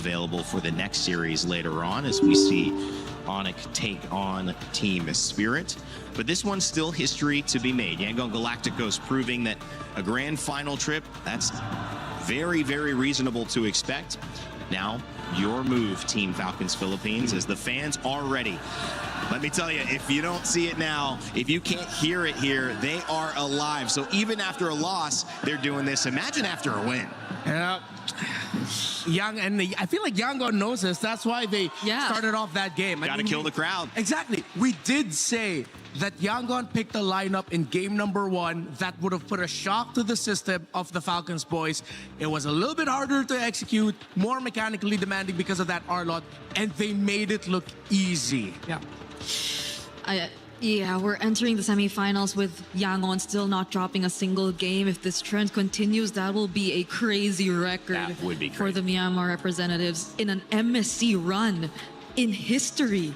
available for the next series later on as we see ONIC take on Team Spirit. But this one's still history to be made. Yangon Galacticos proving that a grand final trip, that's very, very reasonable to expect. Now, your move, Team Falcons Philippines, as the fans are ready. Let me tell you, if you don't see it now, if you can't hear it here, they are alive. So even after a loss, they're doing this. Imagine after a win. Yeah. I feel like Yangon knows this. That's why they started off that game. Got to kill the crowd. Exactly. We did say that Yangon picked a lineup in game number 1 that would have put a shock to the system of the Falcons boys. It was a little bit harder to execute, more mechanically demanding because of that R-lot, and they made it look easy. Yeah, we're entering the semifinals with Yangon still not dropping a single game. If this trend continues, that will be a crazy record That would be for the Myanmar representatives in an MSC run in history.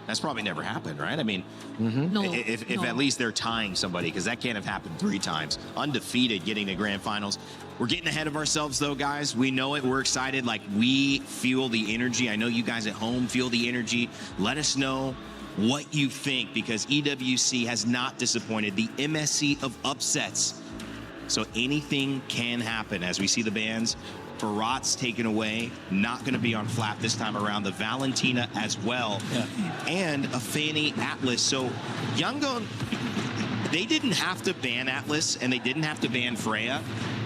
That's probably never happened, right? I mean, No, if no. at least they're tying somebody, because that can't have happened 3 times. Undefeated, getting to grand finals. We're getting ahead of ourselves, though, guys. We know it. We're excited. Like, we feel the energy. I know you guys at home feel the energy. Let us know what you think, because EWC has not disappointed. The MSC of upsets. So anything can happen as we see the bans. Barat's taken away, not going to be on flap this time around. The Valentina as well, and a Fanny Atlas. So Yangon, they didn't have to ban Atlas, and they didn't have to ban Freya,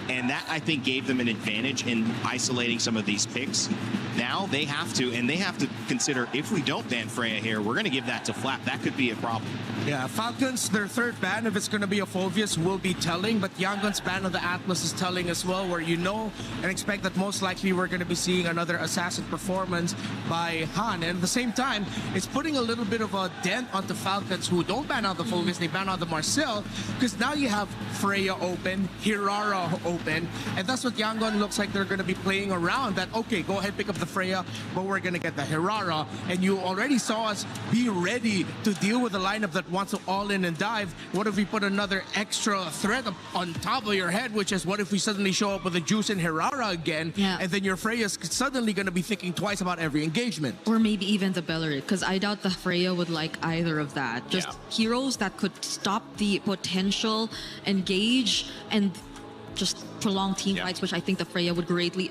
and that, I think, gave them an advantage in isolating some of these picks. Now they have to, and they have to consider, if we don't ban Freya here, we're going to give that to flap. That could be a problem. Yeah, Falcons, their third ban, if it's going to be a Phoveus, will be telling, but Yangon's ban of the Atlas is telling as well, where you know and expect that most likely we're going to be seeing another assassin performance by Han. And at the same time, it's putting a little bit of a dent onto Falcons, who don't ban out the Phoveus, they ban out the Marcel, because now you have Freya open, Hirara open, and that's what Yangon looks like they're going to be playing around. That, okay, go ahead, pick up the Freya, but we're going to get the Hirara, and you already saw us be ready to deal with a lineup that wants to all in and dive. What if we put another extra threat up on top of your head, which is what if we suddenly show up with a Juice and Hirara again, and then your Freya's suddenly going to be thinking twice about every engagement. Or maybe even the Bellerit, because I doubt the Freya would like either of that. Just heroes that could stop the potential, engage, and just prolong team fights, which I think the Freya would greatly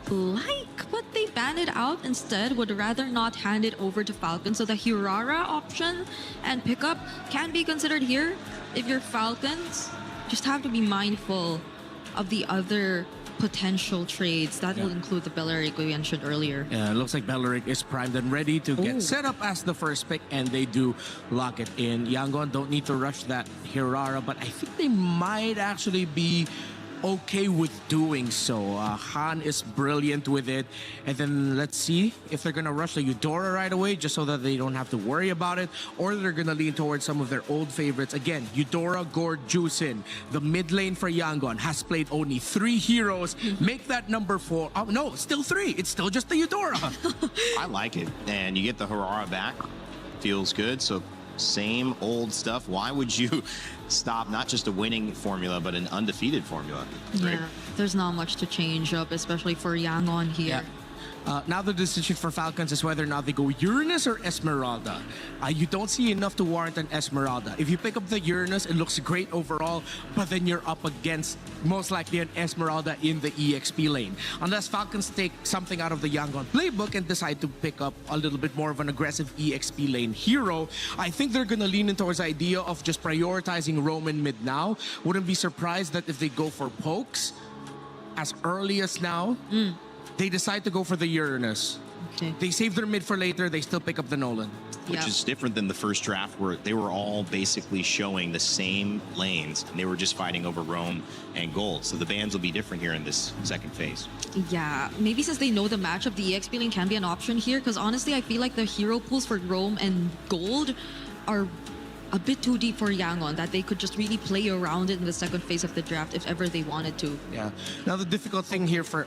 like, but they ban it out instead, would rather not hand it over to Falcon. So the Hirara option and pickup can be considered here. If you're Falcons, just have to be mindful of the other potential trades. That will include the Bellerit we mentioned earlier. Yeah, it looks like Bellerit is primed and ready to get set up as the first pick, and they do lock it in. Yangon don't need to rush that Hirara, but I think they might actually be okay with doing so. Han is brilliant with it, and then let's see if they're gonna rush the Eudora right away just so that they don't have to worry about it, or they're gonna lean towards some of their old favorites. Again, Eudora, Gord, Juicin. The mid lane for Yangon has played only 3 heroes. Make that number 4. Oh no, still 3. It's still just the Eudora. I like it, and you get the Harara back. Feels good. So same old stuff. Why would you stop not just a winning formula, but an undefeated formula? Right? Yeah, there's not much to change up, especially for Yangon here. Now the decision for Falcons is whether or not they go Uranus or Esmeralda. You don't see enough to warrant an Esmeralda. If you pick up the Uranus, it looks great overall, but then you're up against most likely an Esmeralda in the EXP lane. Unless Falcons take something out of the Yangon playbook and decide to pick up a little bit more of an aggressive EXP lane hero, I think they're going to lean in towards the idea of just prioritizing Roman mid now. Wouldn't be surprised that if they go for pokes as early as now, they decide to go for the Uranus. Okay. They save their mid for later, they still pick up the Nolan. Which is different than the first draft, where they were all basically showing the same lanes, and they were just fighting over Rome and Gold. So the bans will be different here in this second phase. Yeah, maybe since they know the matchup, the EXP lane can be an option here, because honestly, I feel like the hero pools for Rome and Gold are a bit too deep for Yangon, that they could just really play around it in the second phase of the draft if ever they wanted to. Yeah. Now the difficult thing here for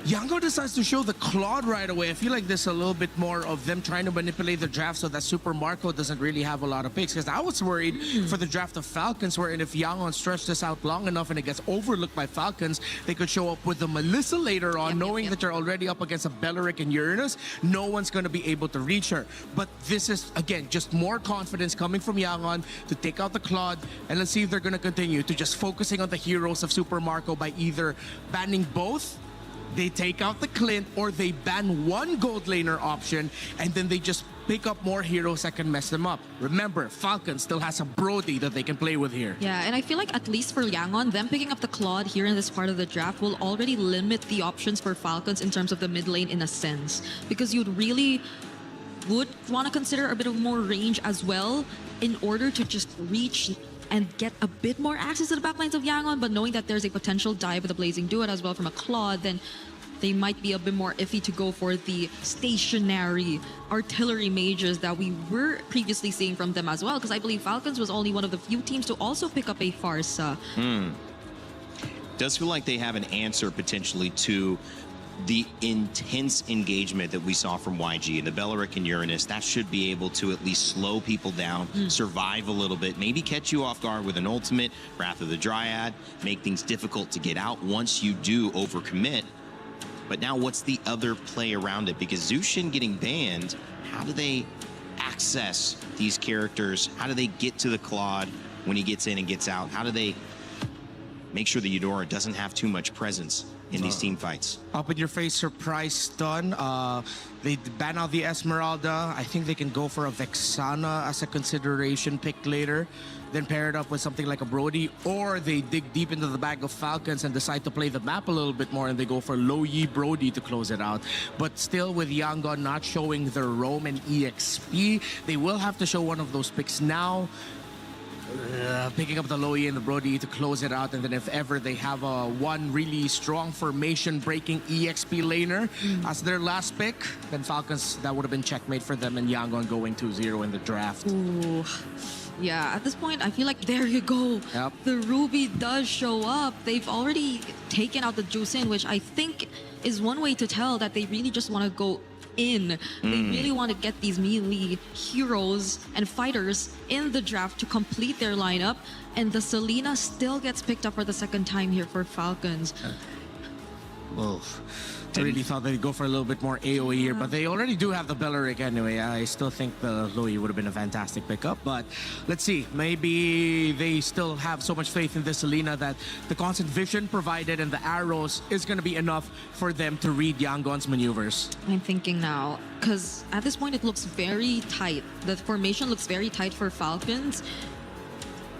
Yangon decides to show the Claude right away. I feel like there's a little bit more of them trying to manipulate the draft so that Super Marco doesn't really have a lot of picks. Because I was worried for the draft of Falcons, wherein if Yangon stretched this out long enough and it gets overlooked by Falcons, they could show up with the Melissa later on, knowing that you're already up against a Beleric and Uranus. No one's going to be able to reach her. But this is, again, just more confidence coming from Yangon to take out the Claude. And let's see if they're going to continue to just focusing on the heroes of Super Marco by either banning both, they take out the Clint, or they ban one gold laner option, and then they just pick up more heroes that can mess them up. Remember, Falcon still has a Brody that they can play with here. Yeah, and I feel like at least for Yangon, them picking up the Claude here in this part of the draft will already limit the options for Falcons in terms of the mid lane in a sense. Because you'd really would want to consider a bit of more range as well in order to just reach and get a bit more access to the backlines of Yangon, but knowing that there's a potential dive with a Blazing Duet as well from a Claude, then they might be a bit more iffy to go for the stationary artillery mages that we were previously seeing from them as well, because I believe Falcons was only one of the few teams to also pick up a Farsa. Does feel like they have an answer potentially to the intense engagement that we saw from YG and the Beleric and Uranus. That should be able to at least slow people down, survive a little bit, maybe catch you off guard with an ultimate, Wrath of the Dryad, make things difficult to get out once you do overcommit. But now what's the other play around it? Because Zushin getting banned, how do they access these characters? How do they get to the Claude when he gets in and gets out? How do they make sure the Eudora doesn't have too much presence in these team fights? Up in your face surprise stun. They ban out the Esmeralda. I think they can go for a Vexana as a consideration pick later, then pair it up with something like a Brody, or they dig deep into the bag of Falcons and decide to play the map a little bit more and they go for Low Yi Brody to close it out. But still, with Yangon not showing their Roam and EXP, they will have to show one of those picks now. Picking up the Lowy and the Brody to close it out, and then if ever they have one really strong formation breaking EXP laner as their last pick, then Falcons, that would have been checkmate for them, and Yangon going 2-0 in the draft. Ooh. Yeah, at this point, I feel like there you go. Yep. The Ruby does show up. They've already taken out the Jusin, which I think is one way to tell that they really just want to go in. They really want to get these melee heroes and fighters in the draft to complete their lineup. And the Selena still gets picked up for the second time here for Falcons. Well, I really thought they'd go for a little bit more AoE here, but they already do have the Beleric anyway. I still think the Lowy would have been a fantastic pickup, but let's see. Maybe they still have so much faith in this Selena that the constant vision provided and the arrows is going to be enough for them to read Yangon's maneuvers. I'm thinking now, because at this point it looks very tight. The formation looks very tight for Falcons.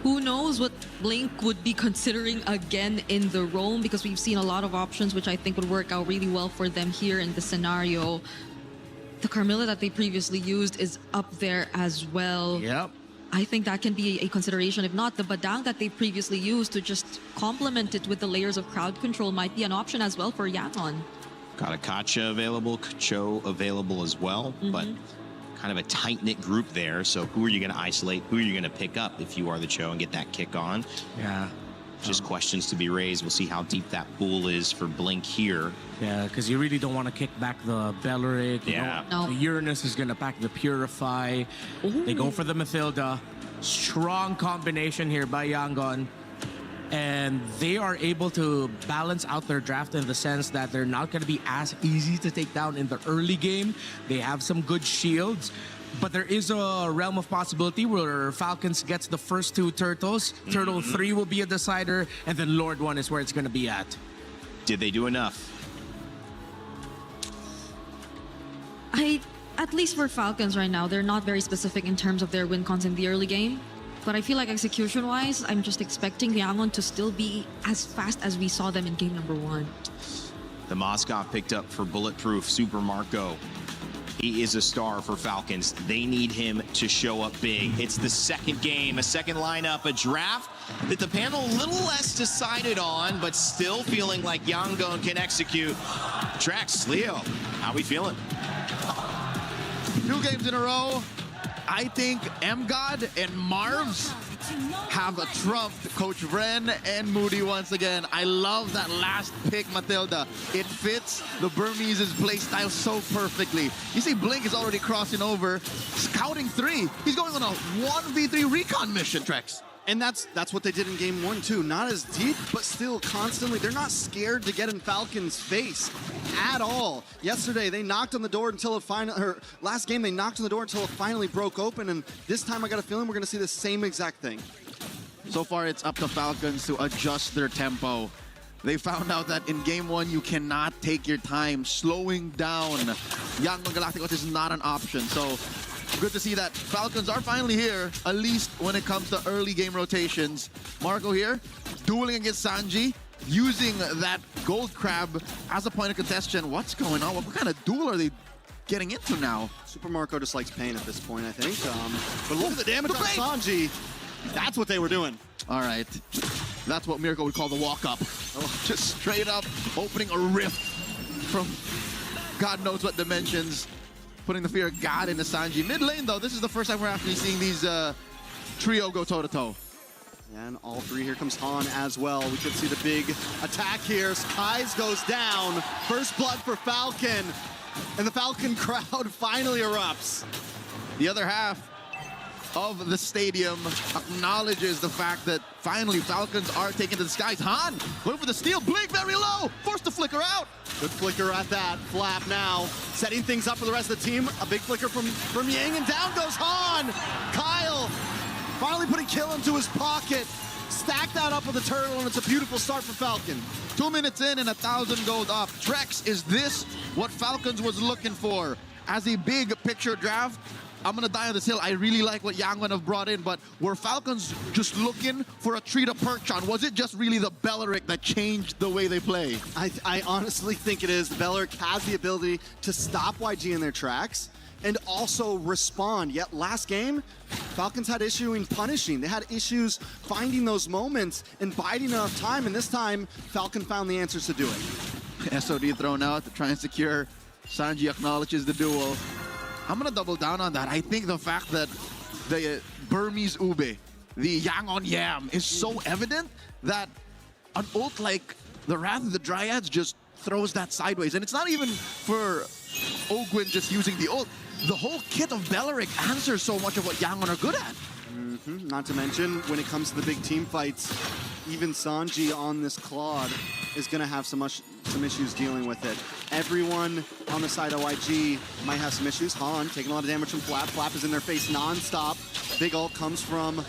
Who knows what Blink would be considering again in the roam, because we've seen a lot of options which I think would work out really well for them here in the scenario. The Carmilla that they previously used is up there as well. Yep. I think that can be a consideration. If not, the Badang that they previously used to just complement it with the layers of crowd control might be an option as well for Yangon. Got a Kacha available, Cho available as well, but kind of a tight-knit group there. So who are you going to isolate? Who are you going to pick up if you are the Cho and get that kick on? Yeah. Just questions to be raised. We'll see how deep that pool is for Blink here. Yeah, because you really don't want to kick back the Beleric. Yeah. No. The Uranus is going to pack the Purify. They go for the Mathilda. Strong combination here by Yangon. And they are able to balance out their draft in the sense that they're not going to be as easy to take down in the early game. They have some good shields. But there is a realm of possibility where Falcons gets the first two turtles. Turtle 3 will be a decider, and then Lord 1 is where it's going to be at. Did they do enough? At least for Falcons right now, they're not very specific in terms of their win cons in the early game. But I feel like execution-wise, I'm just expecting Yangon to still be as fast as we saw them in game number 1. The Moskov picked up for Bulletproof Super Marco. He is a star for Falcons. They need him to show up big. It's the second game, a second lineup, a draft that the panel a little less decided on, but still feeling like Yangon can execute. Trax, Leo, how we feeling? 2 games in a row. I think MGod and Marvs have trumped Coach Vren and Moody once again. I love that last pick, Matilda. It fits the Burmese's play style so perfectly. You see Blink is already crossing over, scouting 3. He's going on a 1v3 recon mission, Trex. And that's what they did in game 1 too. Not as deep, but still constantly. They're not scared to get in Falcon's face at all. Yesterday they knocked on the door until it finally, or last game they knocked on the door until it finally broke open. And this time I got a feeling we're gonna see the same exact thing. So far it's up to Falcons to adjust their tempo. They found out that in game 1 you cannot take your time. Slowing down Young Galacticos is not an option. So good to see that Falcons are finally here, at least when it comes to early game rotations. Marco here, dueling against Sanji, using that gold crab as a point of contention. What's going on? What kind of duel are they getting into now? Super Marco just likes pain at this point, I think. But look at the damage on Sanji. That's what they were doing. All right. That's what Mirko would call the walk-up. Just straight up opening a rift from God knows what dimensions. Putting the fear of God into Sanji. Mid lane, though, this is the first time we're actually seeing these trio go toe-to-toe. And all 3, here comes Han as well. We could see the big attack here. Kai's goes down. First blood for Falcon. And the Falcon crowd finally erupts. The other half of the stadium acknowledges the fact that finally Falcons are taken to the skies. Han going for the steal. Blink very low. Forced to flicker out. Good flicker at that. Flap now, setting things up for the rest of the team. A big flicker from Yang, and down goes Han. Kyle finally putting kill into his pocket. Stack that up with the turtle, and it's a beautiful start for Falcon. 2 minutes in and 1,000 gold up. Trex, is this what Falcons was looking for? As a big picture draft, I'm gonna die on this hill. I really like what Yangwon have brought in, but were Falcons just looking for a tree to perch on? Was it just really the Belleric that changed the way they play? I honestly think it is. Belleric has the ability to stop YG in their tracks and also respond. Yet last game, Falcons had issue in punishing. They had issues finding those moments and biding enough time, and this time, Falcon found the answers to do it. SOD thrown out to try and secure. Sanji acknowledges the duel. I'm gonna double down on that. I think the fact that the Burmese Ube, the Yang on Yam, is so evident that an ult like the Wrath of the Dryads just throws that sideways. And it's not even for Ogwin just using the ult. The whole kit of Belleric answers so much of what Yangon are good at. Not to mention, when it comes to the big team fights, even Sanji on this Claude is going to have some issues dealing with it. Everyone on the side of YG might have some issues. Han taking a lot of damage from Flap. Flap is in their face non-stop. Big ult comes from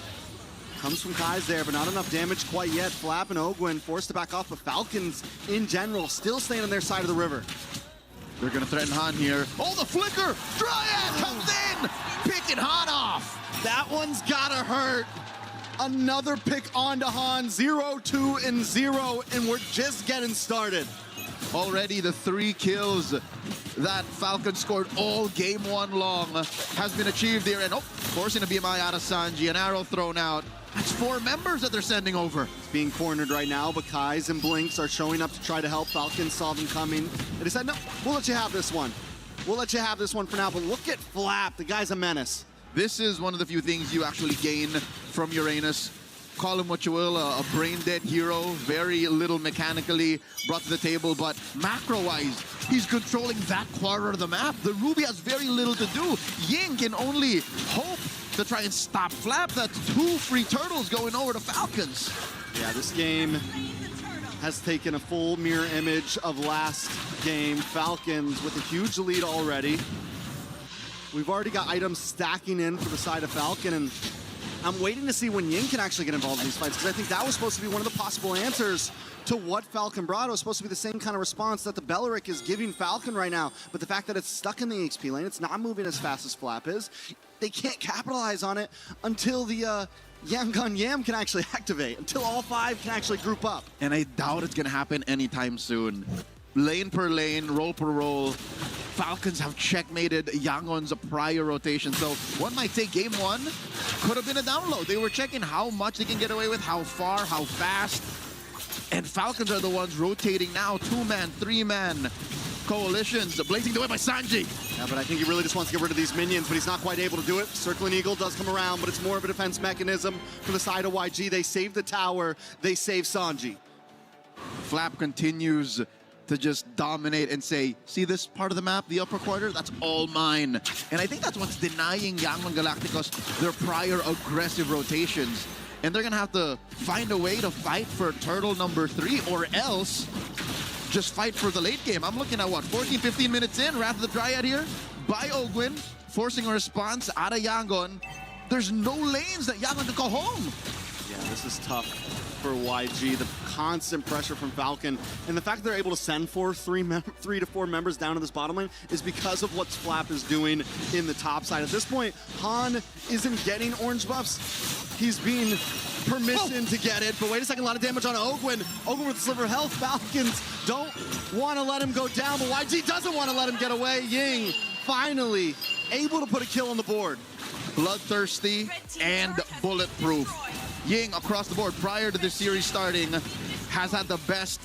Kai's there, but not enough damage quite yet. Flap and Ogwin forced to back off, but Falcons in general still staying on their side of the river. They're going to threaten Han here. Oh, the flicker! Dryad comes in! Picking Han off! That one's gotta hurt. Another pick onto Han, 0-2 and 0, and we're just getting started. Already the 3 kills that Falcon scored all game 1 long has been achieved here. And forcing a BMI out of Sanji, an arrow thrown out. That's 4 members that they're sending over. It's being cornered right now, but Kai's and Blinks are showing up to try to help. Falcon saw them coming. And he said, no, we'll let you have this one. We'll let you have this one for now, but look at Flap. The guy's a menace. This is one of the few things you actually gain from Uranus. Call him what you will, a brain-dead hero, very little mechanically brought to the table, but macro-wise, he's controlling that quarter of the map. The Ruby has very little to do. Ying can only hope to try and stop Flap. That's 2 free turtles going over to Falcons. Yeah, this game has taken a full mirror image of last game. Falcons with a huge lead already. We've already got items stacking in for the side of Falcon, and I'm waiting to see when Ying can actually get involved in these fights, because I think that was supposed to be one of the possible answers to what Falcon brought. It was supposed to be the same kind of response that the Belleric is giving Falcon right now, but the fact that it's stuck in the XP lane, it's not moving as fast as Flap is, they can't capitalize on it until the Yangon Yam can actually activate, until all 5 can actually group up. And I doubt it's going to happen anytime soon. Lane per lane, roll per roll. Falcons have checkmated Yangon's prior rotation, so one might say game 1 could have been a download. They were checking how much they can get away with, how far, how fast, and Falcons are the ones rotating now. 2-man, 3-man, coalitions. Blazing the way by Sanji. Yeah, but I think he really just wants to get rid of these minions, but he's not quite able to do it. Circling Eagle does come around, but it's more of a defense mechanism for the side of YG. They save the tower, they save Sanji. Flap continues to just dominate and say, see this part of the map, the upper quarter, that's all mine. And I think that's what's denying Yangon Galacticos their prior aggressive rotations. And they're gonna have to find a way to fight for turtle number 3, or else just fight for the late game. I'm looking at what, 14, 15 minutes in, Wrath of the Dryad here by Ogwin, forcing a response out of Yangon. There's no lanes that Yangon can call home. Yeah, this is tough for YG. The constant pressure from Falcon, and the fact that they're able to send 3 to 4 members down to this bottom lane is because of what Flap is doing in the top side. At this point, Han isn't getting orange buffs. He's being permission to get it, but wait a second, a lot of damage on Ogwin. Ogwin with sliver health. Falcons don't want to let him go down, but YG doesn't want to let him get away. Ying finally able to put a kill on the board. Bloodthirsty and bulletproof. Ying across the board prior to this series starting has had the best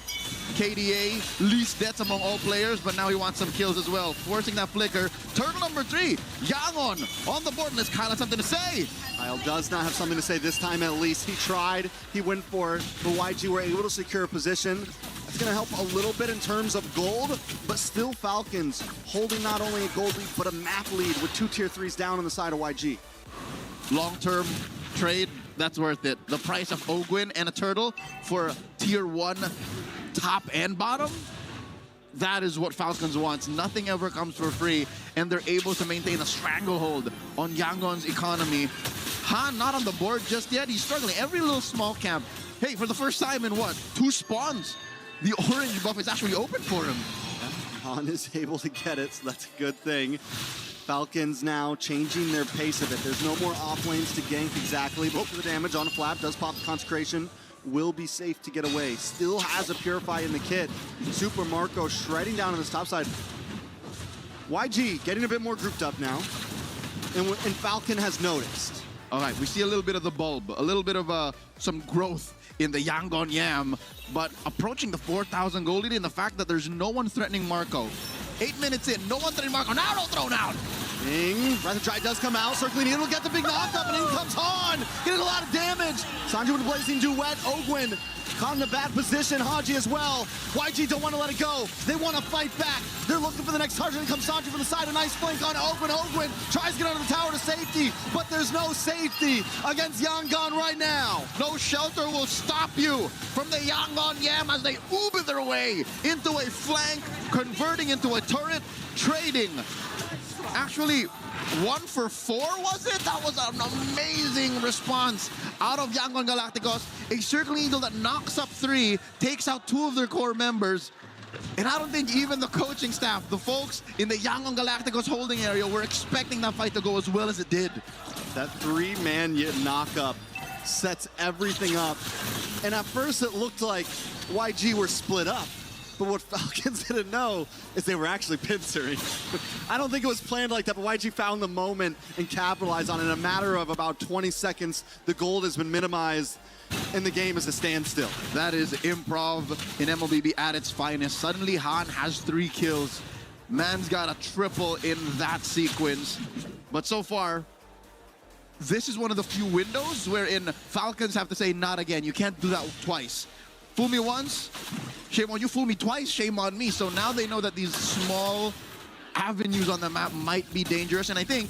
KDA, least deaths among all players, but now he wants some kills as well. Forcing that flicker. Turtle number 3, Yangon on the board, unless Kyle has something to say. Kyle does not have something to say this time at least. He tried, he went for it, but YG were able to secure a position. That's gonna help a little bit in terms of gold, but still Falcons holding not only a gold lead, but a map lead with 2 tier 3s down on the side of YG. Long-term trade, that's worth it. The price of Ogwin and a turtle for tier 1 top and bottom, that is what Falcons wants. Nothing ever comes for free, and they're able to maintain a stranglehold on Yangon's economy. Han not on the board just yet. He's struggling. Every little small camp. Hey, for the first time in what, 2 spawns, the orange buff is actually open for him. Han is able to get it, so that's a good thing. Falcons now changing their pace of it. There's no more off lanes to gank exactly. But for the damage on Flap, does pop the consecration. Will be safe to get away. Still has a Purify in the kit. Super Marco shredding down on this top side. YG getting a bit more grouped up now. And Falcon has noticed. All right, we see a little bit of the bulb, a little bit of some growth in the Yangon Yam, but approaching the 4,000 gold lead, and the fact that there's no one threatening Marco. 8 minutes in, no one threatening Marco. Now don't throw down. Bing. Wrath of Dry does come out. Circling Needle get the big knock-up, and in comes Han. Getting a lot of damage. Sanji with a Blazing Duet. Ogwin caught in a bad position. Haji as well. YG don't want to let it go. They want to fight back. They're looking for the next target. In comes Sanji from the side. A nice flank on Ogwin. Ogwin tries to get under the tower to safety, but there's no safety against Yangon right now. No shelter will stop you from the Yangon Yam as they Uber their way into a flank, converting into a turret, trading. Actually, 1 for 4, was it? That was an amazing response out of Yangon Galacticos. A Circling Eagle that knocks up 3, takes out 2 of their core members. And I don't think even the coaching staff, the folks in the Yangon Galacticos holding area, were expecting that fight to go as well as it did. That 3-man knock-up sets everything up. And at first it looked like YG were split up. But what Falcons didn't know is they were actually pincering. I don't think it was planned like that, but YG found the moment and capitalized on it. In a matter of about 20 seconds, the gold has been minimized, and the game is a standstill. That is improv in MLBB at its finest. Suddenly, Han has 3 kills. Man's got a triple in that sequence. But so far, this is one of the few windows wherein Falcons have to say, not again. You can't do that twice. Fool me once, shame on you. Fool me twice, shame on me. So now they know that these small avenues on the map might be dangerous, and I think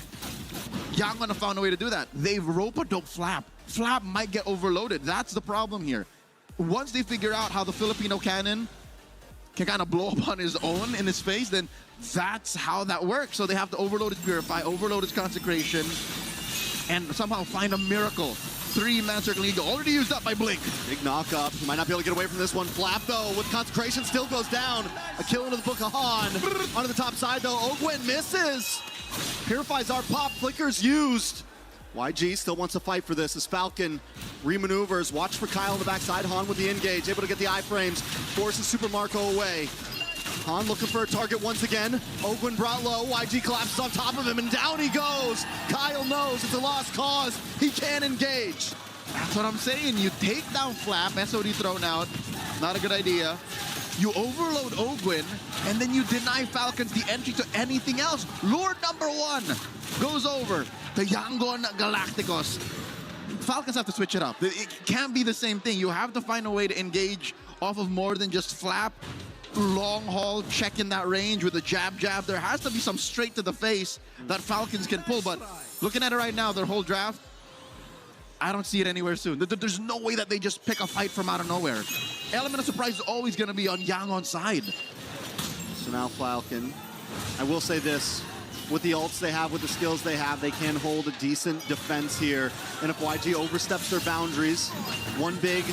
Yangon have found a way to do that. They've rope-a-dope Flap. Flap might get overloaded. That's the problem here. Once they figure out how the Filipino cannon can kind of blow up on his own in his face, then that's how that works. So they have to overload his Purify, overload his Consecration, and somehow find a miracle. 3-man Circling Eagle already used up by Blink. Big knock-up. He might not be able to get away from this one. Flap, though, with Consecration, still goes down. A kill into the Book of Han. Onto the top side, though. Ogwin misses. Purifies our pop. Flickers used. YG still wants to fight for this as Falcon remaneuvers. Watch for Kyle on the backside. Han with the engage. Able to get the iframes. Forces Super Marco away. Han looking for a target once again. Ogwin brought low. YG collapses on top of him, and down he goes. Kyle knows it's a lost cause. He can't engage. That's what I'm saying. You take down Flap, SOD thrown out. Not a good idea. You overload Ogwin, and then you deny Falcons the entry to anything else. Lord number 1 goes over to Yangon Galacticos. Falcons have to switch it up. It can't be the same thing. You have to find a way to engage off of more than just flap, long haul, check in that range with a jab. There has to be some straight to the face that Falcons can pull, but looking at it right now, their whole draft, I don't see it anywhere soon. There's no way that they just pick a fight from out of nowhere. Element of surprise is always going to be on Yangon's side. So now Falcon, I will say this, with the ults they have, with the skills they have, they can hold a decent defense here. And if YG oversteps their boundaries, one big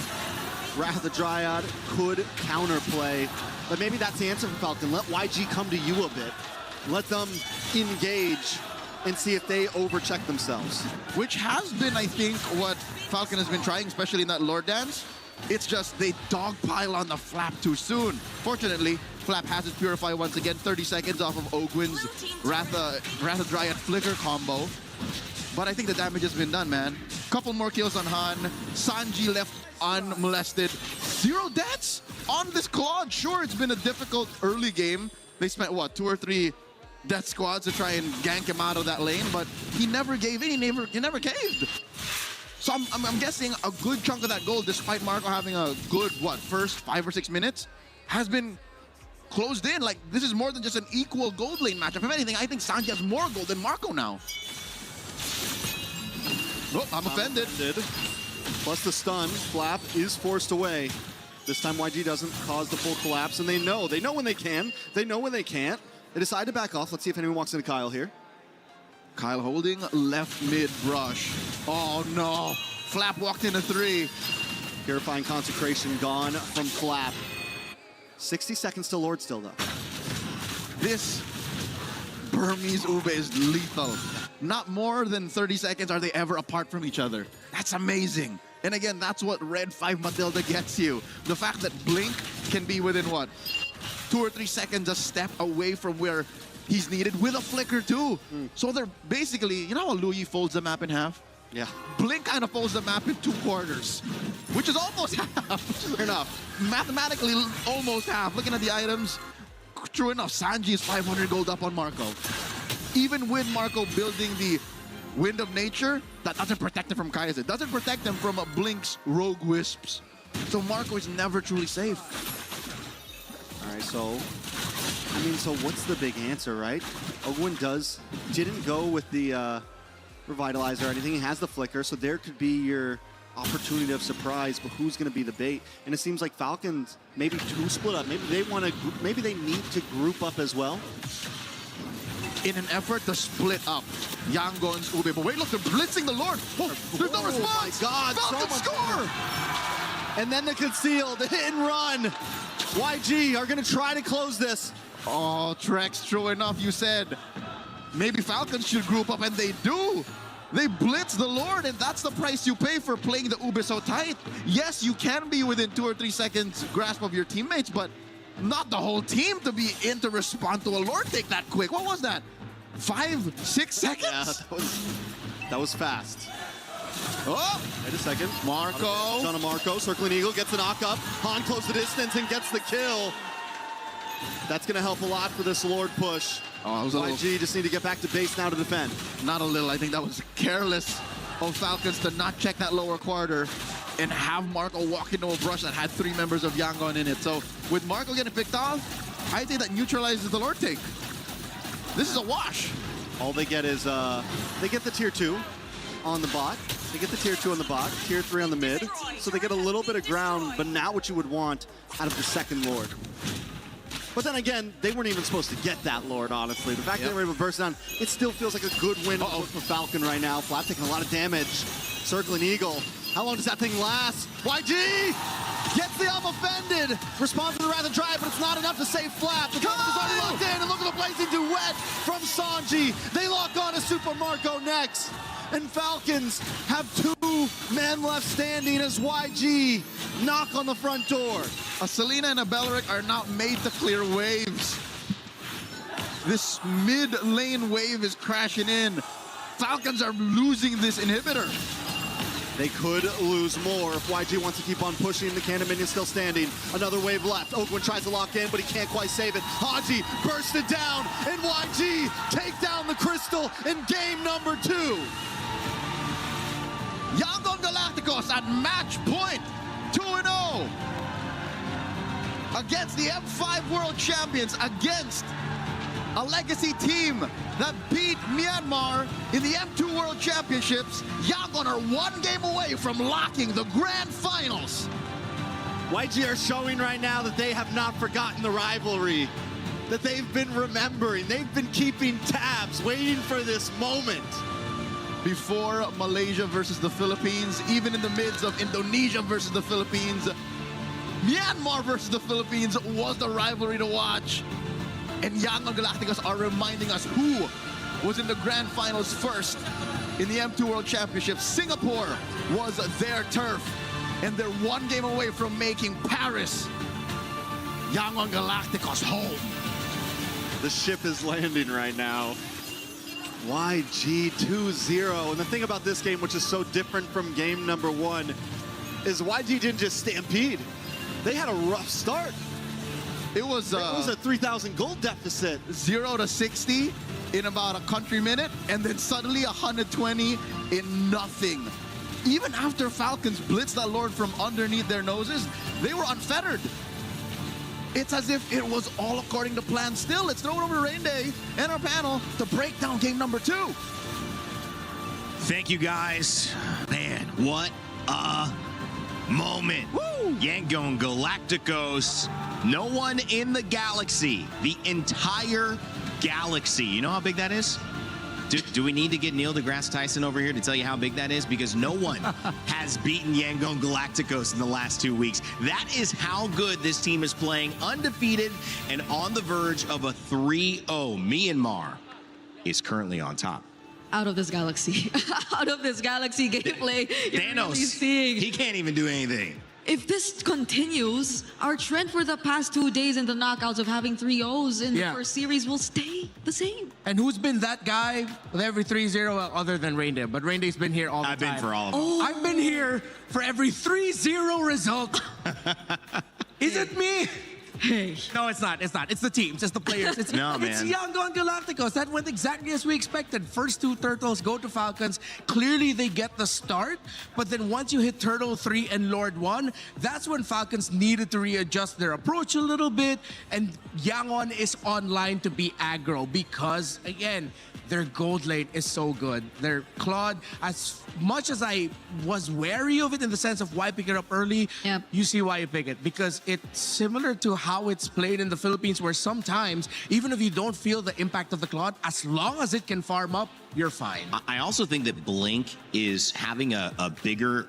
Wrath of the Dryad could counterplay. But maybe that's the answer for Falcon. Let YG come to you a bit. Let them engage and see if they overcheck themselves. Which has been, I think, what Falcon has been trying, especially in that Lord Dance. It's just they dogpile on the Flap too soon. Fortunately, Flap has his Purify once again, 30 seconds off of Ogwin's Wrath of Dryad Flicker combo. But I think the damage has been done, man. Couple more kills on Han. Sanji left unmolested. 0 deaths on this Claude. Sure, it's been a difficult early game. They spent, what, 2 or 3 death squads to try and gank him out of that lane, but he never gave in, he never caved. So I'm guessing a good chunk of that gold, despite Marco having a good, what, first 5 or 6 minutes, has been closed in. Like, this is more than just an equal gold lane matchup. If anything, I think Sanji has more gold than Marco now. Oh, I'm offended. Plus the stun, Flap is forced away. This time YG doesn't cause the full collapse, and they know when they can, they know when they can't. They decide to back off. Let's see if anyone walks into Kyle here. Kyle holding left mid brush. Oh no, Flap walked into 3. Purifying Consecration gone from Flap. 60 seconds to Lord still though. This Burmese Ube is lethal. Not more than 30 seconds are they ever apart from each other. That's amazing. And again, that's what Red 5 Matilda gets you. The fact that Blink can be within what? 2 or 3 seconds a step away from where he's needed with a flicker too. So they're basically, you know how Louis folds the map in half? Yeah. Blink kind of folds the map in 2 quarters, which is almost half. Fair enough. Mathematically, almost half. Looking at the items, true enough, Sanji is 500 gold up on Marco. Even with Marco building the Wind of Nature, that doesn't protect him from Kaiser. It doesn't protect him from Blink's Rogue Wisps. So Marco is never truly safe. All right, so what's the big answer, right? Ogwin didn't go with the Revitalizer or anything. He has the Flicker, so there could be your opportunity of surprise, but who's going to be the bait? And it seems like Falcons maybe 2 split up. Maybe they need to group up as well. In an effort to split up Yangon's Ube. But wait, look, they're blitzing the Lord. Oh, there's no response. My God, Falcons score! And then the conceal, the hit and run. YG are going to try to close this. Oh, Trex, true enough, you said maybe Falcons should group up, and they do. They blitz the Lord, and that's the price you pay for playing the Ube so tight. Yes, you can be within 2 or 3 seconds grasp of your teammates, but not the whole team to be in to respond to a Lord take that quick. What was that? 5, 6 seconds? Yeah, that was fast. Oh! Wait a second. Marco. John Marco, circling eagle, gets the knock up. Han closed the distance and gets the kill. That's going to help a lot for this Lord push. Oh, YG just need to get back to base now to defend. Not a little. I think that was careless of Falcons to not check that lower quarter and have Marco walk into a brush that had 3 members of Yangon in it. So with Marco getting picked off, I think that neutralizes the Lord take. This is a wash. All they get is, they get the tier 2 on the bot. They get the tier 2 on the bot, tier 3 on the mid. So they get a little bit of ground, but not what you would want out of the second Lord. But then again, they weren't even supposed to get that Lord, honestly. The fact that they were able to burst down, it still feels like a good win for Falcon right now. Flap taking a lot of damage. Circling Eagle. How long does that thing last? YG gets the I'm offended. Responds to the Wrath of Dryad, but it's not enough to save Flap. The Dragons is already locked in, and look at the blazing duet from Sanji. They lock on to Super Marco next. And Falcons have 2 men left standing as YG knock on the front door. A Selena and a Belleric are not made to clear waves. This mid lane wave is crashing in. Falcons are losing this inhibitor. They could lose more if YG wants to keep on pushing. The Cannon Minion still standing. Another wave left. Oakwood tries to lock in, but he can't quite save it. Haji bursts it down, and YG take down the Crystal in game number 2. Yangon Galacticos at match point, 2-0 against the M5 World Champions, against a legacy team that beat Myanmar in the M2 World Championships. Yangon are 1 game away from locking the grand finals. YG are showing right now that they have not forgotten the rivalry, that they've been remembering. They've been keeping tabs, waiting for this moment. Before Malaysia versus the Philippines, even in the midst of Indonesia versus the Philippines, Myanmar versus the Philippines was the rivalry to watch. And Yangon Galacticos are reminding us who was in the grand finals first in the M2 World Championships. Singapore was their turf, and they're 1 game away from making Paris, Yangon Galacticos, home. The ship is landing right now. YG 2-0. And the thing about this game, which is so different from game number 1, is YG didn't just stampede. They had a rough start. It was a 3,000 gold deficit. 0 to 60 in about a country minute, and then suddenly 120 in nothing. Even after Falcons blitzed that Lord from underneath their noses, they were unfettered. It's as if it was all according to plan still. Let's throw it over to Rain Day and our panel to break down game number 2. Thank you, guys. Man, what a moment. Woo! Yangon Galacticos. No one in the galaxy, the entire galaxy. You know how big that is? Do we need to get Neil deGrasse Tyson over here to tell you how big that is? Because no one has beaten Yangon Galacticos in the last 2 weeks. That is how good this team is playing, undefeated and on the verge of a 3-0. Myanmar is currently on top. Out of this galaxy. Out of this galaxy gameplay. Thanos, really seeing. he can't even do anything. If this continues, our trend for the past 2 days in the knockouts of having 3-0s in the first series will stay the same. And who's been that guy with every 3-0 other than Rain Day? But Rain Day's been here all the time. I've been for all of them. Oh. I've been here for every 3-0 result. Is it me? Hey. No, it's not. It's not. It's the teams. It's the players. It's man. Yangon Galacticos. That went exactly as we expected. First 2 Turtles go to Falcons. Clearly, they get the start. But then once you hit Turtle 3 and Lord 1, that's when Falcons needed to readjust their approach a little bit. And Yangon is online to be aggro because, again, their gold lane is so good. Their Claude, as much as I was wary of it in the sense of why pick it up early, you see why you pick it. Because it's similar to how it's played in the Philippines, where sometimes, even if you don't feel the impact of the Claude, as long as it can farm up, you're fine. I also think that Blink is having a bigger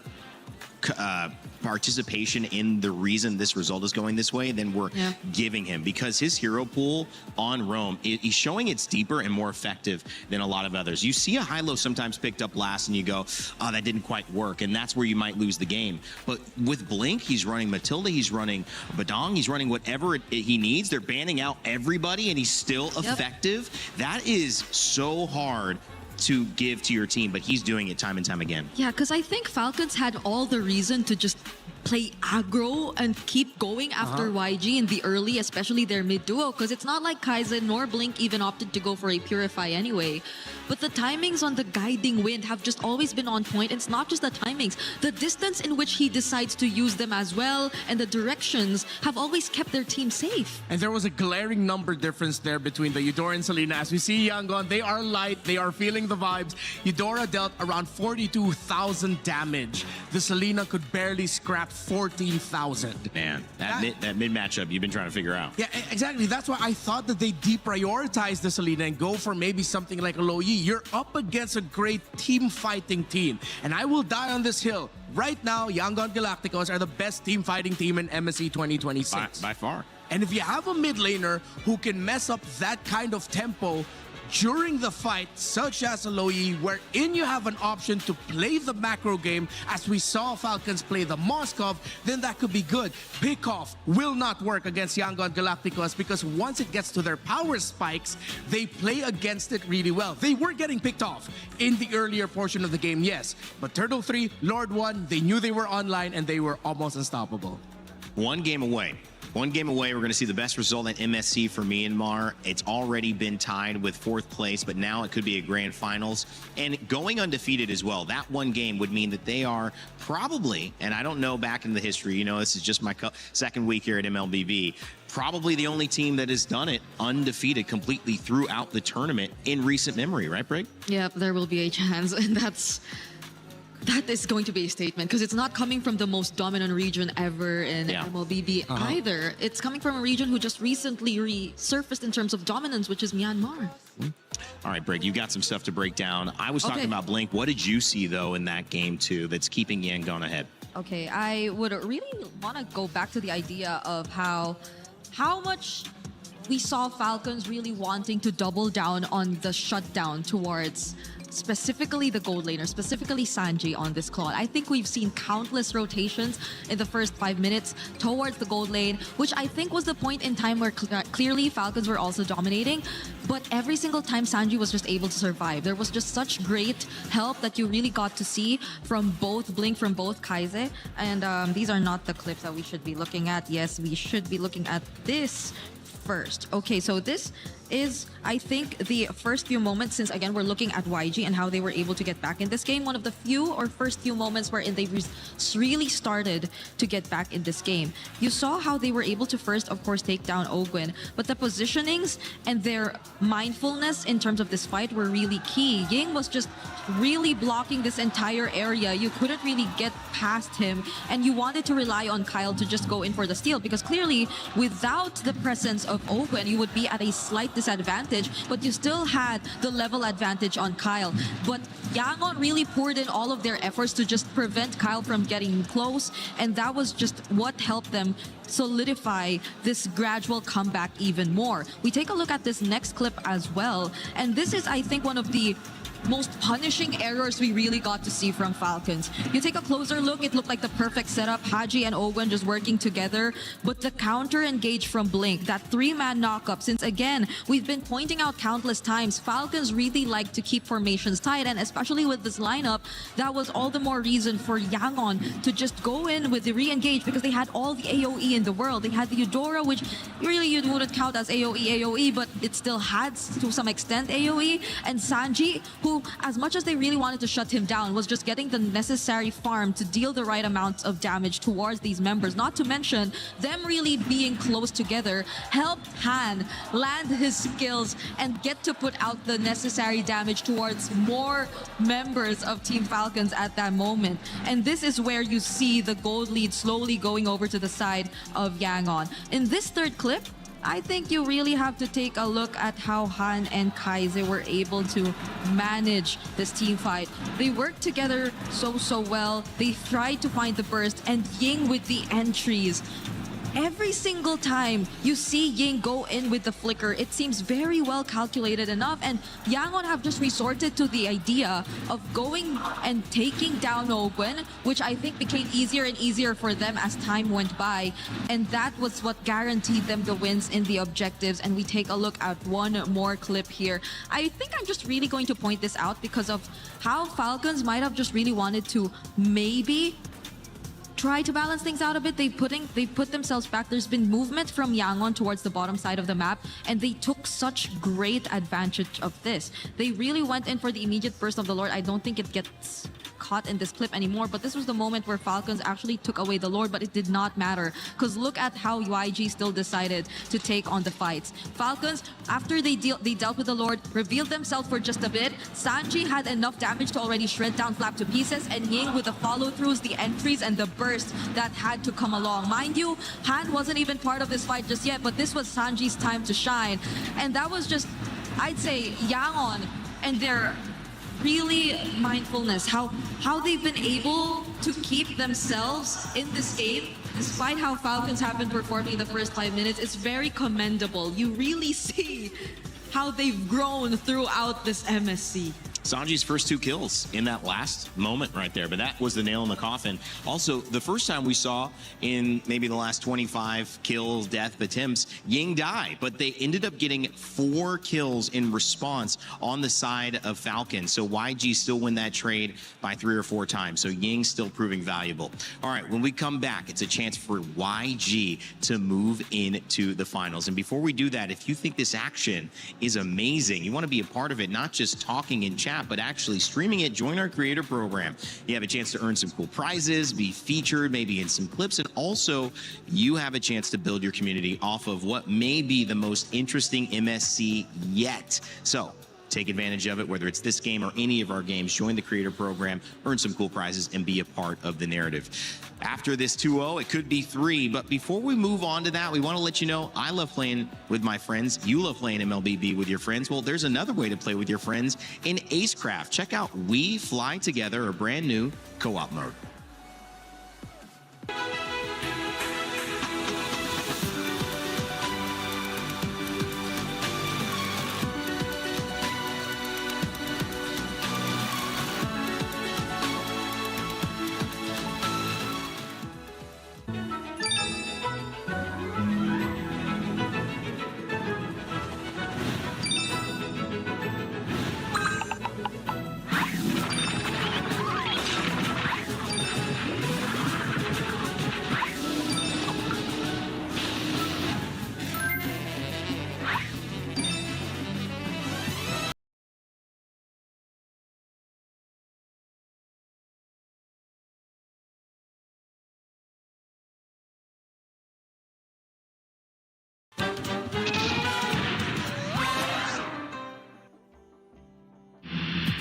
participation in the reason this result is going this way than we're giving him, because his hero pool on Rome, he's showing it's deeper and more effective than a lot of others. You see a high-low sometimes picked up last and you go, oh, that didn't quite work, and that's where you might lose the game. But with Blink, he's running Matilda, he's running Badong, he's running whatever he needs. They're banning out everybody and he's still effective. That is so hard to give to your team, but he's doing it time and time again. Yeah, because I think Falcons had all the reason to just play aggro and keep going after YG in the early, especially their mid duo, because it's not like Kaizen nor Blink even opted to go for a Purify anyway. But the timings on the guiding wind have just always been on point. It's not just the timings, the distance in which he decides to use them as well, and the directions have always kept their team safe. And there was a glaring number difference there between the Eudora and Selena. As we see Yangon, they are light, they are feeling the vibes. Eudora dealt around 42,000 damage. The Selena could barely scrap 14,000. Man, that mid matchup you've been trying to figure out. Yeah, exactly. That's why I thought that they deprioritize the Selena and go for maybe something like a Lo Yi. You're up against a great team fighting team. And I will die on this hill. Right now, Yangon Galacticos are the best team fighting team in MSC 2026. By far. And if you have a mid laner who can mess up that kind of tempo, during the fight, such as Aloy, wherein you have an option to play the macro game, as we saw Falcons play the Moskov, then that could be good. Pickoff will not work against Yangon Galacticos because once it gets to their power spikes, they play against it really well. They were getting picked off in the earlier portion of the game, yes. But Turtle 3, Lord 1, they knew they were online and they were almost unstoppable. One game away. One game away, we're going to see the best result at MSC for Myanmar. It's already been tied with 4th place, but now it could be a grand finals. And going undefeated as well, that one game would mean that they are probably, and I don't know back in the history, you know, this is just my second week here at MLBB, probably the only team that has done it undefeated completely throughout the tournament in recent memory, right, Brig? Yeah, there will be a chance, and that is going to be a statement because it's not coming from the most dominant region ever in MLBB either. It's coming from a region who just recently resurfaced in terms of dominance, which is Myanmar. All right, Brig, you got some stuff to break down. I was talking about Blink. What did you see, though, in that game, too, that's keeping Yangon ahead? Okay, I would really want to go back to the idea of how much we saw Falcons really wanting to double down on the shutdown towards specifically the gold laner, specifically Sanji on this claw. I think we've seen countless rotations in the first 5 minutes towards the gold lane, which I think was the point in time where clearly Falcons were also dominating. But every single time Sanji was just able to survive. There was just such great help that you really got to see from both Blink, from both Kaise. And these are not the clips that we should be looking at. Yes, we should be looking at this first. Okay, so this is, I think, the first few moments, since again we're looking at YG and how they were able to get back in this game. One of the first few moments wherein they really started to get back in this game. You saw how they were able to first, of course, take down Ogwin, but the positionings and their mindfulness in terms of this fight were really key. Ying was just really blocking this entire area. You couldn't really get past him, and you wanted to rely on Kyle to just go in for the steal, because clearly without the presence of Ogwin, you would be at a slight disadvantage, but you still had the level advantage on Kyle. But Yangon really poured in all of their efforts to just prevent Kyle from getting close, and that was just what helped them solidify this gradual comeback even more. We take a look at this next clip as well, and this is, I think, one of the most punishing errors we really got to see from Falcons. You take a closer look, it looked like the perfect setup. Haji and Ogwen just working together, but the counter engage from Blink, that 3-man knockup, since again, we've been pointing out countless times, Falcons really like to keep formations tight, and especially with this lineup, that was all the more reason for Yangon to just go in with the re-engage, because they had all the AoE in the world. They had the Eudora, which really you wouldn't count as AoE, but it still had to some extent AoE, and Sanji, who, as much as they really wanted to shut him down, was just getting the necessary farm to deal the right amount of damage towards these members. Not to mention them really being close together helped Han land his skills and get to put out the necessary damage towards more members of Team Falcons at that moment. And this is where you see the gold lead slowly going over to the side of Yangon. In this third clip, I think you really have to take a look at how Han and Kaise were able to manage this team fight. They worked together so well. They tried to find the burst, and Ying with the entries. Every single time you see Ying go in with the flicker, it seems very well calculated enough, and Yangon have just resorted to the idea of going and taking down Ogwen, which I think became easier and easier for them as time went by, and that was what guaranteed them the wins in the objectives. And we take a look at one more clip here. I think I'm just really going to point this out because of how Falcons might have just really wanted to maybe try to balance things out a bit. They put themselves back. There's been movement from Yangon towards the bottom side of the map, and they took such great advantage of this. They really went in for the immediate burst of the Lord. I don't think it gets caught in this clip anymore, but this was the moment where Falcons actually took away the Lord, but it did not matter, because look at how YG still decided to take on the fights. Falcons, after they dealt with the Lord, revealed themselves for just a bit. Sanji had enough damage to already shred down Flap to pieces, and Ying with the follow-throughs, the entries, and the burst that had to come along. Mind you, Han wasn't even part of this fight just yet, but this was Sanji's time to shine, and that was just, I'd say, Yangon and their really mindfulness, how they've been able to keep themselves in this game despite how Falcons have been performing the first 5 minutes. It's very commendable. You really see how they've grown throughout this MSC. Sanji's first 2 kills in that last moment right there, but that was the nail in the coffin. Also, the first time we saw in maybe the last 25 kills, death attempts, Ying die, but they ended up getting 4 kills in response on the side of Falcon. So YG still win that trade by 3 or 4 times. So Ying still proving valuable. All right, when we come back, it's a chance for YG to move into the finals. And before we do that, if you think this action is amazing, you want to be a part of it, not just talking in chat, but actually streaming it, join our creator program. You have a chance to earn some cool prizes, be featured maybe in some clips, and also you have a chance to build your community off of what may be the most interesting MSC yet. So take advantage of it, whether it's this game or any of our games. Join the creator program, earn some cool prizes, and be a part of the narrative. After this 2-0, it could be 3, but before we move on to that, we want to let you know I love playing with my friends. You love playing MLBB with your friends. Well, there's another way to play with your friends in Acecraft. Check out We Fly Together, a brand new co-op mode.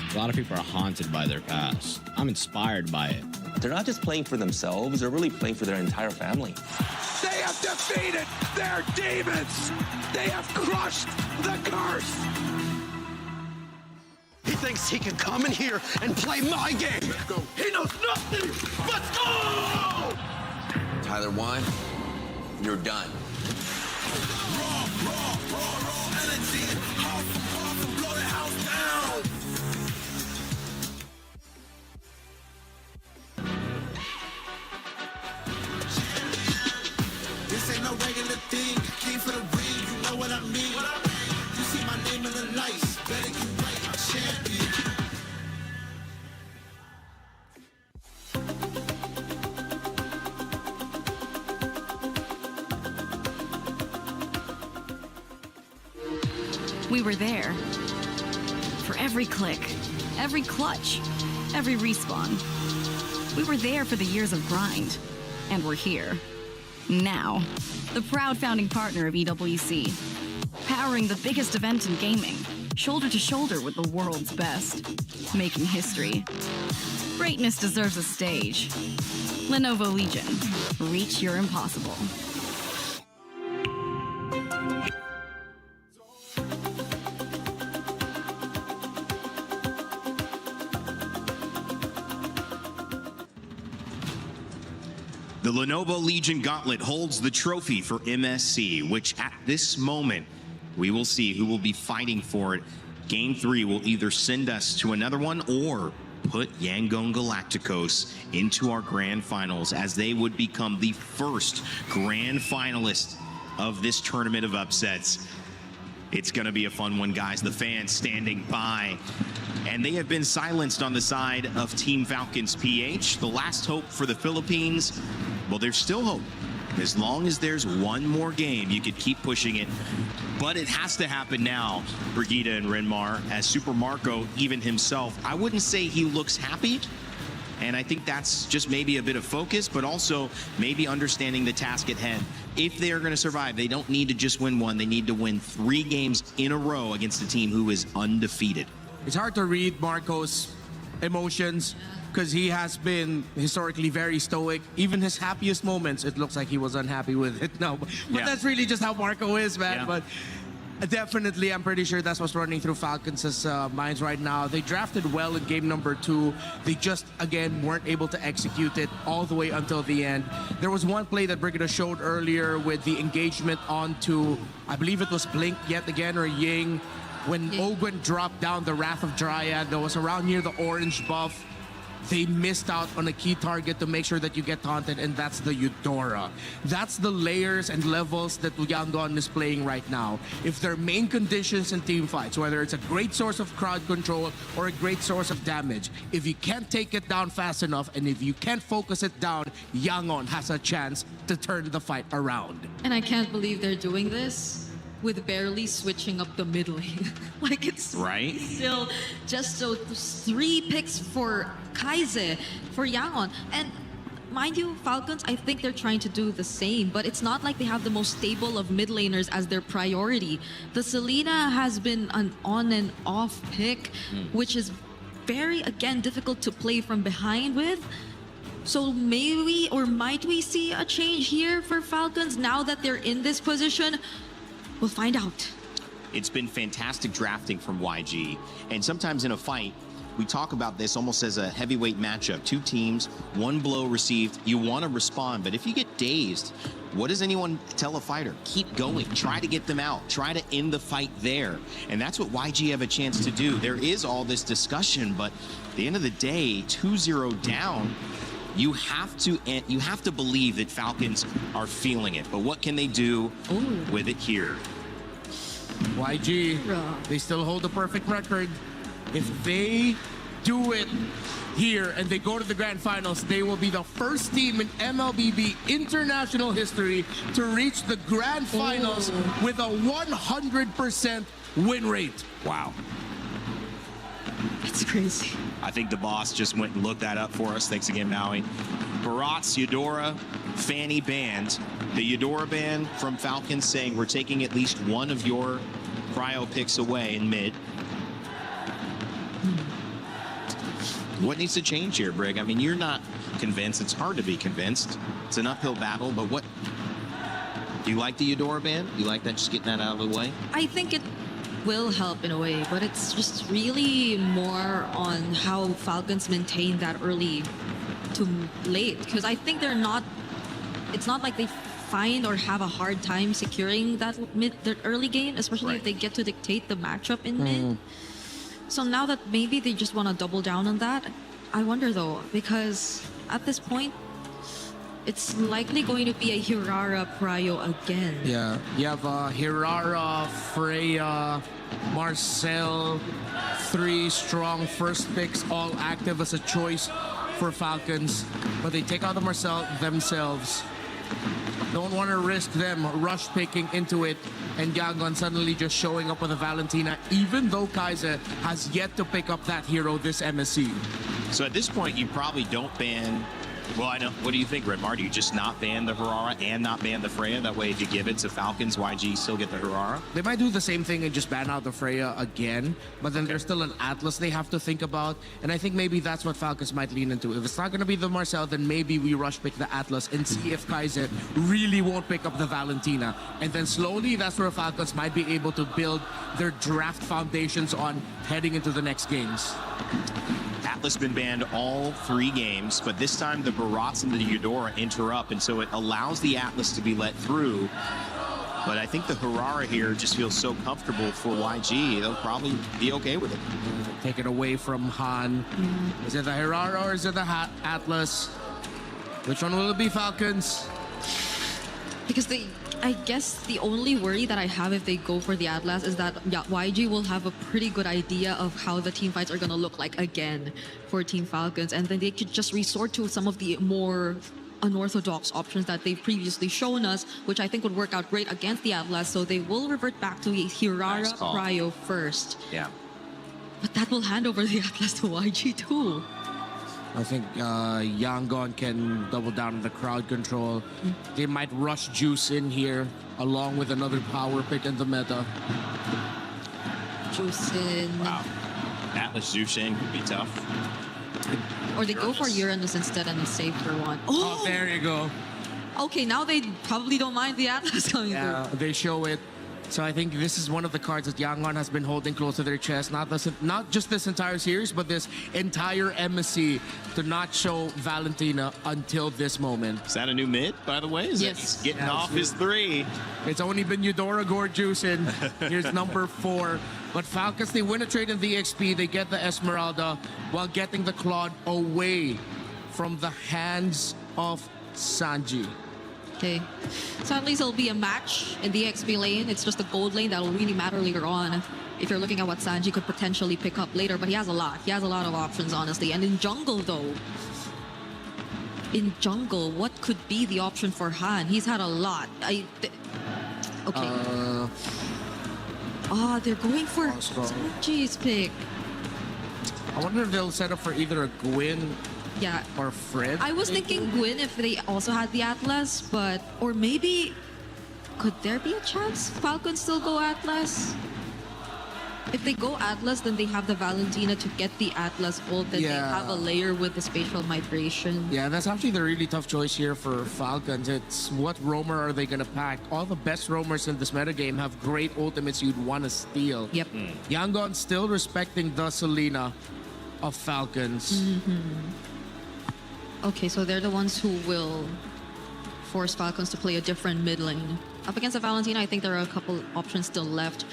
A lot of people are haunted by their past. I'm inspired by it. They're not just playing for themselves, they're really playing for their entire family. They have defeated their demons! They have crushed the curse! He thinks he can come in here and play my game! Let's go. He knows nothing! Let's go! Tyler won. You're done. Raw energy. Awesome, blow the house down! This ain't no regular thing. Came for the ring, you know what I mean. You see my name in the lights. Better get right, I'm champion. We were there. For every click, every clutch, every respawn. We were there for the years of grind. And we're here. Now. The proud founding partner of EWC. Powering the biggest event in gaming. Shoulder to shoulder with the world's best. Making history. Greatness deserves a stage. Lenovo Legion. Reach your impossible. The Lenovo Legion Gauntlet holds the trophy for MSC, which at this moment, we will see who will be fighting for it. Game 3 will either send us to another one or put Yangon Galacticos into our grand finals, as they would become the first grand finalist of this tournament of upsets. It's going to be a fun one, guys. The fans standing by, and they have been silenced on the side of Team Falcons PH. The last hope for the Philippines, well, there's still hope. As long as there's one more game, you could keep pushing it. But it has to happen now, Brigitte and Renmar, as Super Marco, even himself, I wouldn't say he looks happy. And I think that's just maybe a bit of focus, but also maybe understanding the task at hand. If they are going to survive, they don't need to just win one. They need to win 3 games in a row against a team who is undefeated. It's hard to read Marco's emotions because he has been historically very stoic. Even his happiest moments, it looks like he was unhappy with it now. But Yeah. that's really just how Marco is, man. Yeah. But Definitely, I'm pretty sure that's what's running through Falcons' minds right now. They drafted well in game number 2. They just, again, weren't able to execute it all the way until the end. There was one play that Brigida showed earlier with the engagement onto, I believe it was Blink yet again, or Ying. When Ogwen dropped down the Wrath of Dryad, that was around near the orange buff. They missed out on a key target to make sure that you get taunted, and that's the Eudora. That's the layers and levels that Yangon is playing right now. If their main conditions in team fights, whether it's a great source of crowd control or a great source of damage, if you can't take it down fast enough, and if you can't focus it down, Yangon has a chance to turn the fight around. And I can't believe they're doing this with barely switching up the mid lane. Like, it's Right? still just so 3 picks for Kaize, for Yangon. And mind you, Falcons, I think they're trying to do the same, but it's not like they have the most stable of mid laners as their priority. The Selena has been an on and off pick, which is very, again, difficult to play from behind with. So maybe, or might we see a change here for Falcons now that they're in this position? We'll find out. It's been fantastic drafting from YG. And sometimes in a fight, we talk about this almost as a heavyweight matchup. 2 teams, 1 blow received. You want to respond, but if you get dazed, what does anyone tell a fighter? Keep going. Try to get them out. Try to end the fight there. And that's what YG have a chance to do. There is all this discussion, but at the end of the day, 2-0 down, you have to believe that Falcons are feeling it. But what can they do with it here? YG, they still hold the perfect record. If they do it here and they go to the grand finals, they will be the first team in MLBB international history to reach the grand finals with a 100% win rate. Wow. That's crazy. I think the boss just went and looked that up for us. Thanks again, Maui. Barat's Eudora Fanny band. The Eudora band from Falcons saying we're taking at least one of your cryo picks away in mid. What needs to change here, Brig? I mean, you're not convinced. It's hard to be convinced. It's an uphill battle, but what? Do you like the Eudora band? You like that, just getting that out of the way? I think it will help in a way, but it's just really more on how Falcons maintain that early to late, because I think it's not like they find or have a hard time securing that early game, especially if they get to dictate the matchup in mid. So now that maybe they just want to double down on that, I wonder though, because at this point, it's likely going to be a Hirara Pryo again. Yeah, you have Hirara, Freya, Marcel, 3 strong first picks, all active as a choice for Falcons, but they take out the Marcel themselves. Don't want to risk them rush picking into it and Yangon suddenly just showing up with a Valentina, even though Kaize has yet to pick up that hero this MSC. So at this point, you probably don't ban. Well, I know. What do you think, Redmar? Do you just not ban the Harara and not ban the Freya? That way, if you give it to Falcons, YG still get the Harara? They might do the same thing and just ban out the Freya again, but then there's still an Atlas they have to think about, and I think maybe that's what Falcons might lean into. If it's not going to be the Marcel, then maybe we rush pick the Atlas and see if Kaize really won't pick up the Valentina. And then slowly, that's where Falcons might be able to build their draft foundations on heading into the next games. Atlas been banned all 3 games, but this time the Barats and the Eudora interrupt, and so it allows the Atlas to be let through. But I think the Harara here just feels so comfortable for YG, they'll probably be okay with it. Take it away from Han. Is it the Harara or is it the Atlas? Which one will it be, Falcons? Because I guess the only worry that I have if they go for the Atlas is that YG will have a pretty good idea of how the team fights are going to look like again for Team Falcons, and then they could just resort to some of the more unorthodox options that they've previously shown us, which I think would work out great against the Atlas, so they will revert back to Hirara Cryo first. Yeah. But that will hand over the Atlas to YG too. I think Yangon can double down on the crowd control. They might rush Juice in here, along with another power pick in the meta. Juice in. Wow. Atlas Zushin could be tough. Or they go for Uranus instead and save for one. Oh, there you go. Okay, now they probably don't mind the Atlas coming through. They show it. So I think this is one of the cards that Yangon has been holding close to their chest, not just this entire series, but this entire MSC, to not show Valentina until this moment. Is that a new mid, by the way? Is Yes. He's getting Yeah, off his 3. It's only been Eudora Gore juicing. Here's number 4. But Falcons, they win a trade in the XP. They get the Esmeralda while getting the Claude away from the hands of Sanji. Okay. So at least it'll be a match in the XP lane. It's just the gold lane that'll really matter later on. If you're looking at what Sanji could potentially pick up later, but he has a lot. He has a lot of options, honestly. And in jungle, though, what could be the option for Han? He's had a lot. Okay. They're going for Sanji's pick. I wonder if they'll set up for either a Gwyn Yeah. or Fred. I was thinking Gwyn if they also had the Atlas, but... Or maybe... Could there be a chance Falcons still go Atlas? If they go Atlas, then they have the Valentina to get the Atlas ult, then they have a layer with the spatial migration. Yeah, that's actually the really tough choice here for Falcons. It's what roamer are they going to pack? All the best roamers in this metagame have great ultimates you'd want to steal. Yep. Yangon still respecting the Selena of Falcons. Okay, so they're the ones who will force Falcons to play a different mid lane. Up against the Valentina, I think there are a couple options still left.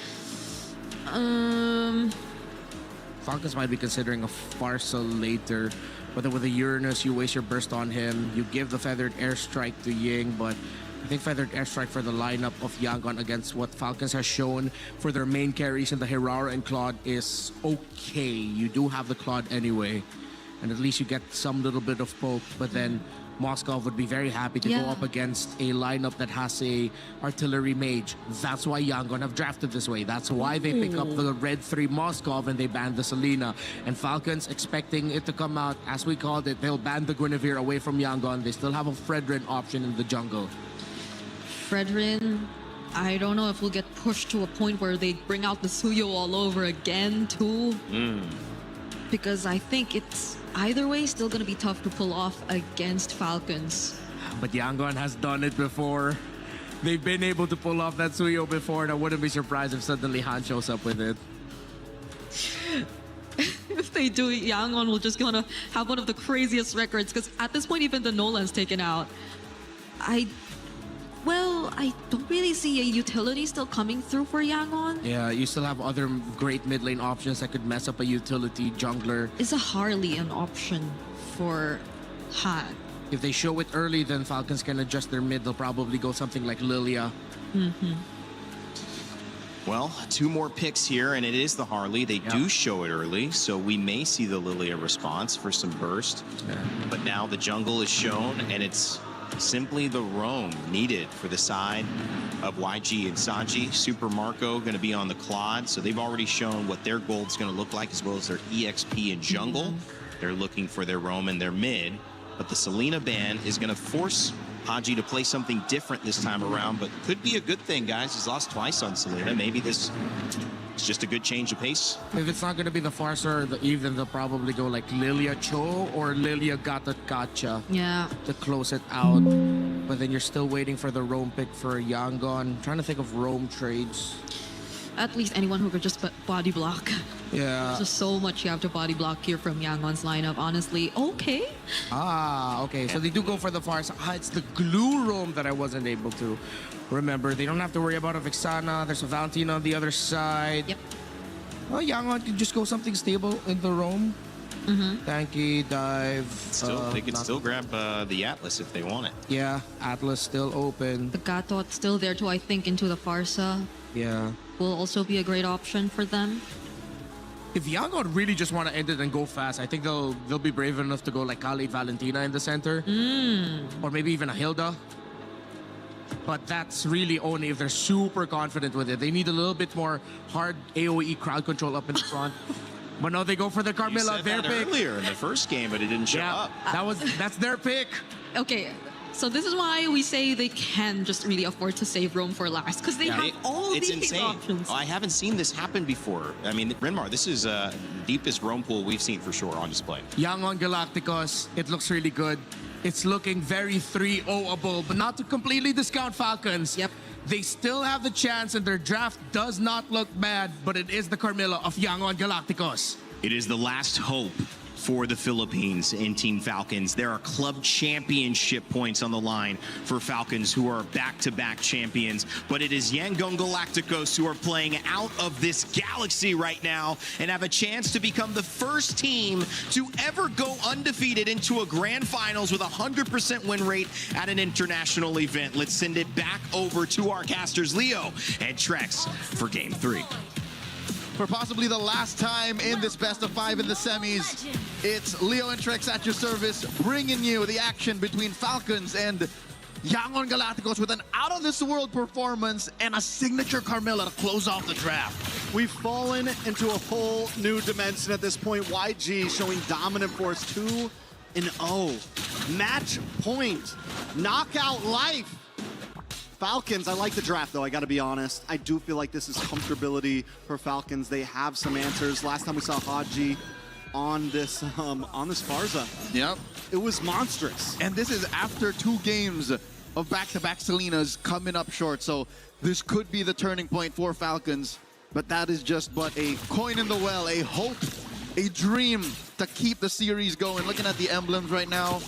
Falcons might be considering a Farsa later, but then with the Uranus, you waste your burst on him. You give the Feathered Airstrike to Ying, but I think Feathered Airstrike for the lineup of Yangon against what Falcons has shown for their main carries in the Hirara and Claude is okay. You do have the Claude anyway, and at least you get some little bit of poke, but then Moskov would be very happy to go up against a lineup that has a artillery mage. That's why Yangon have drafted this way. That's why they pick up the red 3 Moskov and they ban the Selena. And Falcons expecting it to come out, as we called it, they'll ban the Guinevere away from Yangon. They still have a Fredrin option in the jungle. Fredrin, I don't know if we'll get pushed to a point where they bring out the Suyo all over again too. Because I think it's either way still going to be tough to pull off against Falcons. But Yangon has done it before. They've been able to pull off that Suyo before, and I wouldn't be surprised if suddenly Han shows up with it. If they do, Yangon will just gonna have one of the craziest records, because at this point even the Nolan's taken out. I don't really see a utility still coming through for Yangon. Yeah, you still have other great mid lane options that could mess up a utility jungler. Is a Harley an option for Han? If they show it early, then Falcons can adjust their mid. They'll probably go something like Lilia. Well, 2 more picks here, and it is the Harley. They do show it early, so we may see the Lilia response for some burst. But now the jungle is shown, and it's simply the roam needed for the side of YG and Sanji. Super Marco going to be on the Claude, so they've already shown what their gold's going to look like, as well as their EXP in jungle. They're looking for their roam and their mid, but the Selena ban is going to force Haji to play something different this time around, but could be a good thing, guys. He's lost twice on Selena. Maybe this is just a good change of pace. If it's not going to be the Farsa or the Even, they'll probably go like Lilia Cho or Lilia Gata Gacha to close it out. But then you're still waiting for the roam pick for Yangon. Trying to think of roam trades. At least anyone who could just body block. Yeah. There's just so much you have to body block here from Yangon's lineup, honestly. Okay. Okay. So they do go for the Farsa. It's the glue roam that I wasn't able to remember. They don't have to worry about a Vixana. There's a Valentina on the other side. Yep. Well, Yangon can just go something stable in the roam. Tanky, dive. They can still grab the Atlas if they want it. Yeah, Atlas still open. The Gatot still there too, I think, into the Farsa. Yeah. Will also be a great option for them. If Yangon really just want to end it and go fast, I think they'll be brave enough to go like Kali Valentina in the center. Or maybe even a Hilda. But that's really only if they're super confident with it. They need a little bit more hard AoE crowd control up in the front. But no, they go for the Carmilla. You said Their that pick. earlier in the first game, but it didn't show up. That's their pick. Okay, so this is why we say they can just really afford to save roam for last, because they have all It's these insane. options. I haven't seen this happen before. I mean, Renmar, this is the deepest roam pool we've seen for sure on display. Yangon Galacticos, it looks really good. It's looking very 3-0-able, but not to completely discount Falcons. Yep. They still have the chance, and their draft does not look bad, but it is the Carmilla of Yangon Galacticos. It is the last hope for the Philippines in Team Falcons. There are club championship points on the line for Falcons, who are back-to-back champions, but it is Yangon Galacticos who are playing out of this galaxy right now and have a chance to become the first team to ever go undefeated into a grand finals with a 100% win rate at an international event. Let's send it back over to our casters, Leo and Trex, for Game 3. For possibly the last time in this best of 5 in the semis, it's Leo and Trex at your service, bringing you the action between Falcons and Yangon Galacticos with an out-of-this-world performance and a signature Carmilla to close off the draft. We've fallen into a whole new dimension at this point. YG showing dominant force, 2-0. Match point, knockout life. Falcons, I like the draft though, I gotta be honest. I do feel like this is comfortability for Falcons. They have some answers. Last time we saw Haji on this Farza. Yep. It was monstrous. And this is after 2 games of back-to-back Selenas coming up short. So this could be the turning point for Falcons. But that is just but a coin in the well, a hope, a dream to keep the series going. Looking at the emblems right now,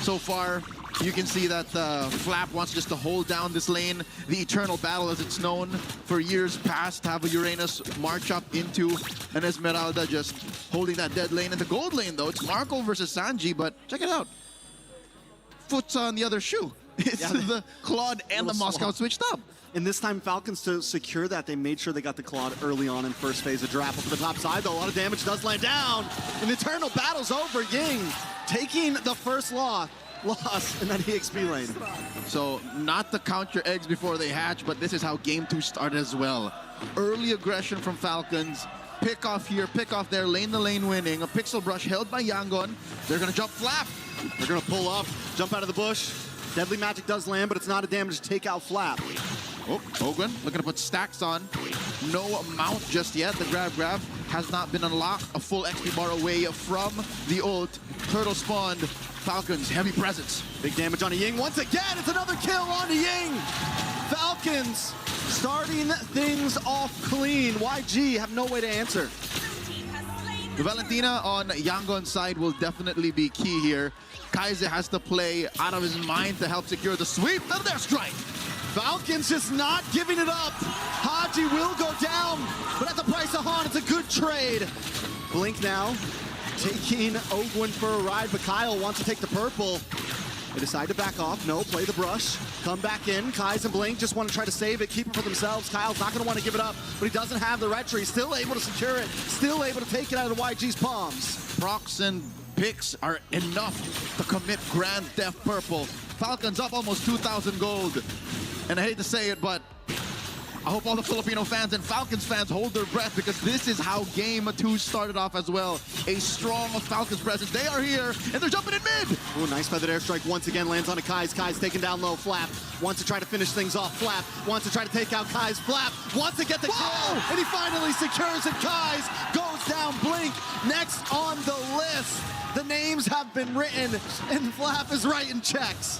so far, you can see that Flap wants just to hold down this lane. The Eternal Battle, as it's known for years past, to have a Uranus march up into an Esmeralda, just holding that dead lane. In the gold lane, though, it's Marco versus Sanji, but check it out. Foot's on the other shoe. It's the Claude and the Moscow switched up. And this time, Falcons, to secure that, they made sure they got the Claude early on in first phase of draft. Over the top side, though, a lot of damage does land down. And the Eternal Battle's over. Ying taking the first loss in that EXP lane. So not to count your eggs before they hatch, but this is how game 2 started as well. Early aggression from Falcons. Pick off here, pick off there, lane to lane winning. A pixel brush held by Yangon. They're gonna jump Flap. They're gonna pull up, jump out of the bush. Deadly Magic does land, but it's not a damage to take out Flap. Oh, Hogan looking to put stacks on. No mount just yet. The grab has not been unlocked. A full XP bar away from the ult. Turtle spawned. Falcons, heavy presence. Big damage on Ying. Once again, it's another kill on Ying. Falcons starting things off clean. YG have no way to answer. The Valentina on Yangon's side will definitely be key here. Kaiser has to play out of his mind to help secure the sweep. And their strike. Falcons just not giving it up. Haji will go down, but at the price of Han, it's a good trade. Blink now, taking Ogwin for a ride, but Kyle wants to take the purple. They decide to back off. No, play the brush. Come back in. Kai's and Blink just want to try to save it, keep it for themselves. Kyle's not going to want to give it up, but he doesn't have the retry. Still able to secure it. Still able to take it out of YG's palms. Procs and picks are enough to commit Grand Theft Purple. Falcons up almost 2,000 gold. And I hate to say it, but I hope all the Filipino fans and Falcons fans hold their breath, because this is how game 2 started off as well. A strong Falcons presence. They are here, and they're jumping in mid. Ooh, nice feathered airstrike once again lands on a Kai's. Kai's taken down low. Flap wants to try to finish things off. Flap wants to try to take out Kai's. Flap wants to get the kill, and he finally secures it. Kai's goes down. Blink next on the list. The names have been written, and Flap is writing checks.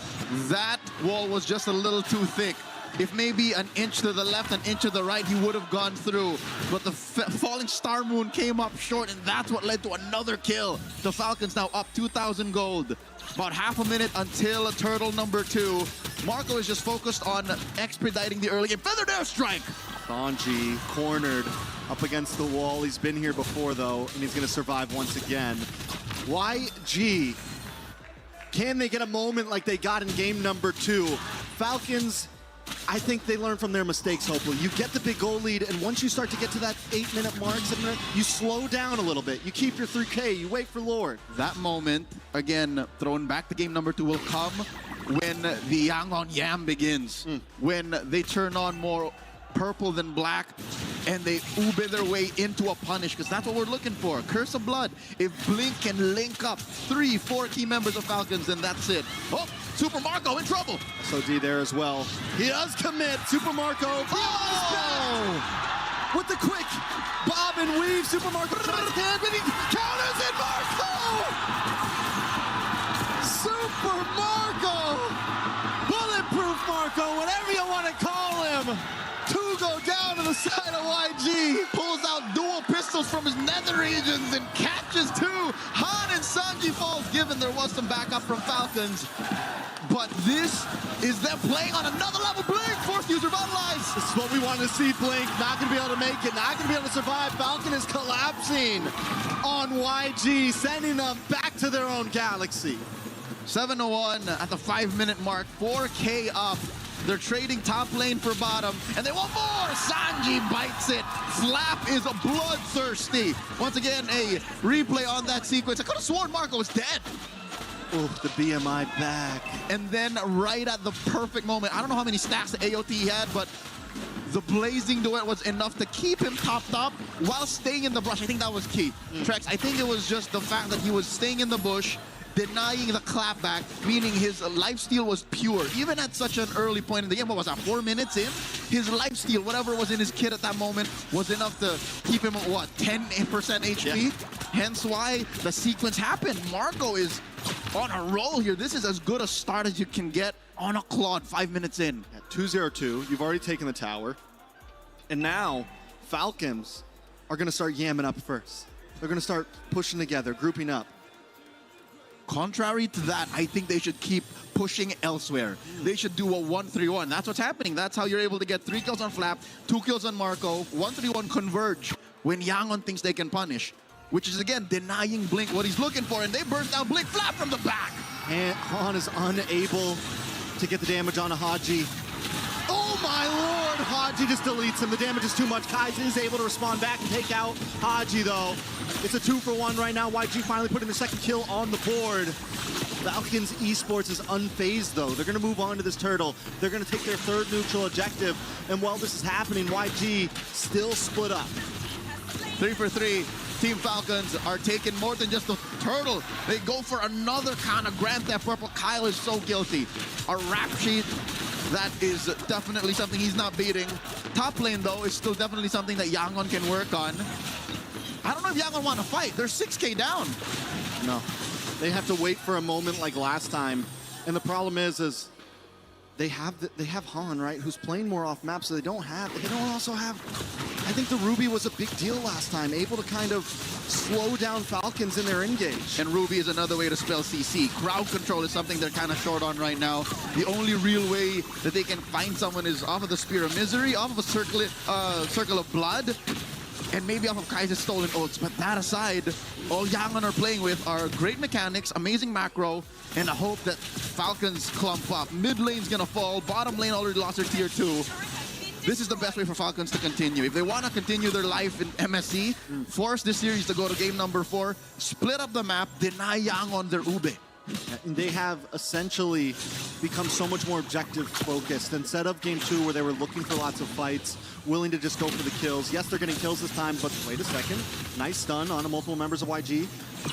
That wall was just a little too thick. If maybe an inch to the left, an inch to the right, he would have gone through. But the falling Star Moon came up short, and that's what led to another kill. The Falcons now up 2,000 gold. About half a minute until turtle number 2. Marco is just focused on expediting the early game. Feathered airstrike! Sanji cornered up against the wall. He's been here before, though, and he's going to survive once again. YG, can they get a moment like they got in game number 2? Falcons, I think they learn from their mistakes, hopefully. You get the big goal lead, and once you start to get to that 8-minute mark, 7-minute, you slow down a little bit. You keep your 3K, you wait for Lord. That moment, again, thrown back to game number 2, will come when the Yangon Yam begins. When they turn on more purple than black, and they ube their way into a punish, because that's what we're looking for. Curse of Blood. If Blink can link up 3-4 key members of Falcons, then that's it. Oh, Super Marco in trouble. SOD there as well. He does commit. Super Marco. Oh! With the quick bob and weave, Super Marco tries to stand, but he counters it. Marco! Super Marco! Bulletproof Marco, whatever you want to call him. Two go down to the side of YG. Pulls out dual pistols from his nether regions and catches two. Han and Sanji falls, given there was some backup from Falcons. But this is them playing on another level. Blink, fourth user vandalized. This is what we wanted to see, Blink. Not going to be able to make it. Not going to be able to survive. Falcon is collapsing on YG, sending them back to their own galaxy. 7-1 at the 5-minute mark. 4K up. They're trading top lane for bottom, and they want more! Sanji bites it. Flap is bloodthirsty. Once again, a replay on that sequence. I could have sworn Marco was dead. Oh, the BMI back. And then right at the perfect moment, I don't know how many stacks the AOT he had, but the blazing duet was enough to keep him topped up while staying in the brush. I think that was key. Trex, I think it was just the fact that he was staying in the bush, denying the clapback, meaning his lifesteal was pure. Even at such an early point in the game, what was that, 4 minutes in? His lifesteal, whatever was in his kit at that moment, was enough to keep him at, what, 10% HP? Yeah. Hence why the sequence happened. Marco is on a roll here. This is as good a start as you can get on a Claude 5 minutes in. At 2-0-2, you've already taken the tower. And now, Falcons are going to start yamming up first. They're going to start pushing together, grouping up. Contrary to that, I think they should keep pushing elsewhere. They should do a 1-3-1. That's what's happening. That's how you're able to get 3 kills on Flap, 2 kills on Marco, 1-3-1 converge when Yangon thinks they can punish, which is, again, denying Blink what he's looking for, and they burst down Blink. Flap from the back. And Han is unable to get the damage on a Haji. Oh my lord! Haji just deletes him. The damage is too much. Kaizen is able to respond back and take out Haji, though. It's a 2-for-1 right now. YG finally putting the second kill on the board. Falcons Esports is unfazed, though. They're going to move on to this turtle. They're going to take their third neutral objective. And while this is happening, YG still split up. 3 for 3. Team Falcons are taking more than just a turtle. They go for another kind of Grand Theft Purple. Kyle is so guilty. A rap sheet. That is definitely something he's not beating. Top lane, though, is still definitely something that Yangon can work on. I don't know if Yangon want to fight. They're 6K down. No. They have to wait for a moment like last time. And the problem is they have Han, right, who's playing more off map, so they don't also have. I think the Ruby was a big deal last time, able to kind of slow down Falcons in their engage. And Ruby is another way to spell CC. Crowd control is something they're kind of short on right now. The only real way that they can find someone is off of the Spear of Misery, off of a Circle of Blood, and maybe off of Kaiser's Stolen Oaths. But that aside, all Yangon are playing with are great mechanics, amazing macro, and a hope that Falcons clump up. Mid lane's gonna fall, bottom lane already lost their tier 2. This is the best way for Falcons to continue. If they want to continue their life in MSC, force this series to go to game number 4, split up the map, deny Yangon their Ube. And they have essentially become so much more objective focused. Instead of game 2 where they were looking for lots of fights, willing to just go for the kills. Yes, they're getting kills this time, but wait a second. Nice stun on multiple members of YG.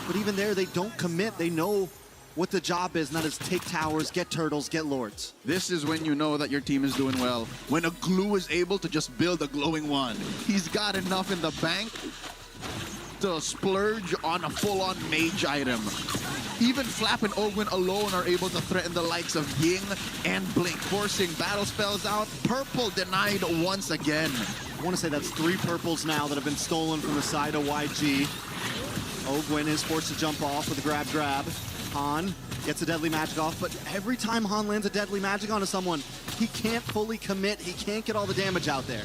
But even there, they don't commit. They know what the job is, and that is take towers, get turtles, get lords. This is when you know that your team is doing well. When a glue is able to just build a glowing one. He's got enough in the bank to splurge on a full-on mage item. Even Flap and Ogwin alone are able to threaten the likes of Ying and Blink, forcing battle spells out. Purple denied once again. I want to say that's 3 purples now that have been stolen from the side of YG. Ogwin is forced to jump off with a grab. Han gets a deadly magic off, but every time Han lands a deadly magic onto someone, he can't fully commit. He can't get all the damage out there.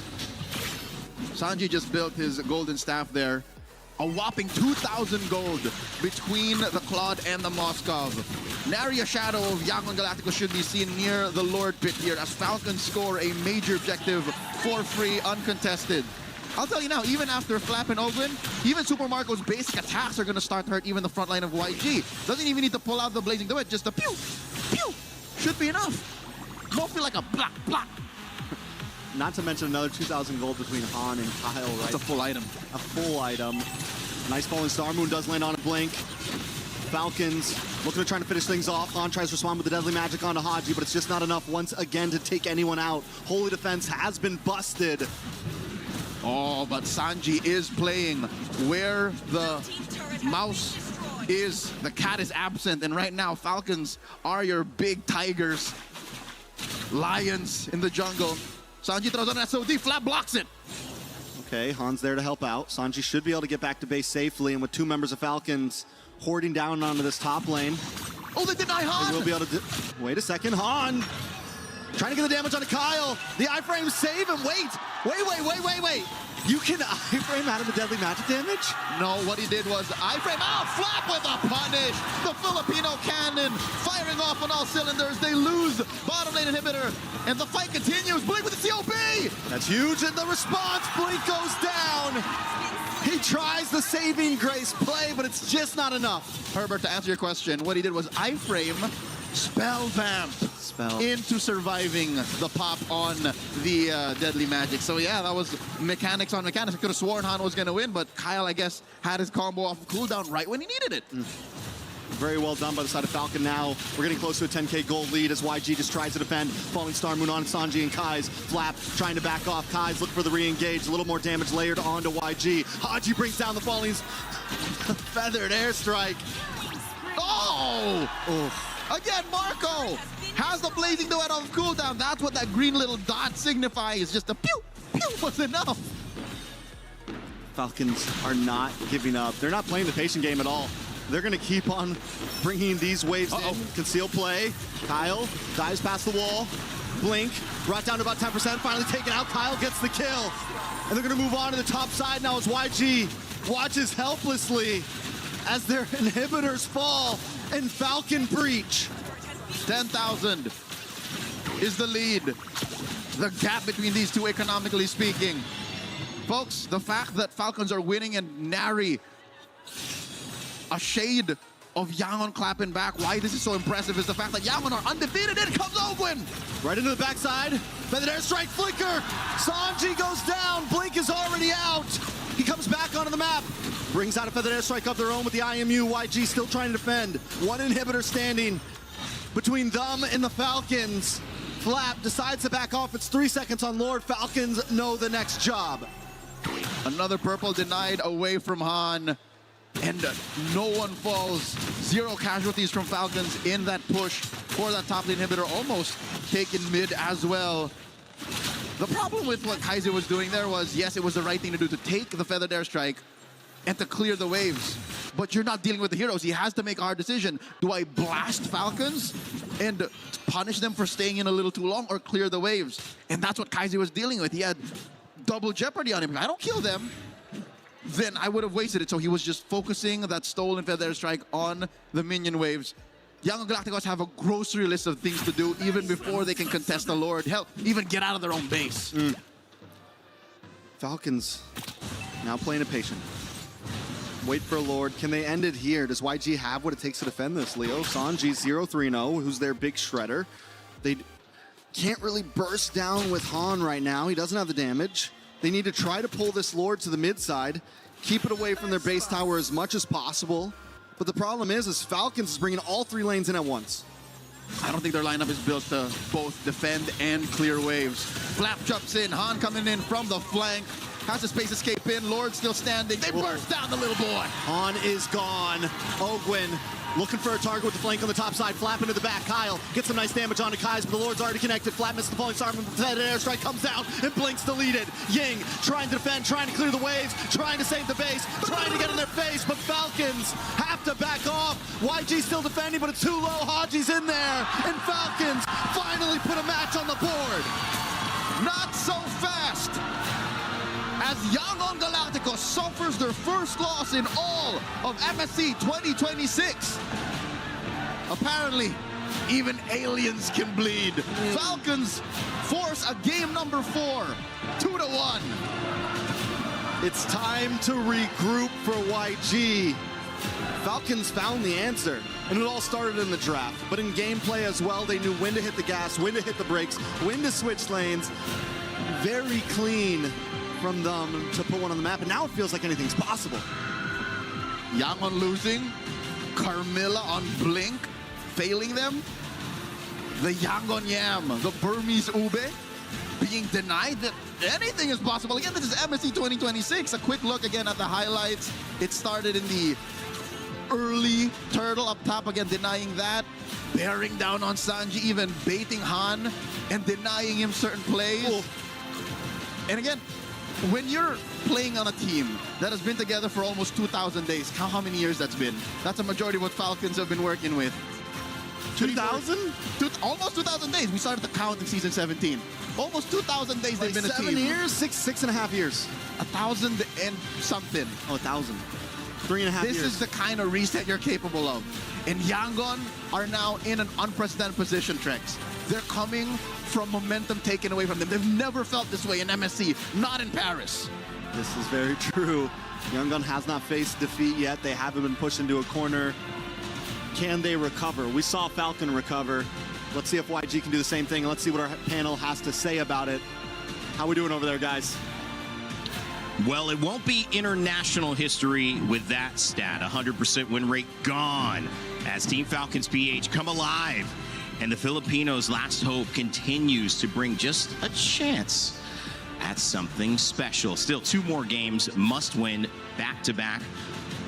Sanji just built his golden staff there. A whopping 2,000 gold between the Claude and the Moskov. Nary a shadow of Yangon Galacticos should be seen near the Lord pit here as Falcons score a major objective for free, uncontested. I'll tell you now, even after Flap and Ogwin, even Super Marco's basic attacks are going to start to hurt even the front line of YG. Doesn't even need to pull out the Blazing Duet, just a pew, pew, should be enough. Won't feel like a block, block. Not to mention another 2,000 gold between Han and Kyle, right? That's a full item. A full item. Nice falling Star Moon does land on a Blink. Falcons looking to try to finish things off. Han tries to respond with the deadly magic onto Haji, but it's just not enough once again to take anyone out. Holy Defense has been busted. Oh, but Sanji is playing where the mouse is. The cat is absent, and right now Falcons are your big tigers. Lions in the jungle. Sanji throws on an SOD, Flap blocks it. Okay, Han's there to help out. Sanji should be able to get back to base safely, and with two members of Falcons hoarding down onto this top lane, Oh, they deny Han! they will be able to wait a second, Han trying to get the damage onto Kyle. The iframe save him. Wait. You can iframe out of the deadly magic damage? No, what he did was iframe out, Flap with a punish. The Filipino cannon firing off on all cylinders. They lose bottom lane inhibitor, and the fight continues. Blink with the COB! That's huge, and the response, Blink goes down. He tries the saving grace play, but it's just not enough. Herbert, to answer your question, what he did was iframe, spell vamp into surviving the pop on the deadly magic. So yeah, that was mechanics on mechanics. I could have sworn Han was going to win, but Kyle, I guess, had his combo off of cooldown right when he needed it. Very well done by the side of Falcon now. We're getting close to a 10k gold lead as YG just tries to defend. Falling Star Moon on Sanji and Kai's. Flap trying to back off. Kai's looking for the re-engage. A little more damage layered onto YG. Haji brings down the Falling feathered airstrike. Oh! Again, Marco has the blazing duet off cooldown. That's what that green little dot signifies. Just a pew, pew was enough. Falcons are not giving up. They're not playing the patient game at all. They're going to keep on bringing these waves in. Conceal play. Kyle dives past the wall. Blink brought down to about 10%. Finally taken out. Kyle gets the kill. And they're going to move on to the top side now as YG watches helplessly as their inhibitors fall and Falcon breach. 10,000 is the lead. The gap between these two, economically speaking. Folks, the fact that Falcons are winning and nary a shade of Yangon clapping back, why this is so impressive is the fact that Yangon are undefeated. In comes Ogwin. Right into the backside. Feathered airstrike flicker. Sanji goes down. Blink is already out. He comes back onto the map. Brings out a feathered airstrike of their own with the IMU. YG still trying to defend. One inhibitor standing between them and the Falcons. Flap decides to back off. It's 3 seconds on Lord. Falcons know the next job. Another purple denied away from Han. And no one falls. 0 casualties from Falcons in that push for that top lane inhibitor. Almost taken mid as well. The problem with what Kaiser was doing there was, yes, it was the right thing to do to take the feathered airstrike and to clear the waves. But you're not dealing with the heroes. He has to make a hard decision. Do I blast Falcons and punish them for staying in a little too long, or clear the waves? And that's what Kaiser was dealing with. He had double jeopardy on him. If I don't kill them, then I would have wasted it. So he was just focusing that stolen feather strike on the minion waves. Young Galacticos have a grocery list of things to do even before they can contest the Lord. Hell, even get out of their own base. Falcons now playing a patient. Wait for a Lord. Can they end it here? Does YG have what it takes to defend this, Leo? Sanji's 0-3-0, who's their big shredder. They can't really burst down with Han right now. He doesn't have the damage. They need to try to pull this Lord to the mid side, keep it away from their base tower as much as possible. But the problem is Falcons is bringing all 3 lanes in at once. I don't think their lineup is built to both defend and clear waves. Flap jumps in, Han coming in from the flank. Has a space escape in, Lord still standing. They burst down the little boy. Han is gone. Ogwin looking for a target with the flank on the top side. Flap into the back. Kyle gets some nice damage onto Kai's, but the Lord's already connected. Flap misses the falling star. That airstrike comes down and Blink's deleted. Ying trying to defend, trying to clear the waves, trying to save the base, trying to get in their face, but Falcons have to back off. YG still defending, but it's too low. Haji's in there, and Falcons finally put a match on the board. Not so fast. As Yangon Galacticos suffers their first loss in all of MSC 2026. Apparently, even aliens can bleed. Falcons force a game number 4, 2-1. It's time to regroup for YG. Falcons found the answer, and it all started in the draft. But in gameplay as well, they knew when to hit the gas, when to hit the brakes, when to switch lanes. Very clean from them to put one on the map, and now it feels like anything's possible. Yangon losing, Carmilla on Blink, failing them. The Yangon Yam, the Burmese Ube, being denied that anything is possible. Again, this is MSC 2026. A quick look again at the highlights. It started in the early turtle up top, again denying that. Bearing down on Sanji, even baiting Han and denying him certain plays. And again, when you're playing on a team that has been together for almost 2,000 days, count how many years that's been. That's a majority of what Falcons have been working with. 2,000? Almost 2,000 days. We started to count in season 17. Almost 2,000 days they've been a team. 7 years? Six and a half years. 1,000 and something. Oh, 1,000. 3.5 years. This is the kind of reset you're capable of. And Yangon are now in an unprecedented position, Trex. They're coming from momentum taken away from them. They've never felt this way in MSC, not in Paris. This is very true. Yangon has not faced defeat yet. They haven't been pushed into a corner. Can they recover? We saw Falcon recover. Let's see if YG can do the same thing. Let's see what our panel has to say about it. How we doing over there, guys? Well, it won't be international history with that stat. 100% win rate gone as Team Falcons PH come alive. And the Filipinos' last hope continues to bring just a chance at something special. Still 2 more games, must win back-to-back.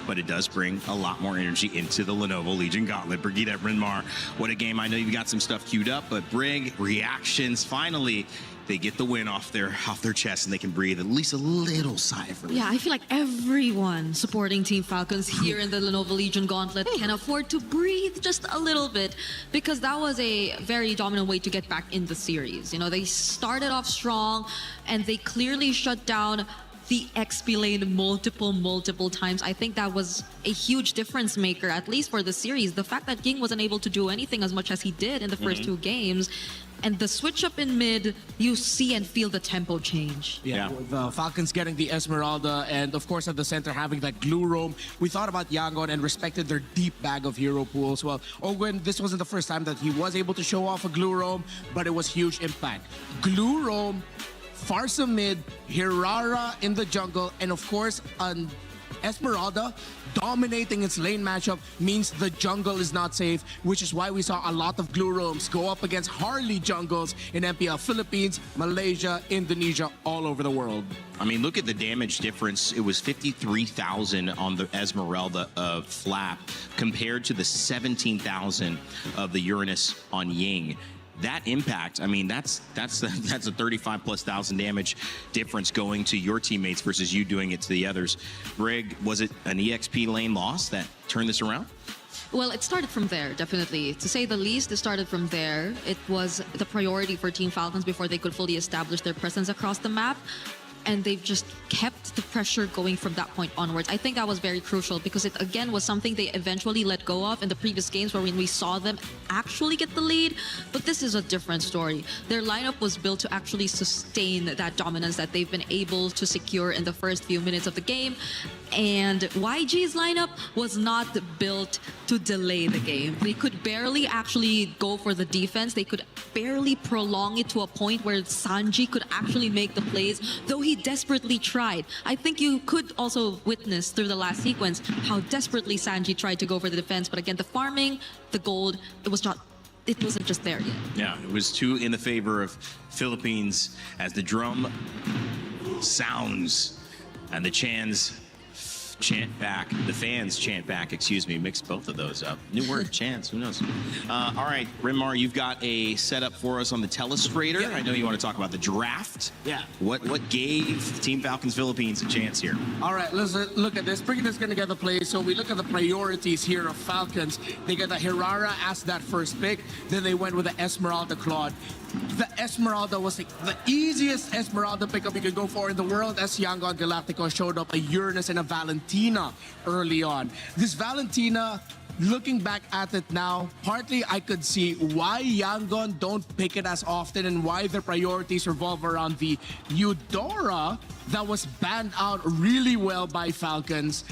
But it does bring a lot more energy into the Lenovo Legion Gauntlet. Brigitte Brynmar, what a game. I know you've got some stuff queued up, but Brig, reactions, finally, they get the win off their chest and they can breathe at least a little sigh of relief. Yeah, I feel like everyone supporting Team Falcons here in the Lenovo Legion Gauntlet can afford to breathe just a little bit, because that was a very dominant way to get back in the series. You know, they started off strong and they clearly shut down the XP lane multiple times. I think that was a huge difference maker, at least for the series. The fact that Ying wasn't able to do anything as much as he did in the first 2 games, and the switch up in mid, you see and feel the tempo change. Yeah. The Falcons getting the Esmeralda, and of course at the center having that glue roam. We thought about Yangon and respected their deep bag of hero pool as well. Owen, this wasn't the first time that he was able to show off a glue roam, but it was huge impact. Glue roam, Farsa mid, Hirara in the jungle, and of course an Esmeralda dominating its lane matchup means the jungle is not safe, which is why we saw a lot of glue roams go up against Harley jungles in MPL Philippines, Malaysia, Indonesia, all over the world. I mean, look at the damage difference. It was 53,000 on the Esmeralda of Flap compared to the 17,000 of the Uranus on Ying. That impact, I mean, that's a 35,000+ damage difference going to your teammates versus you doing it to the others. Brig, was it an EXP lane loss that turned this around? Well, it started from there, definitely. To say the least, it started from there. It was the priority for Team Falcons before they could fully establish their presence across the map. And they've just kept the pressure going from that point onwards. I think that was very crucial because it, again, was something they eventually let go of in the previous games where when we saw them actually get the lead. But this is a different story. Their lineup was built to actually sustain that dominance that they've been able to secure in the first few minutes of the game. And YG's lineup was not built to delay the game. They could barely actually go for the defense. They could barely prolong it to a point where Sanji could actually make the plays, though he desperately tried. I think you could also witness through the last sequence how desperately Sanji tried to go for the defense. But again, the farming, the gold, it wasn't just there yet. Yeah, it was 2 in the favor of Philippines as the drum sounds and the fans chant back, excuse me, mixed both of those up. New word, chants, who knows? All right, Brynmar, you've got a setup for us on the Telestrator. Yeah. I know you want to talk about the draft. Yeah. What gave Team Falcons Philippines a chance here? All right, let's look at this. Brigitte is going to get the play. So we look at the priorities here of Falcons. They got the Hirara as that first pick. Then they went with the Esmeralda Claude. The Esmeralda was the easiest Esmeralda pickup you could go for in the world, as Yangon Galactico showed up a Uranus and a Valentina early on. This Valentina, looking back at it now, partly I could see why Yangon don't pick it as often and why their priorities revolve around the Eudora that was banned out really well by Falcons.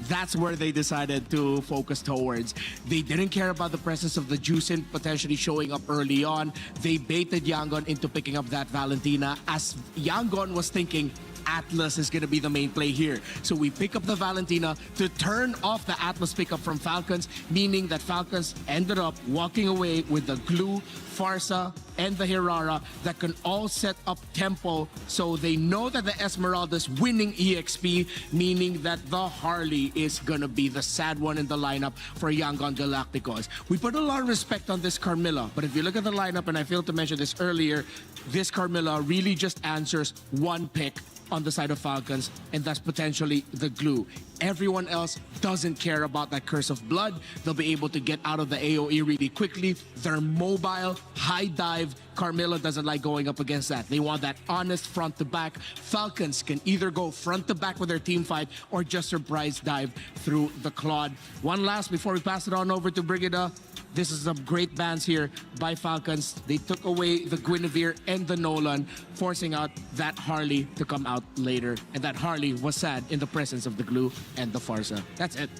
That's where they decided to focus towards. They didn't care about the presence of the Juicin potentially showing up early on. They baited Yangon into picking up that Valentina, as Yangon was thinking Atlas is going to be the main play here. So we pick up the Valentina to turn off the Atlas pickup from Falcons, meaning that Falcons ended up walking away with the Glue, Farsa, and the Hirara that can all set up tempo, so they know that the Esmeralda's winning EXP, meaning that the Harley is gonna be the sad one in the lineup for Yangon Galacticos. We put a lot of respect on this Carmilla, but if you look at the lineup, and I failed to mention this earlier, this Carmilla really just answers one pick on the side of Falcons, and that's potentially the Glue. Everyone else doesn't care about that Curse of Blood. They'll be able to get out of the AoE really quickly. They're mobile, high dive. Carmilla doesn't like going up against that. They want that honest front to back. Falcons can either go front to back with their team fight or just surprise dive through the Claude. One last before we pass it on over to Brigida. This is some great bans here by Falcons. They took away the Guinevere and the Nolan, forcing out that Harley to come out later. And that Harley was sad in the presence of the Glue and the Farsa. That's it.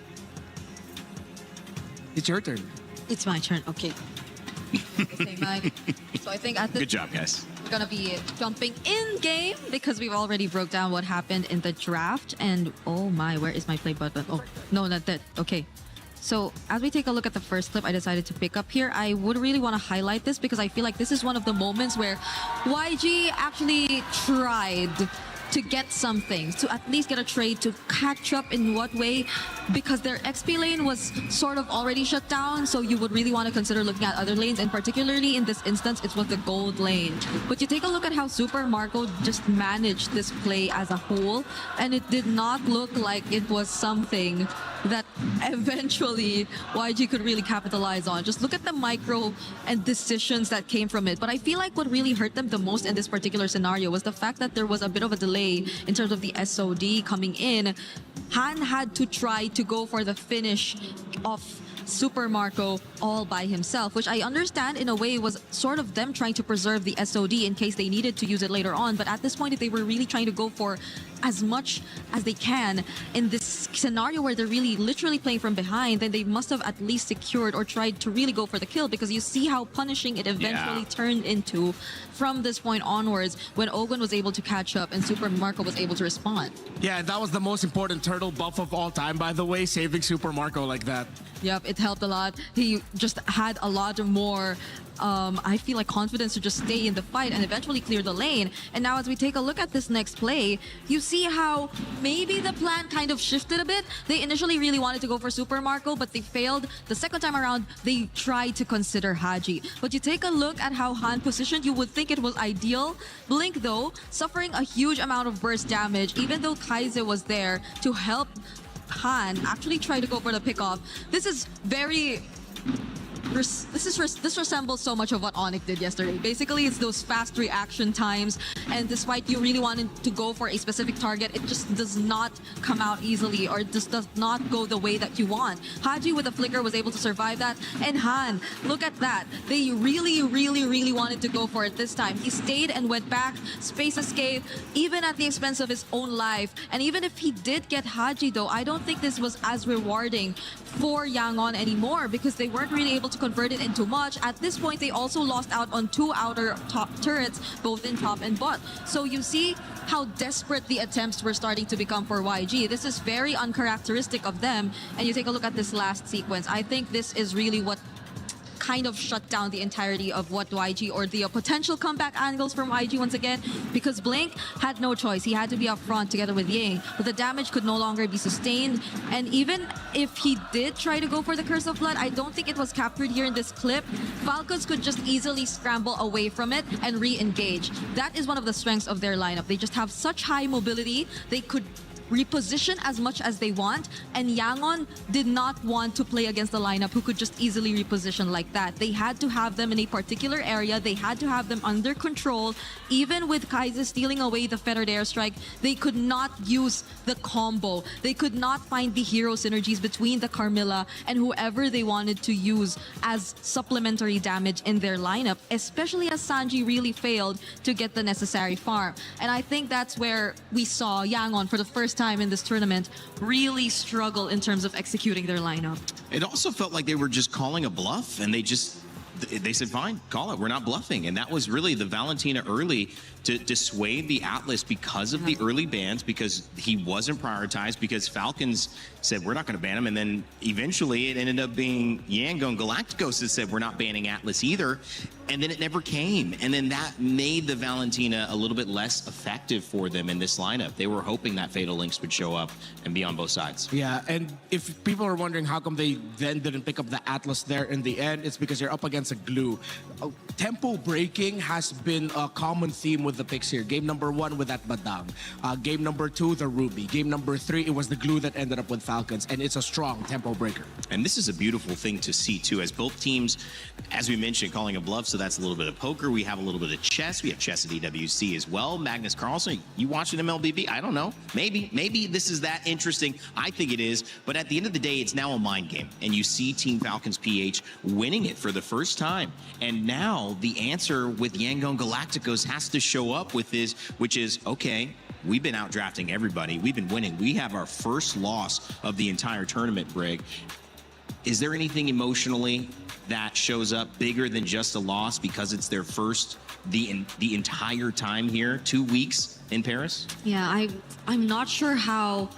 It's your turn. It's my turn. Okay. Okay, Mike. So I think at this Good job, guys. we're gonna be jumping in game because we've already broke down what happened in the draft. And oh my, where is my play button? Oh no, not that. Okay. So as we take a look at the first clip I decided to pick up here, I would really want to highlight this because I feel like this is one of the moments where YG actually tried to get something, to at least get a trade, to catch up in what way, because their XP lane was sort of already shut down, so you would really want to consider looking at other lanes, and particularly in this instance, it was the gold lane. But you take a look at how Super Marco just managed this play as a whole, and it did not look like it was something that eventually YG could really capitalize on. Just look at the micro and decisions that came from it. But I feel like what really hurt them the most in this particular scenario was the fact that there was a bit of a delay in terms of the SOD coming in. Han had to try to go for the finish of Super Marco all by himself, which I understand in a way was sort of them trying to preserve the SOD in case they needed to use it later on. But at this point, if they were really trying to go for as much as they can in this scenario where they're really literally playing from behind, then they must have at least secured or tried to really go for the kill, because you see how punishing it eventually turned into from this point onwards when Ogun was able to catch up and Super Marco was able to respond. Yeah, that was the most important turtle buff of all time, by the way, saving Super Marco like that. Yep, it helped a lot. He just had a lot more I feel like confidence to just stay in the fight and eventually clear the lane. And now as we take a look at this next play, you see how maybe the plan kind of shifted a bit. They initially really wanted to go for Super Marco, but they failed. The second time around, they tried to consider Haji. But you take a look at how Han positioned, you would think it was ideal. Blink, though, suffering a huge amount of burst damage, even though Kaize was there to help Han actually try to go for the pickoff. This is very... This resembles so much of what ONIC did yesterday. Basically, it's those fast reaction times, and despite you really wanting to go for a specific target, it just does not come out easily, or just does not go the way that you want. Haji with a flicker was able to survive that, and Han, look at that. They really wanted to go for it this time. He stayed and went back, space escape, even at the expense of his own life. And even if he did get Haji, though, I don't think this was as rewarding for Yangon anymore, because they weren't really able to convert it into much. At this point, they also lost out on 2 outer top turrets, both in top and bot. So you see how desperate the attempts were starting to become for YG. This is very uncharacteristic of them. And you take a look at this last sequence. I think this is really what kind of shut down the entirety of what YG, or the potential comeback angles from YG once again, because Blink had no choice. He had to be up front together with Ying, but the damage could no longer be sustained. And even if he did try to go for the Curse of Blood, I don't think it was captured here in this clip. Falcons could just easily scramble away from it and re-engage. That is one of the strengths of their lineup. They just have such high mobility. They could reposition as much as they want, and Yangon did not want to play against the lineup who could just easily reposition like that. They had to have them in a particular area. They had to have them under control. Even with Kaiser stealing away the fettered airstrike, they could not use the combo. They could not find the hero synergies between the Carmilla and whoever they wanted to use as supplementary damage in their lineup, especially as Sanji really failed to get the necessary farm. And I think that's where we saw Yangon for the first time in this tournament really struggle in terms of executing their lineup. It also felt like they were just calling a bluff, and they just they said, fine, call it. We're not bluffing. And that was really the Valentina early to dissuade the Atlas because of the early bans, because he wasn't prioritized, because Falcons said, we're not going to ban him. And then eventually it ended up being Yangon Galacticos that said, we're not banning Atlas either. And then it never came. And then that made the Valentina a little bit less effective for them in this lineup. They were hoping that Fatal Links would show up and be on both sides. Yeah, and if people are wondering how come they then didn't pick up the Atlas there in the end, it's because they're up against a glue. Tempo breaking has been a common theme with the picks here. Game number 1 with that Badang. Game number 2, the Ruby. Game number 3, it was the glue that ended up with Falcons, and it's a strong tempo breaker. And this is a beautiful thing to see, too, as both teams, as we mentioned, calling a bluff, so that's a little bit of poker. We have a little bit of chess. We have chess at EWC as well. Magnus Carlsen, you watching MLBB? I don't know. Maybe this is that interesting. I think it is. But at the end of the day, it's now a mind game. And you see Team Falcons PH winning it for the first time. And now the answer with Yangon Galacticos has to show up with this, which is, okay, we've been out drafting everybody. We've been winning. We have our first loss of the entire tournament, Brig. Is there anything emotionally that shows up bigger than just a loss because it's their first the entire time here, 2 weeks in Paris? Yeah, I'm not sure how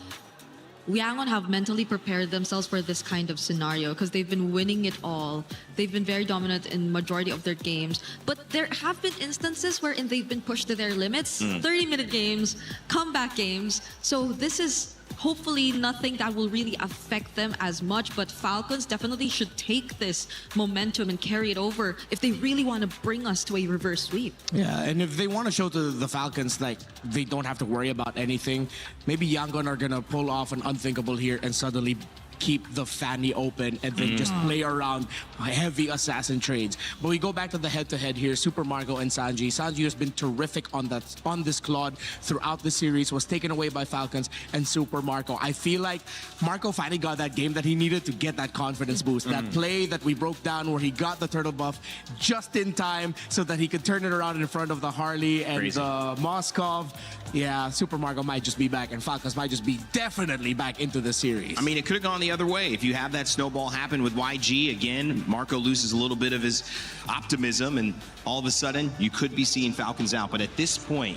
Yangon have mentally prepared themselves for this kind of scenario, because they've been winning it all. They've been very dominant in majority of their games, but there have been instances wherein they've been pushed to their limits. 30-minute games, comeback games. So this is hopefully nothing that will really affect them as much, but Falcons definitely should take this momentum and carry it over if they really want to bring us to a reverse sweep. Yeah, and if they want to show to the Falcons like they don't have to worry about anything, maybe Yangon are going to pull off an unthinkable here and suddenly keep the fanny open and then just play around heavy assassin trades. But we go back to the head-to-head here, Super Marco and Sanji. Sanji has been terrific on this Claude throughout the series, was taken away by Falcons, and Super Marco. I feel like Marco finally got that game that he needed to get that confidence boost. That play that we broke down where he got the turtle buff just in time so that he could turn it around in front of the Harley and the Moskov. Yeah, Super Marco might just be back, and Falcons might just be definitely back into the series. I mean, it could have gone the other way. If you have that snowball happen with YG, again, Marco loses a little bit of his optimism, and all of a sudden, you could be seeing Falcons out. But at this point,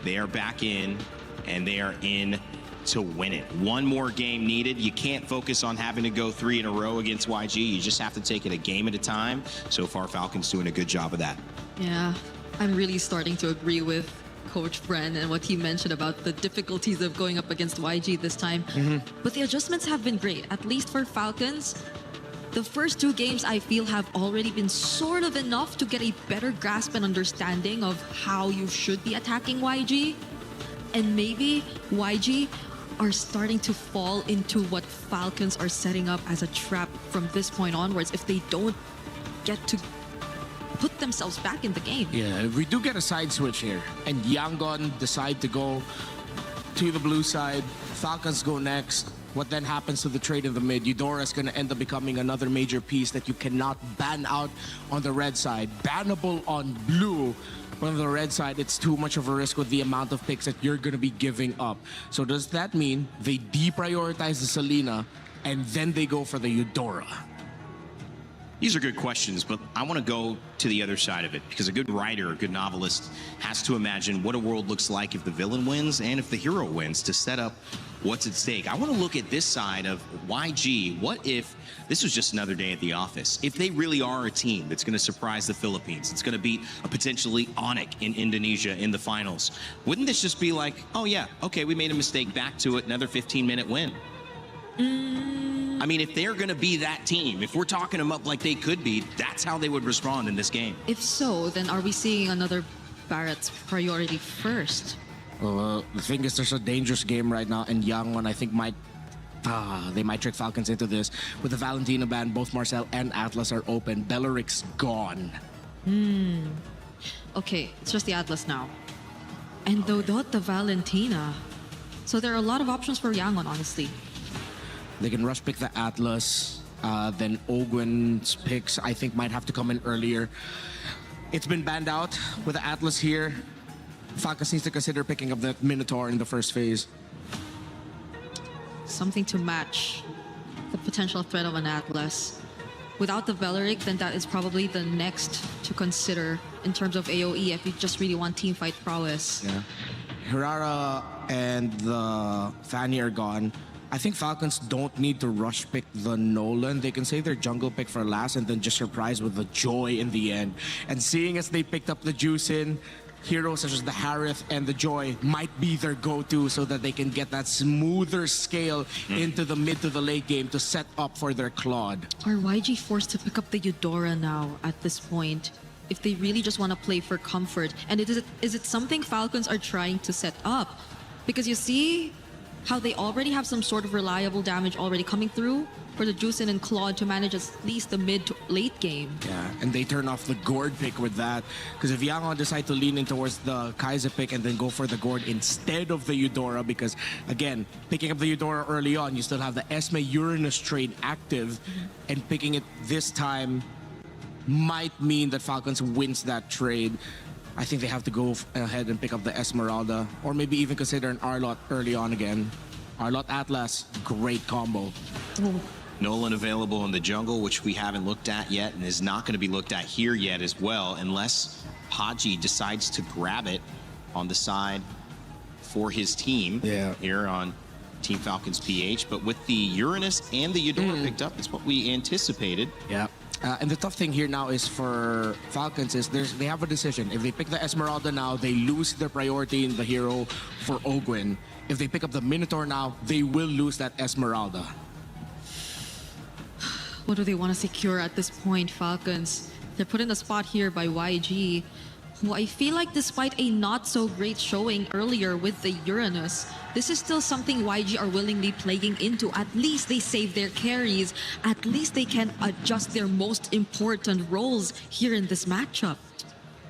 they are back in, and they are in to win it. One more game needed. You can't focus on having to go 3 in a row against YG. You just have to take it a game at a time. So far, Falcons doing a good job of that. Yeah, I'm really starting to agree with Coach Bren and what he mentioned about the difficulties of going up against YG this time. But the adjustments have been great, at least for Falcons. The first 2 games, I feel, have already been sort of enough to get a better grasp and understanding of how you should be attacking YG. And maybe YG are starting to fall into what Falcons are setting up as a trap from this point onwards if they don't get to put themselves back in the game. Yeah, we do get a side switch here, and Yangon decide to go to the blue side. Falcons go next. What then happens to the trade in the mid? Eudora is going to end up becoming another major piece that you cannot ban out on the red side. Bannable on blue. But on the red side, it's too much of a risk with the amount of picks that you're going to be giving up. So does that mean they deprioritize the Selena and then they go for the Eudora? These are good questions, but I want to go to the other side of it, because a good writer, a good novelist has to imagine what a world looks like if the villain wins and if the hero wins to set up what's at stake. I want to look at this side of YG. What if this was just another day at the office? If they really are a team that's going to surprise the Philippines, it's going to beat a potentially ONIC in Indonesia in the finals, wouldn't this just be like, oh yeah, okay, we made a mistake, back to it, another 15-minute win? I mean, if they're going to be that team, if we're talking them up like they could be, that's how they would respond in this game. If so, then are we seeing another Barrett's priority first? Well, the thing is, there's a dangerous game right now, and Yangon, I think, they might trick Falcons into this. With the Valentina ban, both Marcel and Atlas are open. Belleric's gone. Okay, it's just the Atlas now. And though not the Valentina. So there are a lot of options for Yangon, honestly. They can rush pick the Atlas. Then Ogwen's picks, I think, might have to come in earlier. It's been banned out with the Atlas here. Falcons needs to consider picking up the Minotaur in the first phase. Something to match the potential threat of an Atlas. without the Valeric, then that is probably the next to consider in terms of AoE if you just really want team fight prowess. Yeah. Hirara and the Fanny are gone. I think Falcons don't need to rush pick the Nolan. They can save their jungle pick for last and then just surprise with the Joy in the end. And seeing as they picked up the juice in, heroes such as the Harith and the Joy might be their go-to so that they can get that smoother scale into the mid to the late game to set up for their Claude. Are YG forced to pick up the Eudora now at this point? If they really just want to play for comfort? And is it something Falcons are trying to set up? Because you see how they already have some sort of reliable damage already coming through for the Juicin and Claude to manage at least the mid to late game. Yeah, and they turn off the Gourd pick with that. Because if Yangon decide to lean in towards the Kaiser pick and then go for the Gourd instead of the Eudora, because again, picking up the Eudora early on, you still have the Esme Uranus trade active, and picking it this time might mean that Falcons wins that trade. I think they have to go ahead and pick up the Esmeralda, or maybe even consider an Arlot early on again. Arlot Atlas, great combo. Nolan available in the jungle, which we haven't looked at yet and is not going to be looked at here yet as well, unless Haji decides to grab it on the side for his team here on Team Falcons PH. But with the Uranus and the Eudora picked up, it's what we anticipated. Yeah. And the tough thing here now is for Falcons is they have a decision. If they pick the Esmeralda now, they lose their priority in the hero for Ogwyn. If they pick up the Minotaur now, they will lose that Esmeralda. What do they want to secure at this point, Falcons? They're put in a spot here by YG, who I feel like despite a not so great showing earlier with the Uranus, this is still something YG are willingly playing into. At least they save their carries. At least they can adjust their most important roles here in this matchup.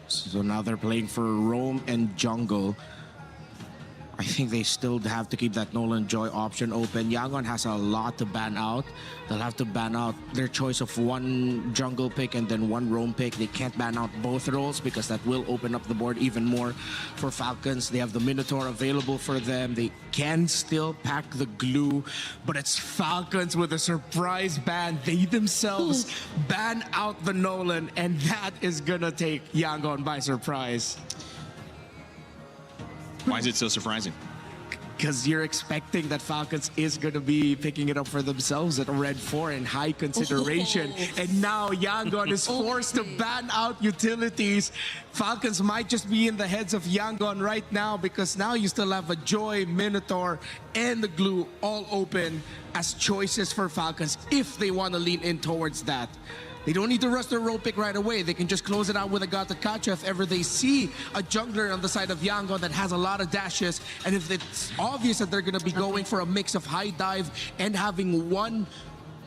So now they're playing for roam and jungle. I think they still have to keep that Nolan Joy option open. Yangon has a lot to ban out. They'll have to ban out their choice of one jungle pick and then one roam pick. They can't ban out both roles because that will open up the board even more for Falcons. They have the Minotaur available for them. They can still pack the glue, but it's Falcons with a surprise ban. They themselves ban out the Nolan, and that is gonna take Yangon by surprise. Why is it so surprising? Because you're expecting that Falcons is going to be picking it up for themselves at a red 4 in high consideration. And now Yangon is forced to ban out utilities. Falcons might just be in the heads of Yangon right now because now you still have a Joy, Minotaur, and the Glue all open as choices for Falcons if they want to lean in towards that. They don't need to rush their roll pick right away. They can just close it out with a Gata Kacha if ever they see a jungler on the side of Yangon that has a lot of dashes. And if it's obvious that they're going to be going for a mix of high dive and having one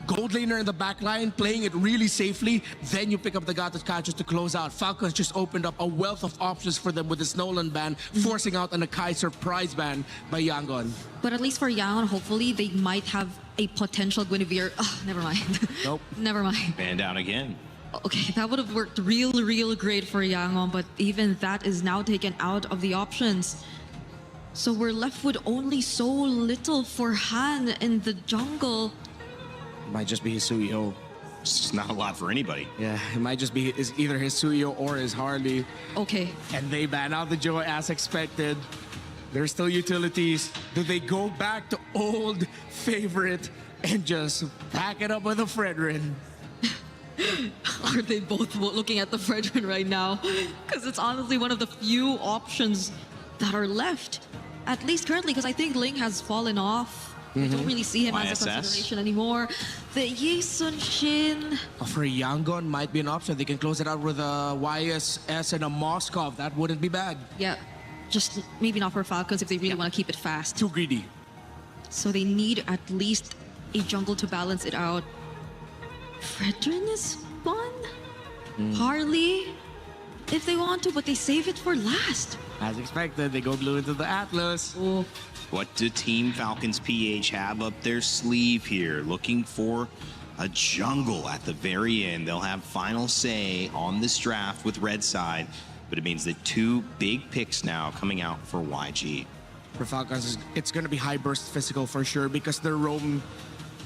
gold laner in the back line, playing it really safely, then you pick up the Gata Kachas to close out. Falcons just opened up a wealth of options for them with this Nolan ban, forcing out an Akai surprise ban by Yangon. But at least for Yangon, hopefully they might have a potential Guinevere. Oh, never mind. Nope. Never mind. Banned out again. Okay, that would have worked real great for Yangon, but even that is now taken out of the options. So we're left with only so little for Han in the jungle. Might just be his Suyo. It's just not a lot for anybody. Yeah, it might just be either his Suyo or his Harley. Okay. And they ban out the Joy as expected. There's still utilities. Do they go back to old favorite and just pack it up with a Fredrin? Are they both looking at the Fredrin right now? Because it's honestly one of the few options that are left. At least currently, because I think Ling has fallen off. I don't really see him as a consideration anymore. The Yesun Shin. For Yangon might be an option. They can close it out with a YSS and a Moskov. That wouldn't be bad. Yeah, just maybe not for Falcons if they really want to keep it fast. Too greedy. So they need at least a jungle to balance it out. Fredrin is one. Harley, if they want to, but they save it for last. As expected, they go blue into the Atlas. Oh. What do Team Falcons PH have up their sleeve here? Looking for a jungle at the very end. They'll have final say on this draft with red side, but it means that two big picks now coming out for YG. For Falcons, it's going to be high burst physical for sure because their roam,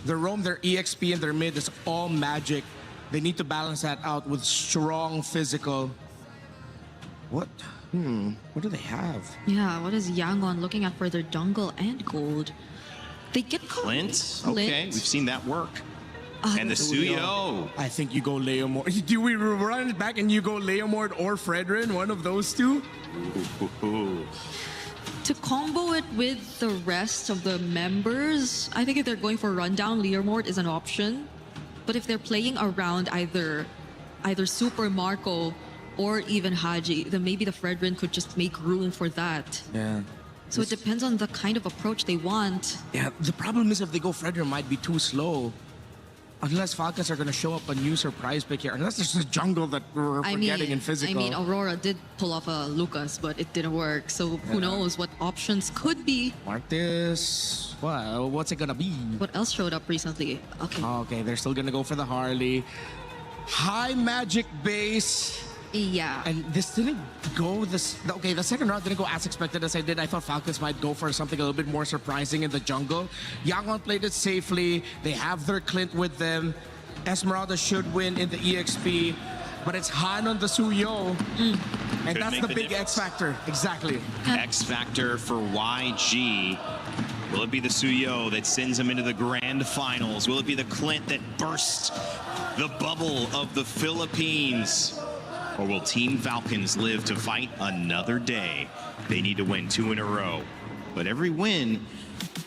their EXP and their mid is all magic. They need to balance that out with strong physical. What? What do they have? Yeah, what is Yangon looking at for their jungle and gold? They get Clint? Okay, we've seen that work. And the Suyo. I think you go Leomord. Do we run it back and you go Leomord or Fredrin? One of those two? To combo it with the rest of the members, I think if they're going for rundown, Leomord is an option. But if they're playing around either Super Marco or even Haji, then maybe the Fredrin could just make room for that. Yeah. So it depends on the kind of approach they want. Yeah, the problem is if they go Fredrin, might be too slow. Unless Falcons are going to show up a new surprise pick here. Unless there's a jungle that we're forgetting in physical. I mean, Aurora did pull off a Lucas, but it didn't work. So who knows what options could be. Martis. Well, what's it going to be? What else showed up recently? Okay. Okay, they're still going to go for the Harley. High magic base. Yeah. And this didn't go the second round didn't go as expected as I did. I thought Falcons might go for something a little bit more surprising in the jungle. Yangon played it safely. They have their Clint with them. Esmeralda should win in the EXP, but it's Han on the Suyo. And Could that's make the the big difference. X factor. Exactly. X factor for YG. Will it be the Suyo that sends them into the grand finals? Will it be the Clint that bursts the bubble of the Philippines? Or will Team Falcons live to fight another day? They need to win 2 in a row. But every win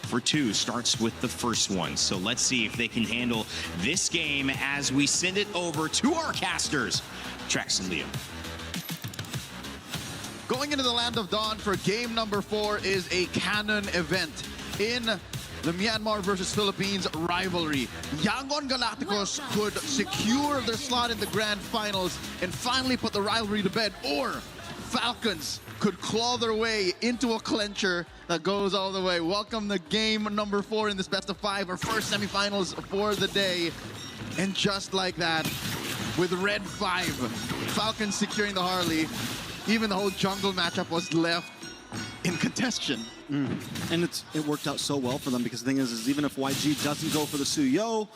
for 2 starts with the first one. So let's see if they can handle this game as we send it over to our casters, Trax and Leo. Going into the Land of Dawn for game number 4 is a canon event in the Myanmar versus Philippines rivalry. Yangon Galacticos could secure their slot in the grand finals and finally put the rivalry to bed, or Falcons could claw their way into a clincher that goes all the way. Welcome to game number 4 in this best of 5, our first semifinals for the day. And just like that, with red 5, Falcons securing the Harley, even the whole jungle matchup was left in contention. And it worked out so well for them, because the thing is even if YG doesn't go for the Suyo,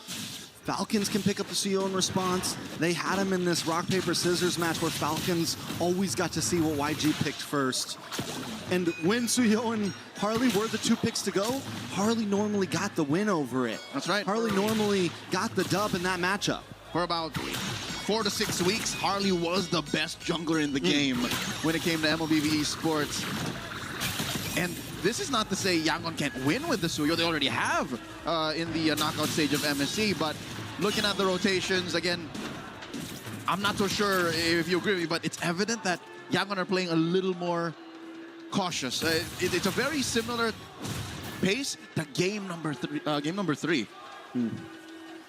Falcons can pick up the Suyo in response. They had him in this rock, paper, scissors match where Falcons always got to see what YG picked first. And when Suyo and Harley were the 2 picks to go, Harley normally got the win over it. That's right. Harley normally got the dub in that matchup. For about 4 to 6 weeks, Harley was the best jungler in the game when it came to MLBB esports. And this is not to say Yangon can't win with the Suyo. They already have in the knockout stage of MSC. But looking at the rotations, again, I'm not so sure if you agree with me, but it's evident that Yangon are playing a little more cautious. It's a very similar pace to game number 3.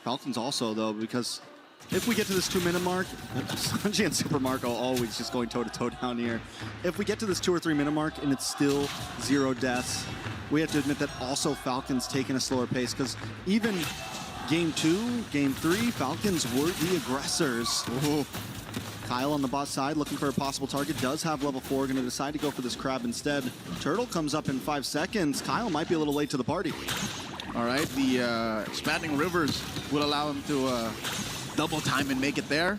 Falcons also, though, because if we get to this 2-minute mark, Sanji and Super Marco always just going toe-to-toe down here. If we get to this 2 or 3 minute mark and it's still 0 deaths, we have to admit that also Falcons taking a slower pace, because even game 2, game 3, Falcons were the aggressors. Ooh. Kyle on the bot side looking for a possible target, does have level 4, going to decide to go for this crab instead. Turtle comes up in 5 seconds. Kyle might be a little late to the party. All right, the expanding rivers will allow him to double time and make it there.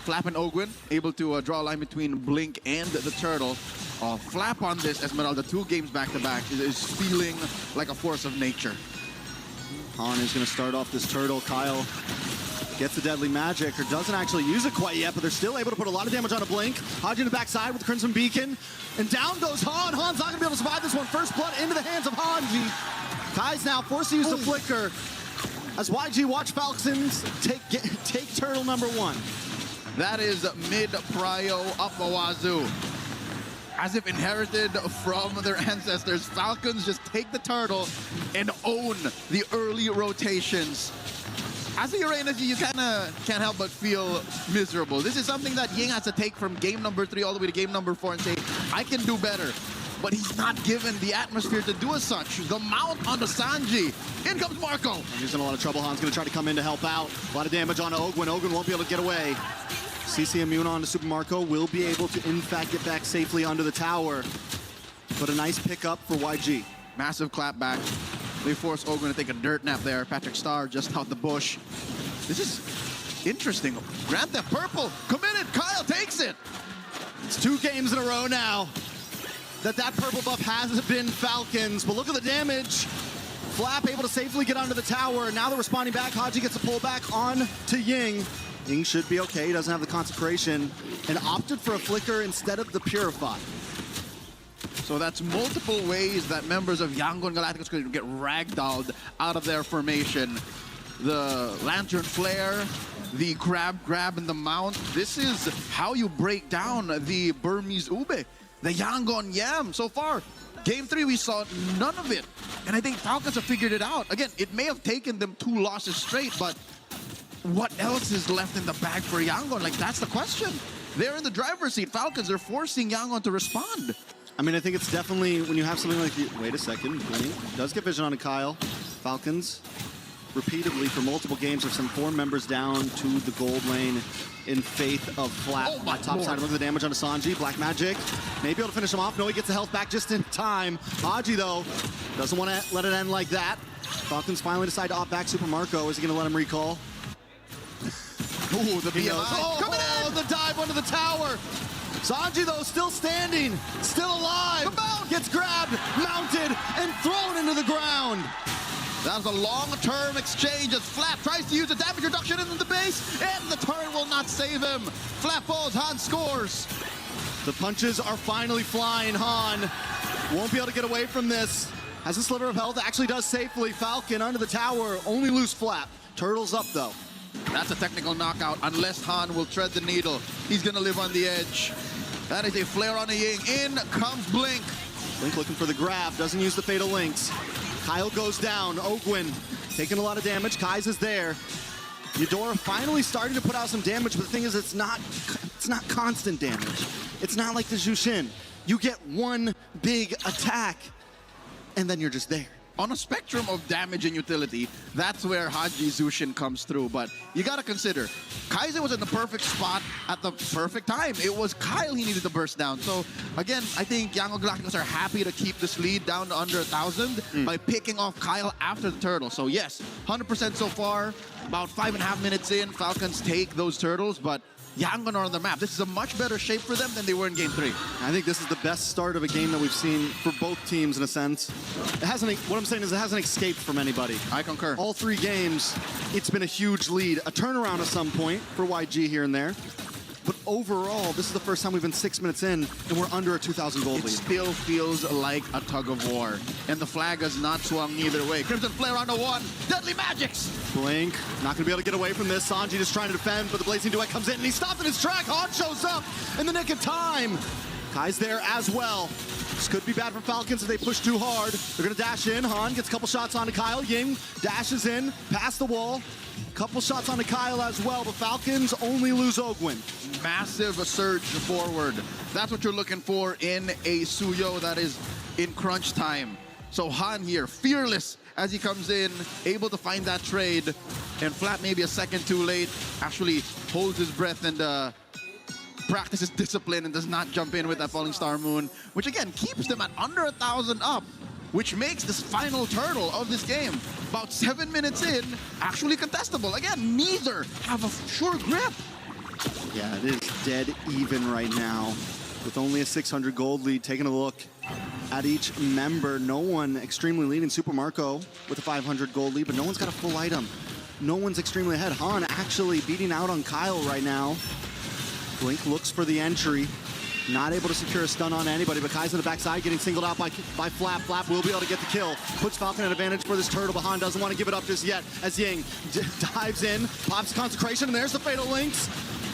Flap and Ogwin able to draw a line between Blink and the Turtle. Flap on this Esmeralda 2 games back-to-back is feeling like a force of nature. Han is going to start off this Turtle. Kyle gets the deadly magic, or doesn't actually use it quite yet, but they're still able to put a lot of damage on a Blink. Haji in the backside with the Crimson Beacon, and down goes Han. Han's not going to be able to survive this one. First blood into the hands of Hanji. Kai's now forced to use the Flicker as YG watch Falcons take Turtle number 1. That is mid-prio up Wazoo. As if inherited from their ancestors, Falcons just take the Turtle and own the early rotations. As a Uranus, you kind of can't help but feel miserable. This is something that Ying has to take from game number 3 all the way to game number 4 and say, I can do better. But he's not given the atmosphere to do as such. The mount on the Sanji. In comes Marco. He's in a lot of trouble. Han's going to try to come in to help out. A lot of damage on Ogwin. Ogwin won't be able to get away. CC immune on to Super Marco. Will be able to, in fact, get back safely under the tower. But a nice pickup for YG. Massive clap back. They force Ogwin to take a dirt nap there. Patrick Starr just out the bush. This is Interesting. Grand Theft Purple committed. Kyle takes it. It's 2 games in a row now that purple buff hasn't been Falcons, but look at the damage. Flap able to safely get onto the tower. Now they're responding back. Haji gets a pullback on to Ying. Ying should be okay. He doesn't have the consecration and opted for a flicker instead of the purify. So that's multiple ways that members of Yangon Galacticos could get ragdolled out of their formation. The Lantern Flare, the grab, and the mount. This is how you break down the Burmese Ube, the Yangon Yam. So far, Game 3, we saw none of it. And I think Falcons have figured it out. Again, it may have taken them 2 losses straight, but what else is left in the bag for Yangon? Like, that's the question. They're in the driver's seat. Falcons are forcing Yangon to respond. I mean, I think it's definitely when you have something like wait a second, Blink does get vision on a Kyle. Falcons repeatedly for multiple games have sent 4 members down to the gold lane in faith of Flap. Oh my top side, look at the damage on Sanji. Black Magic may be able to finish him off. No, he gets the health back just in time. Haji, though, doesn't want to let it end like that. Falcons finally decide to opt back Super Marco. Is he going to let him recall? Ooh, the BMI. Coming in! The dive under the tower. Sanji, though, still standing, still alive. The mount gets grabbed, mounted, and thrown into the ground. That was a long-term exchange as Flap tries to use a damage reduction into the base, and the turret will not save him. Flap falls, Han scores. The punches are finally flying. Han won't be able to get away from this. Has a sliver of health, actually does safely. Falcon under the tower, only lose Flap. Turtle's up, though. That's a technical knockout, unless Han will tread the needle. He's gonna live on the edge. That is a flare on a Ying. In comes Blink. Blink looking for the grab, doesn't use the Fatal Links. Kyle goes down, Ogwin taking a lot of damage. Kai's is there. Eudora finally starting to put out some damage, but the thing is it's not constant damage. It's not like the Jushin. You get one big attack, and then you're just there. On a spectrum of damage and utility, that's where Haji Zushin comes through. But you gotta consider, Kaiser was in the perfect spot at the perfect time. It was Kyle he needed to burst down. So again, I think Yangon Galacticos are happy to keep this lead down to under 1,000 by picking off Kyle after the turtle. So yes, 100% so far. About 5.5 minutes in, Falcons take those turtles, but Yangon are on the map. This is a much better shape for them than they were in Game 3. I think this is the best start of a game that we've seen for both teams in a sense. What I'm saying is it hasn't escaped from anybody. I concur. All 3 games, it's been a huge lead. A turnaround at some point for YG here and there. But overall, this is the first time we've been 6 minutes in and we're under a 2,000 gold lead. It still feels like a tug of war. And the flag has not swung either way. Crimson Flare on the 1. Deadly Magics! Blink, not going to be able to get away from this. Sanji just trying to defend, but the Blazing Duet comes in and he's stopped in his track. Han shows up in the nick of time. Kai's there as well. This could be bad for Falcons if they push too hard. They're going to dash in. Han gets a couple shots onto Kyle. Ying dashes in, past the wall. Couple shots onto Kyle as well, but Falcons only lose Ogwin. Massive surge forward. That's what you're looking for in a Suyo that is in crunch time. So Han here, fearless as he comes in, able to find that trade. And Flap maybe a second too late, actually holds his breath and practices discipline and does not jump in with that Falling Star Moon, which again keeps them at under 1,000 up, which makes this final turtle of this game about 7 minutes in actually contestable. Again, neither have a sure grip. Yeah, it is dead even right now with only a 600 gold lead. Taking a look at each member, no one extremely leading. Super Marco with a 500 gold lead, but no one's got a full item. No one's extremely ahead. Han actually beating out on Kyle right now. Blink looks for the entry. Not able to secure a stun on anybody, but Kai's on the backside getting singled out by Flap. Flap will be able to get the kill. Puts Falcon at advantage for this turtle, but Han doesn't want to give it up just yet as Ying dives in, pops Consecration, and there's the Fatal Links.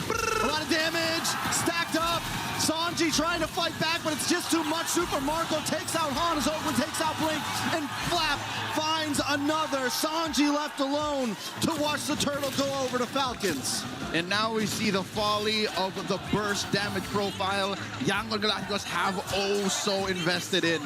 A lot of damage, stacked up. Sanji trying to fight back, but it's just too much. Super Marco takes out Han as Ogwin takes out Blink, and Flap finds another. Sanji left alone to watch the turtle go over to Falcons. And now we see the folly of the burst damage profile Yangon Galacticos have oh so invested in.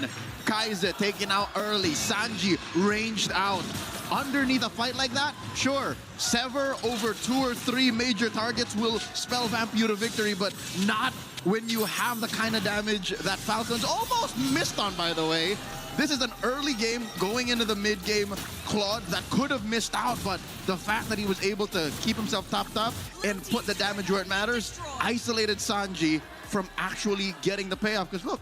Kaiser taken out early, Sanji ranged out. Underneath a fight like that, sure, sever over 2 or 3 major targets will spell vamp you to victory, but not when you have the kind of damage that Falcons almost missed on, by the way. This is an early game going into the mid game. Claude that could have missed out, but the fact that he was able to keep himself topped up and put the damage where it matters, isolated Sanji from actually getting the payoff. Because look,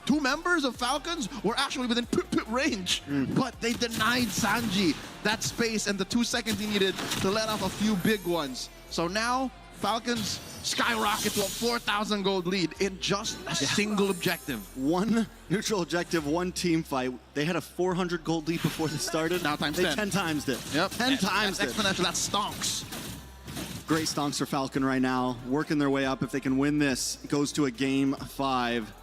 2 members of Falcons were actually within range, but they denied Sanji that space and the 2 seconds he needed to let off a few big ones. So now Falcons skyrocket to a 4,000 gold lead in just a single objective. One neutral objective, one team fight. They had a 400 gold lead before they started. Now times they 10. 10 times it. Yep. 10 times it. Exponential, that stonks. Great stonks for Falcon right now, working their way up. If they can win this, it goes to a game 5.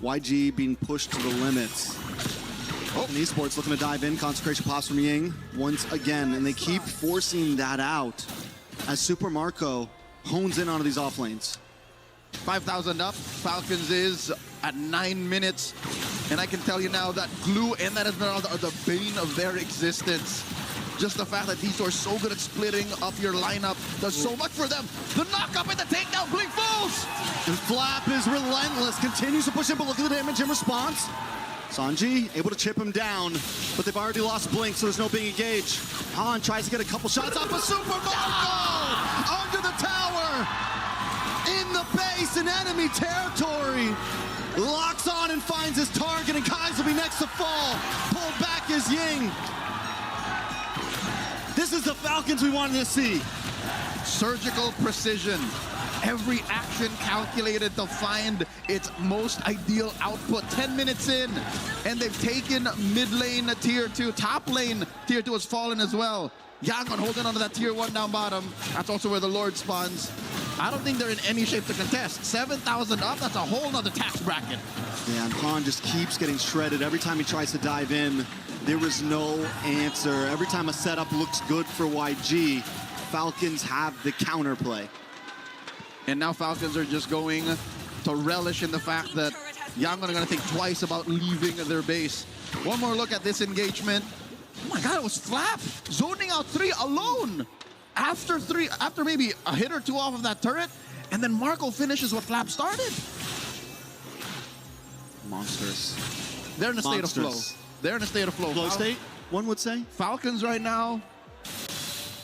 YG being pushed to the limits. And Esports looking to dive in. Consecration pass from Ying once again, and they keep forcing that out as Super Marco hones in onto these off lanes. 5,000 up. Falcons is at 9 minutes. And I can tell you now that Glue and that Esmeralda are the bane of their existence. Just the fact that these two are so good at splitting up your lineup does so much for them. The knock-up and the takedown, Blink falls! And Flap is relentless, continues to push him, but look at the damage in response. Sanji able to chip him down, but they've already lost Blink, so there's no being engaged. Han tries to get a couple shots off of Super Marco! Under the tower! In the base, in enemy territory! Locks on and finds his target, and Kai's will be next to fall. Pulled back is Ying. This is the Falcons we wanted to see. Surgical precision. Every action calculated to find its most ideal output. 10 minutes in, and they've taken mid lane tier 2. Top lane tier 2 has fallen as well. Yangon holding onto that tier 1 down bottom. That's also where the Lord spawns. I don't think they're in any shape to contest. 7,000 up, that's a whole nother tax bracket. Yeah, and Han just keeps getting shredded. Every time he tries to dive in, there was no answer. Every time a setup looks good for YG, Falcons have the counterplay. And now Falcons are just going to relish in the fact that Yangon are going to think twice about leaving their base. One more look at this engagement. Oh my God, it was Flap zoning out 3 alone. After maybe a hit or 2 off of that turret, and then Marco finishes what Flap started. Monstrous. They're in a state of flow. They're in a state of flow. Flow state, one would say. Falcons right now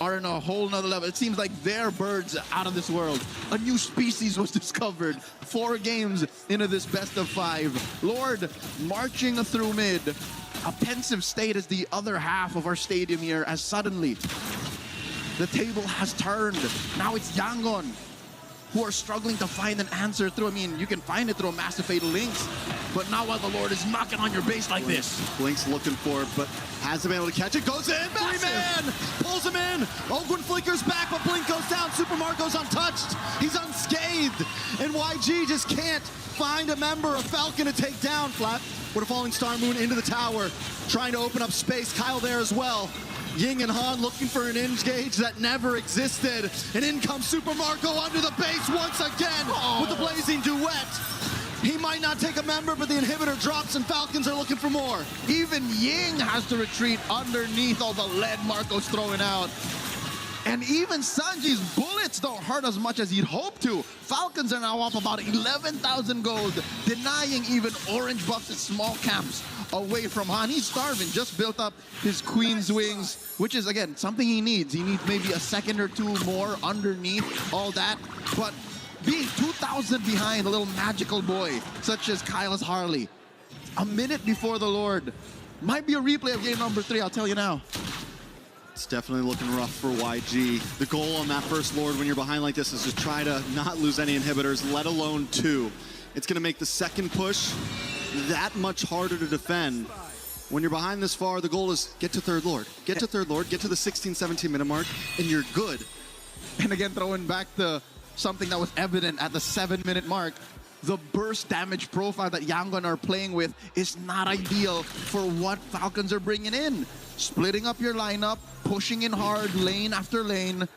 are in a whole nother level. It seems like they're birds out of this world. A new species was discovered 4 games into this best of 5. Lord marching through mid. A pensive state is the other half of our stadium here, as suddenly the table has turned. Now it's Yangon who are struggling to find an answer through, I mean, you can find it through a massive fatal links, but not while the Lord is knocking on your base like this. Blink's looking for it, but hasn't been able to catch it. Goes in, 3-man, pulls him in. Ogwin flickers back, but Blink goes down. Super Marco's untouched. He's unscathed, and YG just can't find a member of Falcon to take down. Flap with a falling Star Moon into the tower, trying to open up space. Kyle there as well. Ying and Han looking for an engage that never existed. And in comes Super Marco under the base once again with the blazing duet. He might not take a member, but the inhibitor drops and Falcons are looking for more. Even Ying has to retreat underneath all the lead Marco's throwing out. And even Sanji's bullets don't hurt as much as he'd hoped to. Falcons are now up about 11,000 gold, denying even orange buffs at small camps away from Han. He's starving, just built up his Queen's Wings, which is, again, something he needs. He needs maybe a second or 2 more underneath all that. But being 2,000 behind a little magical boy, such as Kyle's Harley, a minute before the Lord, might be a replay of game number 3, I'll tell you now. It's definitely looking rough for YG. The goal on that first Lord when you're behind like this is to try to not lose any inhibitors, let alone 2. It's going to make the second push that much harder to defend. When you're behind this far, the goal is get to 3rd Lord. Get to 3rd Lord, get to the 16, 17 minute mark, and you're good. And again, throwing back to something that was evident at the 7-minute mark, the burst damage profile that Yangon are playing with is not ideal for what Falcons are bringing in. Splitting up your lineup, pushing in hard, lane after lane.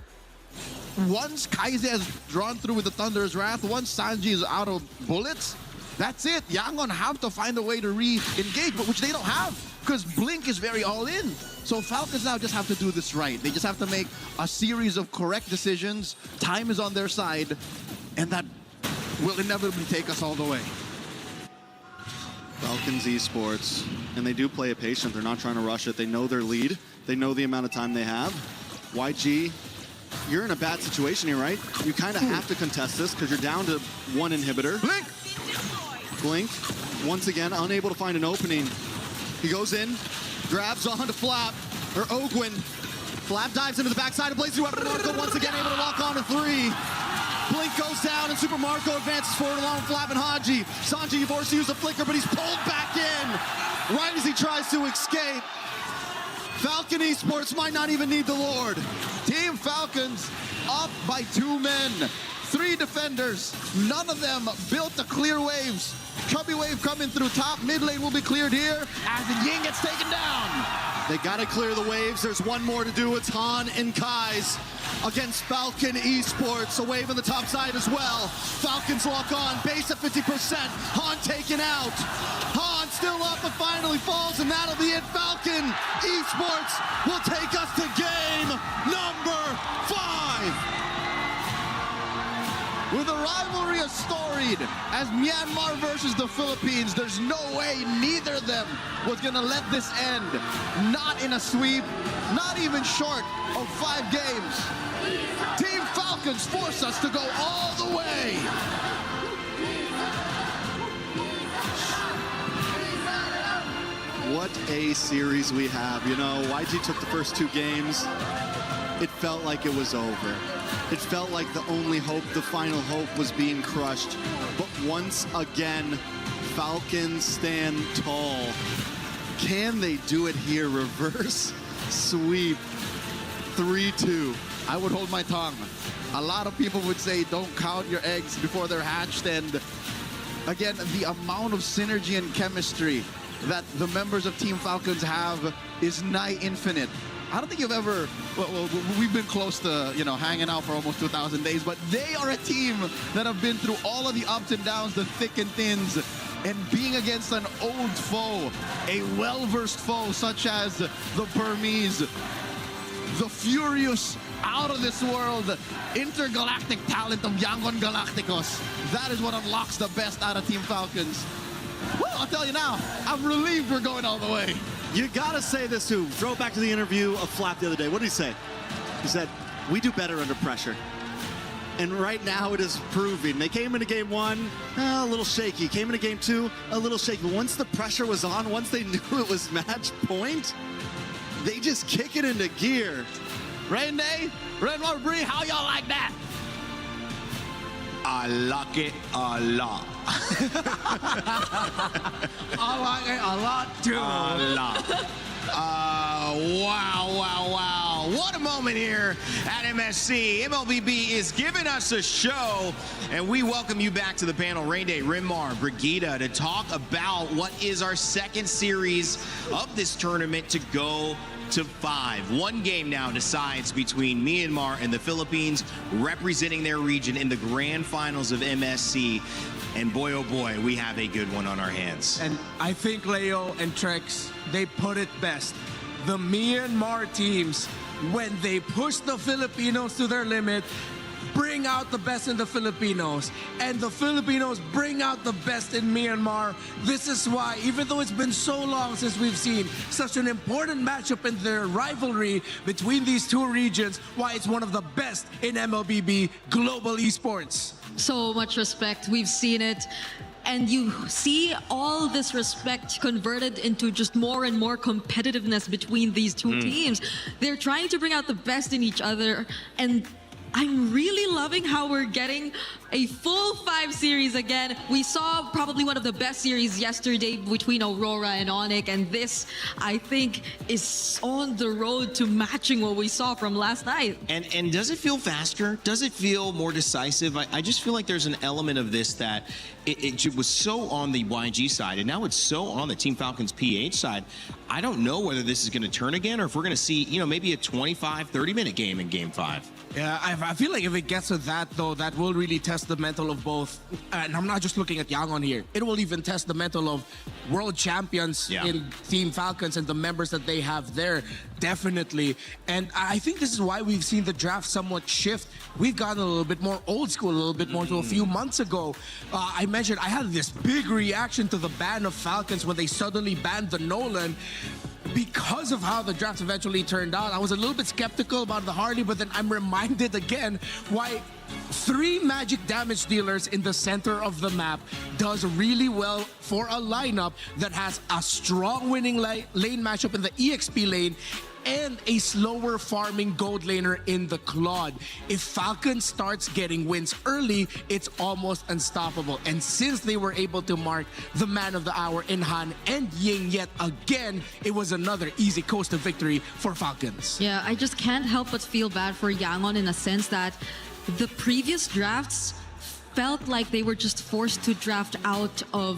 Once Kaize has drawn through with the Thunder's Wrath, once Sanji is out of bullets, that's it. Yangon have to find a way to re-engage, but which they don't have, because Blink is very all-in. So Falcons now just have to do this right. They just have to make a series of correct decisions. Time is on their side, and that will inevitably take us all the way. Falcons Esports, and they do play it patient. They're not trying to rush it. They know their lead. They know the amount of time they have. YG, you're in a bad situation here, right? You kind of have to contest this because you're down to one inhibitor. Blink, once again, unable to find an opening. He goes in, grabs onto Flap, or Ogwin. Flap dives into the backside and plays through Marco, once again able to lock on to 3. Blink goes down and Super Marco advances forward along with Flap and Haji. Sanji forced to use a flicker, but he's pulled back in right as he tries to escape. Falcon Esports might not even need the Lord. Team Falcons up by 2 men. 3 defenders. None of them built to clear waves. Chubby wave coming through top. Mid lane will be cleared here as the Ying gets taken down. They got to clear the waves. There's one more to do. It's Han and Kai's against Falcon Esports. A wave on the top side as well. Falcons lock on. Base at 50%. Han taken out. Han still up but finally falls, and that'll be it. Falcon Esports will take us to game number 5. With a rivalry as storied as Myanmar versus the Philippines, there's no way neither of them was gonna let this end. Not in a sweep, not even short of 5 games. Team Falcons force us to go all the way. What a series we have. You know, YG took the first 2 games. It felt like it was over. It felt like the only hope, the final hope, was being crushed. But once again, Falcons stand tall. Can they do it here? Reverse sweep. 3-2. I would hold my tongue. A lot of people would say don't count your eggs before they're hatched. And again, the amount of synergy and chemistry that the members of Team Falcons have is nigh infinite. I don't think you've ever, well, we've been close to, you know, hanging out for almost 2,000 days, but they are a team that have been through all of the ups and downs, the thick and thins, and being against an old foe, a well-versed foe such as the Burmese, the furious, out of this world, intergalactic talent of Yangon Galacticos. That is what unlocks the best out of Team Falcons. Well, I'll tell you now, I'm relieved we're going all the way. You gotta say this too. Throw it back to the interview of Flap the other day. What did he say? He said, we do better under pressure. And right now it is proving. They came into game 1, a little shaky. Came into game 2, a little shaky. Once the pressure was on, once they knew it was match point, they just kick it into gear. Rain Day, Red Bree, how y'all like that? I like it a lot. I like it a lot too. A lot. Wow. What a moment here at MSC. MLBB is giving us a show, and we welcome you back to the panel. Rain Day, Rinmar, Brigida, to talk about what is our second series of this tournament to go to 5. 1 game now decides between Myanmar and the Philippines, representing their region in the grand finals of MSC. And boy, oh boy, we have a good one on our hands. And I think Leo and Trex, they put it best. The Myanmar teams, when they push the Filipinos to their limit, bring out the best in the Filipinos, and the Filipinos bring out the best in Myanmar. This is why, even though it's been so long since we've seen such an important matchup in their rivalry between these 2 regions, why it's one of the best in MLBB global esports. So much respect. We've seen it. And you see all this respect converted into just more and more competitiveness between these 2 teams. They're trying to bring out the best in each other, and I'm really loving how we're getting a full 5 series again. We saw probably one of the best series yesterday between Aurora and ONIC, and this, I think, is on the road to matching what we saw from last night. And does it feel faster? Does it feel more decisive? I just feel like there's an element of this that it was so on the YG side, and now it's so on the Team Falcons PH side. I don't know whether this is going to turn again, or if we're going to see, you know, maybe a 25, 30-minute game in Game 5. Yeah, I feel like if it gets to that, though, that will really test the mental of both. And I'm not just looking at Yangon here. It will even test the mental of world champions in Team Falcons and the members that they have there. Definitely. And I think this is why we've seen the draft somewhat shift. We've gotten a little bit more old school, a little bit more to a few months ago. I mentioned, I had this big reaction to the ban of Falcons when they suddenly banned the Nolan. Because of how the draft eventually turned out, I was a little bit skeptical about the Harley, but then I'm reminded again why 3 magic damage dealers in the center of the map does really well for a lineup that has a strong winning lane matchup in the EXP lane and a slower farming gold laner in the Claude. If Falcon starts getting wins early, it's almost unstoppable. And since they were able to mark the man of the hour in Han and Ying yet again, it was another easy coast to victory for Falcons. Yeah, I just can't help but feel bad for Yangon in a sense that the previous drafts felt like they were just forced to draft out of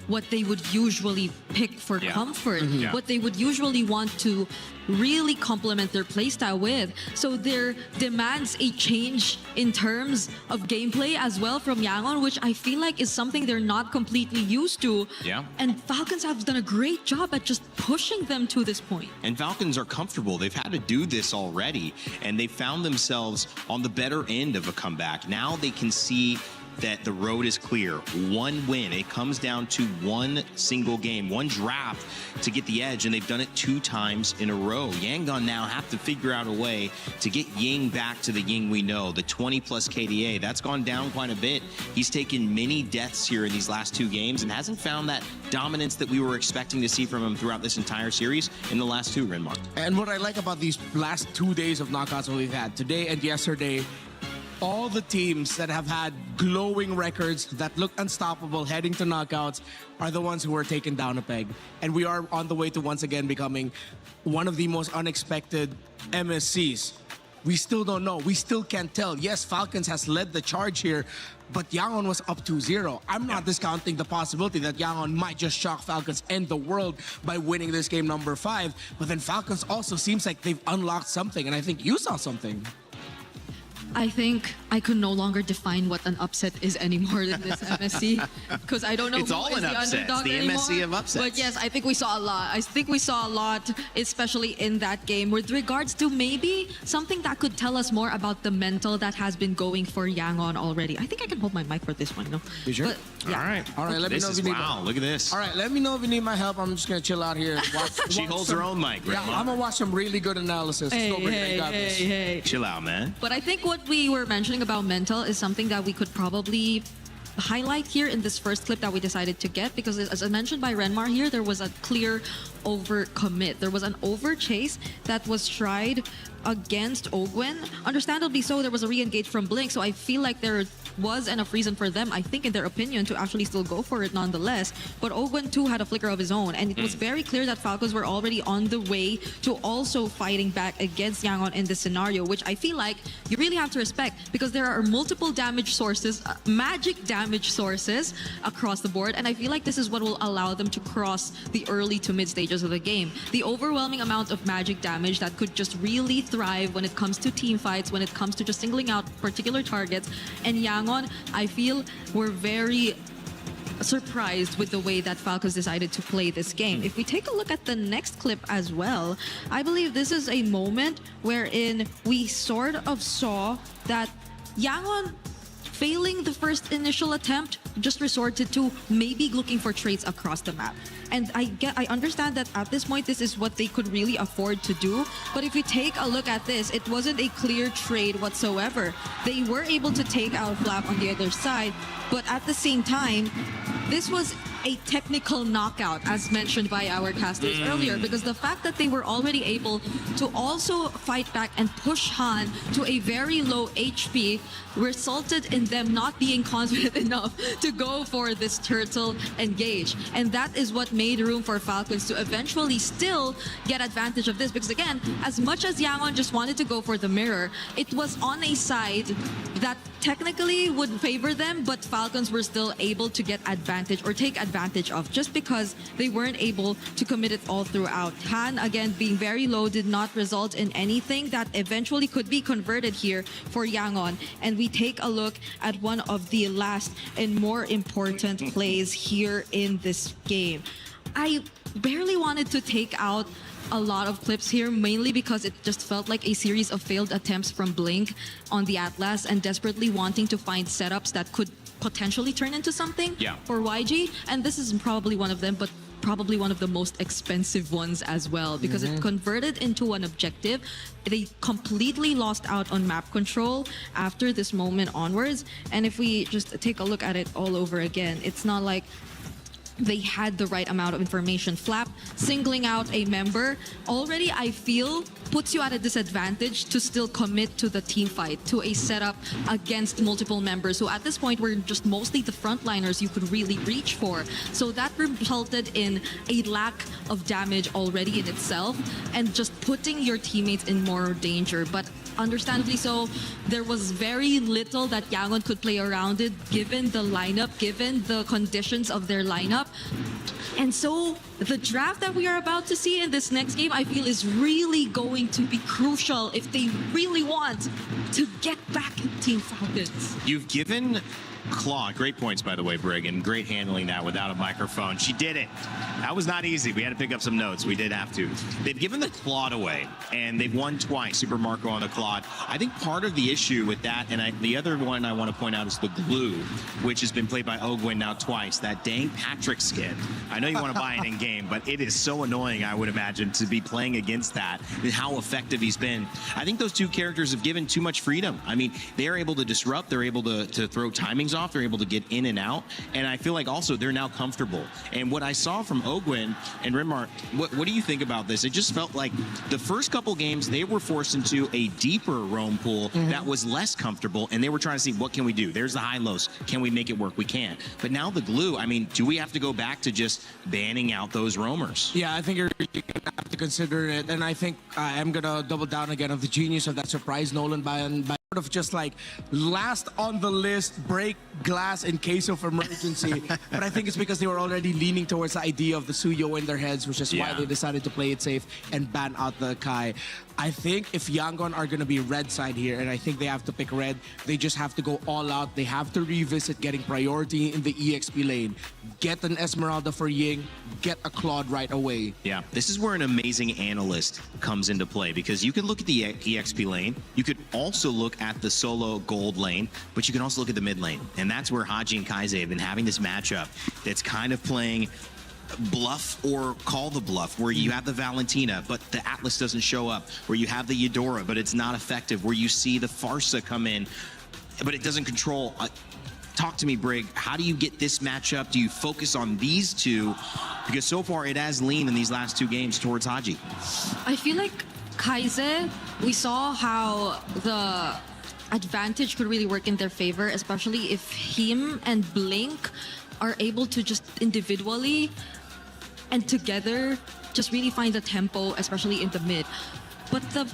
what they would usually pick for comfort, what they would usually want to really complement their playstyle with. So there demands a change in terms of gameplay as well from Yangon, which I feel like is something they're not completely used to. Yeah. And Falcons have done a great job at just pushing them to this point. And Falcons are comfortable. They've had to do this already, and they found themselves on the better end of a comeback. Now they can see that the road is clear. One win. It comes down to one single game, one draft to get the edge, and they've done it 2 times in a row. Yangon now have to figure out a way to get Ying back to the Ying we know, the 20-plus KDA. That's gone down quite a bit. He's taken many deaths here in these last 2 games and hasn't found that dominance that we were expecting to see from him throughout this entire series in the last 2, Renmark. And what I like about these last 2 days of knockouts that we've had, today and yesterday, all the teams that have had glowing records that look unstoppable heading to knockouts are the ones who are taken down a peg. And we are on the way to once again becoming one of the most unexpected MSCs. We still don't know. We still can't tell. Yes, Falcons has led the charge here, but Yangon was up 2-0. I'm not discounting the possibility that Yangon might just shock Falcons and the world by winning this game number 5. But then Falcons also seems like they've unlocked something, and I think you saw something. I think I could no longer define what an upset is anymore in this MSC because I don't know It's who all is an the upset. underdog It's the MSC anymore. of upsets. But yes, I think we saw a lot. I think we saw a lot, especially in that game, with regards to maybe something that could tell us more about the mental that has been going for Yangon already. I think I can hold my mic for this one, no? You sure? But, yeah. All right, let me This know if is you need wow. Look at this. All right, let me know if you need my help. I'm just gonna chill out here. She holds her own mic, Yeah, Renmark. I'm gonna watch some really good analysis. I got this. hey. Chill out, man. But I think what we were mentioning about mental is something that we could probably highlight here in this first clip that we decided to get, because as I mentioned by Renmar here, there was a clear overcommit. There was an over chase that was tried against Ogwen. Understandably so, there was a re-engage from Blink, so I feel like there was enough reason for them, I think in their opinion, to actually still go for it nonetheless. But Ogwen too had a flicker of his own, and it was very clear that Falcons were already on the way to also fighting back against Yangon in this scenario, which I feel like you really have to respect, because there are multiple damage sources, magic damage sources across the board, and I feel like this is what will allow them to cross the early to mid stages of the game. The overwhelming amount of magic damage that could just really thrive when it comes to team fights, when it comes to just singling out particular targets, and Yangon, I feel, were very surprised with the way that Falcons decided to play this game. If we take a look at the next clip as well, I believe this is a moment wherein we sort of saw that Yangon, failing the first initial attempt, just resorted to maybe looking for trades across the map. And I understand that at this point, this is what they could really afford to do. But if you take a look at this, it wasn't a clear trade whatsoever. They were able to take out Flap on the other side, but at the same time, this was a technical knockout, as mentioned by our casters earlier, because the fact that they were already able to also fight back and push Han to a very low HP resulted in them not being confident enough to go for this turtle engage. And that is what made room for Falcons to eventually still get advantage of this, because again, as much as Yangon just wanted to go for the mirror, it was on a side that technically would favor them, but Falcons were still able to get advantage or take advantage of, just because they weren't able to commit it all throughout. Han, again, being very low, did not result in anything that eventually could be converted here for Yangon. And we take a look at one of the last and more important plays here in this game. I barely wanted to take out a lot of clips here, mainly because it just felt like a series of failed attempts from Blink on the Atlas and desperately wanting to find setups that could potentially turn into something for YG. And this is probably one of them, but probably one of the most expensive ones as well, because it converted into an objective. They completely lost out on map control after this moment onwards. And if we just take a look at it all over again, it's not like they had the right amount of information. Flap singling out a member already, I feel, puts you at a disadvantage to still commit to the team fight, to a setup against multiple members who at this point were just mostly the frontliners you could really reach for. So that resulted in a lack of damage already in itself and just putting your teammates in more danger. But understandably so, there was very little that Yangon could play around it, given the lineup, given the conditions of their lineup. And so the draft that we are about to see in this next game, I feel, is really going to be crucial if they really want to get back in Team Falcons. You've given Claw, great points, by the way, Brig, and great handling that without a microphone. She did it. That was not easy. We had to pick up some notes. We did have to. They've given the Claude away, and they've won twice, Super Marco on the Claude. I think part of the issue with that, and the other one I want to point out is the Glue, which has been played by Ogwin now twice. That dang Patrick skin. I know you want to buy it in game, but it is so annoying, I would imagine, to be playing against that and how effective he's been. I think those two characters have given too much freedom. I mean, they're able to disrupt. They're able to throw timings off. They're able to get in and out. And I feel like also they're now comfortable. And what I saw from Ogwin and Rimar, what do you think about this? It just felt like the first couple games, they were forced into a deeper roam pool that was less comfortable. And they were trying to see, what can we do? There's the high lows. Can we make it work? We can't. But now the Glue, I mean, do we have to go back to just banning out those roamers? Yeah, I think you're going to have to consider it. And I think I'm going to double down again on the genius of that surprise Nolan by of just like last on the list, break glass in case of emergency. But I think it's because they were already leaning towards the idea of the Suyo in their heads, which is why they decided to play it safe and ban out the Kai. I think if Yangon are going to be red side here, and I think they have to pick red, they just have to go all out. They have to revisit getting priority in the EXP lane. Get an Esmeralda for Ying, get a Claude right away. Yeah, this is where an amazing analyst comes into play, because you can look at the EXP lane, you could also look at the solo gold lane, but you can also look at the mid lane. And that's where Haji and Kaize have been having this matchup that's kind of playing bluff or call the bluff, where you have the Valentina but the Atlas doesn't show up, where you have the Eudora but it's not effective, where you see the Farsa come in but it doesn't control. Talk to me, Brig. How do you get this matchup? Do you focus on these two? Because so far it has leaned in these last two games towards Haji. I feel like Kaize, we saw how the advantage could really work in their favor, especially if him and Blink are able to just individually and together just really find the tempo, especially in the mid. But the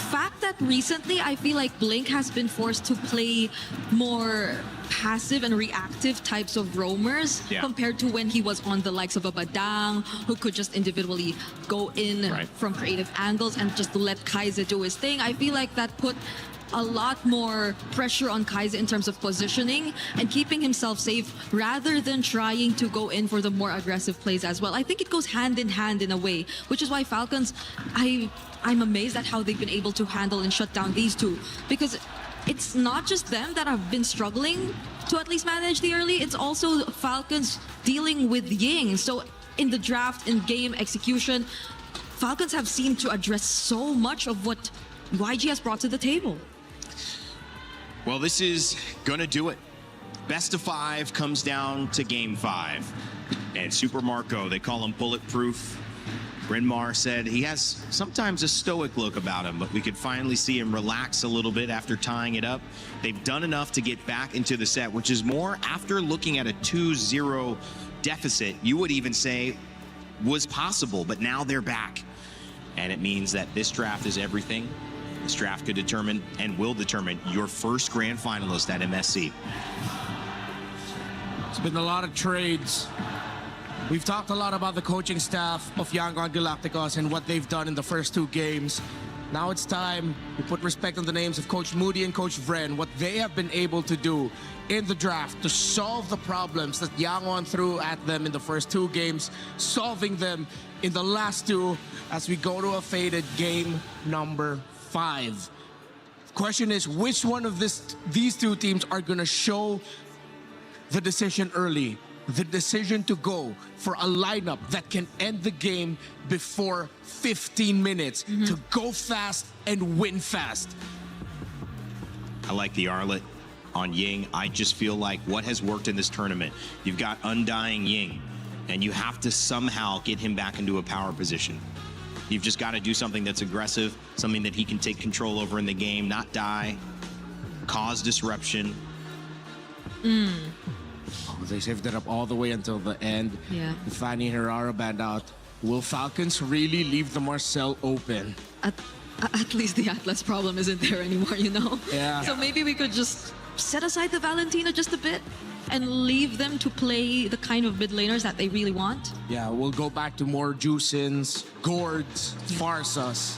fact that recently I feel like Blink has been forced to play more passive and reactive types of roamers compared to when he was on the likes of a Badang, who could just individually go in from creative angles and just let Kaize do his thing. I feel like that put a lot more pressure on Kaize in terms of positioning and keeping himself safe rather than trying to go in for the more aggressive plays as well. I think it goes hand in hand in a way, which is why Falcons, I'm amazed at how they've been able to handle and shut down these two, because it's not just them that have been struggling to at least manage the early, it's also Falcons dealing with Ying. So in the draft, in game execution, Falcons have seemed to address so much of what YG has brought to the table. Well, this is gonna do it. Best of 5 comes down to game 5. And Super Marco, they call him bulletproof. Brynmar said he has sometimes a stoic look about him, but we could finally see him relax a little bit after tying it up. They've done enough to get back into the set, which is more after looking at a 2-0 deficit, you would even say was possible, but now they're back. And it means that this draft is everything. This draft could determine and will determine your first grand finalist at MSC. It's been a lot of trades. We've talked a lot about the coaching staff of Yangon Galacticos and what they've done in the first 2 games. Now it's time to put respect on the names of Coach Moody and Coach Vren, what they have been able to do in the draft to solve the problems that Yangon threw at them in the first 2 games, solving them in the last 2 as we go to a faded game number 5. Question is, which one of these 2 teams are going to show the decision early? The decision to go for a lineup that can end the game before 15 minutes, to go fast and win fast. I like the Arlet on Ying. I just feel like what has worked in this tournament, you've got Undying Ying, and you have to somehow get him back into a power position. You've just got to do something that's aggressive, something that he can take control over in the game, not die, cause disruption. They saved it up all the way until the end. Yeah. Fanny Herrera banned out. Will Falcons really leave the Marcel open? At least the Atlas problem isn't there anymore, you know? Yeah. So maybe we could just set aside the Valentina just a bit and leave them to play the kind of mid laners that they really want. Yeah, we'll go back to more Juicins, Gourds, Farsas.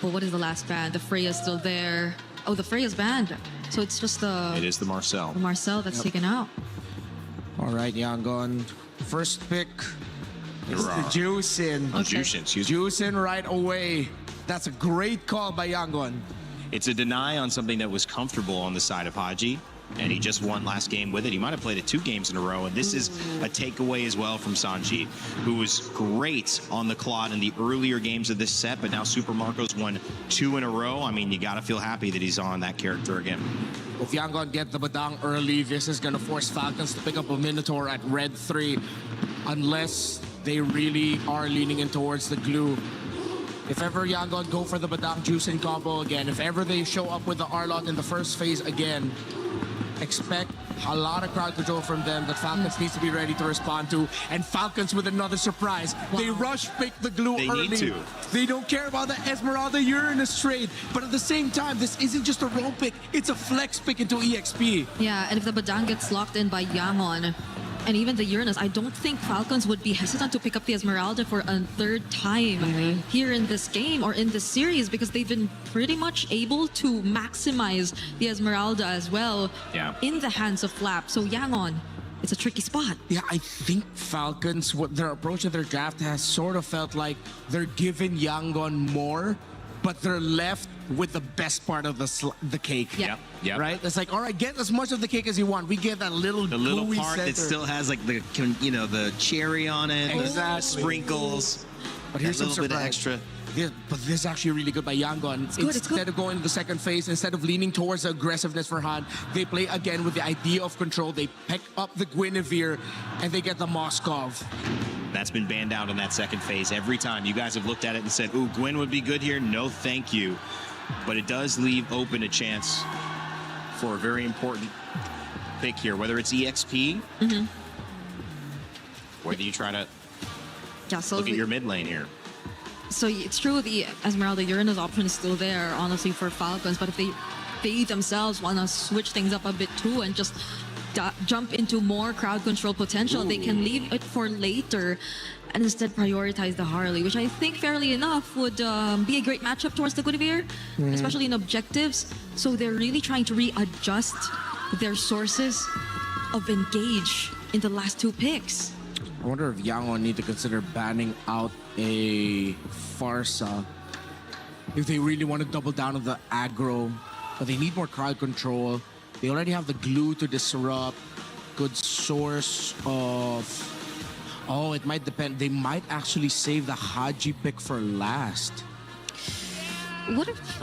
But what is the last ban? The Freya's still there. Oh, the Freya's banned. So it's just It is the Marcel. the Marcel that's taken out. All right, Yangon. First pick is the Juicin. Jushin, excuse me. Juicin right away. That's a great call by Yangon. It's a deny on something that was comfortable on the side of Haji, and he just won last game with it. He might have played it 2 games in a row, and this is a takeaway as well from Sanji, who was great on the Claude in the earlier games of this set, but now Super Marcos won 2 in a row. I mean, you got to feel happy that he's on that character again. If Yangon get the Badang early, this is going to force Falcons to pick up a Minotaur at red 3, unless they really are leaning in towards the glue. If ever Yangon go for the Badang Juicin combo again, if ever they show up with the Arlot in the first phase again, expect a lot of crowd control from them that Falcons needs to be ready to respond to. And Falcons with another surprise. They rush pick the glue They early. need to. They don't care about the Esmeralda Uranus trade. But at the same time, this isn't just a roam pick. It's a flex pick into EXP. Yeah, and if the Badang gets locked in by Yangon, and even the Uranus, I don't think Falcons would be hesitant to pick up the Esmeralda for a 3rd time here in this game or in this series, because they've been pretty much able to maximize the Esmeralda as well in the hands of Flap. So Yangon, it's a tricky spot. Yeah, I think Falcons, what their approach to their draft has sort of felt like they're giving Yangon more, but they're left with the best part of the cake. Yeah. Yep. Right? It's like, all right, get as much of the cake as you want. We get that little The little gooey part that center. still has like the, the cherry on it, Exactly. sprinkles, But here's that some little bit of surprise. extra. But this is actually really good by Yangon. Instead of going to the second phase, instead of leaning towards aggressiveness for Han, they play again with the idea of control. They pick up the Guinevere and they get the Moskov. That's been banned out in that second phase every time. You guys have looked at it and said, ooh, Gwen would be good here. No, thank you. But it does leave open a chance for a very important pick here, whether it's EXP, whether you try to look at your mid lane here. So it's true the Esmeralda Uranus option is still there, honestly, for Falcons. But if they themselves want to switch things up a bit too and just jump into more crowd control potential, they can leave it for later and instead prioritize the Harley, which I think fairly enough would be a great matchup towards the Guinevere, especially in objectives. So they're really trying to readjust their sources of engage in the last 2 picks. I wonder if Yangon need to consider banning out a Farsa if they really want to double down on the aggro, but they need more crowd control. They already have the glue to disrupt. Good source of... Oh, it might depend. They might actually save the Haji pick for last. What if,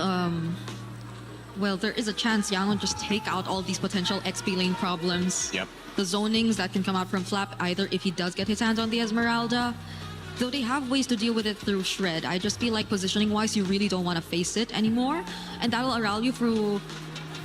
well, there is a chance Yangon just take out all these potential XP lane problems. Yep. The zonings that can come out from Flap, either if he does get his hands on the Esmeralda, though they have ways to deal with it through Shred. I just feel like positioning-wise, you really don't want to face it anymore. And that will allow you to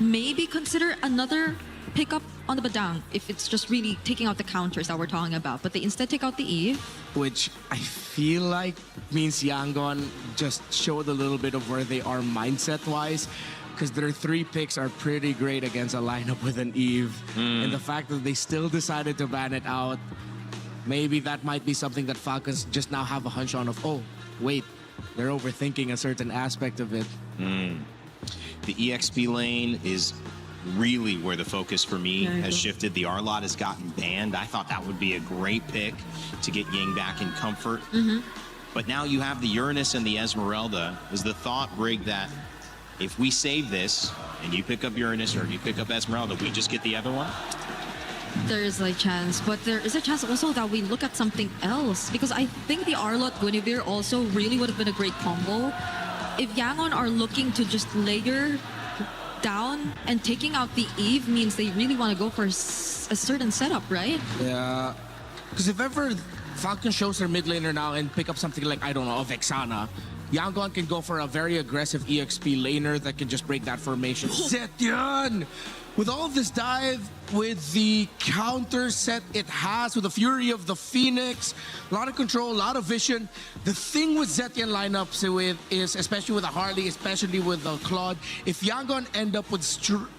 maybe consider another pickup on the Badang if it's just really taking out the counters that we're talking about. But they instead take out the Eve. Which I feel like means Yangon just showed a little bit of where they are mindset-wise, because their 3 picks are pretty great against a lineup with an Eve. And the fact that they still decided to ban it out, maybe that might be something that Falcons just now have a hunch on of, oh, wait, they're overthinking a certain aspect of it. The EXP lane is really where the focus for me has shifted. The R-Lot has gotten banned. I thought that would be a great pick to get Ying back in comfort. But now you have the Uranus and the Esmeralda. Is the thought, Brig, that if we save this and you pick up Uranus or you pick up Esmeralda, we just get the other one? There is a chance, but there is a chance also that we look at something else, because I think the Arlot Guinevere also really would have been a great combo. If Yangon are looking to just layer down, and taking out the Eve means they really want to go for a certain setup, right? Yeah, because if ever Falcon shows their mid laner now and pick up something like, I don't know, a Vexana, Yangon can go for a very aggressive EXP laner that can just break that formation. Zetian! With all of this dive, with the counter set it has, with the Fury of the Phoenix, a lot of control, a lot of vision. The thing with Zetian lineups is, especially with a Harley, especially with the Claude, if Yangon end up with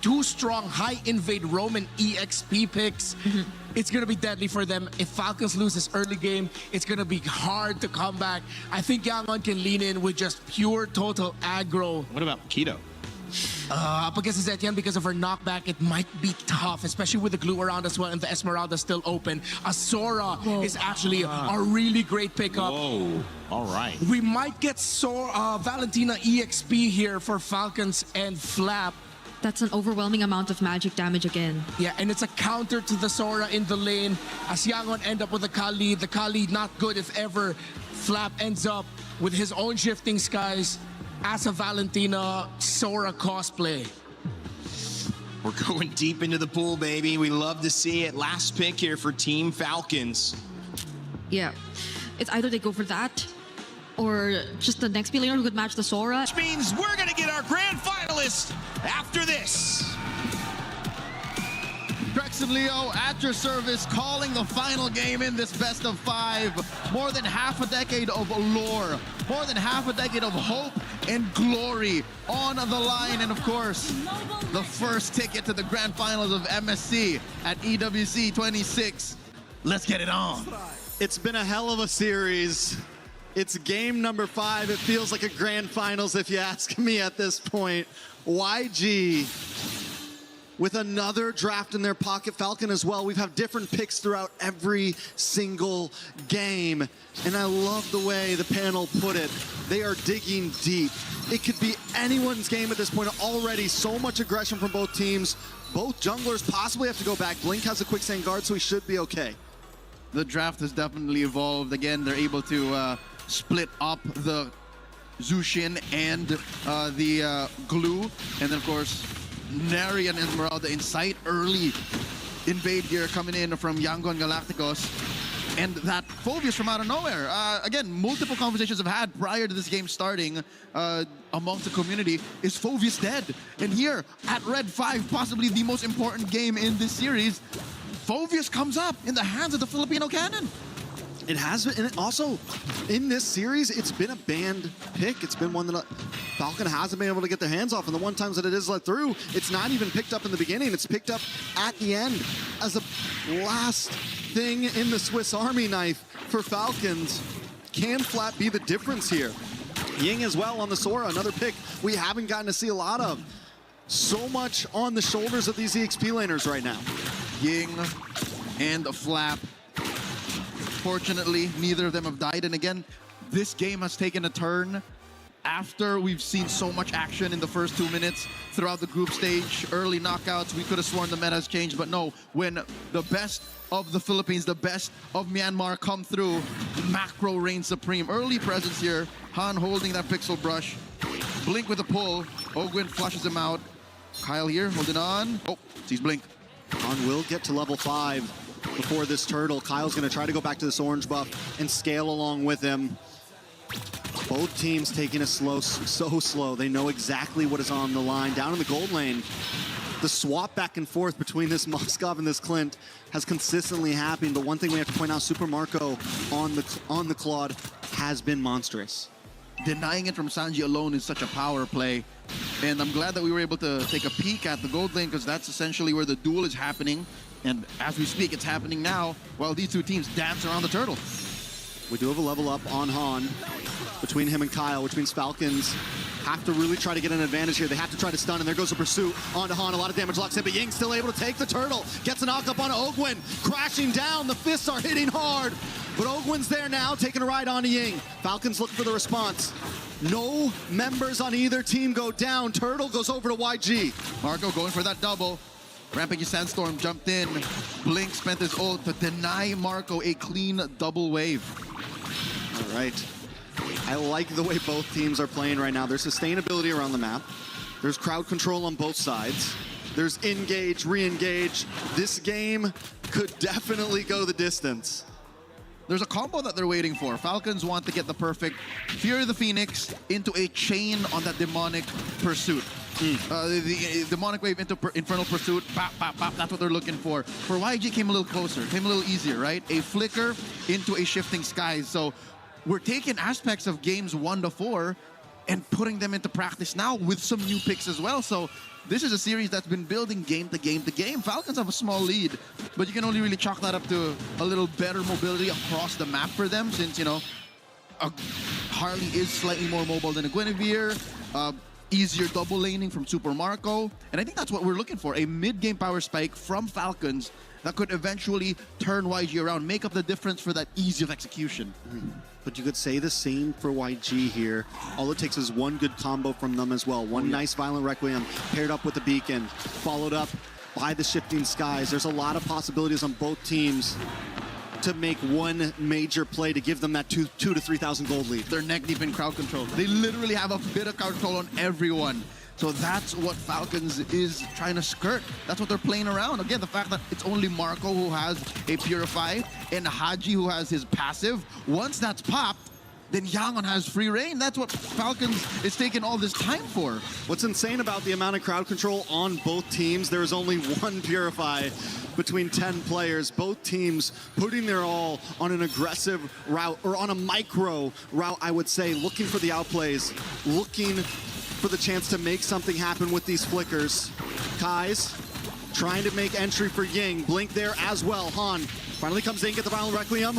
two strong high invade Roman EXP picks, it's going to be deadly for them. If Falcons lose this early game, it's going to be hard to come back. I think Yangon can lean in with just pure total aggro. What about Keto? Up against Zetian, because of her knockback, it might be tough, especially with the glue around as well and the Esmeralda still open. Asora is actually a really great pickup. Whoa, all right. We might get Valentina EXP here for Falcons and Flap. That's an overwhelming amount of magic damage again. Yeah, and it's a counter to the Sora in the lane. As Yangon end up with the Kali not good if ever. Flap ends up with his own shifting skies as a Valentina Sora cosplay. We're going deep into the pool, baby. We love to see it. Last pick here for Team Falcons. Yeah, it's either they go for that or just the next laner who could match the Sora. Which means we're going to get our grand finalist after this. Drex and Leo at your service, calling the final game in this best of 5. More than half a decade of lore, more than half a decade of hope and glory on the line, and of course, the first ticket to the grand finals of MSC at EWC 26. Let's get it on. It's been a hell of a series. It's game number 5. It feels like a grand finals if you ask me at this point. YG with another draft in their pocket. Falcon as well. We've had different picks throughout every single game. And I love the way the panel put it. They are digging deep. It could be anyone's game at this point. Already so much aggression from both teams. Both junglers possibly have to go back. Blink has a quicksand guard, so he should be okay. The draft has definitely evolved. Again, they're able to split up the Zushin and the glue. And then, of course, Neri and Esmeralda in sight. Early invade gear coming in from Yangon Galacticos. And that Phobius from out of nowhere. Again, multiple conversations I've had prior to this game starting amongst the community. Is Phobius dead? And here at Red 5, possibly the most important game in this series, Phobius comes up in the hands of the Filipino cannon. It has been, and also in this series, it's been a banned pick. It's been one that Falcon hasn't been able to get their hands off, and the one times that it is let through, it's not even picked up in the beginning. It's picked up at the end as a last thing in the Swiss Army knife for Falcons. Can Flap be the difference here? Ying as well on the Sora, another pick we haven't gotten to see a lot of. So much on the shoulders of these EXP laners right now. Ying and Flap. Fortunately, neither of them have died. And again, this game has taken a turn after we've seen so much action in the first 2 minutes throughout the group stage. Early knockouts, we could have sworn the meta has changed, but no. When the best of the Philippines, the best of Myanmar come through, macro reigns supreme. Early presence here. Han holding that pixel brush. Blink with a pull. Ogwin flushes him out. Kyle here, holding on. Oh, sees Blink. Han will get to level 5 before this turtle. Kyle's going to try to go back to this orange buff and scale along with him. Both teams taking it slow, so slow. They know exactly what is on the line. Down in the gold lane, the swap back and forth between this Moskov and this Clint has consistently happened. But one thing we have to point out, Super Marco on the Claude has been monstrous. Denying it from Sanji alone is such a power play. And I'm glad that we were able to take a peek at the gold lane, because that's essentially where the duel is happening. And as we speak, it's happening now while these two teams dance around the turtle. We do have a level up on Han between him and Kyle, which means Falcons have to really try to get an advantage here. They have to try to stun, and there goes a pursuit onto Han. A lot of damage locks in, but Ying still able to take the turtle. Gets a knock up on Ogwin, crashing down. The fists are hitting hard, but Ogwin's there now, taking a ride onto Ying. Falcons look for the response. No members on either team go down. Turtle goes over to YG. Marco going for that double. Rampage Sandstorm jumped in. Blink spent his ult to deny Marco a clean double wave. All right. I like the way both teams are playing right now. There's sustainability around the map. There's crowd control on both sides. There's engage, re-engage. This game could definitely go the distance. There's a combo that they're waiting for. Falcons want to get the perfect Fury of the Phoenix into a chain on that demonic pursuit. The demonic wave into infernal pursuit. Bop, bop, bop. That's what they're looking for. For YG, came a little closer, came a little easier, right? A flicker into a shifting skies. So we're taking aspects of games 1 to 4 and putting them into practice now with some new picks as well. So this is a series that's been building game to game to game. Falcons have a small lead, but you can only really chalk that up to a little better mobility across the map for them, since, you know, Harley is slightly more mobile than a Guinevere. Easier double laning from Super Marco. And I think that's what we're looking for, a mid-game power spike from Falcons that could eventually turn YG around, make up the difference for that ease of execution. But you could say the same for YG here. All it takes is one good combo from them as well. One nice Violent Requiem paired up with the Beacon, followed up by the Shifting Skies. There's a lot of possibilities on both teams to make one major play to give them that 2,000 to 3,000 gold lead. They're neck deep in crowd control. They literally have a bit of crowd control on everyone. So that's what Falcons is trying to skirt. That's what they're playing around. Again, the fact that it's only Marco who has a Purify and Haji who has his passive. Once that's popped, then Yangon has free reign. That's what Falcons is taking all this time for. What's insane about the amount of crowd control on both teams, there is only one Purify between 10 players. Both teams putting their all on an aggressive route, or on a micro route, I would say, looking for the outplays, looking for the chance to make something happen with these flickers. Kai's trying to make entry for Ying. Blink there as well. Han finally comes in, get the Violent Requiem.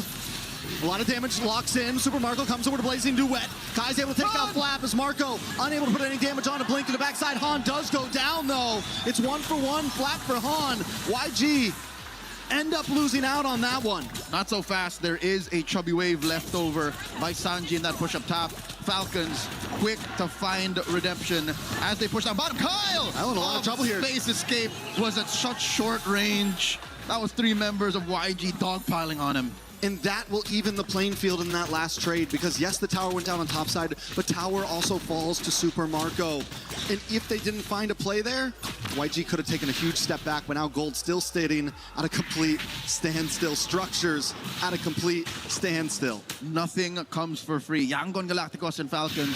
A lot of damage locks in. Super Marco comes over to Blazing Duet. Kai's able to take out Flap as Marco unable to put any damage on a Blink in the backside. Han does go down though. It's 1-for-1 Flap for Han. YG end up losing out on that one. Not so fast. There is a chubby wave left over by Sanji in that push up top. Falcons quick to find redemption as they push down bottom. Kyle! In a lot of trouble here. Space escape was at such short range. That was 3 members of YG dogpiling on him. And that will even the playing field in that last trade, because yes, the tower went down on top side, but tower also falls to Super Marco. And if they didn't find a play there, YG could have taken a huge step back, but now Gold still sitting at a complete standstill. Structures at a complete standstill. Nothing comes for free. Yangon Galacticos and Falcons,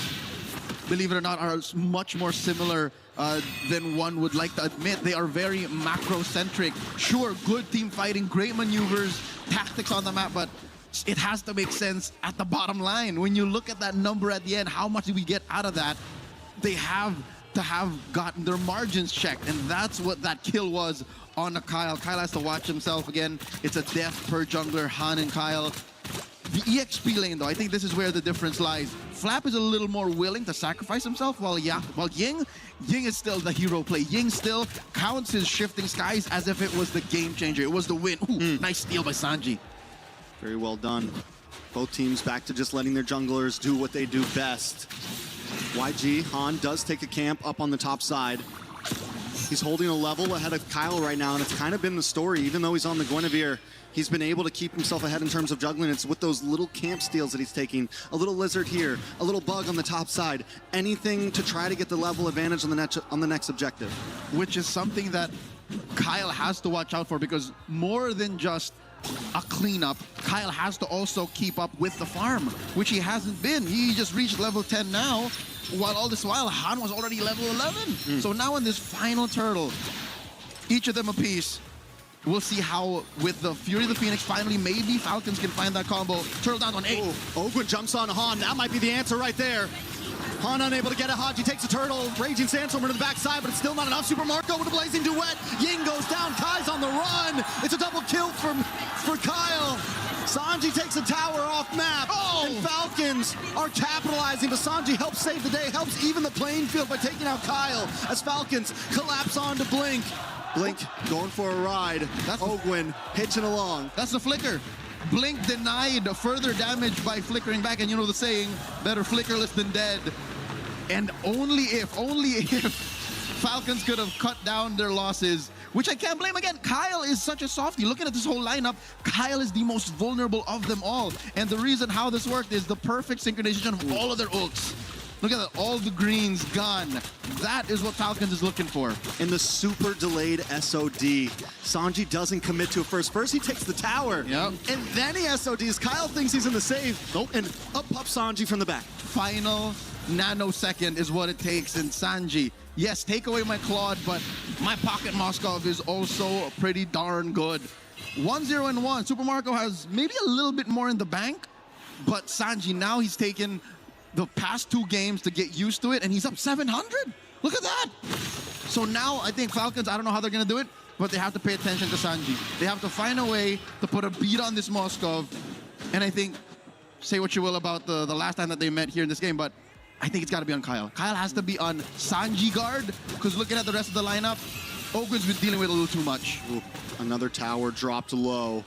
believe it or not, are much more similar than one would like to admit. They are very macro-centric. Sure, good team fighting, great maneuvers, tactics on the map, but it has to make sense at the bottom line. When you look at that number at the end, how much do we get out of that? They have to have gotten their margins checked, and that's what that kill was on a Kyle. Kyle has to watch himself again. It's a death per jungler, Han and Kyle. The EXP lane, though, I think this is where the difference lies. Flap is a little more willing to sacrifice himself, while Ying is still the hero play. Ying still counts his Shifting Skies as if it was the game changer. It was the win. Ooh, nice steal by Sanji. Very well done. Both teams back to just letting their junglers do what they do best. YG, Han does take a camp up on the top side. He's holding a level ahead of Kyle right now, and it's kind of been the story. Even though he's on the Guinevere, he's been able to keep himself ahead in terms of juggling. It's with those little camp steals that he's taking. A little lizard here, a little bug on the top side. Anything to try to get the level advantage on the next objective. Which is something that Kyle has to watch out for, because more than just a cleanup, Kyle has to also keep up with the farm, which he hasn't been. He just reached level 10 now, while all this while Han was already level 11. So now in this final turtle, each of them a piece. We'll see how, with the Fury of the Phoenix, finally maybe Falcons can find that combo. Turtle down on 8. Ogwin jumps on Han. That might be the answer right there. Han unable to get it. Haji takes a turtle. Raging Sandstorm into the backside, but it's still not enough. Super Marco with a Blazing Duet. Ying goes down. Kai's on the run. It's a double kill for Kyle. Sanji takes a tower off map. Oh! And Falcons are capitalizing, but Sanji helps save the day, helps even the playing field by taking out Kyle as Falcons collapse onto Blink. Blink going for a ride. That's Ogwin pitching along. That's the flicker. Blink denied further damage by flickering back, and you know the saying, better flickerless than dead. And only if Falcons could have cut down their losses, which I can't blame again. Kyle is such a softie. Looking at this whole lineup, Kyle is the most vulnerable of them all. And the reason how this worked is the perfect synchronization of all of their ults. Look at that, all the greens gone. That is what Falcons is looking for. In the super delayed SOD, Sanji doesn't commit to it first. First he takes the tower, Yep. and then he SODs. Kyle thinks he's in the save, Nope. and up pops Sanji from the back. Final nanosecond is what it takes. And Sanji, yes, take away my Claude, but my Pocket Moskov is also pretty darn good. 1-0-1. Super Marco has maybe a little bit more in the bank, but Sanji, now he's taken the past 2 games to get used to it, and he's up 700. Look at that. So now I think Falcons, I don't know how they're going to do it, but they have to pay attention to Sanji. They have to find a way to put a beat on this Moskov. And I think, say what you will about the last time that they met here in this game, but I think it's got to be on Kyle. Kyle has to be on Sanji guard, because looking at the rest of the lineup, Ogun's been dealing with a little too much. Ooh, another tower dropped low.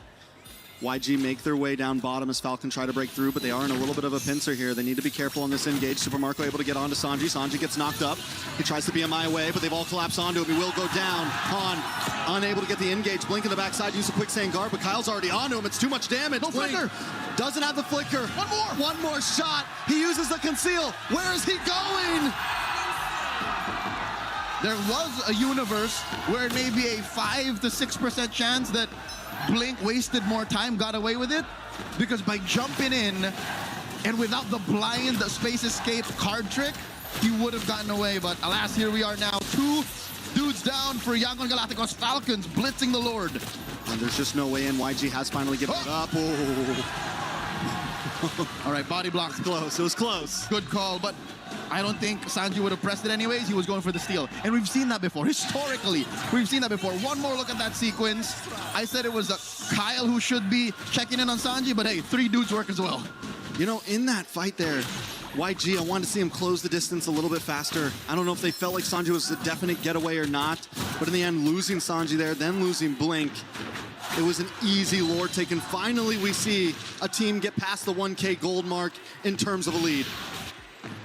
YG make their way down bottom as Falcon try to break through, but they are in a little bit of a pincer here. They need to be careful on this engage. Super Marco able to get onto Sanji. Sanji gets knocked up. He tries to BMI away, but they've all collapsed onto him. He will go down. Han unable to get the engage. Blink in the backside, use a quicksand guard, but Kyle's already onto him. It's too much damage. No Blink flicker. doesn't have the flicker. One more shot. He uses the conceal. Where is he going? There was a universe where it may be a 5 to 6% chance that Blink wasted more time, got away with it, because by jumping in and without the blind space escape card trick, he would have gotten away. But alas, here we are now. 2 dudes down for Yangon Galacticos. Falcons blitzing the Lord. And there's just no way in. YG has finally given it up. Oh. All right, body blocks. Close. It was close. Good call, but I don't think Sanji would have pressed it anyways. He was going for the steal. And we've seen that before. Historically, we've seen that before. One more look at that sequence. I said it was Kyle who should be checking in on Sanji, but hey, 3 dudes work as well. You know, in that fight there, YG, I wanted to see him close the distance a little bit faster. I don't know if they felt like Sanji was a definite getaway or not, but in the end, losing Sanji there, then losing Blink, it was an easy Lord taken. Finally, we see a team get past the 1K gold mark in terms of a lead.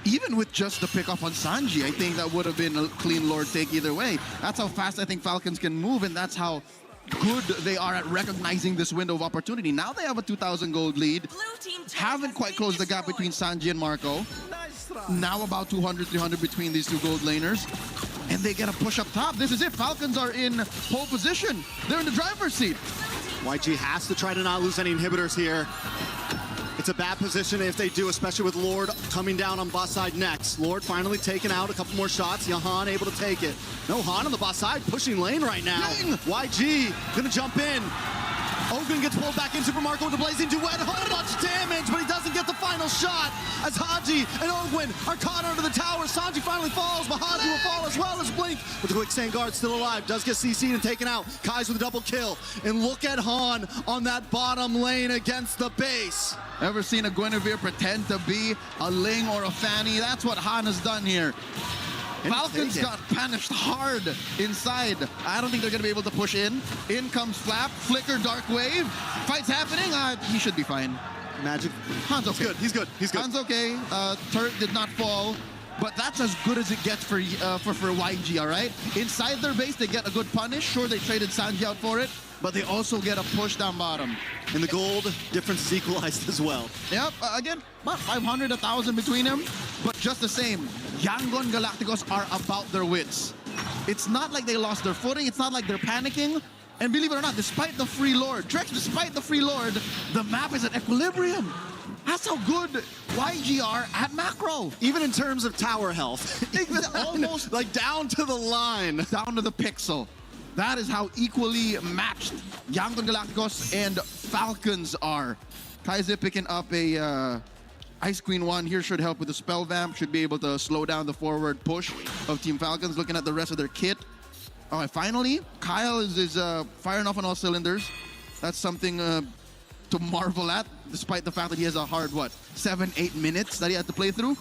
Even with just the pick off on Sanji, I think that would have been a clean Lord take either way. That's how fast I think Falcons can move, and that's how good they are at recognizing this window of opportunity. Now they have a 2,000 gold lead. Haven't quite closed the gap between Sanji and Marco. Now about 200, 300 between these 2 gold laners. And they get a push up top. This is it. Falcons are in pole position. They're in the driver's seat. YG has to try to not lose any inhibitors here. It's a bad position if they do, especially with Lord coming down on boss side next. Lord finally taking out a couple more shots. Han able to take it. No, Han on the boss side pushing lane right now. Dang. YG gonna jump in. Ogren gets pulled back in. Super Marco with the blazing duet. A whole bunch of damage, but he doesn't get the final shot as Haji and Ogwin are caught under the tower. Sanji finally falls, but Haji will fall as well as Blink with the quicksand guard still alive. Does get CC'd and taken out. Kai's with a double kill. And look at Han on that bottom lane against the base. Ever seen a Guinevere pretend to be a Ling or a Fanny? That's what Han has done here. Falcons got punished hard inside. I don't think they're going to be able to push in. In comes Flap, Flicker, Dark Wave. Fight's happening. He should be fine. Magic. Han's okay. He's good. Han's okay. Turret did not fall. But that's as good as it gets for YG, all right? Inside their base, they get a good punish. Sure, they traded Sanji out for it, but they also get a push down bottom. And the gold difference is equalized as well. Yep, again, about 500, 1,000 between them, but just the same. Yangon Galacticos are about their wits. It's not like they lost their footing. It's not like they're panicking. And believe it or not, despite the free Lord, despite the free Lord, the map is at equilibrium. That's how good YG are at macro. Even in terms of tower health. Almost like down to the line. Down to the pixel. That is how equally matched Yangon Galacticos and Falcons are. Kaiser picking up a Ice Queen 1 here should help with the spell vamp. Should be able to slow down the forward push of Team Falcons. Looking at the rest of their kit. All right, finally, Kyle is firing off on all cylinders. That's something to marvel at, despite the fact that he has a hard, 7-8 minutes that he had to play through.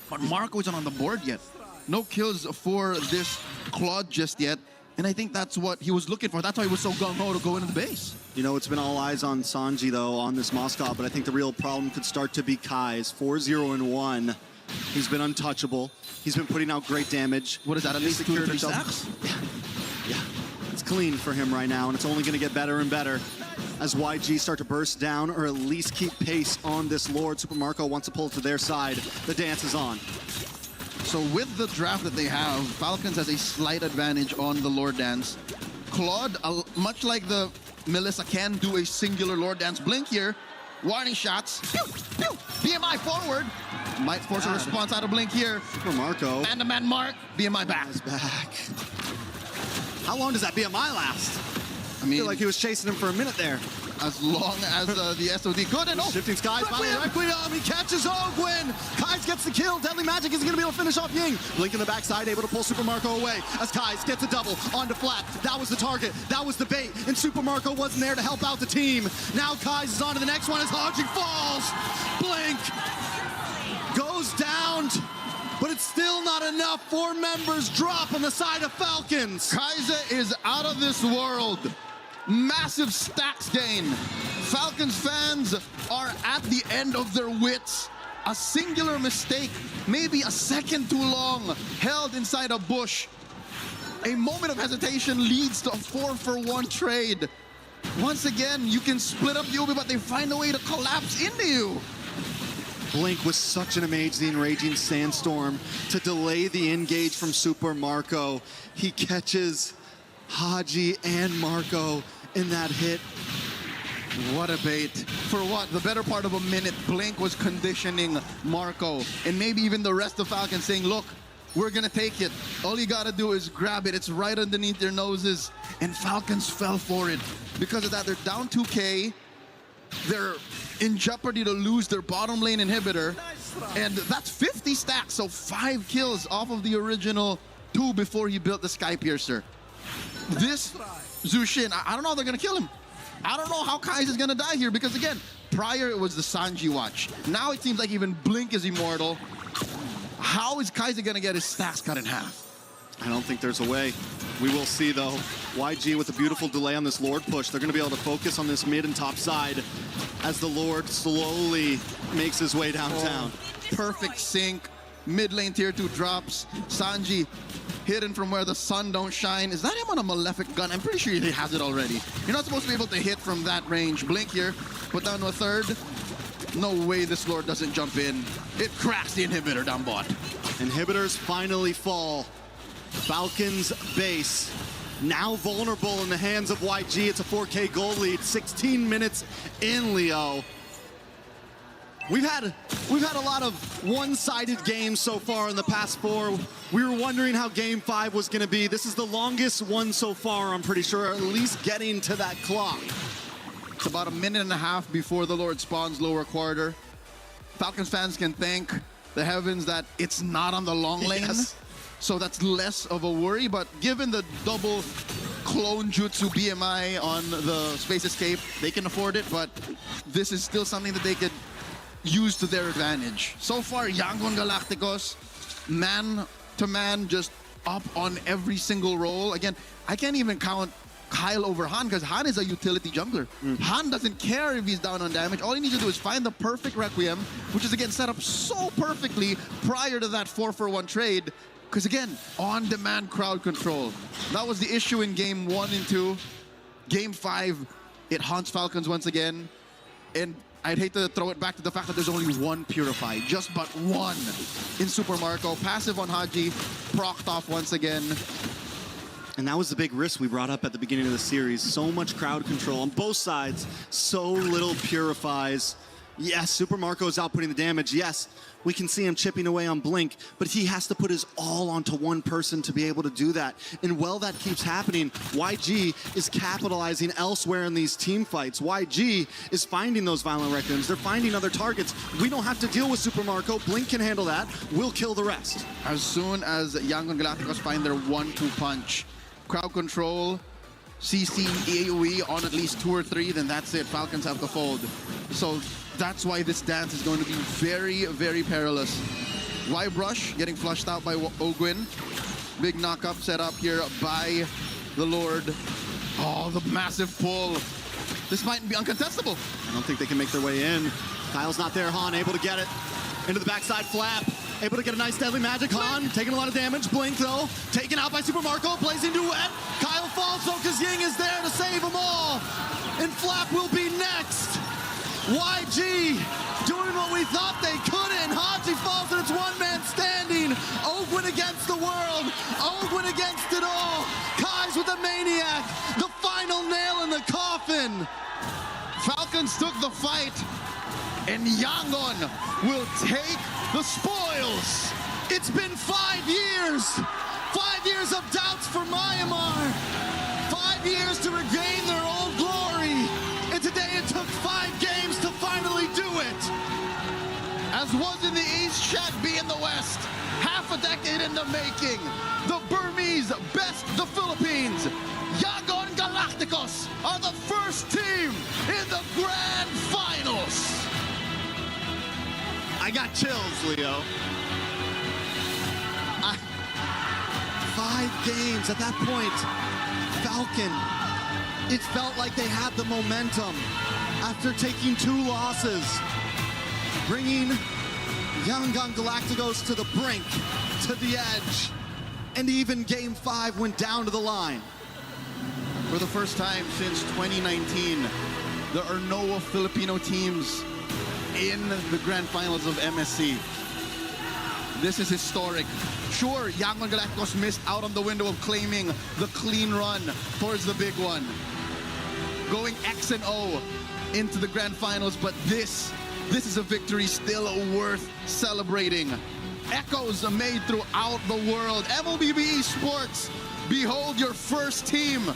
But Marco isn't on the board yet. No kills for this Claude just yet. And I think that's what he was looking for. That's why he was so gung-ho to go into the base. You know, it's been all eyes on Sanji, though, on this Moscow, but I think the real problem could start to be Kai's 4-0-1. He's been untouchable. He's been putting out great damage. What is that, at least 2 or 3 stacks? Yeah. It's clean for him right now, and it's only going to get better and better as YG start to burst down or at least keep pace on this Lord. Super Marco wants to pull it to their side. The dance is on. So with the draft that they have, Falcons has a slight advantage on the Lord Dance. Claude, much like the Melissa, can do a singular Lord Dance blink here. Warning shots. Pew, pew. BMI forward. Might force a response out of blink here. Super Marco. Man-to-man mark. BMI back. Back. How long does that BMI last? I mean, feel like he was chasing him for a minute there. As long as the SOD could. And Shifting Skies, Requiem. He catches Ogwin. Kais gets the kill. Deadly Magic isn't going to be able to finish off Ying. Blink in the backside, able to pull Super Marco away as Kais gets a double onto flat. That was the target. That was the bait. And Super Marco wasn't there to help out the team. Now Kais is on to the next one as Haji falls. Blink goes down. But it's still not enough. 4 members drop on the side of Falcons. Kaiser is out of this world. Massive stacks gain. Falcons fans are at the end of their wits. A singular mistake, maybe a second too long, held inside a bush. A moment of hesitation leads to a 4-for-1 trade. Once again, you can split up the Ubi, but they find a way to collapse into you. Blink was such an amazing Raging Sandstorm to delay the engage from Super Marco. He catches Haji and Marco in that hit. What a bait. For what? The better part of a minute, Blink was conditioning Marco. And maybe even the rest of Falcons saying, look, we're going to take it. All you got to do is grab it. It's right underneath their noses. And Falcons fell for it. Because of that, they're down 2K. They're in jeopardy to lose their bottom lane inhibitor. And that's 50 stacks, so 5 kills off of the original 2 before he built the Sky Piercer. This Zushin, I don't know how they're going to kill him. I don't know how Kai's is going to die here because, again, prior it was the Sanji watch. Now it seems like even Blink is immortal. How is Kaiser going to get his stacks cut in half? I don't think there's a way. We will see, though. YG with a beautiful delay on this Lord push. They're going to be able to focus on this mid and top side as the Lord slowly makes his way downtown. Perfect sync. Mid lane tier 2 drops. Sanji hidden from where the sun don't shine. Is that him on a Malefic gun? I'm pretty sure he has it already. You're not supposed to be able to hit from that range. Blink here. Put down to a third. No way this Lord doesn't jump in. It cracks the inhibitor down bot. Inhibitors finally fall. Falcons base now vulnerable in the hands of YG. It's a 4K goal lead, 16 minutes in, Leo. We've had a lot of one-sided games so far in the past 4. We were wondering how game 5 was going to be. This is the longest one so far, I'm pretty sure, at least getting to that clock. It's about a minute and a half before the Lord spawns lower quarter. Falcons fans can thank the heavens that it's not on the long lane. Yes. So that's less of a worry, but given the double clone jutsu BMI on the Space Escape, they can afford it, but this is still something that they could use to their advantage. So far, Yangon Galacticos, man to man, just up on every single roll. Again, I can't even count Kyle over Han because Han is a utility jungler. Han doesn't care if he's down on damage. All he needs to do is find the perfect Requiem, which is again set up so perfectly prior to that 4-for-1 trade. Because again, on-demand crowd control. That was the issue in game 1 and 2. Game 5, it haunts Falcons once again. And I'd hate to throw it back to the fact that there's only one Purify, just but one in Super Marco. Passive on Haji, procced off once again. And that was the big risk we brought up at the beginning of the series. So much crowd control on both sides, so little Purifies. Yes, Super Marco is outputting the damage. Yes, we can see him chipping away on Blink, but he has to put his all onto one person to be able to do that. And while that keeps happening, YG is capitalizing elsewhere in these team fights. YG is finding those violent Requiems. They're finding other targets. We don't have to deal with Super Marco. Blink can handle that. We'll kill the rest. As soon as Yangon Galacticos find their 1-2 punch, crowd control CC, AoE on at least 2 or 3, then that's it. Falcons have to fold. So that's why this dance is going to be very, very perilous. Y-Brush getting flushed out by Ogwin. Big knock-up set up here by the Lord. Oh, the massive pull. This might be uncontestable. I don't think they can make their way in. Kyle's not there. Han able to get it. Into the backside flap. Able to get a nice deadly magic. Han taking a lot of damage. Blink though. Taken out by Super Marco. Blazing duet. Kyle falls. Focus Ying is there to save them all. And Flap will be next. YG doing what we thought they couldn't. Haji falls and it's one man standing. Ogwin against the world. Ogwin against it all. Kai's with the maniac. The final nail in the coffin. Falcons took the fight, and Yangon will take the spoils. It's been 5 years. 5 years of doubts for Myanmar. 5 years to regain their old glory. And today it took 5 games to finally do it. As was in the East, shall be in the West. Half a decade in the making. The Burmese best the Philippines. Yangon Galacticos are the first team in the Grand Finals. I got chills, Leo. 5 games at that point. Falcon, it felt like they had the momentum after taking 2 losses, bringing Yangon Galacticos to the brink, to the edge, and even Game 5 went down to the line. For the first time since 2019, there are no Filipino teams in the Grand Finals of MSC. This is historic. Sure, Yangon Galacticos missed out on the window of claiming the clean run towards the big one. Going X and O into the Grand Finals, but this is a victory still worth celebrating. Echoes are made throughout the world. MLBB Esports, behold your first team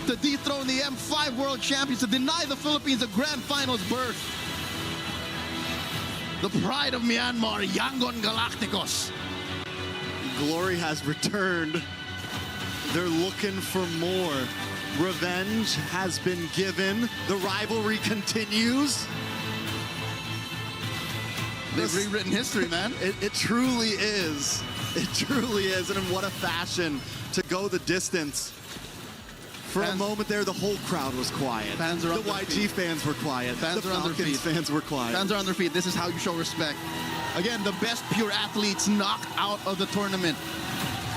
to dethrone the M5 World Champions, to deny the Philippines a Grand Finals berth. The pride of Myanmar, Yangon Galacticos. Glory has returned. They're looking for more. Revenge has been given. The rivalry continues. They've rewritten history, man. It truly is. It truly is. And in what a fashion to go the distance. For a moment there, the whole crowd was quiet. Fans are on the their YG feet. fans were quiet. Fans the are on their Falcons feet. fans were quiet. Fans are on their feet. This is how you show respect. Again, the best pure athletes knocked out of the tournament.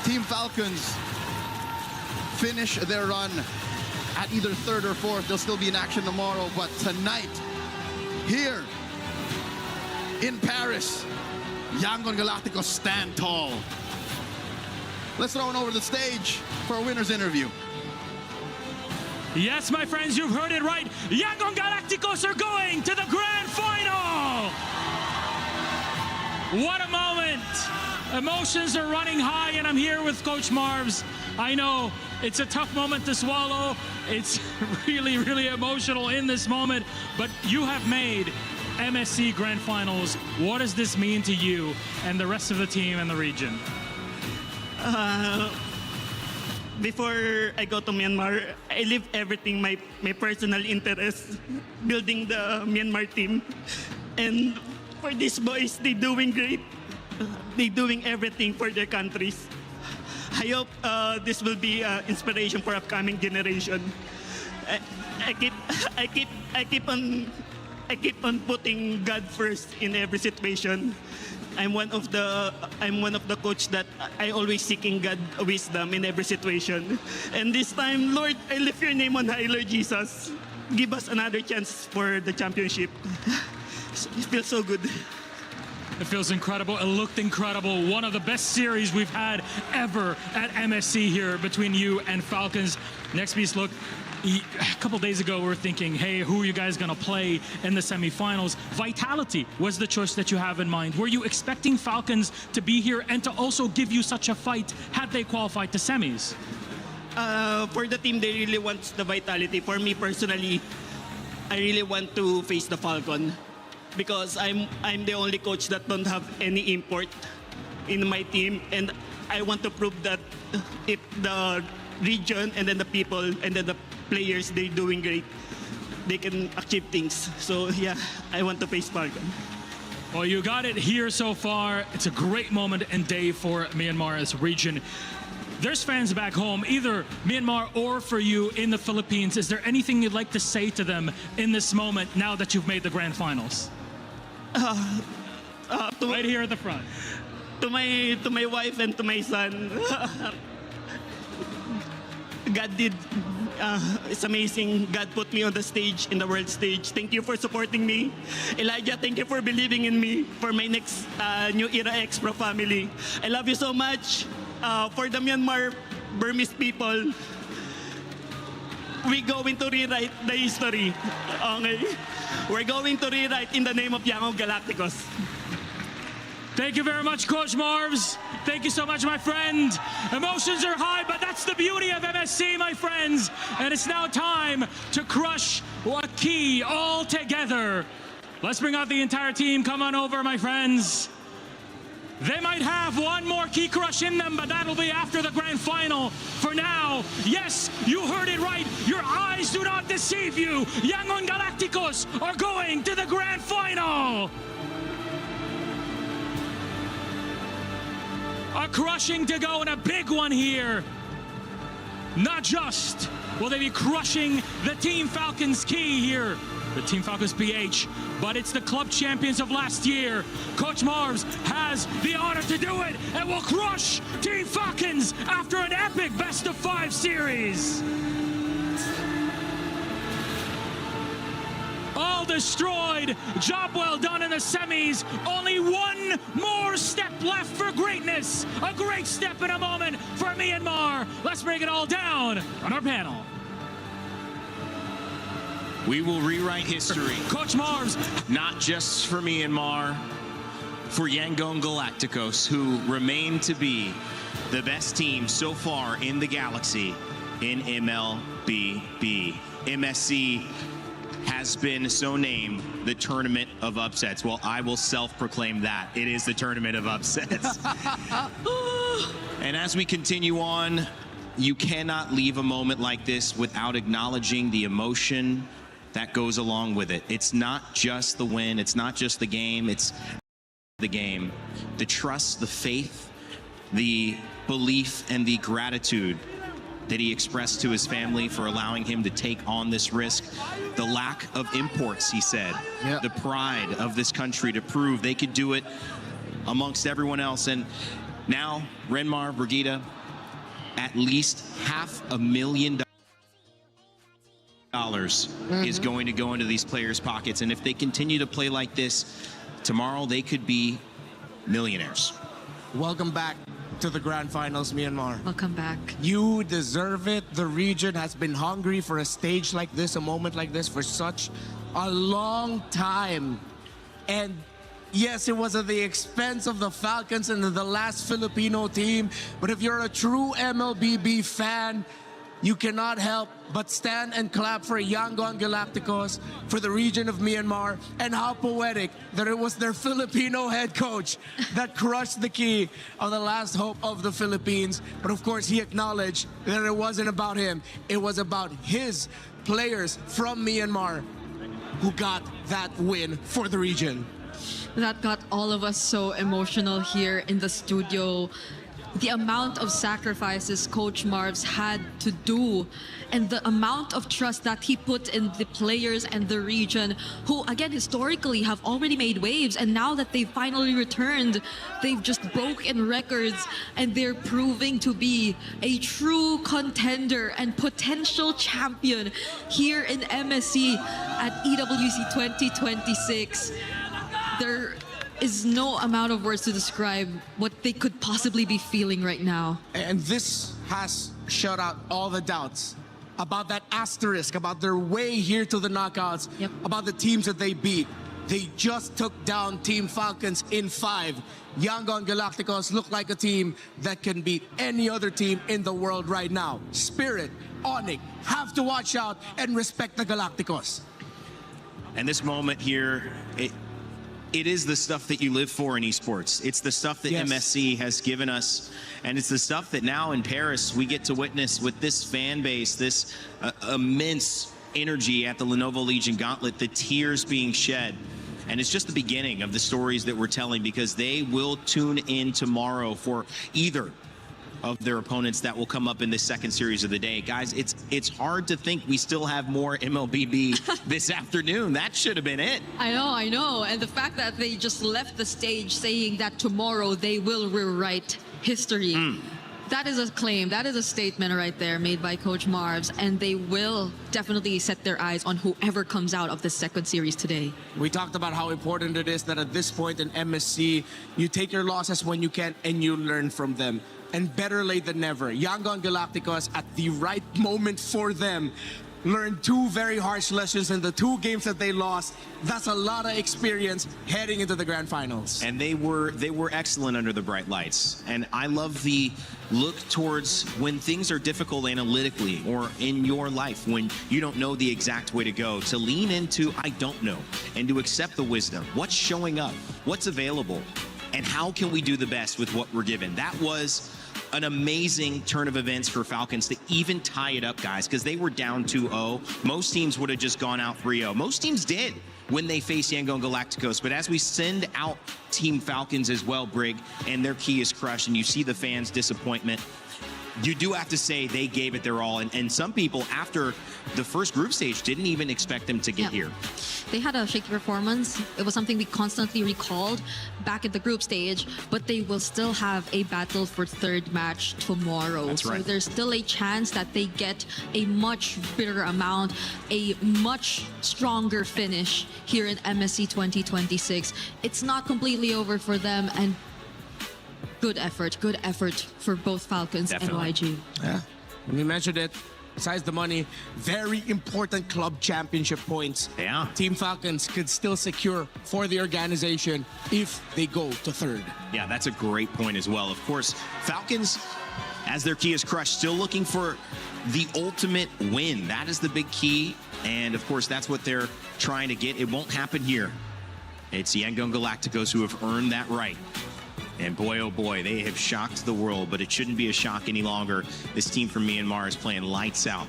Team Falcons finish their run at either 3rd or 4th. They'll still be in action tomorrow, but tonight, here in Paris, Yangon Galacticos stand tall. Let's throw it over the stage for a winner's interview. Yes, my friends, you've heard it right. Yangon Galacticos are going to the Grand Final! What a moment! Emotions are running high, and I'm here with Coach Marvs. I know it's a tough moment to swallow. It's really, really emotional in this moment, but you have made MSC Grand Finals. What does this mean to you and the rest of the team and the region? Before I go to Myanmar, I leave everything, my personal interest, building the Myanmar team. And for these boys, they doing great. They doing everything for their countries. I hope this will be inspiration for upcoming generation. I keep on putting God first in every situation. I'm one of the coach that I always seeking God wisdom in every situation. And this time, Lord, I lift your name on high, Lord Jesus. Give us another chance for the championship. It feels so good. It feels incredible. It looked incredible. One of the best series we've had ever at MSC here between you and Falcons. Next piece, look. A couple days ago, we were thinking, hey, who are you guys going to play in the semifinals? Vitality was the choice that you have in mind. Were you expecting Falcons to be here and to also give you such a fight had they qualified to semis? For the team, they really want the Vitality. For me personally, I really want to face the Falcon because I'm the only coach that don't have any import in my team, and I want to prove that if the region, and then the people, and then the players, they're doing great. They can achieve things. So yeah, I want to face Falcon. Well, you got it here so far. It's a great moment and day for Myanmar as a region. There's fans back home, either Myanmar or for you in the Philippines. Is there anything you'd like to say to them in this moment now that you've made the grand finals? Right here at the front. To my wife and to my son, God did. It's amazing. God put me on the stage, in the world stage. Thank you for supporting me. Elijah, thank you for believing in me for my next New Era X Pro family. I love you so much. For the Myanmar Burmese people, we're going to rewrite the history. Okay? We're going to rewrite in the name of Yangon Galacticos. Thank you very much, Coach Marvs. Thank you so much, my friend. Emotions are high, but that's the beauty of MSC, my friends. And it's now time to crush a key all together. Let's bring out the entire team. Come on over, my friends. They might have one more key crush in them, but that'll be after the grand final. For now, yes, you heard it right. Your eyes do not deceive you. Yangon Galacticos are going to the grand final. A crushing to go and a big one here. Not just will they be crushing the Team Falcons key here, the Team Falcons PH, but it's the club champions of last year. Coach Marvs has the honor to do it and will crush Team Falcons after an epic best-of-5 series. All destroyed. Job well done in the semis. Only one more step left for greatness. A great step in a moment for Myanmar. Let's break it all down on our panel. We will rewrite history. Coach Marvs. Not just for Myanmar, for Yangon Galacticos, who remain to be the best team so far in the galaxy in MLBB. MSC has been so named the tournament of upsets. Well, I will self-proclaim that. It is the tournament of upsets. And as we continue on, you cannot leave a moment like this without acknowledging the emotion that goes along with it. It's not just the win, it's not just the game, it's the game. The trust, the faith, the belief, and the gratitude that he expressed to his family for allowing him to take on this risk. The lack of imports, he said. Yep. The pride of this country to prove they could do it amongst everyone else. And now, Renmar, Brigitte, at least $500,000 is going to go into these players' pockets. And if they continue to play like this, tomorrow they could be millionaires. Welcome back to the grand finals, Myanmar. Welcome back. You deserve it. The region has been hungry for a stage like this, a moment like this, for such a long time. And yes, it was at the expense of the Falcons and the last Filipino team. But if you're a true MLBB fan, you cannot help but stand and clap for Yangon Galacticos, for the region of Myanmar, and how poetic that it was their Filipino head coach that crushed the key of the last hope of the Philippines. But of course, he acknowledged that it wasn't about him. It was about his players from Myanmar who got that win for the region. That got all of us so emotional here in the studio. The amount of sacrifices Coach Marvs had to do and the amount of trust that he put in the players and the region, who again historically have already made waves, and now that they've finally returned, they've just broken records and they're proving to be a true contender and potential champion here in MSC at EWC 2026. There is no amount of words to describe what they could possibly be feeling right now. And this has shut out all the doubts about that asterisk, about their way here to the knockouts, about the teams that they beat. They just took down Team Falcons in 5. Yangon Galacticos look like a team that can beat any other team in the world right now. Spirit, ONIC, have to watch out and respect the Galacticos. And this moment here, it is the stuff that you live for in esports. It's the stuff that MSC has given us, and it's the stuff that now in Paris we get to witness with this fan base, this immense energy at the Lenovo Legion Gauntlet, the tears being shed. And it's just the beginning of the stories that we're telling, because they will tune in tomorrow for either of their opponents that will come up in this second series of the day. Guys, it's hard to think we still have more MLBB this afternoon. That should have been it. I know. And the fact that they just left the stage saying that tomorrow they will rewrite history. That is a claim. That is a statement right there made by Coach Marvs, and they will definitely set their eyes on whoever comes out of the second series today. We talked about how important it is that at this point in MSC, you take your losses when you can and you learn from them. And better late than never. Yangon Galacticos, at the right moment for them, learned 2 very harsh lessons in the 2 games that they lost. That's a lot of experience heading into the grand finals. And they were excellent under the bright lights. And I love the look towards when things are difficult analytically or in your life, when you don't know the exact way to go, to lean into I don't know and to accept the wisdom. What's showing up? What's available? And how can we do the best with what we're given? That was an amazing turn of events for Falcons to even tie it up, guys, because they were down 2-0. Most teams would have just gone out 3-0. Most teams did when they faced Yangon Galacticos. But as we send out Team Falcons as well, Brig, and their key is crushed, and you see the fans' disappointment, you do have to say they gave it their all. And some people, after the first group stage, didn't even expect them to get here. They had a shaky performance. It was something we constantly recalled back at the group stage, but they will still have a battle for third match tomorrow. That's right. So there's still a chance that they get a much bigger amount, a much stronger finish here in MSC 2026. It's not completely over for them, and good effort for both Falcons and YG. Yeah, when you mentioned it, besides the money, very important club championship points. Yeah. Team Falcons could still secure for the organization if they go to third. Yeah, that's a great point as well. Of course, Falcons, as their key is crushed, still looking for the ultimate win. That is the big key. And of course, that's what they're trying to get. It won't happen here. It's Yangon Galacticos who have earned that right. And boy, oh boy, they have shocked the world, but it shouldn't be a shock any longer. This team from Myanmar is playing lights out.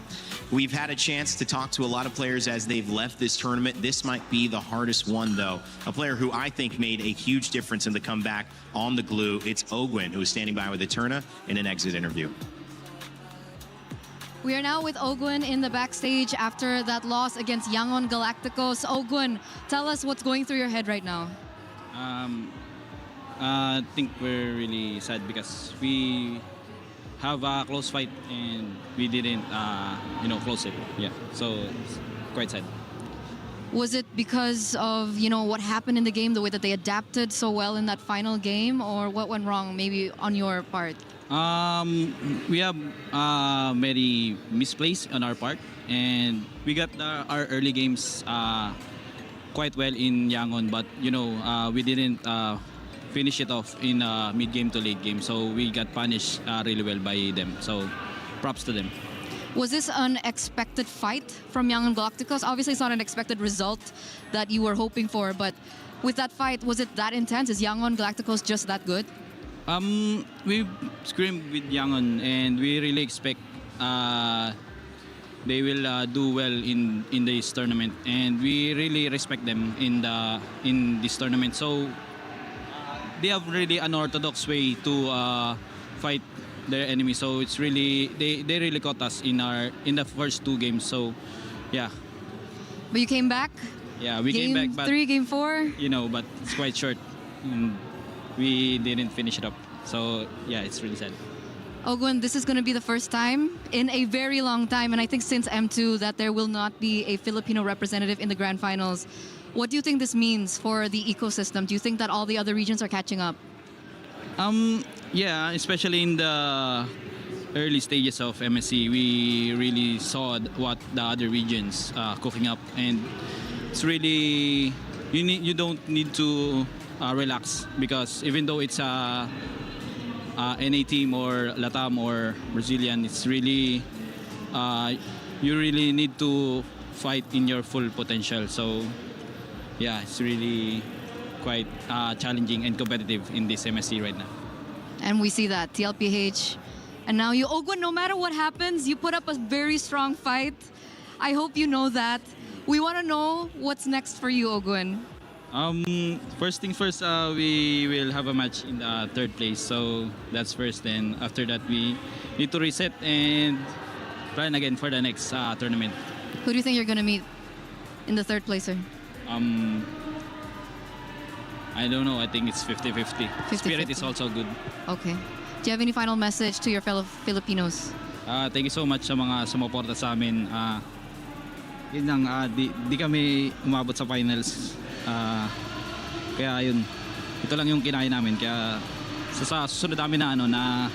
We've had a chance to talk to a lot of players as they've left this tournament. This might be the hardest one, though. A player who I think made a huge difference in the comeback on the glue. It's Ogwin, who is standing by with Eterna in an exit interview. We are now with Ogwin in the backstage after that loss against Yangon Galacticos. Ogwin, tell us what's going through your head right now. I think we're really sad because we have a close fight and we didn't, close it. Yeah, so it's quite sad. Was it because of, what happened in the game, the way that they adapted so well in that final game, or what went wrong maybe on your part? We have many misplays on our part, and we got our early games quite well in Yangon, but, we didn't finish it off in mid-game to late game, so we got punished really well by them. So props to them. Was this an expected fight from Yangon Galacticos? Obviously, it's not an expected result that you were hoping for, but with that fight, was it that intense? Is Yangon Galacticos just that good? We scrimmed with Yangon, and we really expect they will do well in this tournament, and we really respect them in this tournament. So they have really unorthodox way to fight their enemy. So it's really they really caught us in the first 2 games. So yeah. But you came back. Yeah, we came back. But Game 3, Game 4. But it's quite short. And we didn't finish it up. So yeah, it's really sad. Ogwin, this is going to be the first time in a very long time, and I think since M2, that there will not be a Filipino representative in the grand finals. What do you think this means for the ecosystem? Do you think that all the other regions are catching up? Yeah, especially in the early stages of MSC, we really saw what the other regions cooking up, and it's really you don't need to relax, because even though it's a NA team or Latam or Brazilian, it's really you really need to fight in your full potential. So yeah, it's really quite challenging and competitive in this MSC right now. And we see that, TLPH. And now you, Ogwin, no matter what happens, you put up a very strong fight. I hope you know that. We want to know what's next for you, Ogwin. First thing first, we will have a match in the third place. So that's first. Then after that, we need to reset and plan again for the next tournament. Who do you think you're going to meet in the third placer? I don't know. I think it's 50-50. Spirit is also good. Okay. Do you have any final message to your fellow Filipinos? Thank you so much sa mga sumuporta sa amin. Yun lang, di kami umabot sa finals. Kaya yun, ito lang yung kinaya namin. Kaya sa susunod namin na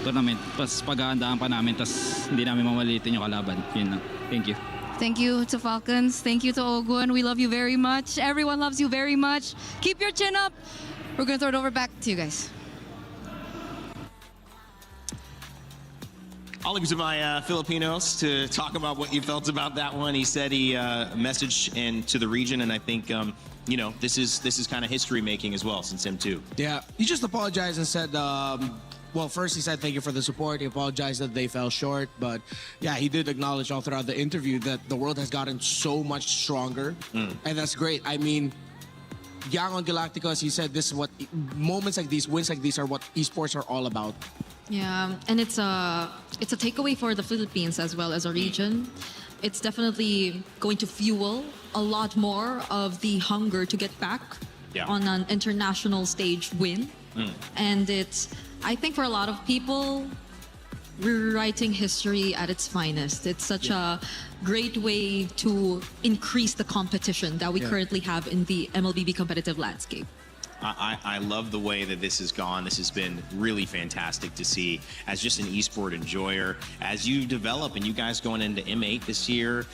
tournament, pas pag-aandaan pa namin, tas hindi namin mamalitin yung kalaban. Yun lang. Thank you. Thank you to Falcons. Thank you to Ogwin. We love you very much. Everyone loves you very much. Keep your chin up. We're going to throw it over back to you guys. I'll leave it to my Filipinos to talk about what you felt about that one. He said he messaged to the region, and I think you know, this is kind of history making as well since him too. Yeah, he just apologized and said. Well, first he said thank you for the support. He apologized that they fell short, but yeah, he did acknowledge all throughout the interview that the world has gotten so much stronger, and that's great. I mean, Young on Galacticos, he said this is what moments like these, wins like these, are what esports are all about. Yeah, and it's a takeaway for the Philippines as well as a region. It's definitely going to fuel a lot more of the hunger to get back on an international stage win. And it's, I think for a lot of people, rewriting history at its finest. It's such a great way to increase the competition that we currently have in the MLBB competitive landscape. I love the way that this has gone. This has been really fantastic to see as just an esport enjoyer. As you develop and you guys going into M8 this year,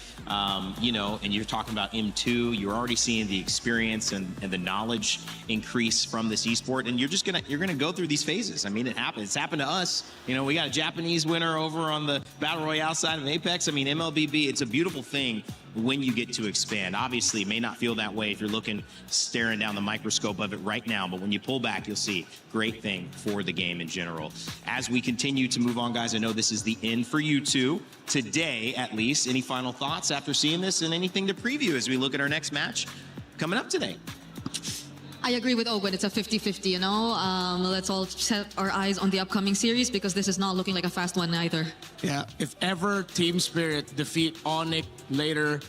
you know, and you're talking about M2, you're already seeing the experience and the knowledge increase from this esport, and you're gonna go through these phases. I mean, it happens. It's happened to us. You know, we got a Japanese winner over on the Battle Royale side of Apex. I mean, MLBB, it's a beautiful thing when you get to expand. Obviously, it may not feel that way if you're staring down the microscope of it right now, but when you pull back, you'll see great thing for the game in general. As we continue to move on, guys, I know this is the end for you two, today at least. Any final thoughts after seeing this, and anything to preview as we look at our next match coming up today? I agree with Ogwin. It's a 50-50, you know? Let's all set our eyes on the upcoming series because this is not looking like a fast one either. Yeah, if ever Team Spirit defeat ONIC later,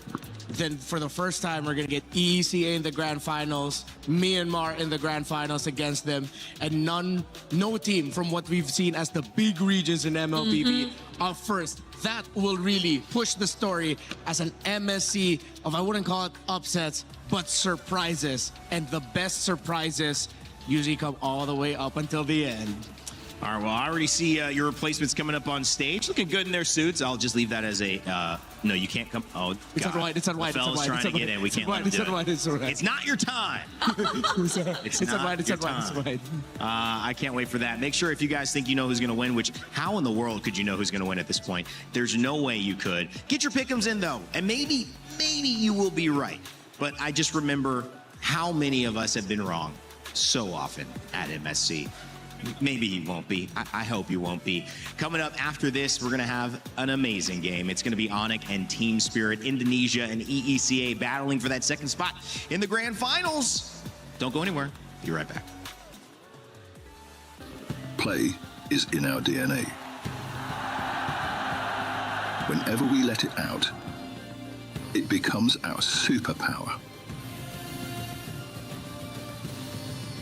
then for the first time we're going to get EECA in the grand finals, Myanmar in the grand finals against them, and no team from what we've seen as the big regions in MLBB are first. That will really push the story as an MSC of, I wouldn't call it upsets, but surprises. And the best surprises usually come all the way up until the end. All right, well, I already see your replacements coming up on stage, looking good in their suits. I'll just leave that as a, no, you can't come. Oh, it's God. on white, it's on white, The fella's trying to get in. We can't let him do it. It's on white. It's not your time. It's on white. I can't wait for that. Make sure if you guys think you know who's going to win, which how in the world could you know who's going to win at this point? There's no way you could. Get your pick'ems in, though, and maybe you will be right. But I just remember how many of us have been wrong so often at MSC. Maybe you won't be. I hope you won't be. Coming up after this, we're going to have an amazing game. It's going to be ONIC and Team Spirit, Indonesia and EECA battling for that second spot in the grand finals. Don't go anywhere. Be right back. Play is in our DNA. Whenever we let it out, it becomes our superpower.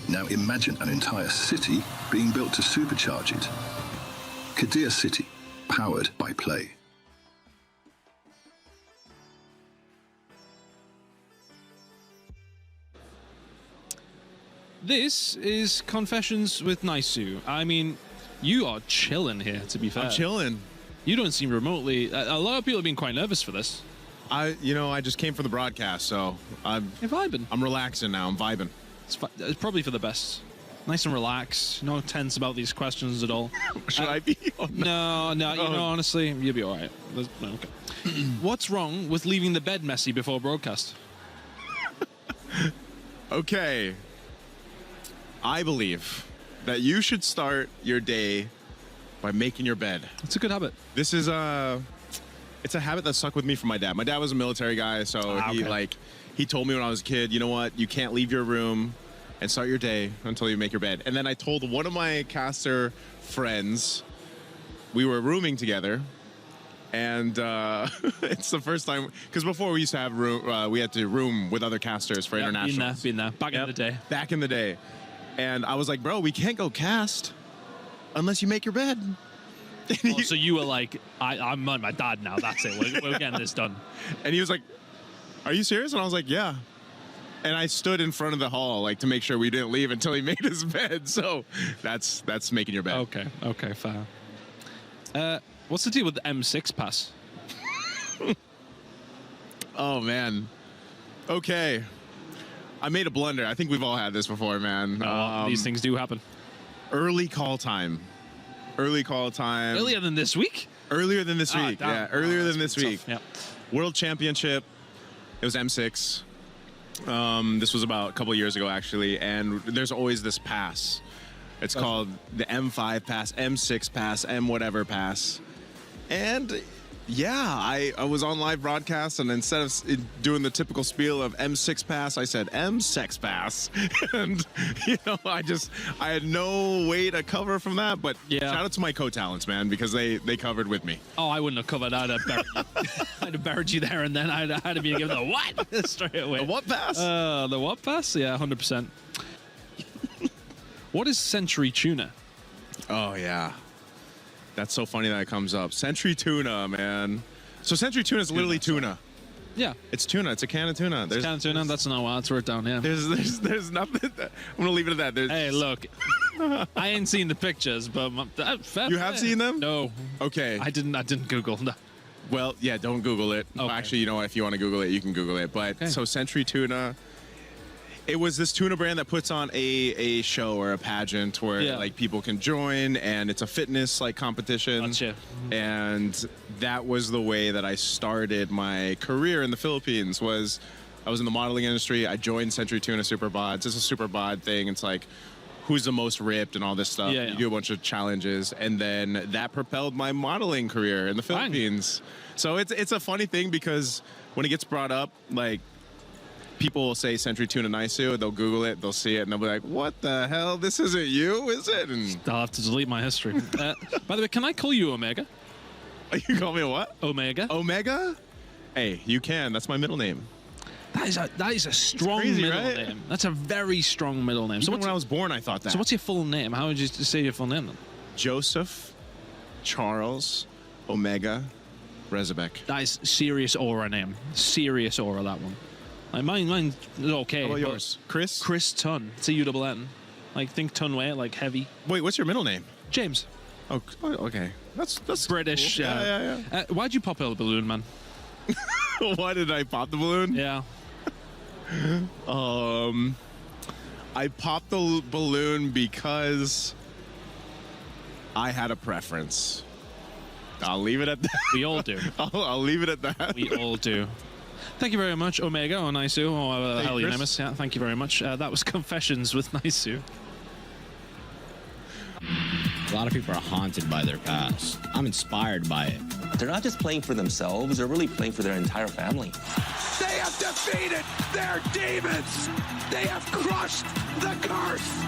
Now imagine an entire city being built to supercharge it. Kadir City, powered by play. This is Confessions with Naisu. I mean, you are chilling here, to be fair. I'm chilling. You don't seem remotely... A lot of people have been quite nervous for this. I just came from the broadcast, so You're vibing. I'm relaxing now. I'm vibing. It's probably for the best. Nice and relaxed. No tense about these questions at all. Should I be? Oh, no. You know, honestly, you'll be all right. Okay. What's wrong with leaving the bed messy before broadcast? Okay. I believe that you should start your day by making your bed. It's a good habit. This is it's a habit that stuck with me from my dad. My dad was a military guy, so he told me when I was a kid, you know what, you can't leave your room and start your day until you make your bed. And then I told one of my caster friends, we were rooming together, and it's the first time, because before we used to have room, we had to room with other casters for internationals. Been there. Back in the day. Back in the day. And I was like, bro, we can't go cast unless you make your bed. So you were like, I'm on my dad now. That's it. We're getting this done. And he was like, are you serious? And I was like, yeah. And I stood in front of the hall like to make sure we didn't leave until he made his bed. So that's making your bed. Okay, fair. What's the deal with the M6 pass? Oh, man. Okay. I made a blunder. I think we've all had this before, man. These things do happen. Early call time. Earlier than this week? Earlier than this week. Damn. Yeah, earlier than this week. Yeah. World Championship. It was M6. This was about a couple years ago, actually. And there's always this pass. It's called the M5 pass, M6 pass, M whatever pass. And yeah, I was on live broadcast, and instead of doing the typical spiel of M6 pass, I said M6 pass. And, you know, I had no way to cover from that. But shout out to my co-talents, man, because they covered with me. Oh, I wouldn't have covered. I'd have buried you. I'd have buried you there, and then I'd have been given the what? Straight away. The what pass? The what pass? Yeah, 100%. What is Century Tuna? Oh, yeah. That's so funny that it comes up. Century Tuna, man. So Century Tuna is literally tuna. Yeah. It's tuna. It's a can of tuna. It's a can of tuna. That's not what. That's wrote down, yeah. There's nothing. I'm going to leave it at that. Hey, look. I ain't seen the pictures, but... You have seen them? No. Okay. I didn't Google. No. Well, yeah, don't Google it. Okay. Actually, you know what? If you want to Google it, you can Google it. But so Century Tuna... It was this tuna brand that puts on a show or a pageant where like people can join, and it's a fitness like competition. Gotcha. And that was the way that I started my career in the Philippines. I was in the modeling industry. I joined Century Tuna Super Bods. It's a Super Bod thing. It's like who's the most ripped and all this stuff. Yeah, You do a bunch of challenges, and then that propelled my modeling career in the Philippines. So it's a funny thing because when it gets brought up, like, people will say Century Tuna Naisu, they'll Google it, they'll see it, and they'll be like, what the hell? This isn't you, is it? And I'll have to delete my history. By the way, can I call you Omega? You call me a what? Omega. Omega? Hey, you can. That's my middle name. That is a strong middle name. That's a very strong middle name. So when I was born, I thought that. So what's your full name? How would you say your full name then? Joseph Charles Omega Rezabek. That is serious aura name. Serious aura, that one. Like mine is okay. How about yours? Chris? Chris Tun. It's a U-double-N. Like, think Tunway, like heavy. Wait, what's your middle name? James. Oh, okay. That's British. Cool. Yeah. Why'd you pop out a balloon, man? Why did I pop the balloon? Yeah. I popped the balloon because I had a preference. I'll leave it at that. We all do. I'll leave it at that. We all do. Thank you very much, Omega or Naisu, or whatever the hell your name is. Yeah, thank you very much. That was Confessions with Naisu. A lot of people are haunted by their past. I'm inspired by it. They're not just playing for themselves, they're really playing for their entire family. They have defeated their demons. They have crushed the curse.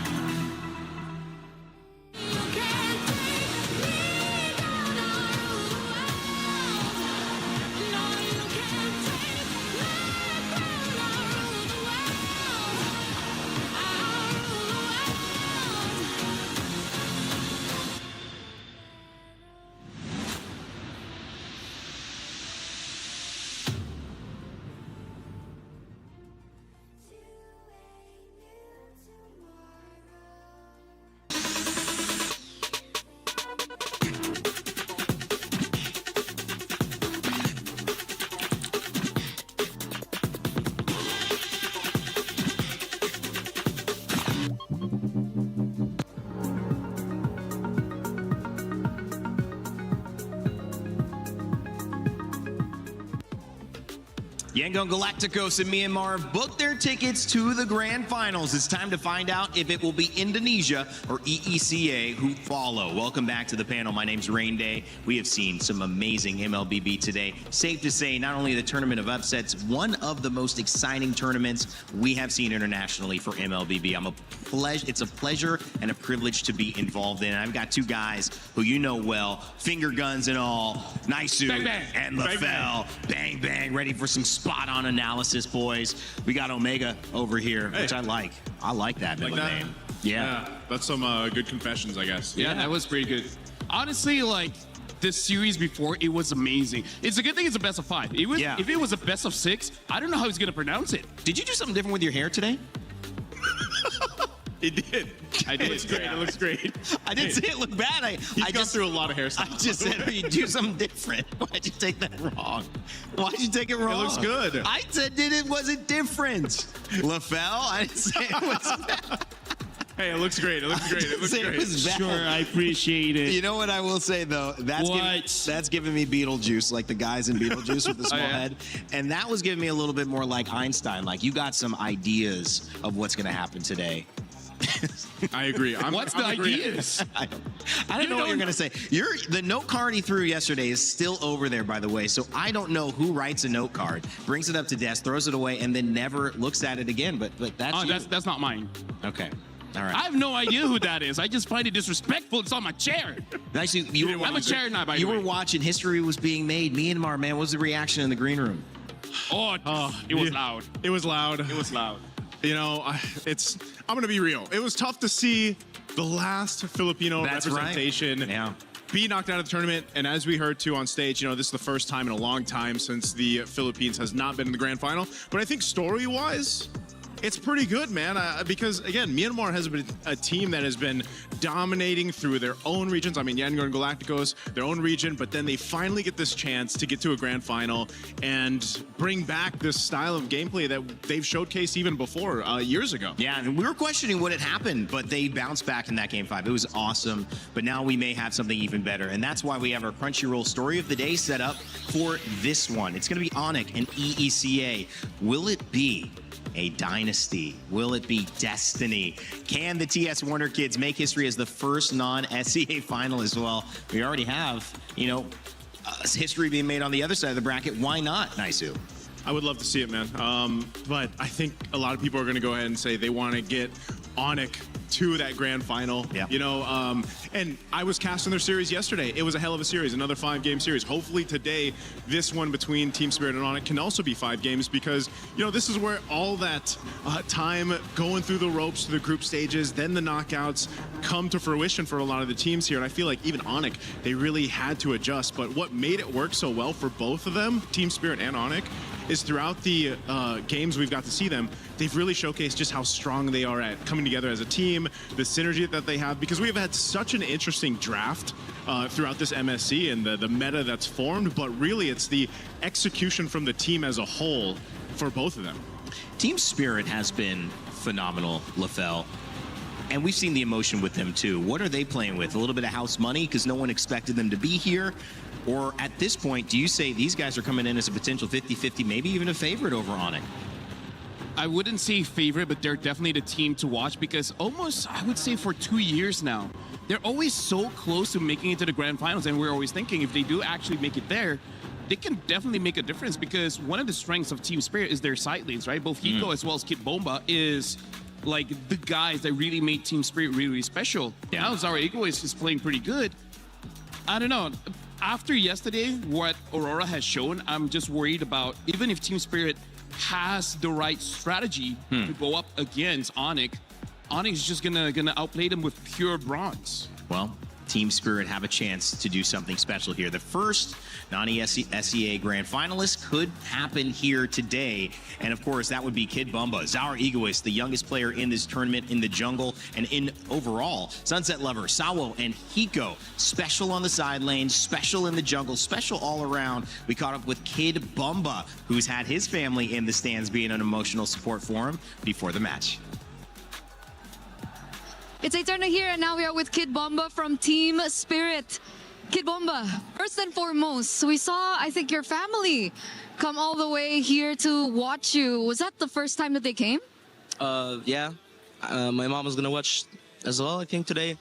Yangon Galacticos and Myanmar have booked their tickets to the grand finals. It's time to find out if it will be Indonesia or EECA who follow. Welcome back to the panel. My name's Rain Day. We have seen some amazing MLBB today. Safe to say, not only the tournament of upsets, one of the most exciting tournaments we have seen internationally for MLBB. It's a pleasure and a privilege to be involved in. I've got two guys who you know well, finger guns and all, Naisu and LaFell. Bang, bang, ready for some spot-on analysis, boys. We got Omega over here, which I like. I like that middle name. Yeah. That's some good confessions, I guess. Yeah, that was pretty good. Honestly, like, this series before, it was amazing. It's a good thing it's a best of 5. If it was a best of 6, I don't know how he's going to pronounce it. Did you do something different with your hair today? It did. I did. It looks great. It looks great. I didn't say it looked bad. I just through a lot of hairstyles. I just said you do something different. Why'd you take that wrong? Why'd you take it wrong? It looks good. I said it wasn't different. LaFell, I didn't say it was bad. Hey, it looks great. It looks great. It looks great. Sure, I appreciate it. You know what I will say though? That's giving me Beetlejuice, like the guys in Beetlejuice with the small head. And that was giving me a little bit more like Einstein. Like you got some ideas of what's going to happen today. I agree. What's the ideas? I don't know what you're going to say. The note card he threw yesterday is still over there, by the way. So I don't know who writes a note card, brings it up to desk, throws it away, and then never looks at it again. But that's not mine. Okay. All right. I have no idea who that is. I just find it disrespectful. It's on my chair. Actually, I'm a chair now, by the way. You were watching. History was being made. Myanmar, man. What was the reaction in the green room? It was loud. It was loud. It was loud. You know, I'm going to be real. It was tough to see the last Filipino representation be knocked out of the tournament. And as we heard too on stage, you know, this is the first time in a long time since the Philippines has not been in the grand final. But I think story-wise, it's pretty good, man, because, again, Myanmar has been a team that has been dominating through their own regions. I mean, Yangon Galacticos, their own region, but then they finally get this chance to get to a grand final and bring back this style of gameplay that they've showcased even before, years ago. Yeah, and we were questioning what had happened, but they bounced back in that Game 5. It was awesome, but now we may have something even better, and that's why we have our Crunchyroll Story of the Day set up for this one. It's going to be ONIC and EECA. Will it be a dynasty? Will it be destiny? Can the TS Warner kids make history as the first non-SEA finalist? Well, we already have, you know, history being made on the other side of the bracket. Why not, Naisu? I would love to see it, man. But I think a lot of people are going to go ahead and say they want to get ONIC to that grand final. Yeah. You know, and I was casting their series yesterday. It was a hell of a series, another 5-game series. Hopefully today, this one between Team Spirit and ONIC can also be 5 games because, you know, this is where all that time going through the ropes to the group stages, then the knockouts come to fruition for a lot of the teams here. And I feel like even ONIC, they really had to adjust. But what made it work so well for both of them, Team Spirit and ONIC, is throughout the games we've got to see them, they've really showcased just how strong they are at coming together as a team, the synergy that they have, because we have had such an interesting draft throughout this MSC and the meta that's formed, but really it's the execution from the team as a whole for both of them. Team Spirit has been phenomenal, LaFell. And we've seen the emotion with them too. What are they playing with? A little bit of house money because no one expected them to be here? Or at this point, do you say these guys are coming in as a potential 50-50, maybe even a favorite over ONIC? I wouldn't say favorite, but they're definitely the team to watch because almost, I would say for 2 years now, they're always so close to making it to the grand finals. And we're always thinking if they do actually make it there, they can definitely make a difference because one of the strengths of Team Spirit is their side lanes, right? Both Hiko as well as Kid Bomba is like the guys that really made Team Spirit really, really special. Yeah. Now Zara Egoist is playing pretty good. I don't know. After yesterday, what Aurora has shown, I'm just worried about even if Team Spirit has the right strategy to go up against ONIC, ONIC is just gonna outplay them with pure bronze. Well, Team Spirit have a chance to do something special here. The first non-SEA grand finalist could happen here today. And of course, that would be Kid Bumba, Zara Egoist, the youngest player in this tournament in the jungle and in overall. Sunset Lover, Sawo, and Hiko, special on the side lane, special in the jungle, special all around. We caught up with Kid Bumba, who's had his family in the stands being an emotional support for him before the match. It's Eterna here, and now we are with Kid Bomba from Team Spirit. Kid Bomba, first and foremost, we saw, I think, your family come all the way here to watch you. Was that the first time that they came? Yeah. My mom was gonna watch as well, I think, today.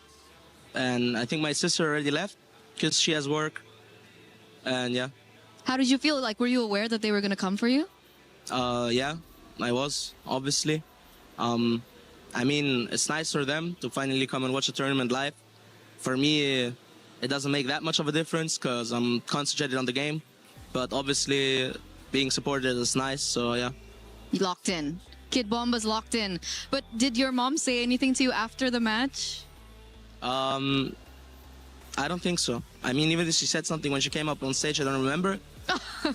And I think my sister already left because she has work. And yeah. How did you feel? Like, were you aware that they were gonna come for you? Yeah, I was, obviously. I mean, it's nice for them to finally come and watch a tournament live. For me, it doesn't make that much of a difference because I'm concentrated on the game. But obviously, being supported is nice, so yeah. You locked in. Kid Bomba's locked in. But did your mom say anything to you after the match? I don't think so. I mean, even if she said something when she came up on stage, I don't remember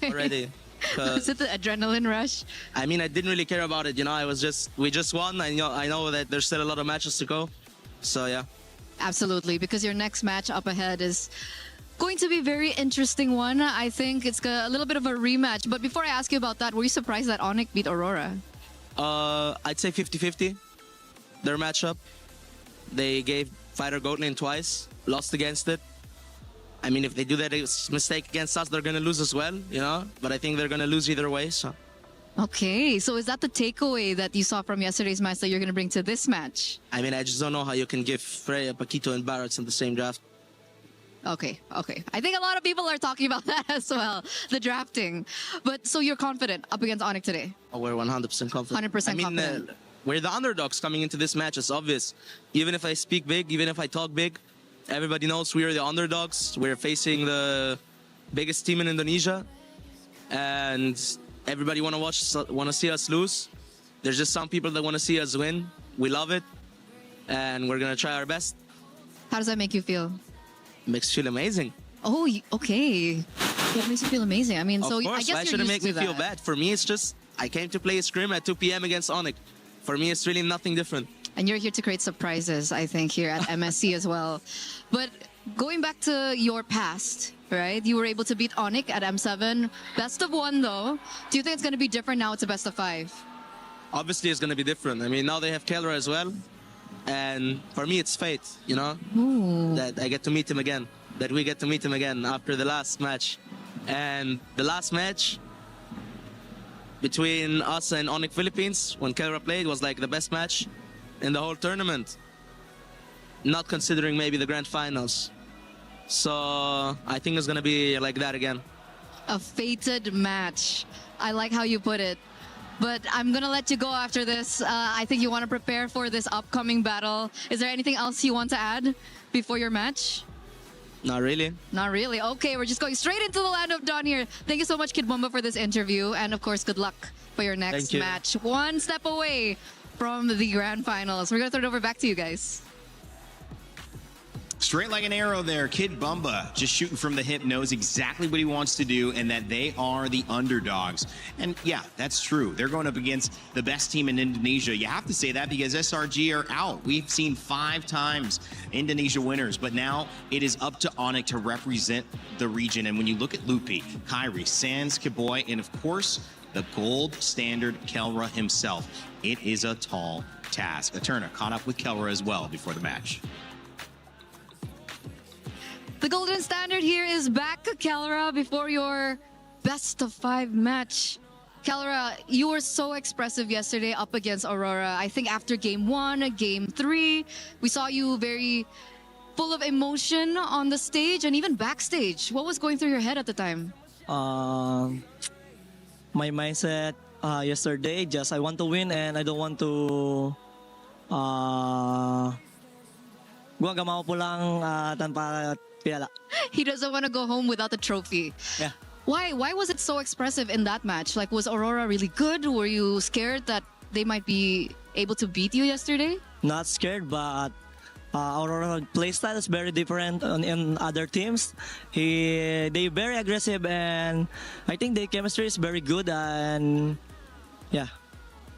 already. Was it the adrenaline rush? I mean, I didn't really care about it, you know. We just won. I know that there's still a lot of matches to go. So yeah. Absolutely, because your next match up ahead is going to be a very interesting one. I think it's a little bit of a rematch. But before I ask you about that, were you surprised that ONIC beat Aurora? I'd say 50-50. Their matchup. They gave Fighter Goat Lane twice, lost against it. I mean, if they do that mistake against us, they're going to lose as well, you know? But I think they're going to lose either way, so. Okay, so is that the takeaway that you saw from yesterday's match that you're going to bring to this match? I mean, I just don't know how you can give Freya, Paquito, and Barracks in the same draft. Okay. I think a lot of people are talking about that as well, the drafting. But so you're confident up against ONIC today? Oh, we're 100% confident. 100% confident. We're the underdogs coming into this match, it's obvious. Even if I speak big, even if I talk big, everybody knows we are the underdogs. We're facing the biggest team in Indonesia. And everybody want to see us lose. There's just some people that want to see us win. We love it. And we're going to try our best. How does that make you feel? Makes you feel amazing. Oh, okay. That makes you feel amazing. I mean, of so course, I guess why you're should it used make to me that. feel bad? For me, it's just, I came to play a scrim at 2 p.m. against ONIC. For me, it's really nothing different. And you're here to create surprises, I think, here at MSC as well. But going back to your past, right? You were able to beat ONIC at M7. Best of 1, though. Do you think it's going to be different now? It's a best of 5. Obviously, it's going to be different. I mean, now they have Kelra as well. And for me, it's fate, you know? Ooh. That I get to meet him again. That we get to meet him again after the last match. And the last match between us and ONIC Philippines, when Kelra played, was like the best match in the whole tournament. Not considering maybe the grand finals. So I think it's going to be like that again. A fated match. I like how you put it. But I'm going to let you go after this. I think you want to prepare for this upcoming battle. Is there anything else you want to add before your match? Not really. Not really. Okay, we're just going straight into the land of dawn here. Thank you so much, Kid Bomba, for this interview. And of course, good luck for your next match. One step away from the grand finals. We're going to throw it over back to you guys. Straight like an arrow there. Kid Bumba just shooting from the hip, knows exactly what he wants to do and that they are the underdogs. And yeah, that's true. They're going up against the best team in Indonesia. You have to say that because SRG are out. We've seen 5 times Indonesia winners, but now it is up to ONIC to represent the region. And when you look at Lupi, Kyrie, Sans, Kiboy, and of course, the gold standard Kelra himself, it is a tall task. Eterna caught up with Kelra as well before the match. The golden standard here is back to Kelra before your best of 5 match. Kelra, you were so expressive yesterday up against Aurora. I think after game 1, game 3, we saw you very full of emotion on the stage and even backstage. What was going through your head at the time? My mindset yesterday, just I want to win and I don't want to gumagawa po lang tanpa piyala. He doesn't want to go home without the trophy. Yeah. Why was it so expressive in that match? Like, was Aurora really good? Were you scared that they might be able to beat you yesterday? Not scared, but Aurora playstyle is very different in other teams. They very aggressive and I think their chemistry is very good and yeah.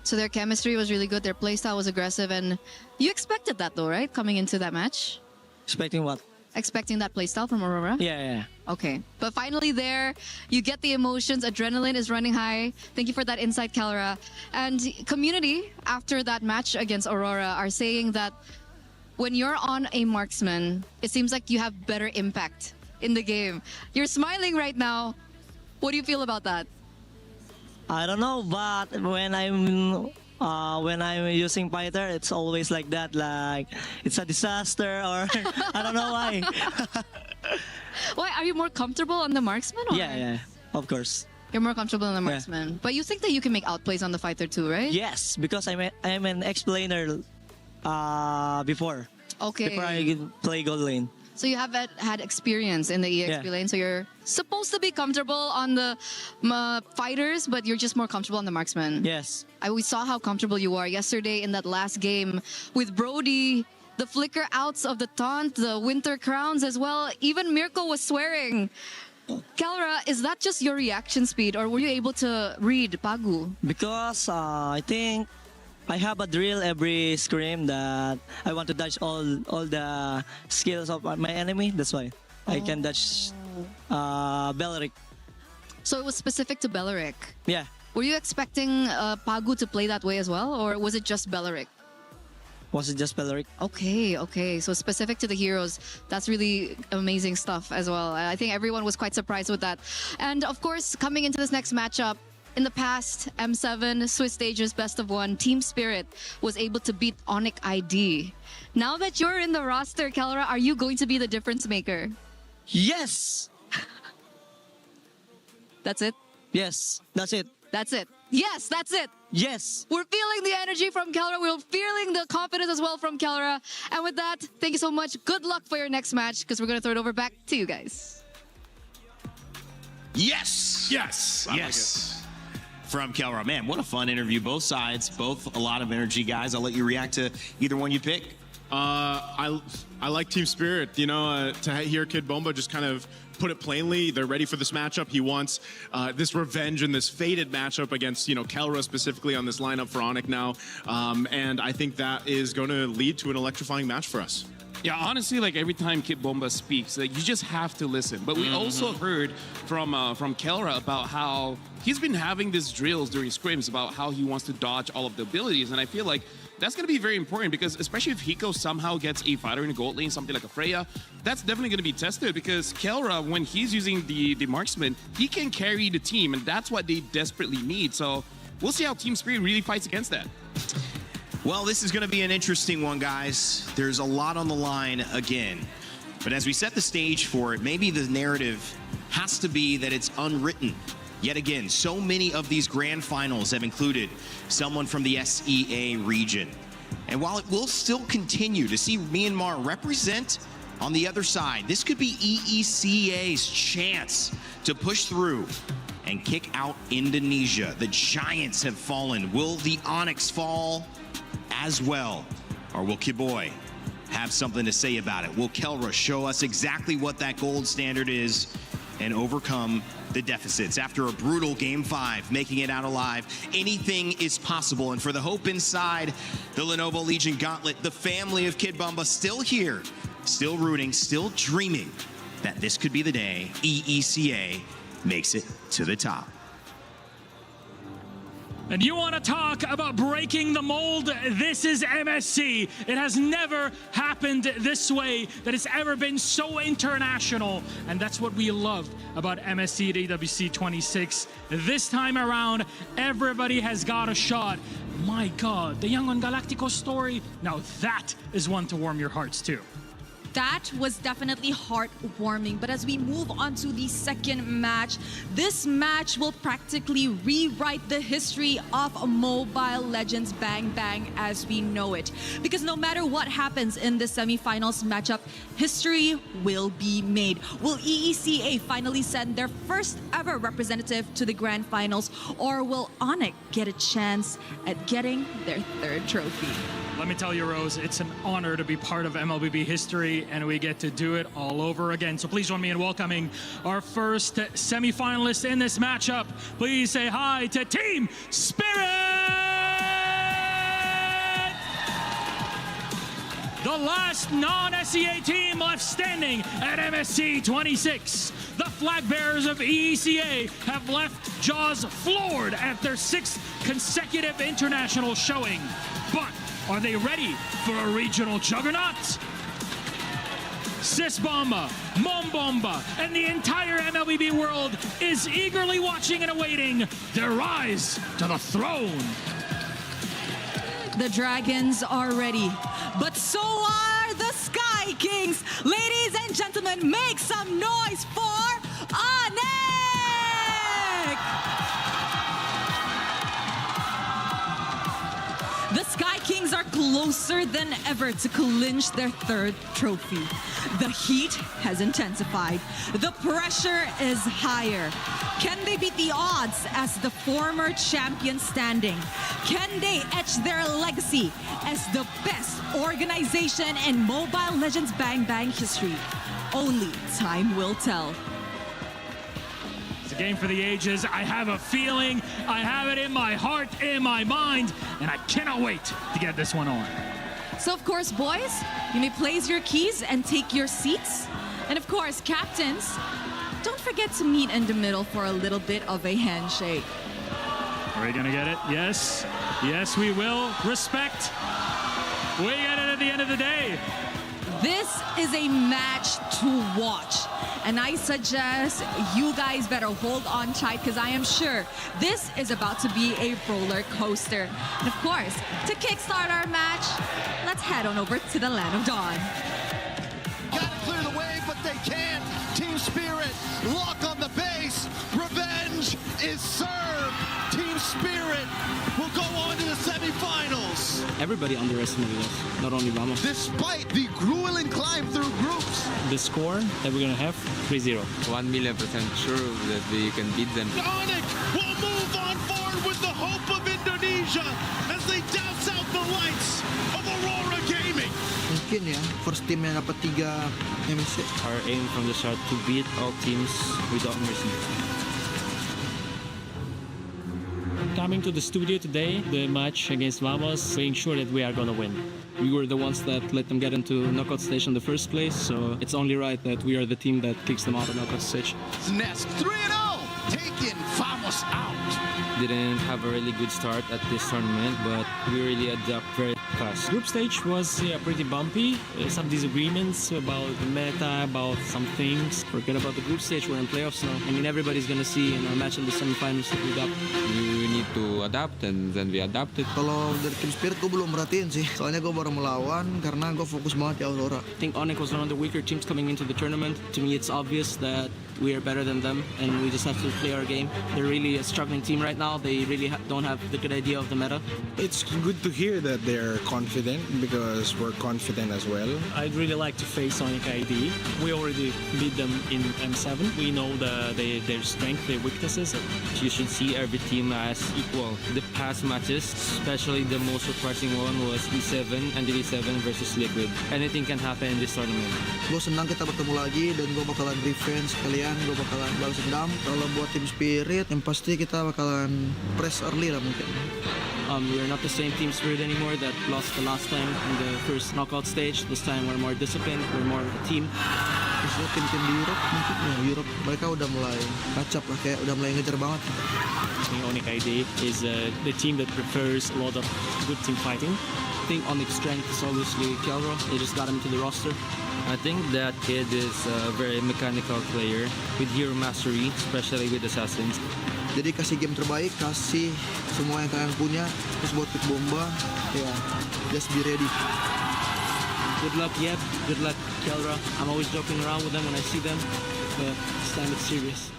So their chemistry was really good, their playstyle was aggressive, and you expected that though, right? Coming into that match? Expecting what? Expecting that playstyle from Aurora? Yeah. Okay. But finally there, you get the emotions, adrenaline is running high. Thank you for that insight, Kelra. And community, after that match against Aurora, are saying that when you're on a marksman, it seems like you have better impact in the game. You're smiling right now. What do you feel about that? I don't know, but when I'm using fighter, it's always like that. Like it's a disaster, or I don't know why. Why are you more comfortable on the marksman? Or? Yeah, of course. You're more comfortable on the marksman, but you think that you can make outplays on the fighter too, right? Yes, because I'm an explainer before. Okay. Before I play gold lane. So you have had experience in the EXP lane, so you're supposed to be comfortable on the fighters, but you're just more comfortable on the marksman. Yes. We saw how comfortable you are yesterday in that last game with Brody. The flicker outs of the taunt, the winter crowns as well. Even Mirko was swearing. Kelra, is that just your reaction speed, or were you able to read Pagu? Because I think I have a drill every scrim that I want to dodge all the skills of my enemy. That's why I can dodge Beleric. So it was specific to Beleric. Yeah. Were you expecting Pagu to play that way as well, or was it just Beleric? Was it just Beleric? Okay. So specific to the heroes, that's really amazing stuff as well. I think everyone was quite surprised with that. And of course, coming into this next matchup, in the past, M7, Swiss Stages Best of 1, Team Spirit was able to beat ONIC ID. Now that you're in the roster, Kelra, are you going to be the difference maker? Yes! That's it? Yes, that's it. That's it. Yes, that's it. Yes. We're feeling the energy from Kelra. We're feeling the confidence as well from Kelra. And with that, thank you so much. Good luck for your next match, because we're going to throw it over back to you guys. Yes. From Kelra. Man, what a fun interview. Both sides, both a lot of energy, guys. I'll let you react to either one you pick. I like Team Spirit. You know, to hear Kid Bomba just kind of put it plainly, they're ready for this matchup. He wants this revenge and this fated matchup against, Kelra specifically on this lineup for ONIC now. And I think that is going to lead to an electrifying match for us. Yeah, honestly, like every time Kid Bomba speaks, like you just have to listen. But we also heard from Kelra about how he's been having these drills during scrims about how he wants to dodge all of the abilities, and I feel like that's going to be very important, because especially if Hiko somehow gets a fighter in a gold lane, something like a Freya, that's definitely going to be tested, because Kelra, when he's using the marksman, he can carry the team, and that's what they desperately need. So we'll see how Team Spirit really fights against that. Well, this is going to be an interesting one, guys. There's a lot on the line again. But as we set the stage for it, maybe the narrative has to be that it's unwritten. Yet again, so many of these grand finals have included someone from the SEA region. And while it will still continue to see Myanmar represent on the other side, this could be EECA's chance to push through and kick out Indonesia. The giants have fallen. Will the Onyx fall as well? Or will Kiboy have something to say about it? Will Kelra show us exactly what that gold standard is and overcome the deficits? After a brutal Game 5, making it out alive, anything is possible. And for the hope inside the Lenovo Legion Gauntlet, the family of Kid Bomba still here, still rooting, still dreaming that this could be the day EECA makes it to the top. And you want to talk about breaking the mold? This is MSC. It has never happened this way, that it's ever been so international. And that's what we love about MSC at EWC 26. This time around, everybody has got a shot. My God, the Young on Galactico story, now that is one to warm your hearts too. That was definitely heartwarming. But as we move on to the second match, this match will practically rewrite the history of Mobile Legends Bang Bang as we know it. Because no matter what happens in the semifinals matchup, history will be made. Will EECA finally send their first ever representative to the grand finals, or will ONIC get a chance at getting their third trophy? Let me tell you, Rose, it's an honor to be part of MLBB history, and we get to do it all over again. So please join me in welcoming our first semifinalist in this matchup. Please say hi to Team Spirit! The last non-SEA team left standing at MSC 26. The flag bearers of EECA have left jaws floored at their 6th consecutive international showing. But are they ready for a regional juggernaut? Sis Bomba, Mom Bomba, and the entire MLBB world is eagerly watching and awaiting their rise to the throne. The Dragons are ready, but so are the Sky Kings. Ladies and gentlemen, make some noise for ONIC! The Sky Kings are closer than ever to clinch their third trophy. The heat has intensified. The pressure is higher. Can they beat the odds as the former champion standing? Can they etch their legacy as the best organization in Mobile Legends Bang Bang history? Only time will tell. It's a game for the ages. I have a feeling. I have it in my heart, in my mind, and I cannot wait to get this one on. So of course, boys, you may place your keys and take your seats. And of course, captains, don't forget to meet in the middle for a little bit of a handshake. Are we gonna get it? Yes. Yes, we will. Respect. We get it at the end of the day. This is a match to watch. And I suggest you guys better hold on tight because I am sure this is about to be a roller coaster. And of course, to kickstart our match, let's head on over to the Land of Dawn. Gotta clear the way, but they can't. Team Spirit, lock on the base. Revenge is served. Team Spirit will go on to the semifinals. Everybody underestimated us, not only Vamos. Despite the grueling climb through groups. The score that we're gonna have, 3-0. 1,000,000% sure that we can beat them. ONIC will move on forward with the hope of Indonesia as they douse out the lights of Aurora Gaming. Mungkin ya, first team yang dapat 3 MSC. Our aim from the start to beat all teams without mercy. Coming to the studio today, the match against Vamos, being sure that we are gonna win. We were the ones that let them get into knockout stage in the first place, so it's only right that we are the team that kicks them out of knockout stage. Nest 3-0, taking Vamos out. Didn't have a really good start at this tournament, but we really adapt very fast. Group stage was pretty bumpy. Some disagreements about the meta, about some things. Forget about the group stage, we're in playoffs now. I mean, everybody's gonna see in our match in the semifinals that we got. We need to adapt, and then we adapted. Kalau dari Team Spirit gue belum merhatiin sih. Soalnya gue baru melawan karena gue fokus banget di Aurora. I think ONIC was one of the weaker teams coming into the tournament. To me, it's obvious that we are better than them, and we just have to play our game. They're really a struggling team right now. They really don't have the good idea of the meta. It's good to hear that they're confident because we're confident as well. I'd really like to face ONIC ID. We already beat them in M7. We know their strength, their weaknesses. You should see every team as equal. The past matches, especially the most surprising one, was E7 and E7 versus Liquid. Anything can happen in this tournament. Gue senang kita bertemu lagi dan gue bakalan revenge kalian. Gue bakalan balas dendam. Kalau buat Team Spirit, yang pasti kita bakalan press early lah mungkin. We're not the same Team Spirit anymore that lost the last time in the first knockout stage. This time we're more disciplined, we're more a team. Terus tim-tim di Europe mungkin ya, Europe mereka udah mulai kacap lah, kayak udah mulai ngejar banget. I think ONIC ID is the team that prefers a lot of good team fighting. I think ONIC's strength is obviously Kelro. They just got him to the roster. I think that kid is a very mechanical player with hero mastery, especially with assassins. Jadi kasih game terbaik, kasih semua yang kalian punya, terus buat pick bomba, ya, just be ready. Good luck, Yep. Good luck, Kelra. I'm always joking around with them when I see them, but this time it's serious.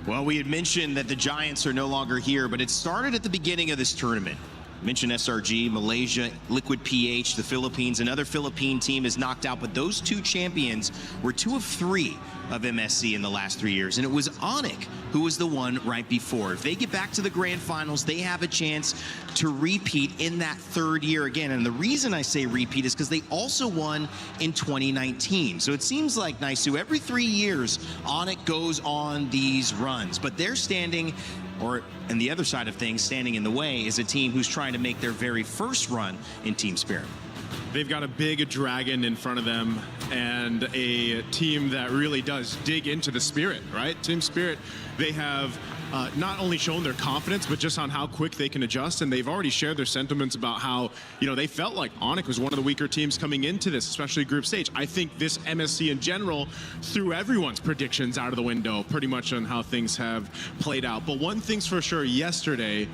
Well, we had mentioned that the Giants are no longer here, but it started at the beginning of this tournament. Mentioned SRG, Malaysia, Liquid PH, the Philippines. Another Philippine team is knocked out, but those two champions were 2 of 3 of MSC in the last 3 years, and it was ONIC who was the one right before. If they get back to the grand finals, they have a chance to repeat in that 3rd year again. And the reason I say repeat is because they also won in 2019. So it seems like, Naisu, every 3 years, ONIC goes on these runs, but they're standing, or on the other side of things, standing in the way is a team who's trying to make their very first run in Team Spirit. they've got a big dragon in front of them and a team that really does dig into the spirit, right? Team Spirit, they have not only shown their confidence, but just on how quick they can adjust. And they've already shared their sentiments about how, they felt like ONIC was one of the weaker teams coming into this, especially group stage. I think this MSC in general threw everyone's predictions out of the window pretty much on how things have played out. But one thing's for sure, yesterday,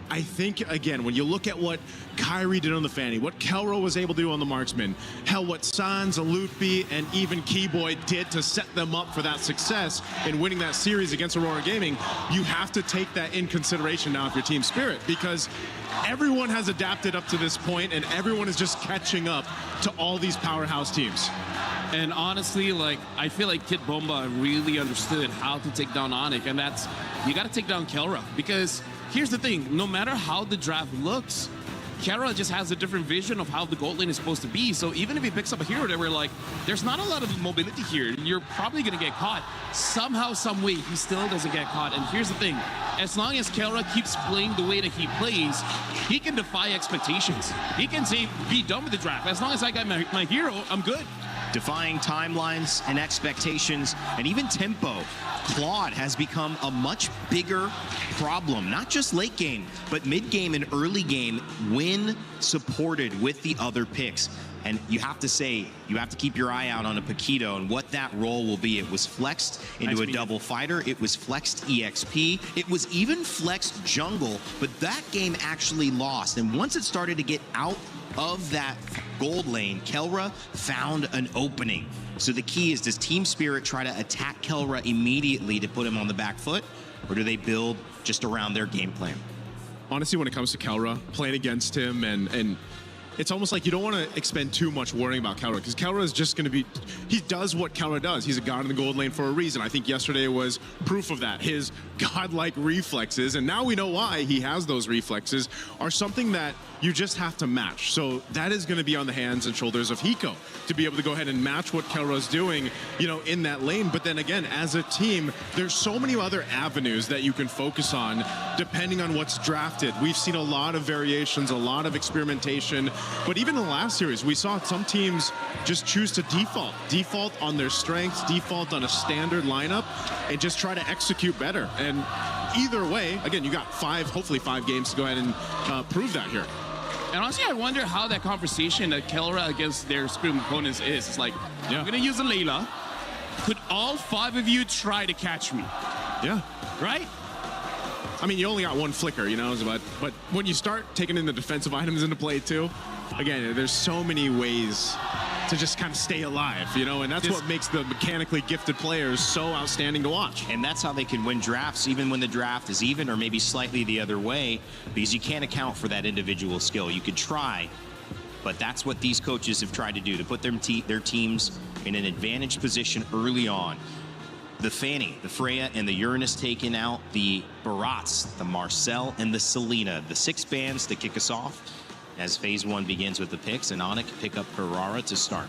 I think, again, when you look at what Kyrie did on the Fanny, what Kelro was able to do on the Marksman, hell, what Sans, Alupi, and even Keyboy did to set them up for that success in winning that series against Aurora Gaming, you have to take that in consideration now if you're Team Spirit, because everyone has adapted up to this point and everyone is just catching up to all these powerhouse teams. And honestly, I feel like Kid Bomba really understood how to take down ONIC, and that's, you got to take down Kelra, because here's the thing, no matter how the draft looks, Kelra just has a different vision of how the gold lane is supposed to be. So even if he picks up a hero that we're like, there's not a lot of mobility here, you're probably going to get caught. Somehow, some way, he still doesn't get caught. And here's the thing, as long as Kelra keeps playing the way that he plays, he can defy expectations. He can say, be done with the draft. As long as I got my hero, I'm good. Defying timelines and expectations and even tempo. Claude has become a much bigger problem, not just late game, but mid game and early game when supported with the other picks. And you have to say, you have to keep your eye out on a Paquito and what that role will be. It was flexed into a double fighter. It was flexed EXP. It was even flexed jungle, but that game actually lost. And once it started to get out of that gold lane, Kelra found an opening. So the key is, does Team Spirit try to attack Kelra immediately to put him on the back foot, or do they build just around their game plan? Honestly, when it comes to Kelra, playing against him and it's almost like you don't want to expend too much worrying about Kelra, because Kelra is just going to be, he does what Kelra does. He's a god in the gold lane for a reason. I think yesterday was proof of that. His godlike reflexes, and now we know why he has those reflexes, are something that you just have to match. So that is going to be on the hands and shoulders of Hiko to be able to go ahead and match what Kelra's doing, in that lane. But then again, as a team, there's so many other avenues that you can focus on depending on what's drafted. We've seen a lot of variations, a lot of experimentation. But even in the last series, we saw some teams just choose to default on their strengths, default on a standard lineup, and just try to execute better. And either way, again, you got hopefully five games to go ahead and prove that here. And honestly, I wonder how that conversation that Kelra against their scrim opponents is. It's like, I'm going to use a Layla. Could all 5 of you try to catch me? Yeah. Right? I mean, you only got one flicker, but when you start taking in the defensive items into play too, again, there's so many ways to just kind of stay alive, and that's what makes the mechanically gifted players so outstanding to watch. And that's how they can win drafts, even when the draft is even or maybe slightly the other way, because you can't account for that individual skill. You could try, but that's what these coaches have tried to do, to put their teams in an advantaged position early on. The Fanny, the Freya, and the Uranus taking out the Barats, the Marcel, and the Selena, the 6 bands to kick us off as Phase 1 begins with the picks, and ONIC pick up Aurora to start.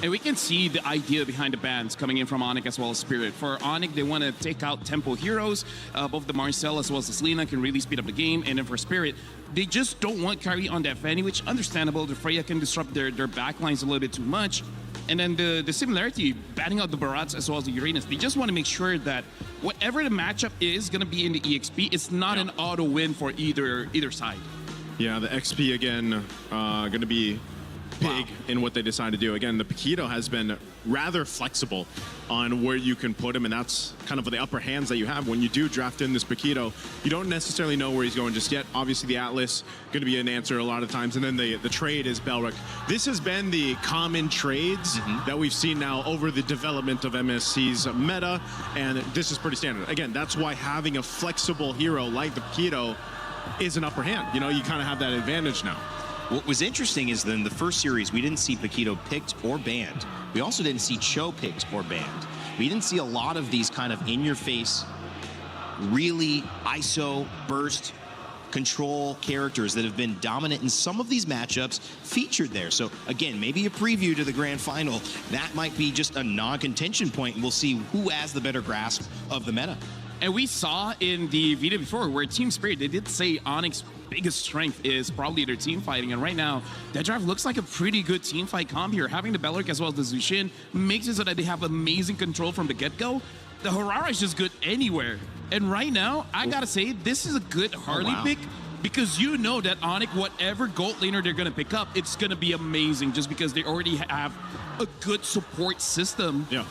And we can see the idea behind the bans coming in from ONIC as well as Spirit. For ONIC, they want to take out tempo heroes. Both the Marcel as well as the Selena can really speed up the game. And then for Spirit, they just don't want Kyrie on that Fanny, which understandable. The Freya can disrupt their backlines a little bit too much. And then the similarity, batting out the Barats as well as the Uranus, they just want to make sure that whatever the matchup is going to be in the EXP, it's not an auto win for either side. Yeah, the XP again, going to be big in what they decide to do. Again, the Paquito has been rather flexible on where you can put him, and that's kind of the upper hands that you have when you do draft in this Paquito. You don't necessarily know where he's going just yet. Obviously, the Atlas going to be an answer a lot of times, and then the trade is Belric. This has been the common trades that we've seen now over the development of MSC's meta, and this is pretty standard. Again, that's why having a flexible hero like the Paquito is an upper hand. You kind of have that advantage now. What was interesting is that in the first series, we didn't see Paquito picked or banned. We also didn't see Cho picked or banned. We didn't see a lot of these kind of in-your-face, really ISO, burst, control characters that have been dominant in some of these matchups featured there. So again, maybe a preview to the grand final. That might be just a non-contention point, and we'll see who has the better grasp of the meta. And we saw in the video before where Team Spirit, they did say ONIC's biggest strength is probably their team fighting. And right now, that draft looks like a pretty good team fight comp here. Having the Belric as well as the Zushin makes it so that they have amazing control from the get-go. The Harara is just good anywhere. And right now, I gotta say, this is a good Harley pick, because you know that ONIC, whatever gold laner they're gonna pick up, it's gonna be amazing just because they already have a good support system. Yeah.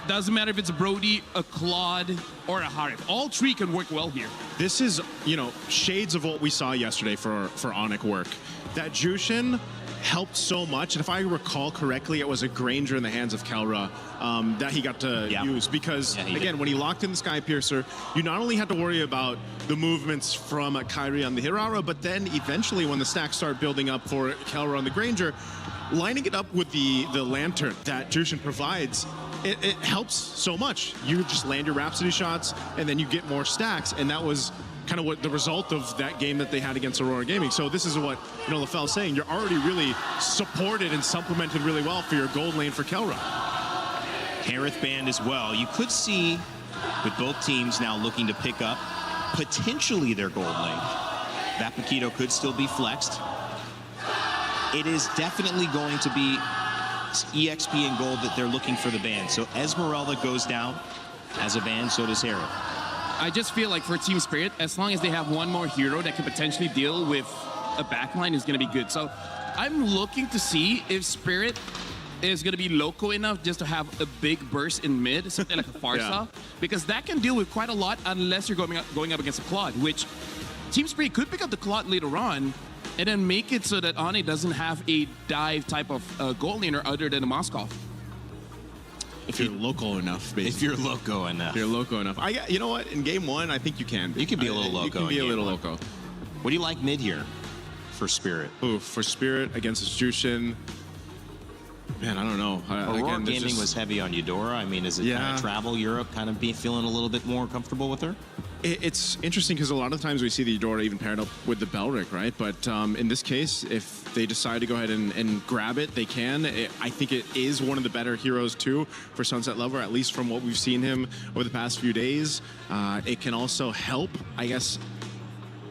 Doesn't matter if it's a Brody, a Claude, or a Harif. All three can work well here. This is, you know, shades of what we saw yesterday for ONIC work. That Jushin helped so much, and if I recall correctly, it was a Granger in the hands of Kelra that he got to use, because again, when he locked in the Sky Piercer, you not only had to worry about the movements from Kyrie on the Hirara, but then eventually when the stacks start building up for Kelra on the Granger, lining it up with the lantern that Jushin provides, it helps so much. You just land your Rhapsody shots, and then you get more stacks, and that was kind of what the result of that game that they had against Aurora Gaming. So this is what, you know, LaFell's saying. You're already really supported and supplemented really well for your gold lane for Kelra. Harith banned as well. You could see with both teams now looking to pick up potentially their gold lane. That Paquito could still be flexed. It is definitely going to be EXP and gold that they're looking for the ban. So Esmeralda goes down as a ban, so does Harith. I just feel like for Team Spirit, as long as they have one more hero that can potentially deal with a backline, is going to be good. So I'm looking to see if Spirit is going to be loco enough just to have a big burst in mid, something like a Farsa, because that can deal with quite a lot unless you're going up against a Claude, which Team Spirit could pick up the Claude later on and then make it so that ONIC doesn't have a dive type of gold laner other than a Moskov. If you're local enough, basically. If you're loco enough. If you're loco enough. You know what? In game one, I think you can be. You can be a little loco. You can be a little loco. What do you like mid here for Spirit? Ooh, for Spirit against Jushin, man, I don't know. Aurora Gaming was heavy on Eudora. I mean, is it kind of travel Europe, kind of be feeling a little bit more comfortable with her? It's interesting because a lot of times we see the Eudora even paired up with the Belric, right? But in this case, if they decide to go ahead and grab it, they can. I think it is one of the better heroes too for Sunset Lover, at least from what we've seen him over the past few days. It can also help, I guess,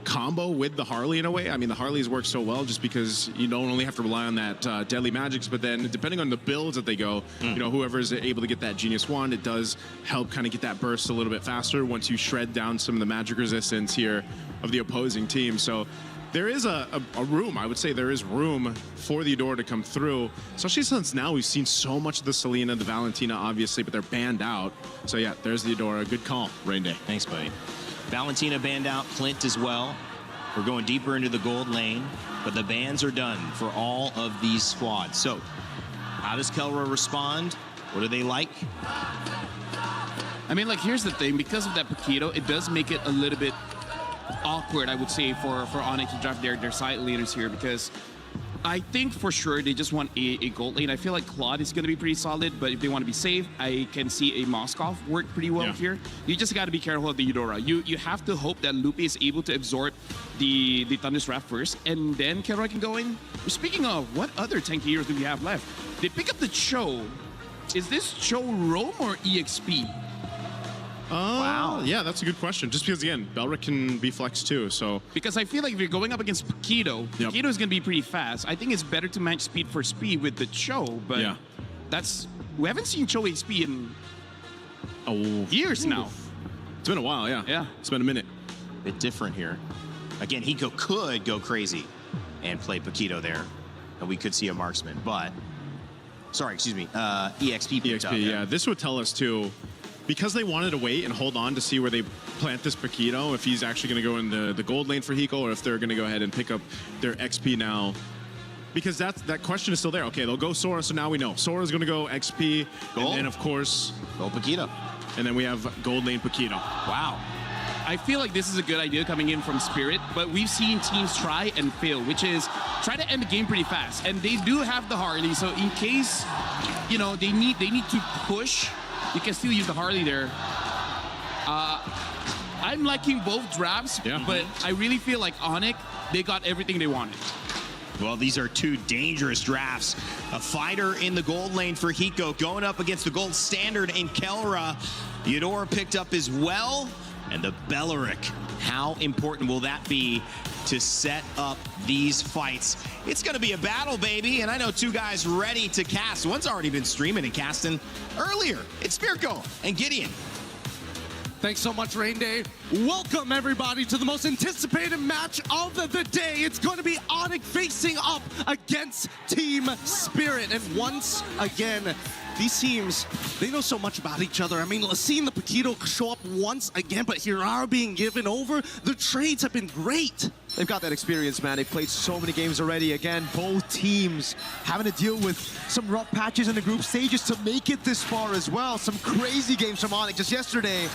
combo with the Harley in a way. I mean, the Harleys work so well just because you don't only have to rely on that deadly magics, but then depending on the builds that they go, you know, whoever is able to get that Genius Wand, it does help kind of get that burst a little bit faster once you shred down some of the magic resistance here of the opposing team. So there is a room, I would say there is room for the Eudora to come through, especially since now we've seen so much of the Selena, the Valentina, obviously, but they're banned out. So yeah, there's the Eudora. Good call, Rain Day. Thanks, buddy. Valentina banned out, Clint as well. We're going deeper into the gold lane, but the bans are done for all of these squads. So how does Kelra respond? What do they like? I mean, like, here's the thing. Because of that Paquito, it does make it a little bit awkward, I would say, for ONIC to draft their side leaders here, because I think for sure they just want a gold lane. I feel like Claude is going to be pretty solid, but if they want to be safe, I can see a Moskov work pretty well here. You just got to be careful of the Eudora. You have to hope that Lupe is able to absorb the Thunder's Wrath first, and then Kelra can go in. Speaking of, what other tanky heroes do we have left? They pick up the Cho. Is this Cho Rome or EXP? Wow. Yeah, that's a good question. Just because, again, Belric can be flexed too, so... Because I feel like if you're going up against Paquito, Paquito is going to be pretty fast. I think it's better to match speed for speed with the Cho, but that's... We haven't seen Cho XP in years now. It's been a while, yeah. It's been a minute. Bit different here. Again, he could go crazy and play Paquito there, and we could see a marksman, but... Sorry, excuse me. EXP picked up. Yeah. This would tell us, too... Because they wanted to wait and hold on to see where they plant this Paquito, if he's actually going to go in the gold lane for Hiko, or if they're going to go ahead and pick up their XP now. Because that question is still there. Okay, they'll go Sora, so now we know. Sora's going to go XP, and then, of course... Go Paquito. And then we have gold lane Paquito. Wow. I feel like this is a good idea coming in from Spirit, but we've seen teams try and fail, which is try to end the game pretty fast. And they do have the Harley, so in case, you know, they need to push... You can still use the Harley there. I'm liking both drafts, but I really feel like ONIC, they got everything they wanted. Well, these are two dangerous drafts. A fighter in the gold lane for Hiko going up against the gold standard in Kelra. Eudora picked up as well. and the Belleric. How important will that be to set up these fights? It's going to be a battle, baby, and I know two guys ready to cast. One's already been streaming and casting earlier. It's Mirko and Gideon. Thanks so much, Rain Day. Welcome, everybody, to the most anticipated match of the day. It's going to be ONIC facing up against Team Spirit. And once again, these teams, they know so much about each other. I mean, seeing the Paquito show up once again, but Hirara being given over, the trades have been great. They've got that experience, man. They've played so many games already. Again, both teams having to deal with some rough patches in the group stages to make it this far as well. Some crazy games from ONIC just yesterday.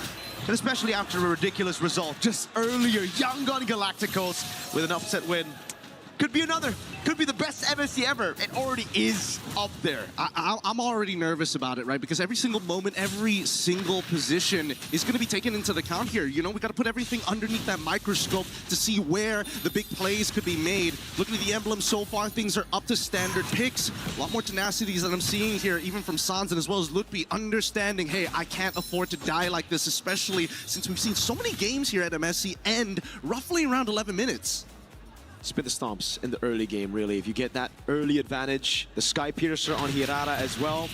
And especially after a ridiculous result just earlier, Young Gun Galacticos with an upset win. Could be another. Could be the best MSC ever. It already is up there. I'm already nervous about it, right? Because every single moment, every single position is going to be taken into account here. You know, we got to put everything underneath that microscope to see where the big plays could be made. Looking at the emblem so far, things are up to standard picks. A lot more tenacities that I'm seeing here, even from Sans and as well as Lutpi, understanding, hey, I can't afford to die like this, especially since we've seen so many games here at MSC end roughly around 11 minutes. Spin the stomps in the early game, really. If you get that early advantage, the Sky Piercer on Hirara as well.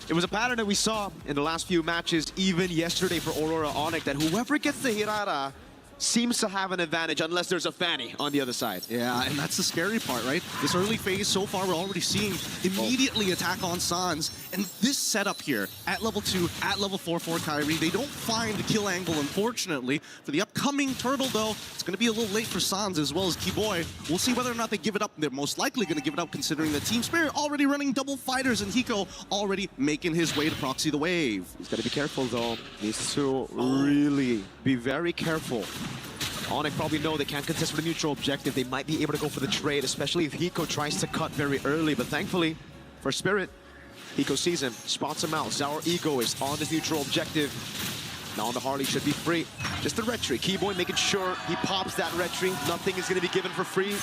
It was a pattern that we saw in the last few matches, even yesterday for Aurora ONIC, that whoever gets the Hirara seems to have an advantage unless there's a Fanny on the other side. Yeah, and that's the scary part, right? This early phase, so far, we're already seeing immediately attack on Sans. And this setup here, at level 2, at level 4 for Kyrie, they don't find the kill angle, unfortunately. For the upcoming Turtle, though, it's going to be a little late for Sans as well as Keyboy. We'll see whether or not they give it up. They're most likely going to give it up, considering that Team Spirit already running double fighters, and Hiko already making his way to proxy the wave. He's got to be careful, though. Needs to really be very careful. ONIC probably know they can't contest with a neutral objective. They might be able to go for the trade, especially if Hiko tries to cut very early. But thankfully, for Spirit, Hiko sees him, spots him out. Sour Ego is on this neutral objective. Now the Harley should be free. Just the retry. Keyboy making sure he pops that retry. Nothing is going to be given for free.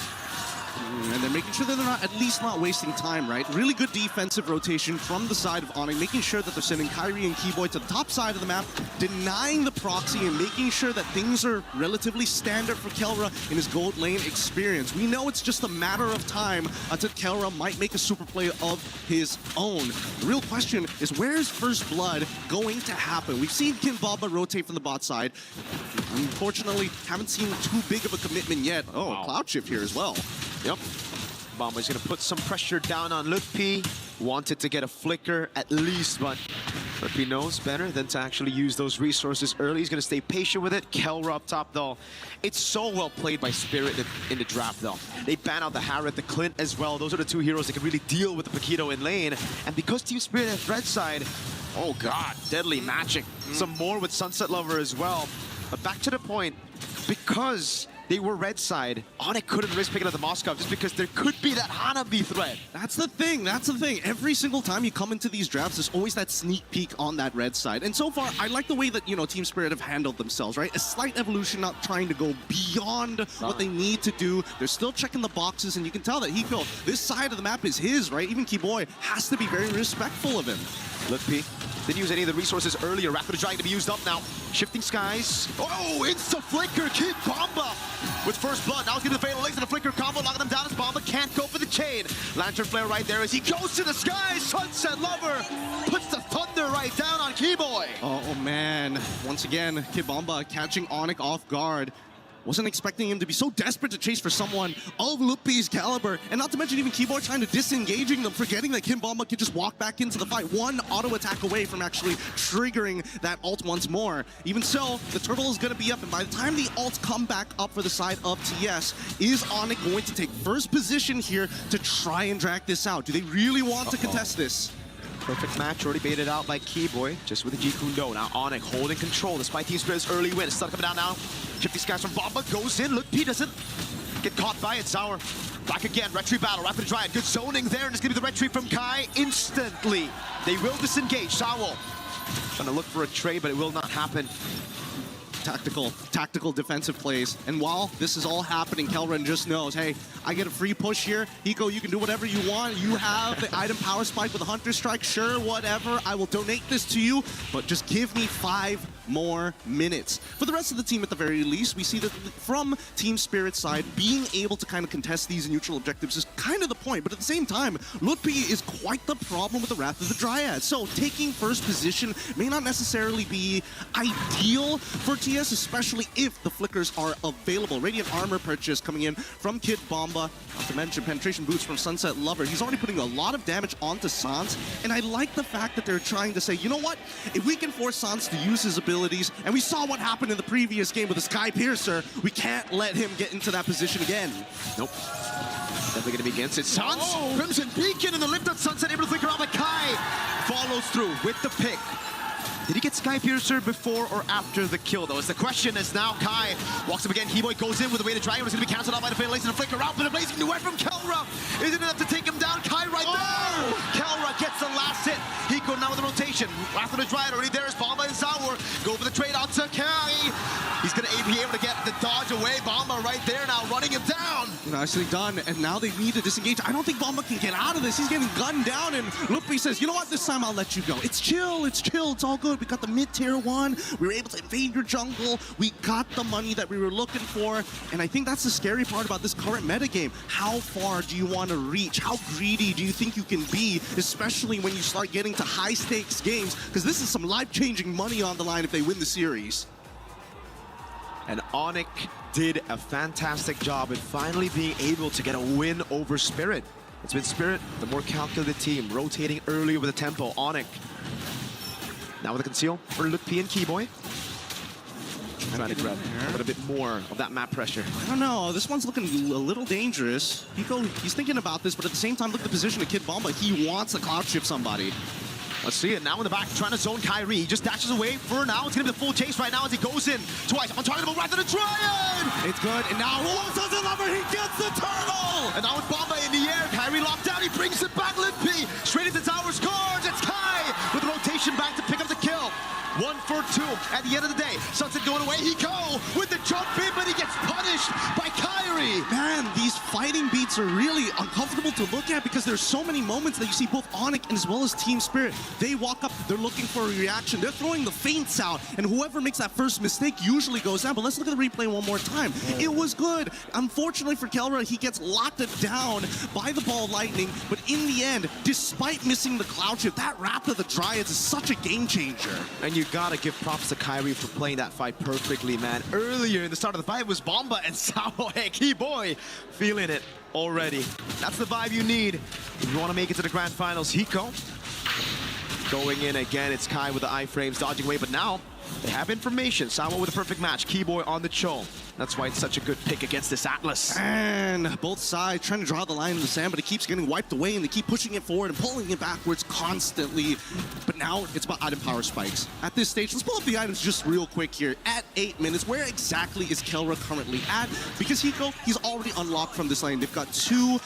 And they're making sure that they're not, at least not wasting time, right? Really good defensive rotation from the side of ONIC, making sure that they're sending Kyrie and Keyboy to the top side of the map, denying the proxy and making sure that things are relatively standard for Kelra in his gold lane experience. We know it's just a matter of time until Kelra might make a super play of his own. The real question is, where is First Blood going to happen? We've seen Kimbaba rotate from the bot side. Unfortunately, haven't seen too big of a commitment yet. Oh, wow. Cloud shift here as well. Yep. Bomba's gonna put some pressure down on Lutpi. Wanted to get a flicker at least, but Lutpi knows better than to actually use those resources early. He's gonna stay patient with it. Kelra up top, though. It's so well played by Spirit in the draft, though. They ban out the Harriet, the Clint as well. Those are the two heroes that can really deal with the Paquito in lane. And because Team Spirit has red side, oh god, deadly matching. Some more with Sunset Lover as well. But back to the point, because they were red side, ONIC couldn't risk picking up the Moskov just because there could be that Hanabi threat. That's the thing, that's the thing. Every single time you come into these drafts, there's always that sneak peek on that red side. And so far, I like the way that, you know, Team Spirit have handled themselves, right? A slight evolution, not trying to go beyond what they need to do. They're still checking the boxes, and you can tell that Hiko, this side of the map is his, right? Even Keyboy has to be very respectful of him. Lutpi didn't use any of the resources earlier. Rapid Giant to be used up now. Shifting skies. Oh, insta flicker. Kid Bomba with First Blood. Now he's getting the fatal links and a flicker combo, knocking him down as Bomba can't go for the chain. Lantern Flare right there as he goes to the skies. Sunset Lover puts the thunder right down on Keyboy. Oh man, once again, Kid Bomba catching ONIC off guard. Wasn't expecting him to be so desperate to chase for someone of Lutpi's caliber, and not to mention even Keyboard trying to disengaging them, forgetting that Kimbamba could just walk back into the fight, one auto attack away from actually triggering that ult once more. Even so, the turtle is going to be up, and by the time the ults come back up for the side of TS, is ONIC going to take first position here to try and drag this out? Do they really want to contest this? Perfect match, already baited out by Keyboy, just with the G Kundo. Now ONIC holding control despite Team Spirit's early win. Stun coming down now. Shifty skies from Bomba goes in. Look, P doesn't get caught by it. Sour back again. Retry battle. Rapid Dryad. Good zoning there, and it's gonna be the retry from Kai instantly. They will disengage. Sour trying to look for a trade, but it will not happen. Tactical defensive plays. And while this is all happening, Kelren just knows, hey, I get a free push here. Hiko, you can do whatever you want. You have the item power spike with a Hunter Strike. Sure, whatever. I will donate this to you, but just give me 5 more minutes. For the rest of the team, at the very least, we see that from Team Spirit's side, being able to kind of contest these neutral objectives is kind of the point, but at the same time, Lutpi is quite the problem with the Wrath of the Dryad. So taking first position may not necessarily be ideal for TS, especially if the flickers are available. Radiant Armor purchase coming in from Kid Bomba, not to mention penetration boots from Sunset Lover. He's already putting a lot of damage onto Sans, and I like the fact that they're trying to say, you know what, if we can force Sans to use his abilities, and we saw what happened in the previous game with the Sky Piercer, we can't let him get into that position again. Nope. Definitely going to be against it. Sans, Crimson Beacon in the lift of Sunset, able to flicker out, but Kai follows through with the pick. Did he get Sky Piercer before or after the kill, though? It's the question as now Kai walks up again. Keyboy goes in with the weighted dragon. It's going to be cancelled out by the Fatal Lace and a flicker out, but a blazing duet from Kelra isn't enough to take him down. Kai right there. Kelra gets the last hit. Hiko now with the rotation. Wrath of the Dryad already there is Bomba and Sour. Go for the trade out to Kai. He's going to be able to get the dodge away. Bomba right there now running him down. Nicely done, and now they need to disengage. I don't think Bomba can get out of this. He's getting gunned down, and Lutpi says, you know what, this time I'll let you go. It's chill, it's all good. We got the mid-tier 1. We were able to invade your jungle. We got the money that we were looking for, and I think that's the scary part about this current metagame. How far do you want to reach? How greedy do you think you can be, especially when you start getting to high-stakes games? Because this is some life-changing money on the line if they win the series. And ONIC did a fantastic job in finally being able to get a win over Spirit. It's been Spirit, the more calculated team, rotating early with the tempo. ONIC now with a conceal for Lutpi and Keyboy. Trying to grab a bit more of that map pressure. I don't know, this one's looking a little dangerous. He's thinking about this, but at the same time, look at the position of Kid Bomba. He wants to cloud shift somebody. Let's see it now in the back, trying to zone Kyrie. He just dashes away for now. It's going to be the full chase right now as he goes in twice on target of Wrath of the Dryad. It's good, and now Sunset Lover, he gets the turtle! And now with Bomba in the air, Kyrie locked down. He brings it back, Lutpi. Straight into tower scores. It's Kai with the rotation back to pick up the kill. 1 for 2 at the end of the day. Sunset going away. He go with the jump in, but he gets punished by Kyrie. Man, these fighting beats are really uncomfortable to look at because there's so many moments that you see both ONIC and as well as Team Spirit. They walk up, they're looking for a reaction. They're throwing the feints out, and whoever makes that first mistake usually goes down. But let's look at the replay one more time. It was good. Unfortunately for Kelra, he gets locked down by the ball lightning, but in the end, despite missing the cloud shift, that Wrath of the Dryads is such a game changer. And you gotta give props to Kyrie for playing that fight perfectly, man. Earlier in the start of the fight was Bomba and Sao. Hey, Keyboy feeling it already. That's the vibe you need if you want to make it to the grand finals. Hiko going in again. It's Kai with the iframes dodging away, but now they have information. Sao with a perfect match. Keyboy on the Cho. That's why it's such a good pick against this Atlas. And both sides trying to draw the line in the sand, but it keeps getting wiped away, and they keep pushing it forward and pulling it backwards constantly. But now it's about item power spikes. At this stage, let's pull up the items just real quick here. At 8 minutes, where exactly is Kelra currently at? Because Hiko, he's already unlocked from this lane. They've got 2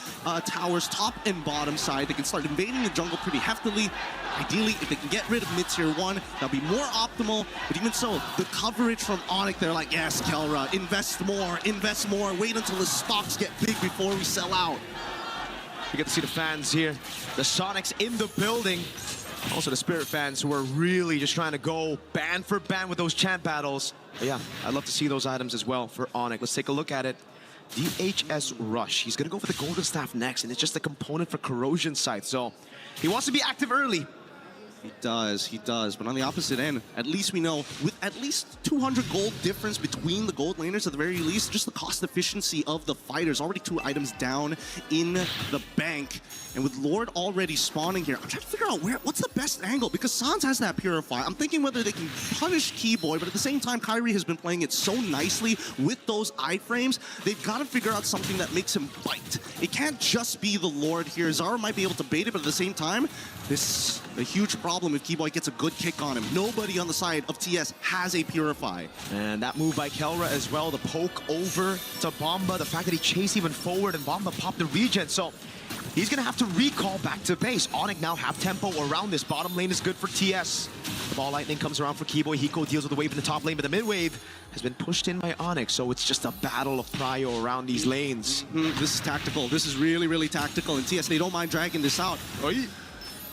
towers, top and bottom side. They can start invading the jungle pretty heftily. Ideally, if they can get rid of mid-tier 1, that'll be more optimal. But even so, the coverage from ONIC, they're like, yes, Kelra, invest more, wait until the stocks get big before we sell out. We get to see the fans here. The Sonics in the building. Also the Spirit fans who are really just trying to go band for band with those chant battles. But yeah, I'd love to see those items as well for ONIC. Let's take a look at it. DHS Rush. He's going to go for the Golden Staff next, and it's just a component for Corrosion Scythe. So he wants to be active early. He does. But on the opposite end, at least we know, with at least 200 gold difference between the gold laners at the very least, just the cost efficiency of the fighters. Already 2 items down in the bank. And with Lord already spawning here, I'm trying to figure out what's the best angle, because Sans has that Purify. I'm thinking whether they can punish Keyboy, but at the same time, Kyrie has been playing it so nicely with those iframes. They've got to figure out something that makes him bite. It can't just be the Lord here. Zara might be able to bait it, but at the same time, this is a huge problem if Keyboy gets a good kick on him. Nobody on the side of TS has a Purify. And that move by Kelra as well, the poke over to Bomba, the fact that he chased even forward and Bomba popped the regen. So he's going to have to recall back to base. ONIC now have tempo around this. Bottom lane is good for TS. The ball lightning comes around for Keyboy. Hiko deals with the wave in the top lane, but the mid wave has been pushed in by ONIC. So it's just a battle of prio around these lanes. This is tactical. This is really, really tactical. And TS, they don't mind dragging this out.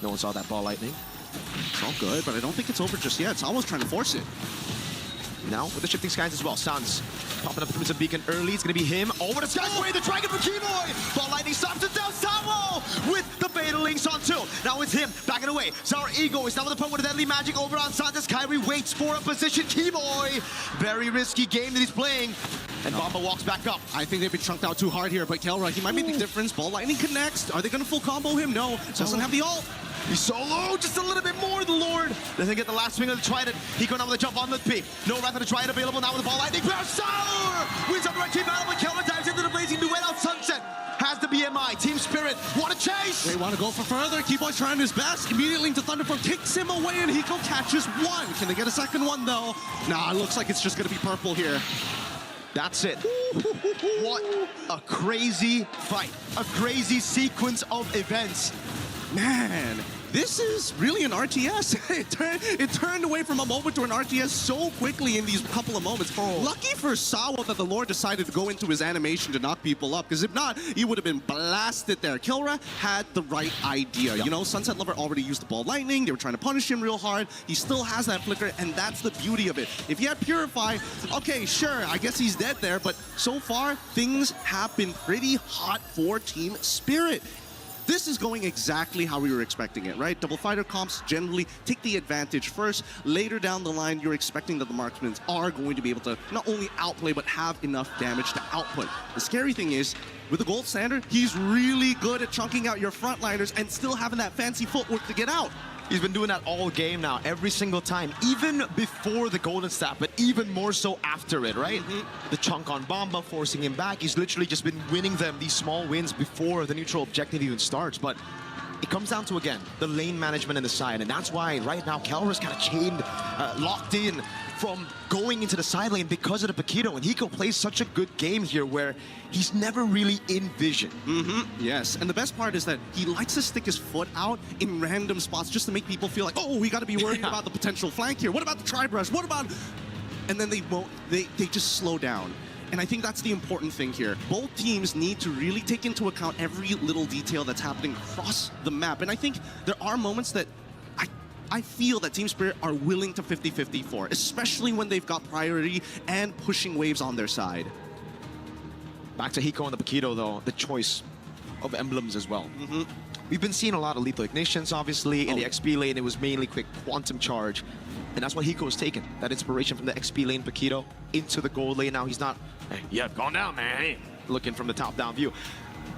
No one saw that ball lightning. It's all good, but I don't think it's over just yet. It's almost trying to force it. Now with the shifting skies as well. Sans popping up the Crimson Beacon early. It's going to be him. Over the skies away. The Dragon from Keyboy. Ball Lightning stops it down. Sawo with the Fatal Links on 2. Now it's him backing away. Sour Ego is down with the point with a deadly magic over on Sans as Kyrie waits for a position. Keyboy. Very risky game that he's playing. And Bomba walks back up. I think they've been chunked out too hard here, but Kelra, he might make the difference. Ball Lightning connects. Are they going to full combo him? No. Doesn't have the ult. He's so low, just a little bit more. The Lord doesn't get the last swing of the Trident. He going out with a jump on the P. No Wrath of the Trident available now with the Ball Lightning. Sour! Wins up the right team battle, but Kelra dives into the blazing duet out. Sunset has the BMI. Team Spirit want to chase. They want to go for further. Keyboy's trying his best. Immediately into Thunderform, kicks him away, and Hiko catches one. Can they get a second one, though? Nah, it looks like it's just going to be purple here. That's it. What a crazy fight. A crazy sequence of events. Man, this is really an RTS. it turned away from a moment to an RTS so quickly in these couple of moments. Lucky for Sawo that the Lord decided to go into his animation to knock people up, because if not, he would have been blasted there. Kilra had the right idea. You know, Sunset Lover already used the Ball Lightning. They were trying to punish him real hard. He still has that flicker, and that's the beauty of it. If he had Purify, okay, sure, I guess he's dead there, but so far, things have been pretty hot for Team Spirit. This is going exactly how we were expecting it, right? Double fighter comps generally take the advantage first. Later down the line, you're expecting that the marksmen are going to be able to not only outplay, but have enough damage to output. The scary thing is, with the gold standard, he's really good at chunking out your frontliners and still having that fancy footwork to get out. He's been doing that all game now, every single time, even before the golden staff, but even more so after it, right? The chunk on Bomba, forcing him back. He's literally just been winning them these small wins before the neutral objective even starts. But it comes down to, again, the lane management in the side, and that's why right now Kelra's kind of chained, locked in from going into the side lane because of the Paquito, and Hiko plays such a good game here where he's never really in vision. Yes, and the best part is that he likes to stick his foot out in random spots just to make people feel like, oh, we got to be worried about the potential flank here. What about the tri-brush? What about... And then they won't, they just slow down. And I think that's the important thing here. Both teams need to really take into account every little detail that's happening across the map. And I think there are moments that I feel that Team Spirit are willing to 50-50 for, especially when they've got priority and pushing waves on their side. Back to Hiko and the Paquito, though, the choice of emblems as well. We've been seeing a lot of lethal ignitions, obviously. In the XP lane, it was mainly quick quantum charge. And that's what Hiko has taken, that inspiration from the XP lane Paquito into the gold lane. Now he's not, hey, yeah, gone down, man, looking from the top-down view.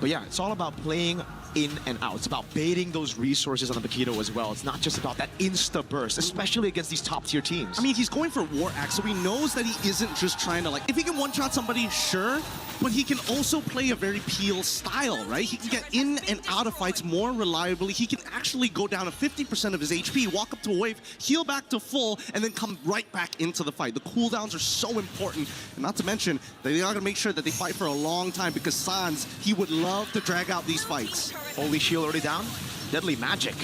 But yeah, it's all about playing in and out. It's about baiting those resources on the Paquito as well. It's not just about that insta-burst, especially against these top-tier teams. I mean, he's going for War Axe, so he knows that he isn't just trying to, like, if he can one-shot somebody, sure, but he can also play a very Peel style, right? He can get in and out of fights more reliably. He can actually go down to 50% of his HP, walk up to a wave, heal back to full, and then come right back into the fight. The cooldowns are so important, and not to mention, they are going to make sure that they fight for a long time, because Sans, he would love to drag out these fights. Holy Shield already down. Deadly Magic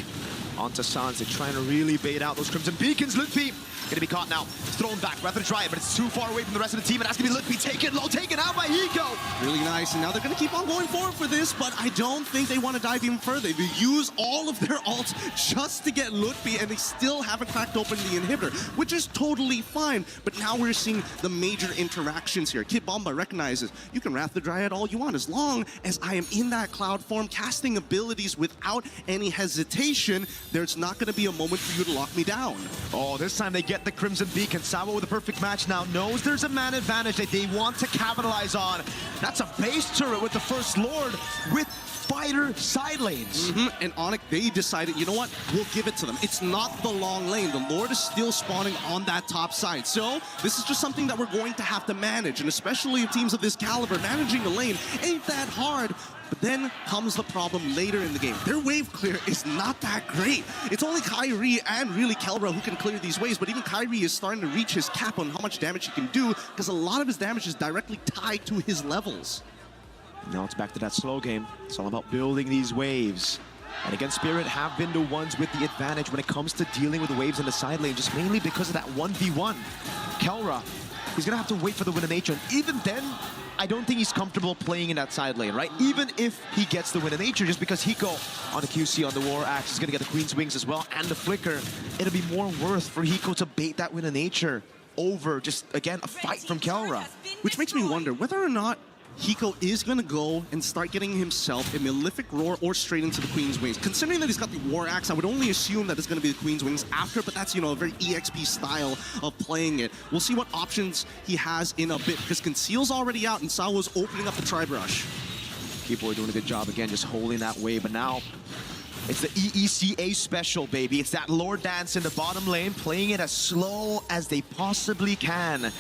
onto Sans. They're trying to really bait out those Crimson Beacons. Lutfi gonna be caught now. Thrown back. Rather try it, but it's too far away from the rest of the team. It has to be Lutfi taken low, taken out by Hiko. Really nice. And now they're gonna keep on going forward for this, but I don't think they want to dive even further. They use all of their ults just to get Lutfi, and they still haven't cracked open the inhibitor, which is totally fine. But now we're seeing the major interactions here. Kid Bomba recognizes you can Wrath the Dryad all you want, as long as I am in that cloud form, casting abilities without any hesitation. There's not gonna be a moment for you to lock me down. Oh, this time they get the Crimson Beacon. Sawa with a perfect match now knows there's a man advantage that they want to capitalize on. That's a base turret with the First Lord with fighter side lanes. And ONIC, they decided, you know what? We'll give it to them. It's not the long lane. The Lord is still spawning on that top side. So this is just something that we're going to have to manage. And especially teams of this caliber, managing a lane ain't that hard. But then comes the problem later in the game. Their wave clear is not that great. It's only Kyrie and really Kelra who can clear these waves, but even Kyrie is starting to reach his cap on how much damage he can do, because a lot of his damage is directly tied to his levels. Now it's back to that slow game. It's all about building these waves. And again, Spirit have been the ones with the advantage when it comes to dealing with the waves in the side lane, just mainly because of that 1v1. Kelra, he's gonna have to wait for the Wind of Nature, and even then, I don't think he's comfortable playing in that side lane, right? Even if he gets the Wind of Nature, just because Hiko on the QC on the War Axe is gonna get the Queen's Wings as well, and the Flicker, it'll be more worth for Hiko to bait that Wind of Nature over just, again, a fight from Kelra. Which makes me wonder whether or not Hiko is going to go and start getting himself a Malefic Roar or straight into the Queen's Wings. Considering that he's got the War Axe, I would only assume that it's going to be the Queen's Wings after, but that's, you know, a very EXP style of playing it. We'll see what options he has in a bit, because Conceal's already out and Sawo's opening up the Tri-Brush. Keyboy doing a good job again, just holding that wave, but now it's the EECA special, baby. It's that Lord Dance in the bottom lane, playing it as slow as they possibly can.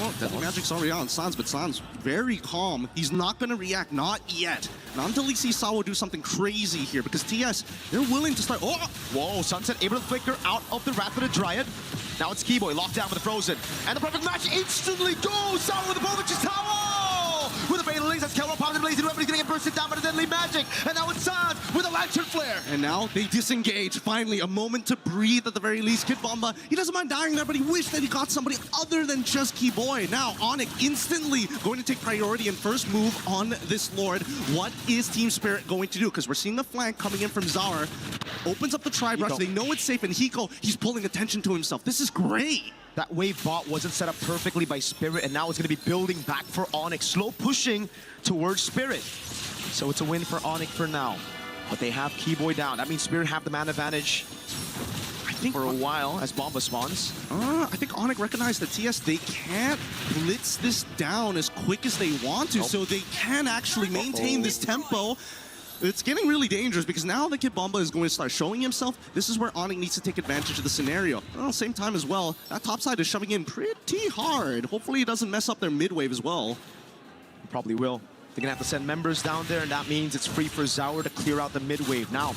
Oh, Deadly Magic's already on Sans, but Sans very calm. He's not going to react, not yet. Not until he sees Sawo do something crazy here, because TS, they're willing to start. Oh! Whoa, Sunset able to flicker out of the Wrath of the Dryad. Now it's Keyboy, locked down with the Frozen. And the perfect match instantly goes! Sawo with the ball, which is Sawo! With the Fatal Lace, that's Kelra popping the blazing weapon. He's going to get bursted down by the Deadly Magic. And now it's Sans with a Lantern Flare. And now they disengage. Finally, a moment to breathe at the very least. Kid Bomba, he doesn't mind dying there, but he wished that he got somebody other than just Keyboy. Now, ONIC instantly going to take priority and first move on this Lord. What is Team Spirit going to do? Because we're seeing the flank coming in from Zaur. Opens up the Tri-Brush. They know it's safe. And Hiko, he's pulling attention to himself. This is great. That wave bot wasn't set up perfectly by Spirit, and now it's going to be building back for ONIC. Slow pushing towards Spirit. So it's a win for ONIC for now. But they have Keyboy down. That means Spirit have the man advantage for a while as Bomba spawns. I think ONIC recognized that TS, they can't blitz this down as quick as they want to, so they can actually maintain this tempo. It's getting really dangerous because now the Kid Bomba is going to start showing himself. This is where ONIC needs to take advantage of the scenario. At the same time as well, that top side is shoving in pretty hard. Hopefully it doesn't mess up their mid wave as well. Probably will. They're gonna have to send members down there, and that means it's free for Zaur to clear out the mid wave. Now,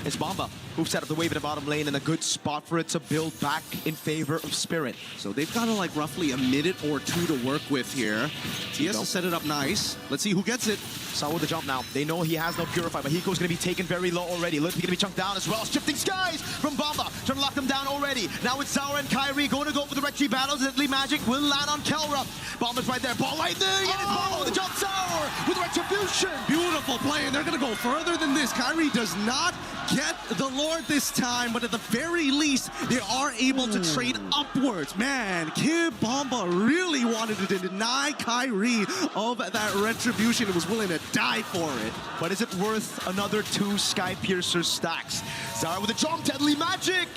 it's Bomba who set up the wave in the bottom lane, and a good spot for it to build back in favor of Spirit. So they've got like roughly a minute or two to work with here. TS has set it up nice. Let's see who gets it. Sawo with the jump now. They know he has no Purify, but Hiko's gonna be taken very low already. Lippy gonna be chunked down as well. Shifting Skies from Bomba, trying to lock them down already. Now it's Zaur and Kyrie going to go for the Red Tree battles. Deadly Magic will land on Kelra. Bomba's right there. Ball lightning, and it's Bomba with the jump. Zaur with Retribution. Beautiful play, and they're gonna go further than this. Kyrie does not get the Lord this time, but at the very least, they are able to trade upwards. Man, Kid Bomba really wanted to deny Kyrie of that Retribution and was willing to die for it. But is it worth another 2 Sky Piercer stacks? Zaur with a jump, Deadly Magic!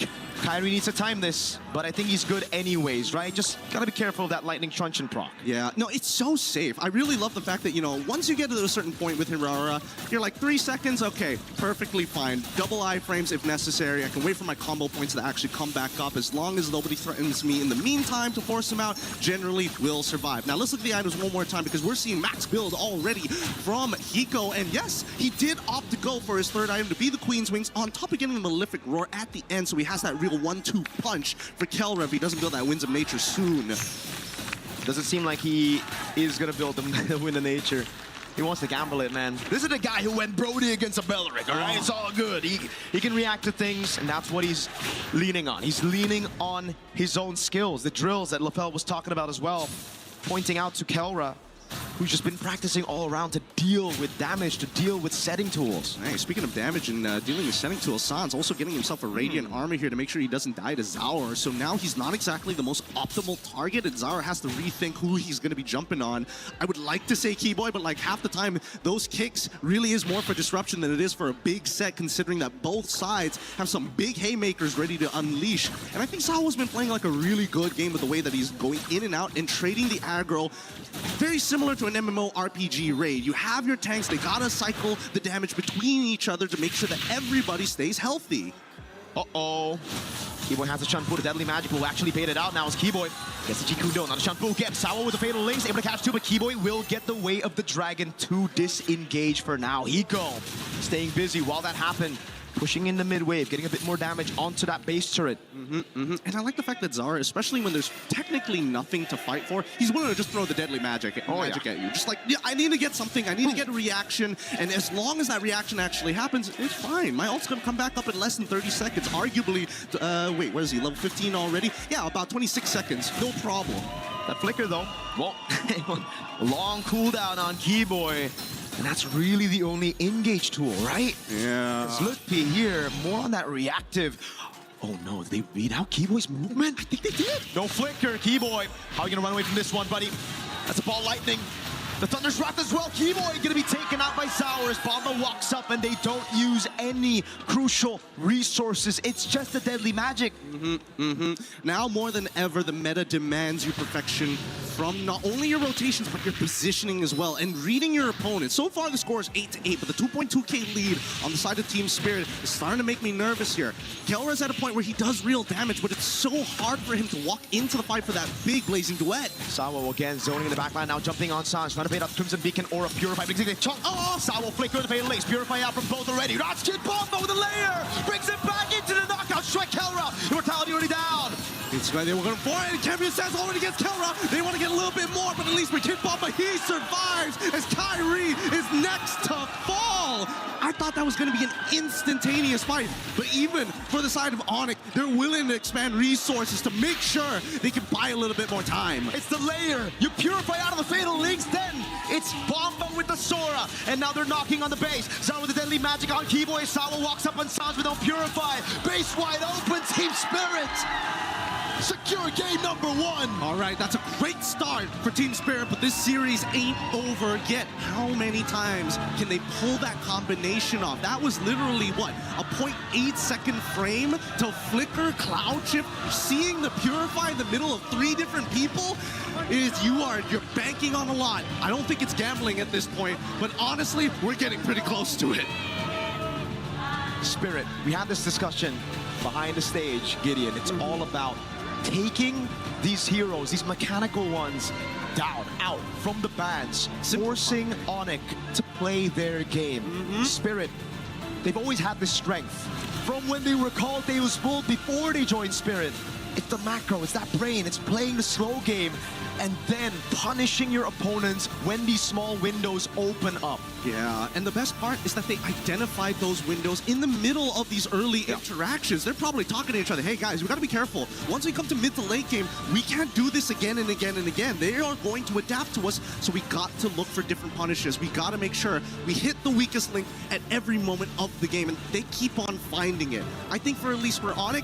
Kyrie needs to time this, but I think he's good anyways, right? Just gotta be careful of that Lightning Truncheon proc. Yeah, no, it's so safe. I really love the fact that, you know, once you get to a certain point with Aurora, you're like 3 seconds, okay, perfectly fine. Double iframes if necessary. I can wait for my combo points to actually come back up. As long as nobody threatens me in the meantime to force him out, generally will survive. Now let's look at the items one more time because we're seeing max build already from Hiko. And yes, he did opt to go for his third item to be the Queen's Wings on top of getting the Malefic Roar at the end, so he has that real 1-2 punch for Kelra if he doesn't build that Winds of Nature soon. Doesn't seem like he is gonna build the Wind of Nature. He wants to gamble it, man. This is the guy who went Brody against a Beleric, all right? It's all good. He can react to things, and that's what he's leaning on. He's leaning on his own skills, the drills that LaFell was talking about as well, pointing out to Kelra, who's just been practicing all around to deal with damage, to deal with setting tools. Hey, speaking of damage and dealing with setting tools, Sans also getting himself a Radiant Armor here to make sure he doesn't die to Zaur. So now he's not exactly the most optimal target, and Zaur has to rethink who he's going to be jumping on. I would like to say Keyboy, but like half the time, those kicks really is more for disruption than it is for a big set, considering that both sides have some big haymakers ready to unleash. And I think Zaur's been playing like a really good game with the way that he's going in and out and trading the aggro. Very similar to an MMO RPG raid. You have your tanks, they gotta cycle the damage between each other to make sure that everybody stays healthy. Uh-oh. Keyboy has the Shunfu, the Deadly Magic will actually bait it out now as Keyboy gets the Jikudo, not a Shunfu again. Sawo with the Fatal Links, able to catch 2, but Keyboy will get the way of the Dragon to disengage for now. Hiko staying busy while that happened. Pushing in the mid wave, getting a bit more damage onto that base turret. And I like the fact that Zaur, especially when there's technically nothing to fight for, he's willing to just throw the Deadly Magic at you. Just like, yeah, I need to get something, I need to get a reaction, and as long as that reaction actually happens, it's fine. My ult's gonna come back up in less than 30 seconds. Arguably, wait, where is he, level 15 already? Yeah, about 26 seconds, no problem. That flicker though, well, long cooldown on Keyboy. And that's really the only engage tool, right? Yeah. Slutpi here, more on that reactive. Oh no, did they read out Keyboy's movement? I think they did. No flicker, Keyboy. How are you gonna run away from this one, buddy? That's a ball lightning. The Thunder's Wrath as well. Keyboy gonna be taken out by Sour as Bomba walks up and they don't use any crucial resources. It's just a deadly magic. Now more than ever, the meta demands your perfection from not only your rotations, but your positioning as well, and reading your opponent. So far, the score is 8-8, but the 2.2k lead on the side of Team Spirit is starting to make me nervous here. Kelra's at a point where he does real damage, but it's so hard for him to walk into the fight for that big blazing duet. Sawo again zoning in the backline now, jumping on Sans, trying to bait up Crimson Beacon or a Purify. Oh, Sawo flicker the fatal links. Purify out from both already. Ratchet Bomba with a layer! Brings it back into the knockout strike. Kelra, Immortality already down. It's right, they were going for it, and Kevin says already gets Kelra. They want to get a little bit more, but at least with Kid Bomba, he survives as Kyrie is next to fall. I thought that was going to be an instantaneous fight, but even for the side of ONIC, they're willing to expand resources to make sure they can buy a little bit more time. It's the layer. You Purify out of the fatal links, then it's Bomba with the Sora, and now they're knocking on the base. Sawa with the deadly magic on Keyboy. Sawa walks up on Sans without Purify. Base wide open, Team Spirit. Secure game number 1. All right, that's a great start for Team Spirit, but this series ain't over yet. How many times can they pull that combination off? That was literally, what, a 0.8 second frame to flicker Cloud Chip, seeing the Purify in the middle of 3 different people? You're banking on a lot. I don't think it's gambling at this point, but honestly, we're getting pretty close to it. Spirit, we had this discussion behind the stage, Gideon. It's all about taking these heroes, these mechanical ones, down, out from the bans, forcing ONIC to play their game. Spirit, they've always had this strength. From when they were called Deus Vult before they joined Spirit, it's the macro, it's that brain, it's playing the slow game, and then punishing your opponents when these small windows open up. Yeah, and the best part is that they identified those windows in the middle of these early interactions. They're probably talking to each other, hey guys, we gotta be careful. Once we come to mid to late game, we can't do this again and again and again. They are going to adapt to us, so we got to look for different punishes. We gotta make sure we hit the weakest link at every moment of the game, and they keep on finding it. I think for at least for ONIC,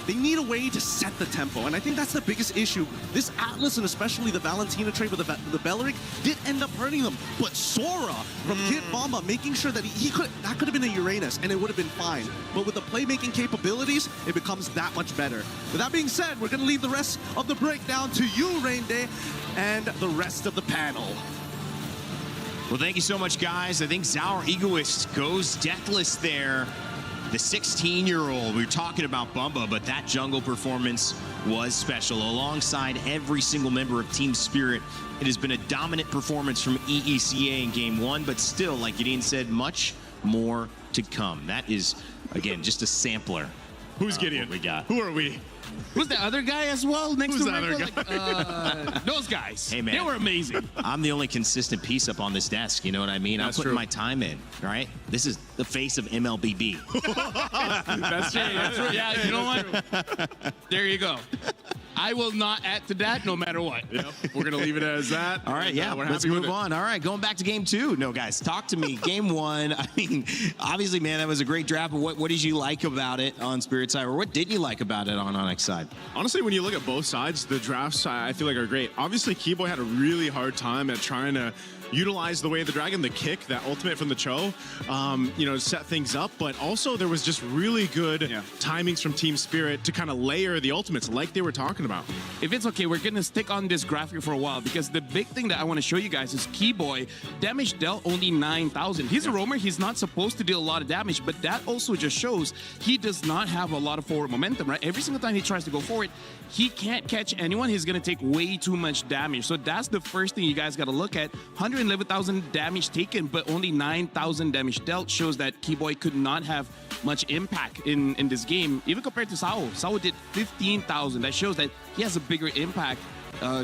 they need a way to set the tempo, and I think that's the biggest issue. This Atlas, and especially the Valentina trade with the Belleric, did end up hurting them. But Sora from Kid Bomba, making sure that that could have been a Uranus, and it would have been fine. But with the playmaking capabilities, it becomes that much better. With that being said, we're going to leave the rest of the breakdown to you, Rain Day, and the rest of the panel. Well, thank you so much, guys. I think Zaur Egoist goes deathless there. The 16-year-old, we were talking about Bumba, but that jungle performance was special. Alongside every single member of Team Spirit, it has been a dominant performance from EECA in Game 1, but still, like Gideon said, much more to come. That is, again, just a sampler. Who's Gideon? We got. Who are we? Who's the other guy as well? Next Who's to the other Rico? guy? Like, those guys. Hey, man. They were amazing. I'm the only consistent piece up on this desk, you know what I mean? That's I'm putting true. my time in, right? This is the face of MLBB. That's true. That's true. Yeah, you know what? There you go. I will not add to that no matter what. Yep. We're going to leave it as that. All right, yeah, we're let's happy with move it. on. All right, going back to Game 2. No, guys, talk to me. Game 1, I mean, obviously, man, that was a great draft, but what did you like about it on Spirit side, or what didn't you like about it on ONIC side? Honestly, when you look at both sides, the drafts, I feel like, are great. Obviously, Keyboy had a really hard time at trying to utilize the Way of the Dragon, the kick, that ultimate from the Cho, to set things up. But also, there was just really good timings from Team Spirit to kind of layer the ultimates like they were talking about. If it's okay, we're going to stick on this graphic for a while, because the big thing that I want to show you guys is Keyboy, damage dealt only 9,000. He's a roamer. He's not supposed to deal a lot of damage, but that also just shows he does not have a lot of forward momentum, right? Every single time he tries to go forward, he can't catch anyone. He's going to take way too much damage. So that's the first thing you guys got to look at. 111,000 damage taken, but only 9,000 damage dealt shows that Keyboy could not have much impact in this game, even compared to Sao. Sao did 15,000. That shows that he has a bigger impact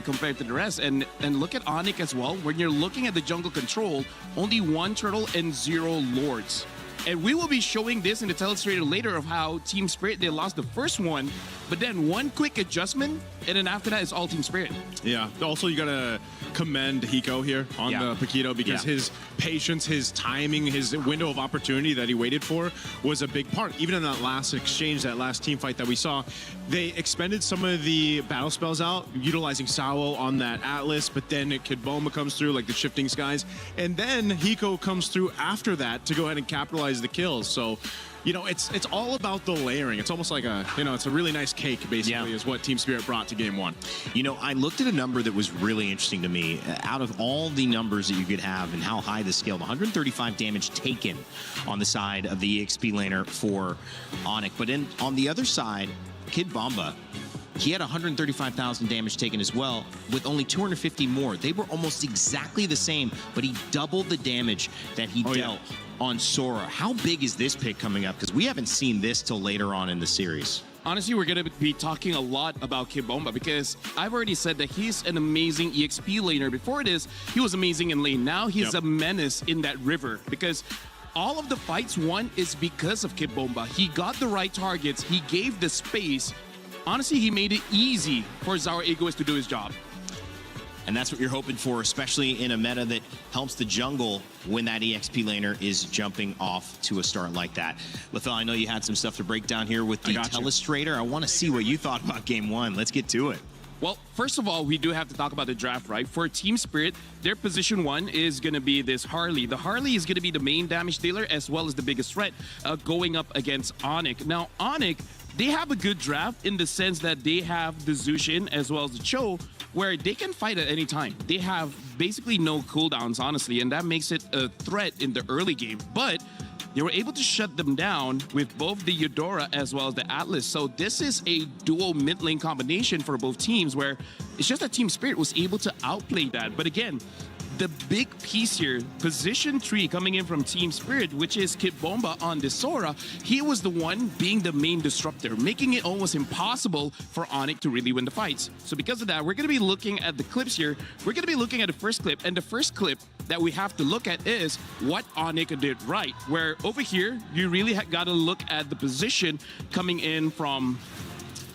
compared to the rest. And look at ONIC as well. When you're looking at the jungle control, only 1 turtle and 0 lords. And we will be showing this in the telestrator later of how Team Spirit, they lost the first one, but then one quick adjustment, and then after that, it's all Team Spirit. Yeah. Also, you got to commend Hiko here on the Paquito because his patience, his timing, his window of opportunity that he waited for was a big part. Even in that last exchange, that last team fight that we saw, they expended some of the battle spells out, utilizing Sawo on that Atlas, but then Kid Bomba comes through, like the Shifting Skies, and then Hiko comes through after that to go ahead and capitalize the kills. So, you know, it's all about the layering. It's almost like a, you know, it's a really nice cake, basically, is what Team Spirit brought to Game 1. You know, I looked at a number that was really interesting to me. Out of all the numbers that you could have and how high the scale, 135 damage taken on the side of the EXP laner for ONIC. But on the other side, Kid Bomba, he had 135,000 damage taken as well, with only 250 more. They were almost exactly the same, but he doubled the damage that he dealt on Sora. How big is this pick coming up? Because we haven't seen this till later on in the series. Honestly, we're going to be talking a lot about Kid Bomba because I've already said that he's an amazing EXP laner. Before this, he was amazing in lane. Now he's a menace in that river because all of the fights won is because of Kid Bomba. He got the right targets. He gave the space. Honestly, he made it easy for Zara Egoist to do his job. And that's what you're hoping for, especially in a meta that helps the jungle when that EXP laner is jumping off to a start like that. Lethal, I know you had some stuff to break down here with the Telestrator. I want to see what you thought about Game 1. Let's get to it. Well, first of all, we do have to talk about the draft, right? For Team Spirit, their position 1 is going to be this Harley. The Harley is going to be the main damage dealer as well as the biggest threat going up against ONIC. Now, ONIC, they have a good draft in the sense that they have the Zushin as well as the Cho, where they can fight at any time. They have basically no cooldowns, honestly, and that makes it a threat in the early game. But they were able to shut them down with both the Eudora as well as the Atlas. So this is a dual mid lane combination for both teams where it's just that Team Spirit was able to outplay that. But again, the big piece here, position 3 coming in from Team Spirit, which is Kid Bomba on the Sora, he was the one being the main disruptor, making it almost impossible for ONIC to really win the fights. So because of that, we're going to be looking at the clips here. We're going to be looking at the first clip, and the first clip that we have to look at is what ONIC did right, where over here, you really got to look at the position coming in from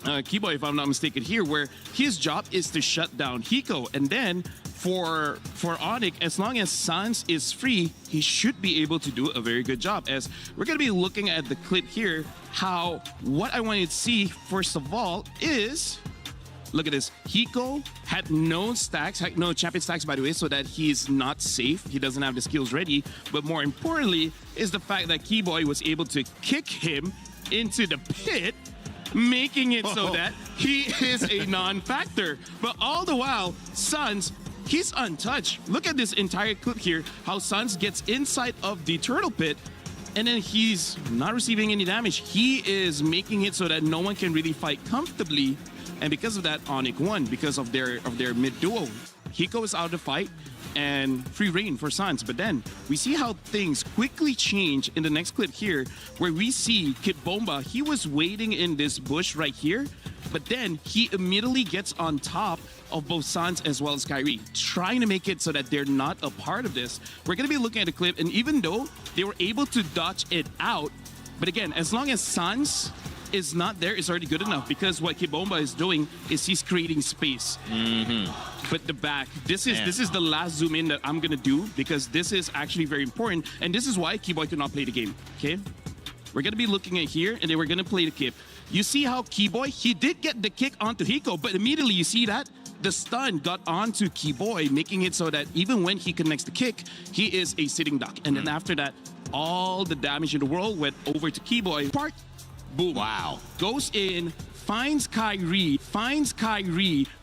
Keyboy, if I'm not mistaken here, where his job is to shut down Hiko, and then for ONIC, as long as Sans is free, he should be able to do a very good job. As we're going to be looking at the clip here, what I wanted to see, first of all, is, look at this. Hiko had no stacks, had no champion stacks, by the way, so that he's not safe. He doesn't have the skills ready. But more importantly is the fact that Keyboy was able to kick him into the pit, making it so that he is a non-factor. But all the while, Sans, he's untouched. Look at this entire clip here, how Sans gets inside of the turtle pit, and then he's not receiving any damage. He is making it so that no one can really fight comfortably, and because of that, ONIC won because of their mid duo. Hiko is out of the fight, and free reign for Sans. But then we see how things quickly change in the next clip here, where we see Kid Bomba, he was waiting in this bush right here, but then he immediately gets on top of both Sans as well as Kyrie, trying to make it so that they're not a part of this. We're going to be looking at the clip, and even though they were able to dodge it out, but again, as long as Sans is not there, it's already good enough, because what Kid Bomba is doing is he's creating space. But the back, this is the last zoom in that I'm gonna do, because this is actually very important, and this is why Keyboy could not play the game. Okay, we're gonna be looking at here, and then we're gonna play the kick. You see how Keyboy, he did get the kick onto Hiko, but immediately you see that the stun got onto Keyboy, making it so that even when he connects the kick, he is a sitting duck. And then after that, all the damage in the world went over to Keyboy. Part, boom. Wow. Goes in, finds Kyrie,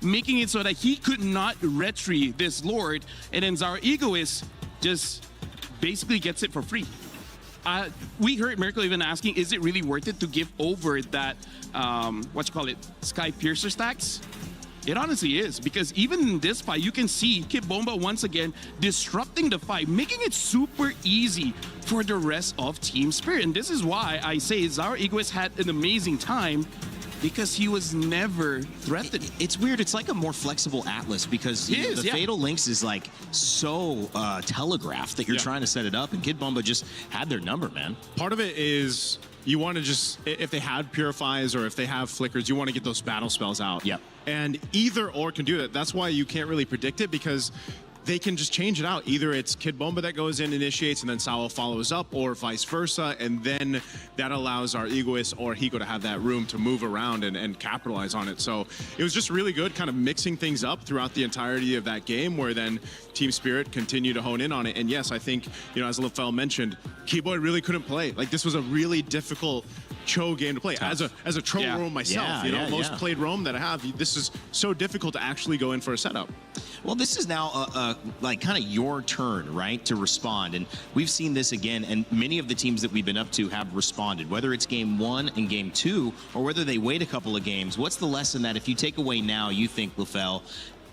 making it so that he could not retry this Lord, and then Zara Egoist just basically gets it for free. We heard Miracle even asking, is it really worth it to give over that, Sky Piercer stacks? It honestly is, because even in this fight, you can see Kid Bomba once again disrupting the fight, making it super easy for the rest of Team Spirit. And this is why I say Zara Egoist had an amazing time, because he was never threatened. It's weird. It's like a more flexible Atlas, because the Fatal Links is like so telegraphed that you're trying to set it up, and Kid Bomba just had their number, man. Part of it is you want to just, if they had Purifies or if they have Flickers, you want to get those battle spells out. Yep. And either or can do that. That's why you can't really predict it, because they can just change it out. Either it's Kid Bomba that goes in, initiates, and then Sawa follows up, or vice versa, and then that allows our Egoist or Hiko to have that room to move around and capitalize on it. So it was just really good, kind of mixing things up throughout the entirety of that game, where then Team Spirit continued to hone in on it. And yes, I think, you know, as LaFell mentioned, Keyboy really couldn't play. Like, this was a really difficult Cho game to play. As a Tro roam myself, most played roam that I have, this is so difficult to actually go in for a setup. Well, this is now like kind of your turn, right, to respond. And we've seen this again, and many of the teams that we've been up to have responded, whether it's game 1 and game 2, or whether they wait a couple of games. What's the lesson that if you take away now, you think, LaFell,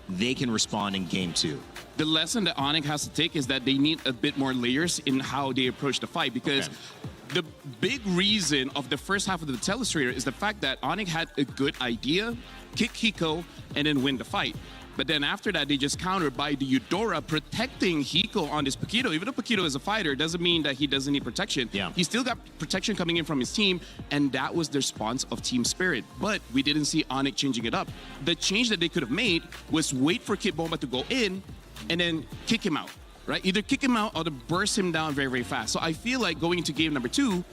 they can respond in game 2? The lesson that ONIC has to take is that they need a bit more layers in how they approach the fight, because the big reason of the first half of the Telestrator is the fact that ONIC had a good idea, kick Hiko, and then win the fight. But then after that, they just countered by the Eudora protecting Hiko on this Paquito. Even though Paquito is a fighter, doesn't mean that he doesn't need protection. He still got protection coming in from his team, and that was the response of Team Spirit. But we didn't see ONIC changing it up. The change that they could have made was wait for Kid Bomba to go in and then kick him out, right? Either kick him out or to burst him down very, very fast. So I feel like going into game number 2,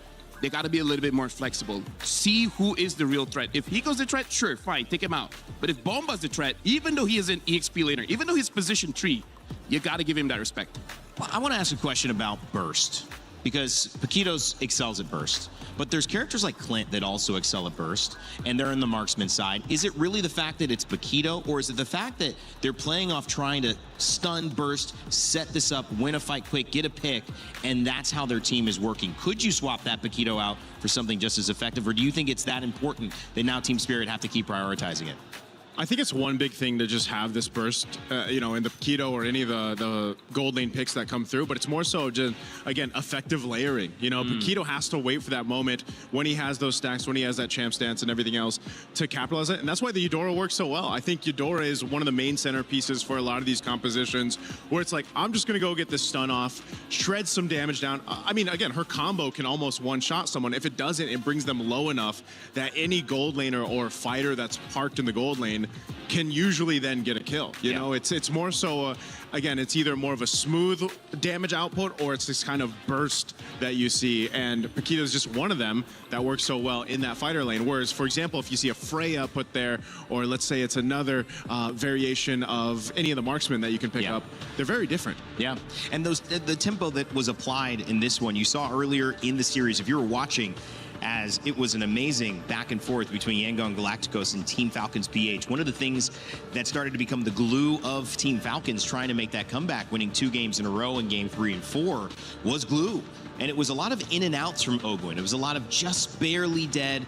they got to be a little bit more flexible. See who is the real threat. If Hiko's the threat, sure, fine, take him out. But if Bomba's the threat, even though he is an EXP laner, even though he's position 3, you got to give him that respect. Well, I want to ask a question about Burst, because Paquitos excels at Burst. But there's characters like Clint that also excel at Burst, and they're in the marksman side. Is it really the fact that it's Paquito, or is it the fact that they're playing off trying to stun Burst, set this up, win a fight quick, get a pick, and that's how their team is working? Could you swap that Paquito out for something just as effective, or do you think it's that important that now Team Spirit have to keep prioritizing it? I think it's one big thing to just have this burst, you know, in the Paquito or any of the gold lane picks that come through, but it's more so just, again, effective layering. You know, Paquito has to wait for that moment when he has those stacks, when he has that champ stance and everything else to capitalize it. And that's why the Eudora works so well. I think Eudora is one of the main centerpieces for a lot of these compositions where it's like, I'm just going to go get this stun off, shred some damage down. I mean, again, her combo can almost one-shot someone. If it doesn't, it brings them low enough that any gold laner or fighter that's parked in the gold lane can usually then get a kill. You know, it's more so, again, it's either more of a smooth damage output or it's this kind of burst that you see. And Paquito is just one of them that works so well in that fighter lane. Whereas, for example, if you see a Freya put there, or let's say it's another variation of any of the marksmen that you can pick up, they're very different. Yeah, and the tempo that was applied in this one, you saw earlier in the series, if you were watching, as it was an amazing back and forth between Yangon Galacticos and Team Falcons PH. One of the things that started to become the glue of Team Falcons trying to make that comeback, winning 2 games in a row in game 3 and 4, was glue. And it was a lot of in and outs from Ogwin. It was a lot of just barely dead.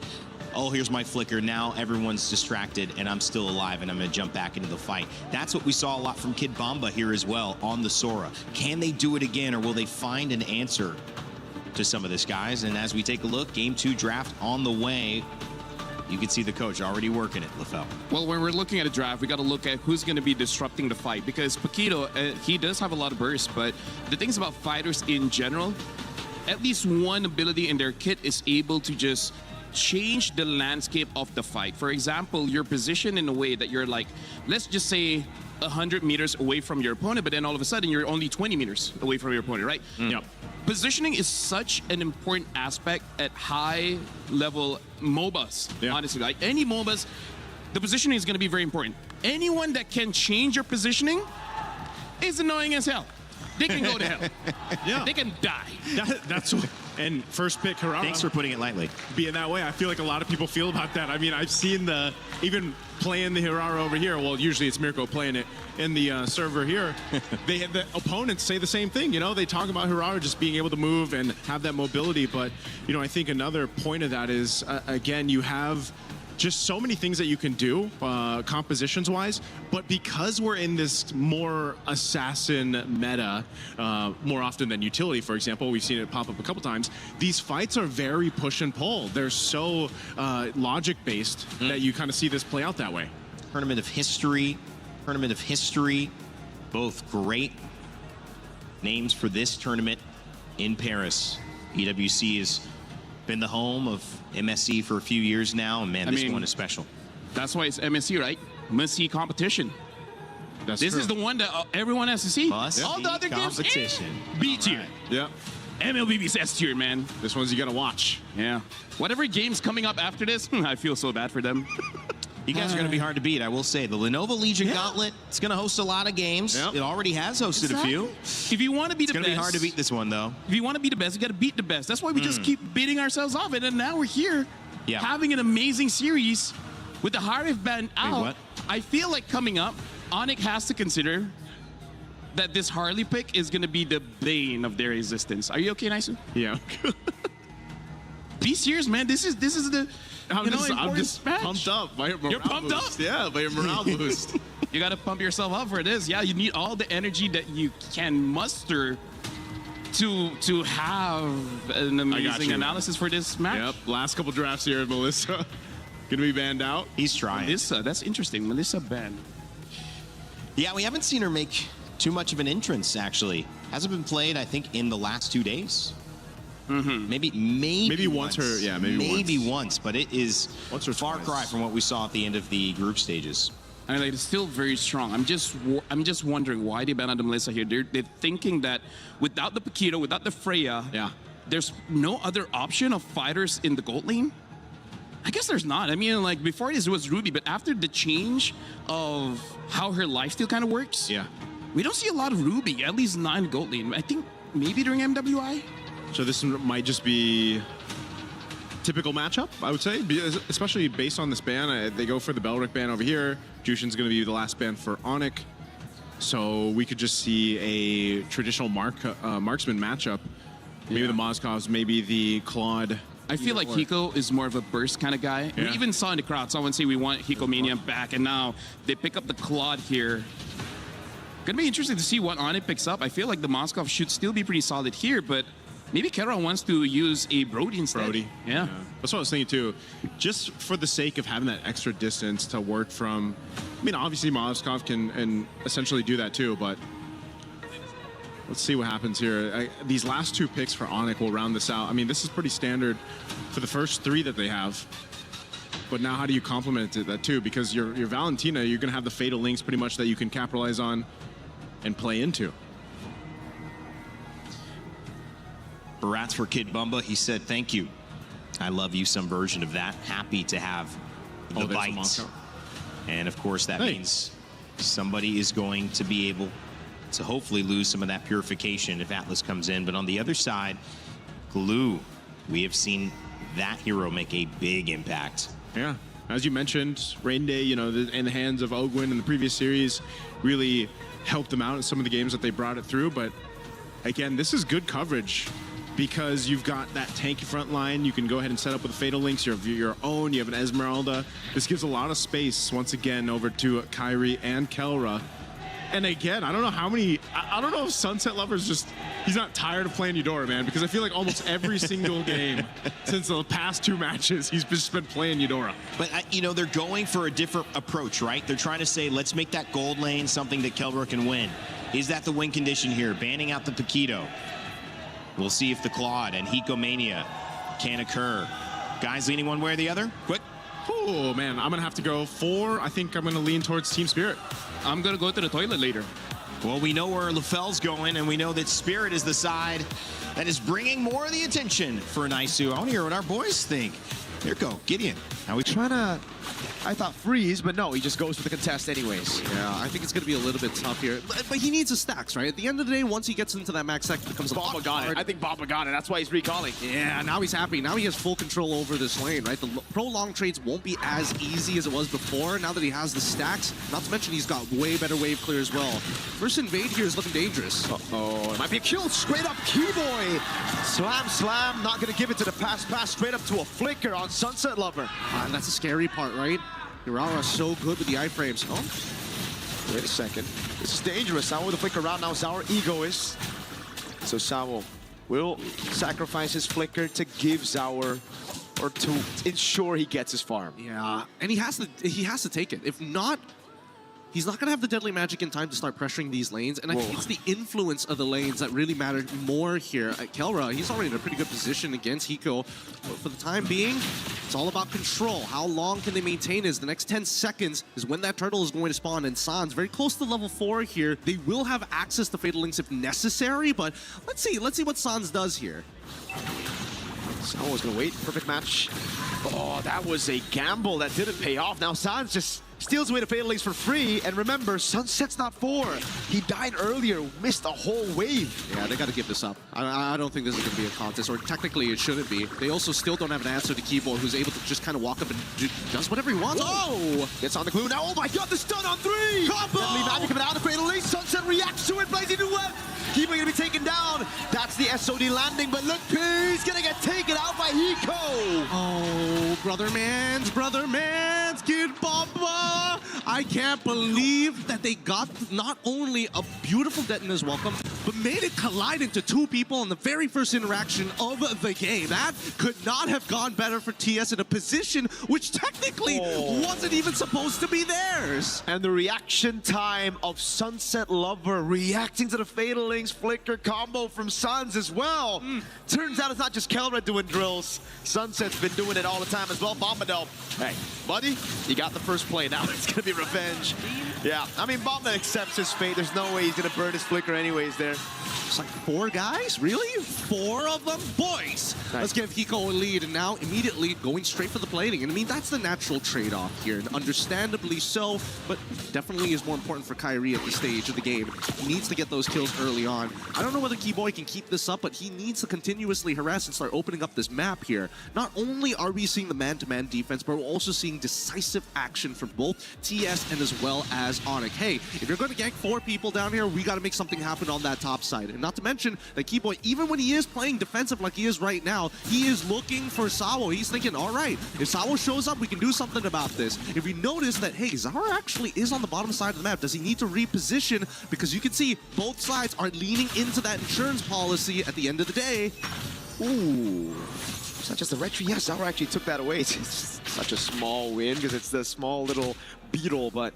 Oh, here's my flicker. Now everyone's distracted and I'm still alive and I'm going to jump back into the fight. That's what we saw a lot from Kid Bomba here as well on the Sora. Can they do it again, or will they find an answer to some of this, guys? And as we take a look, game 2 draft on the way. You can see the coach already working it, LaFell. Well, when we're looking at a draft, we got to look at who's going to be disrupting the fight, because Paquito, he does have a lot of bursts, but the things about fighters in general, at least one ability in their kit is able to just change the landscape of the fight. For example, you're positioned in a way that you're like, let's just say 100 meters away from your opponent, but then all of a sudden you're only 20 meters away from your opponent, right? Yep. Positioning is such an important aspect at high level MOBAs, honestly. Like any MOBAs, the positioning is going to be very important. Anyone that can change your positioning is annoying as hell. They can go to hell. Yeah. They can die. That's what, and first pick Harara. Thanks for putting it lightly. Being that way, I feel like a lot of people feel about that. I mean, I've seen even playing the Harara over here. Well, usually it's Mirko playing it in the server here. The opponents say the same thing. You know, they talk about Harara just being able to move and have that mobility. But, you know, I think another point of that is, again, you have just so many things that you can do compositions wise, but because we're in this more assassin meta more often than utility, for example, we've seen it pop up a couple times, these fights are very push and pull. They're so logic based that you kind of see this play out that way. Tournament of history, both great names for this tournament in Paris. EWC has been the home of MSC for a few years now, and man, this one is special. That's why it's MSC, right? must-see competition. This is the one that everyone has to see. All the other competition. games, B tier. Yeah. MLBB's S tier, man. This one's you gotta watch. Yeah. Whatever game's coming up after this, I feel so bad for them. You guys are going to be hard to beat, I will say. The Lenovo Legion Gauntlet, it's going to host a lot of games. It already has hosted a few. If you want to be the best... It's going to be hard to beat this one, though. If you want to be the best, you got to beat the best. That's why we just keep beating ourselves off. And then now we're here having an amazing series with the Harif ban out. what? I feel like coming up, ONIC has to consider that this Harley pick is going to be the bane of their existence. Are you okay, Naisu? Yeah. Be serious, man. This is the... I'm just pumped up by your morale You're pumped boost. up? Yeah, by your morale boost. You got to pump yourself up for this. Yeah, you need all the energy that you can muster to have an amazing analysis for this match. Yep. Last couple drafts here, Melissa. Gonna be banned out. He's trying. Melissa, that's interesting. Melissa banned. Yeah, we haven't seen her make too much of an entrance, actually. Hasn't been played, I think, in the last 2 days. Maybe once. Maybe once, but it is far cry from what we saw at the end of the group stages. I mean, it's still very strong. I'm just wondering why they banned out the Melissa here. They're thinking that without the Paquito, without the Freya, there's no other option of fighters in the gold lane. I guess there's not. I mean, like before this was Ruby, but after the change of how her lifesteal kind of works, we don't see a lot of Ruby. At least not in gold lane. I think maybe during MWI. So this might just be typical matchup, I would say, especially based on this ban. They go for the Belric ban over here. Jushin's going to be the last ban for ONIC. So we could just see a traditional marksman matchup. Maybe the Mozgovs, maybe the Claude. I feel like Hiko is more of a burst kind of guy. We even saw in the crowd, someone say we want Hiko Mania back, and now they pick up the Claude here. Gonna be interesting to see what ONIC picks up. I feel like the Mozgov should still be pretty solid here, but maybe Kera wants to use a Brody instead. Brody. Yeah. That's what I was thinking too. Just for the sake of having that extra distance to work from. I mean, obviously Mozgov can essentially do that too, but let's see what happens here. These last 2 picks for ONIC will round this out. I mean, this is pretty standard for the first 3 that they have. But now how do you complement that too? Because your Valentina, you're going to have the Fatal Links pretty much that you can capitalize on and play into. Barats for Kid Bumba, he said, thank you. I love you, some version of that. Happy to have the bite. And of course, that means somebody is going to be able to hopefully lose some of that purification if Atlas comes in. But on the other side, Glue, we have seen that hero make a big impact. Yeah, as you mentioned, Rain Day, you know, in the hands of Ogwin in the previous series, really helped them out in some of the games that they brought it through. But again, this is good coverage because you've got that tanky front line. You can go ahead and set up with Fatal Links. You have your own. You have an Esmeralda. This gives a lot of space once again over to Kyrie and Kelra. And again, I don't know how many. I don't know if Sunset Lover's he's not tired of playing Eudora, man, because I feel like almost every single game since the past 2 matches, he's just been playing Eudora. But, you know, they're going for a different approach, right? They're trying to say, let's make that gold lane something that Kelra can win. Is that the win condition here? Banning out the Paquito. We'll see if the Claude and Hikomania can occur. Guys leaning one way or the other? Quick. Oh, man, I'm going to have to go 4. I think I'm going to lean towards Team Spirit. I'm going to go to the toilet later. Well, we know where LaFell's going, and we know that Spirit is the side that is bringing more of the attention for Naisu. I want to hear what our boys think. Here go, Gideon. Now we trying to, I thought freeze, but no, he just goes for the contest anyways. Yeah, I think it's going to be a little bit tough here. But he needs his stacks, right? At the end of the day, once he gets into that max stack, it becomes a lot hard. I think Baba got it. That's why he's recalling. Yeah, now he's happy. Now he has full control over this lane, right? The pro-long trades won't be as easy as it was before now that he has the stacks. Not to mention he's got way better wave clear as well. First invade here is looking dangerous. Uh-oh, it might be a kill. Straight up Keyboy. Slam. Not going to give it to the pass straight up to a flicker on Sunset Lover. And that's the scary part, right? Aurora so good with the iframes. Oh, wait a second. This is dangerous. Now with the flicker around, now Zaur egoist. So Sawo will sacrifice his flicker to give Zaur, or to ensure he gets his farm. Yeah, and he has to take it. If not, he's not going to have the deadly magic in time to start pressuring these lanes. And I think it's the influence of the lanes that really matter more here. Kelra, he's already in a pretty good position against Hiko. But for the time being, It's all about control. How long can they maintain is the next 10 seconds is when that turtle is going to spawn. And Sans, very close to level 4 here. They will have access to Fatal Links if necessary, but let's see what Sans does here. Sawo's gonna wait. Perfect match. Oh, that was a gamble that didn't pay off. Now Sans just steals away to Fatal Links for free. And remember, Sunset's not 4. He died earlier, missed a whole wave. Yeah, they got to give this up. I don't think this is going to be a contest, or technically it shouldn't be. They also still don't have an answer to Keyboard, who's able to just kind of walk up and does whatever he wants. Whoa! Gets on the glue now. Oh my god, the stun on 3! Combo! Deadly magic coming out of Fatal Links. Sunset reacts to it, blazing to web. Keyboard gonna be taken down. That's the SOD landing, but look, he's gonna get taken out by Hiko. Oh, brother man's, Kid Bomba. I can't believe that they got not only a beautiful detonator's welcome, but made it collide into 2 people in the very first interaction of the game. That could not have gone better for TS in a position which technically wasn't even supposed to be theirs. And the reaction time of Sunset Lover reacting to the Fatal Links flicker combo from Suns as well. Turns out it's not just Kelred doing drills. Sunset's been doing it all the time as well. Bomba though, hey, buddy, you got the first play. Now it's gonna be revenge. Yeah, I mean, Bomba accepts his fate. There's no way he's gonna burn his flicker anyways there. It's like 4 guys? Really? 4 of them? Boys! Nice. Let's give Hiko a lead, and now immediately going straight for the plating. And I mean, that's the natural trade-off here, and understandably so, but definitely is more important for Kyrie at this stage of the game. He needs to get those kills early on. I don't know whether Keyboy can keep this up, but he needs to continuously harass and start opening up this map here. Not only are we seeing the man-to-man defense, but we're also seeing decisive action from both TS and as well as ONIC. Hey, if you're going to gank 4 people down here, we got to make something happen on that top side. And not to mention that Keyboy, even when he is playing defensive like he is right now, he is looking for Sawo. He's thinking, all right, if Sawo shows up, we can do something about this. If you notice that, hey, Zara actually is on the bottom side of the map, does he need to reposition? Because you can see both sides are leaning into that insurance policy at the end of the day. Ooh. It's not just the retry. Yes, Zara actually took that away. It's such a small win because it's the small little beetle, but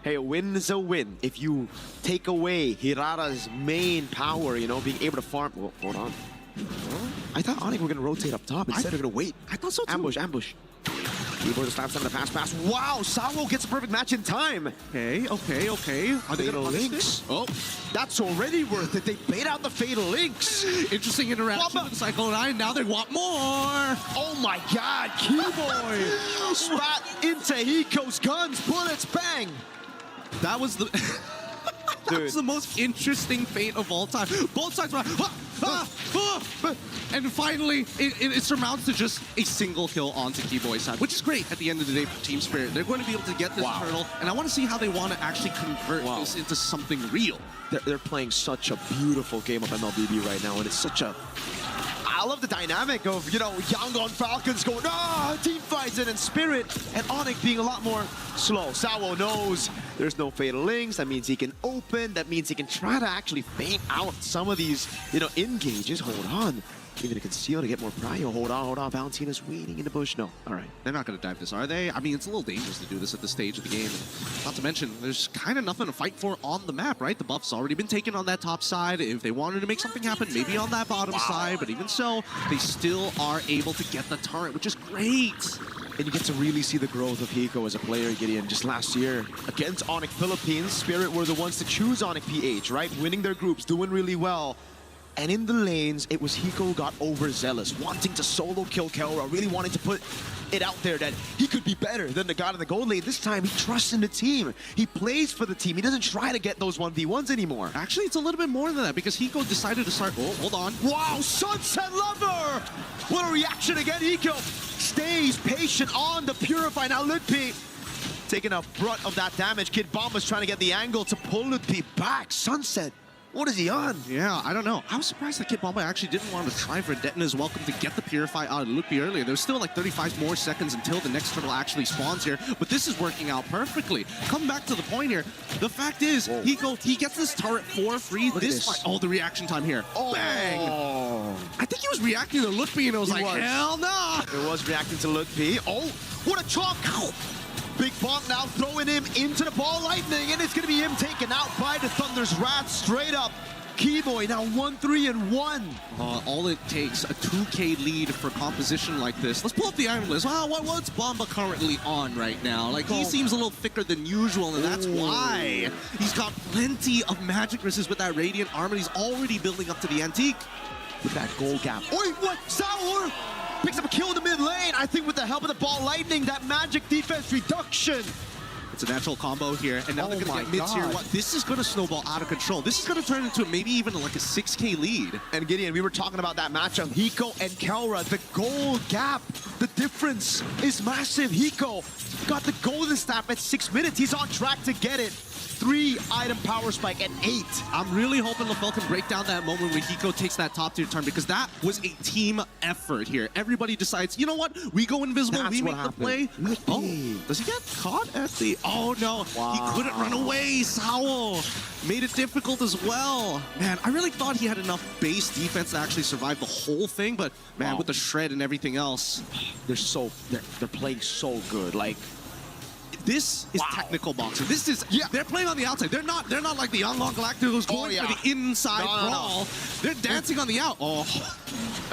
hey, a win is a win. If you take away Hirara's main power, you know, being able to farm. Well, hold on. I thought ONIC were going to rotate up top. Instead, they're going to wait. I thought so too. Ambush. Keyboard slaps on the pass. Wow, Sawo gets a perfect match in time. Okay. Are they going to punish this? Oh, that's already worth it. They bait out the Fatal Links. Interesting interaction with Cyclone 9. Now they want more. Oh my god, Keyboard spat into Hiko's guns. Bullets, bang. That was the... That was the most interesting fate of all time. Both sides were and finally, it surmounts to just a single kill onto Keyboy's side, which is great at the end of the day for Team Spirit. They're going to be able to get this turtle, and I want to see how they want to actually convert this into something real. They're playing such a beautiful game of MLBB right now, and it's such a... I love the dynamic of, you know, Yangon Falcons going, team fights and Spirit, and ONIC being a lot more slow. Sawo knows there's no Fatal Links. That means he can open. That means he can try to actually feint out some of these, you know, engages. Hold on. Even to conceal to get more prio. Hold on. Valentina's waiting in the bush. No. All right. They're not going to dive this, are they? I mean, it's a little dangerous to do this at this stage of the game. And not to mention, there's kind of nothing to fight for on the map, right? The buff's already been taken on that top side. If they wanted to make something happen, maybe on that bottom side. But even so, they still are able to get the turret, which is great. And you get to really see the growth of Hiko as a player, Gideon. Just last year, against ONIC Philippines, Spirit were the ones to choose ONIC PH, right? Winning their groups, doing really well. And in the lanes, it was Hiko who got overzealous, wanting to solo kill Kelra, really wanting to put it out there that he could be better than the god in the gold lane. This time, he trusts in the team. He plays for the team. He doesn't try to get those 1v1s anymore. Actually, it's a little bit more than that, because Hiko decided to start... Oh, hold on. Wow, Sunset Lover! What a reaction again. Hiko stays patient on the Purify. Now, Lutpi taking a brunt of that damage. Kid Bomba's trying to get the angle to pull Lutpi back. Sunset, what is he on? Yeah, I don't know. I was surprised that Kid Bomba actually didn't want to try for Detna's welcome to get the Purify out of Lutpi earlier. There's still like 35 more seconds until the next turtle actually spawns here, but this is working out perfectly. Come back to the point here. The fact is, Hiko, he gets this turret for free. This fight, oh, the reaction time here. Bang! I think he was reacting to Lutpi and it was hell no! It was reacting to Lutpi. Oh, what a chop! Big Bomb now throwing him into the ball lightning, and it's going to be him taken out by the Thunder's Wrath straight up. Keyboy now 1-3-1. All it takes, a 2K lead for composition like this. Let's pull up the item list. What's Bomba currently on right now? Like, he seems a little thicker than usual, and that's why he's got plenty of magic resist with that Radiant Armor. He's already building up to the Antique. With that gold gap. Oi, what? Sour picks up a kill in the mid lane. I think with the help of the ball lightning, that magic defense reduction. It's a natural combo here, and now they're going to get mid-tier. This is going to snowball out of control. This is going to turn into maybe even like a 6K lead. And Gideon, we were talking about that matchup. Hiko and Kelra, the gold gap, the difference is massive. Hiko got the golden staff at 6 minutes. He's on track to get it. 3-item power spike at 8. I'm really hoping LaFell can break down that moment when Hiko takes that top tier turn, because that was a team effort here. Everybody decides, you know what? We go invisible, we make the play. Oh, does he get caught at the... Oh no, he couldn't run away. Sao made it difficult as well. Man, I really thought he had enough base defense to actually survive the whole thing, but man, with the shred and everything else, they're playing so good. Like, this is technical boxing. This is they're playing on the outside. They're not like the Unlock Galacticos going for the inside brawl. No. They're dancing on the out.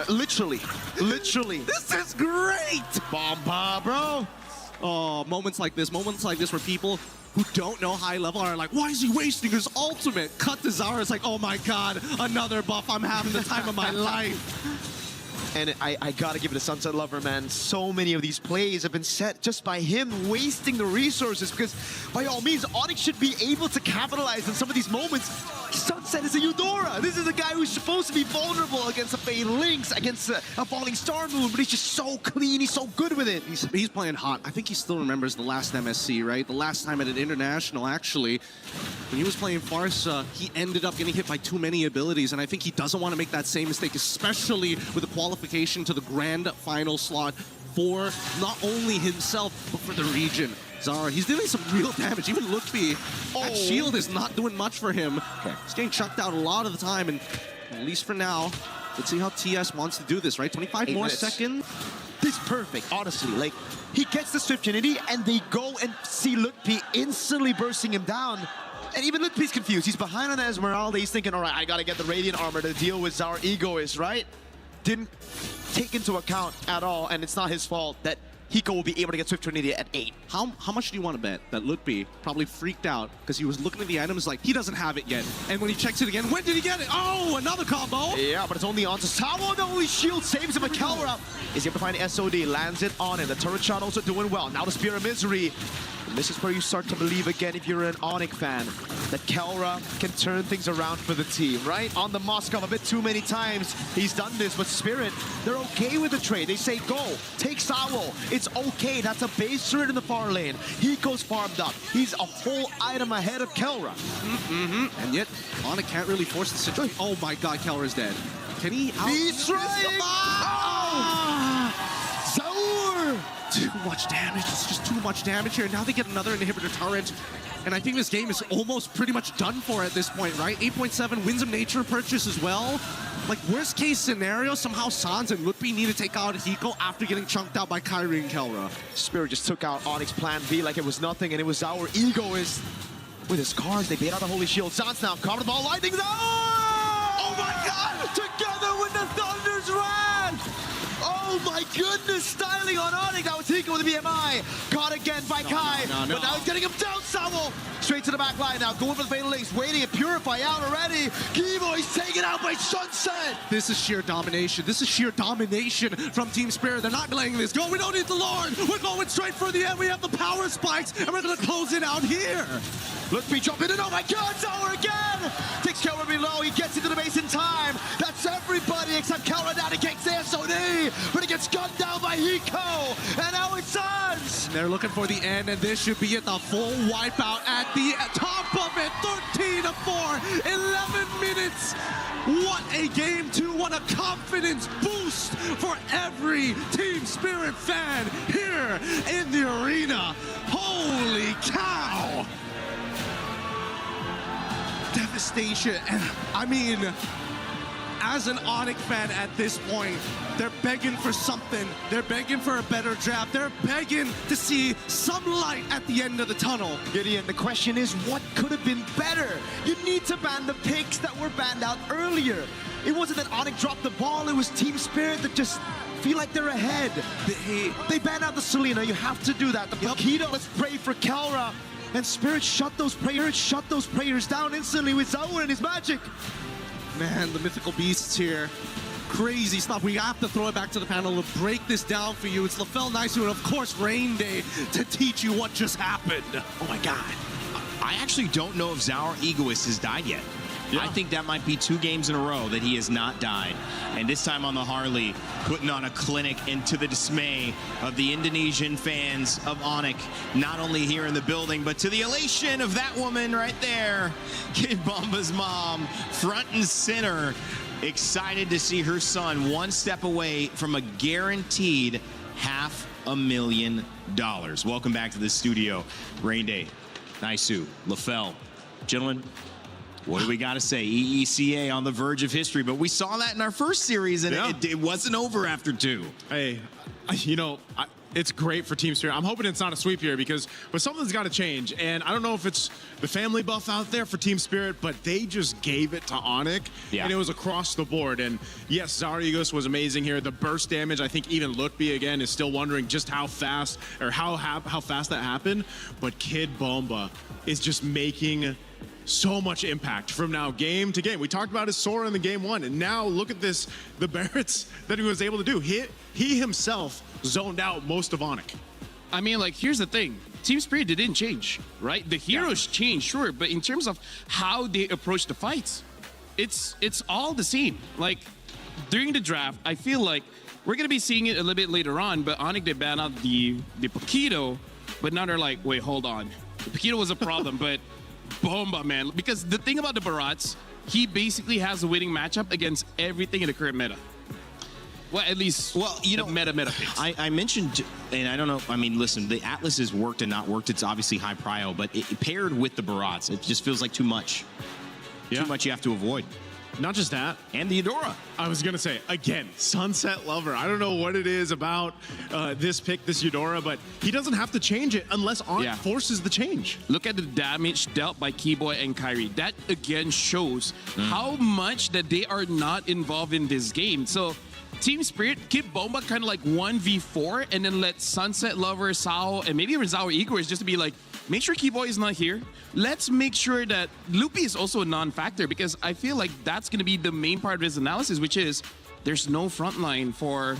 Literally. This is great. Bomba, bro. Oh, moments like this where people who don't know high level are like, why is he wasting his ultimate? Cut to Zara. It's like, oh my god, another buff. I'm having the time of my life. And I gotta give it to Sunset Lover, man. So many of these plays have been set just by him wasting the resources, because by all means, ONIC should be able to capitalize on some of these moments. Sunset is a Eudora. This is a guy who's supposed to be vulnerable against a Fade Lynx, against a falling Star Moon, but he's just so clean, he's so good with it. He's playing hot. I think he still remembers the last MSC, right? The last time at an international, actually. When he was playing Farsa, he ended up getting hit by too many abilities, and I think he doesn't want to make that same mistake, especially with the qualification to the grand final slot for not only himself, but for the region. Zara, he's doing some real damage. Even Lookby, that shield is not doing much for him. He's getting chucked out a lot of the time, and at least for now, let's see how TS wants to do this, right? 25 more seconds. This is perfect, honestly. Like, he gets the Swift Trinity, and they go and see Lookby instantly bursting him down. And even Lookby's confused. He's behind on the Esmeralda. He's thinking, all right, I gotta get the Radiant Armor to deal with Zara Egoist, right? Didn't take into account at all, and it's not his fault that Hiko will be able to get Swift Trinity at 8. How much do you want to bet that Lookby probably freaked out because he was looking at the items like, he doesn't have it yet. And when he checks it again, when did he get it? Oh, another combo. Yeah, but it's only on to Sawo. The only shield saves him. A Kelra is able to find SOD, lands it on him. The turret shot also doing well. Now the Spear of Misery. And this is where you start to believe again, if you're an ONIC fan, that Kelra can turn things around for the team, right? On the Moskov a bit too many times. He's done this, but Spirit, they're okay with the trade. They say, go, take Sawo. It's okay. That's a base turret in the far lane. Hiko's farmed up. He's a whole item ahead of Kelra. And yet, ONIC can't really force the situation. Oh my god, Kelra's dead. Can he out? He's trying! Zaur! Too much damage. It's just too much damage here. Now they get another inhibitor turret. And I think this game is almost pretty much done for at this point, right? 8.7 wins of nature purchase as well. Like, worst case scenario, somehow Sans and Lookby need to take out Hiko after getting chunked out by Kyrie and Kelra. Spirit just took out ONIC's plan B like it was nothing, and it was our Egoist. With his cards, they bait out the Holy Shield. Sans now covered the ball, lightning. Oh my god! Together with the Thunder's Wrath! Oh my goodness, styling on ONIC. That was Hiko with the BMI. Caught again by Kai. No. But now he's getting him down, Samuel. Straight to the back line now. Going for the Fatal Links. Waiting and Purify out already. Kivo, he's taken out by Sunset. This is sheer domination. This is sheer domination from Team Spirit. They're not letting this go. We don't need the Lord. We're going straight for the end. We have the power spikes, and we're going to close it out here. Lookby jumping in, and oh my god, Tower again! Takes Kelra below, he gets into the base in time. That's everybody except Kelra down against the SOD, but he gets gunned down by Hiko, and now it's Sans! They're looking for the end, and this should be it, the full wipeout at the top of it. 13-4, 11 minutes. What a game two, what a confidence boost for every Team Spirit fan here in the arena. Holy cow! Devastation, and I mean, as an ONIC fan at this point, they're begging for something. They're begging for a better draft. They're begging to see some light at the end of the tunnel. Gideon, the question is, what could have been better? You need to ban the picks that were banned out earlier. It wasn't that ONIC dropped the ball, it was Team Spirit that just feel like they're ahead. They banned out the Selena, you have to do that. The Paquito, let's pray for Kelra. And Spirit shut those players down instantly with Zaur and his magic. Man, the mythical beasts here. Crazy stuff. We have to throw it back to the panel to break this down for you. It's LaFell Naisu and of course Rain Day to teach you what just happened. Oh my God. I actually don't know if Zaur Egoist has died yet. I think that might be 2 games in a row that he has not died. And this time on the Harley, putting on a clinic, and to the dismay of the Indonesian fans of ONIC, not only here in the building, but to the elation of that woman right there, Kid Bomba's mom, front and center, excited to see her son one step away from a guaranteed $500,000. Welcome back to the studio. Rain Day, Naisu, LaFell. Gentlemen, what do we got to say? EECA on the verge of history, but we saw that in our first series, and it wasn't over after 2. Hey, you know, it's great for Team Spirit. I'm hoping it's not a sweep here but something's got to change. And I don't know if it's the family buff out there for Team Spirit, but they just gave it to ONIC, and it was across the board. And yes, Zaur Egoist was amazing here. The burst damage, I think even Lutpi again is still wondering just how fast or how fast that happened. But Kid Bomba is just making so much impact from now game to game. We talked about his Sora in the game 1, and now look at this, the Barretts that he was able to do. He himself zoned out most of ONIC. I mean, like, here's the thing. Team Spirit didn't change, right? The heroes changed, sure, but in terms of how they approach the fights, it's all the same. Like, during the draft, I feel like we're going to be seeing it a little bit later on, but ONIC, they ban out the Paquito, but now they're like, wait, hold on. The Paquito was a problem, but Bomba, man. Because the thing about the Barats, he basically has a winning matchup against everything in the current meta. Well, at least, you know, meta picks. I mentioned, and I don't know, I mean, listen, the Atlas has worked and not worked. It's obviously high prio, but it paired with the Barats, it just feels like too much. Too much you have to avoid. Not just that. And the Eudora. I was going to say, again, Sunset Lover. I don't know what it is about this pick, this Eudora, but he doesn't have to change it unless ONIC forces the change. Look at the damage dealt by Keyboy and Kyrie. That, again, shows how much that they are not involved in this game. So, Team Spirit, keep Bomba kind of like 1v4 and then let Sunset Lover, Sao, and maybe even Zaur Egoist just to be like, make sure Keyboy is not here. Let's make sure that Lutpi is also a non-factor, because I feel like that's going to be the main part of his analysis, which is there's no front line for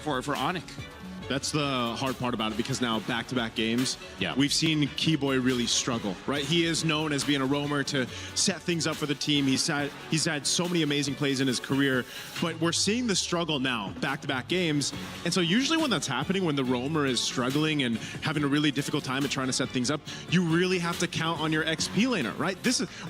ONIC. That's the hard part about it, because now back-to-back games, we've seen Keyboy really struggle, right? He is known as being a roamer to set things up for the team. He's had so many amazing plays in his career, but we're seeing the struggle now, back-to-back games. And so usually when that's happening, when the roamer is struggling and having a really difficult time at trying to set things up, you really have to count on your XP laner, right?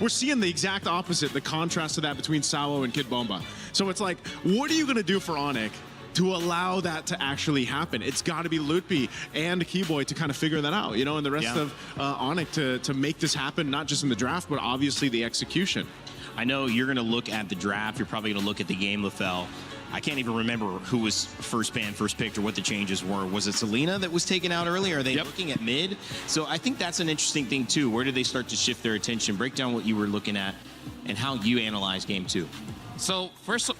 We're seeing the exact opposite, the contrast to that between Sao and Kid Bomba. So it's like, what are you going to do for ONIC to allow that to actually happen? It's got to be Lutpi and Keyboy to kind of figure that out, you know, and the rest of ONIC to make this happen, not just in the draft, but obviously the execution. I know you're going to look at the draft. You're probably going to look at the game, LaFell. I can't even remember who was first banned, first picked, or what the changes were. Was it Selena that was taken out earlier? Are they looking at mid? So I think that's an interesting thing, too. Where did they start to shift their attention? Break down what you were looking at and how you analyze game 2. So, first...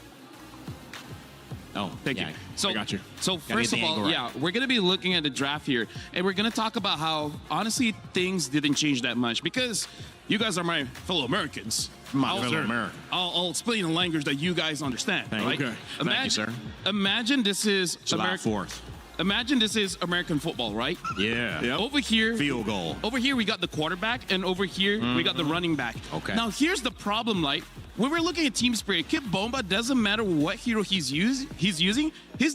Oh, thank you. So, I got you. So first of all, we're going to be looking at the draft here, and we're going to talk about how, honestly, things didn't change that much, because you guys are my fellow Americans. I'll explain the language that you guys understand. Right? Okay. Thank you, sir. Imagine this is July 4th. Imagine this is American football, right? Yeah. Yep. Over here, field goal. Over here, we got the quarterback, and over here, we got the running back. Okay. Now, here's the problem, like, when we're looking at Team Spirit, Kid Bomba, doesn't matter what hero he's using, he's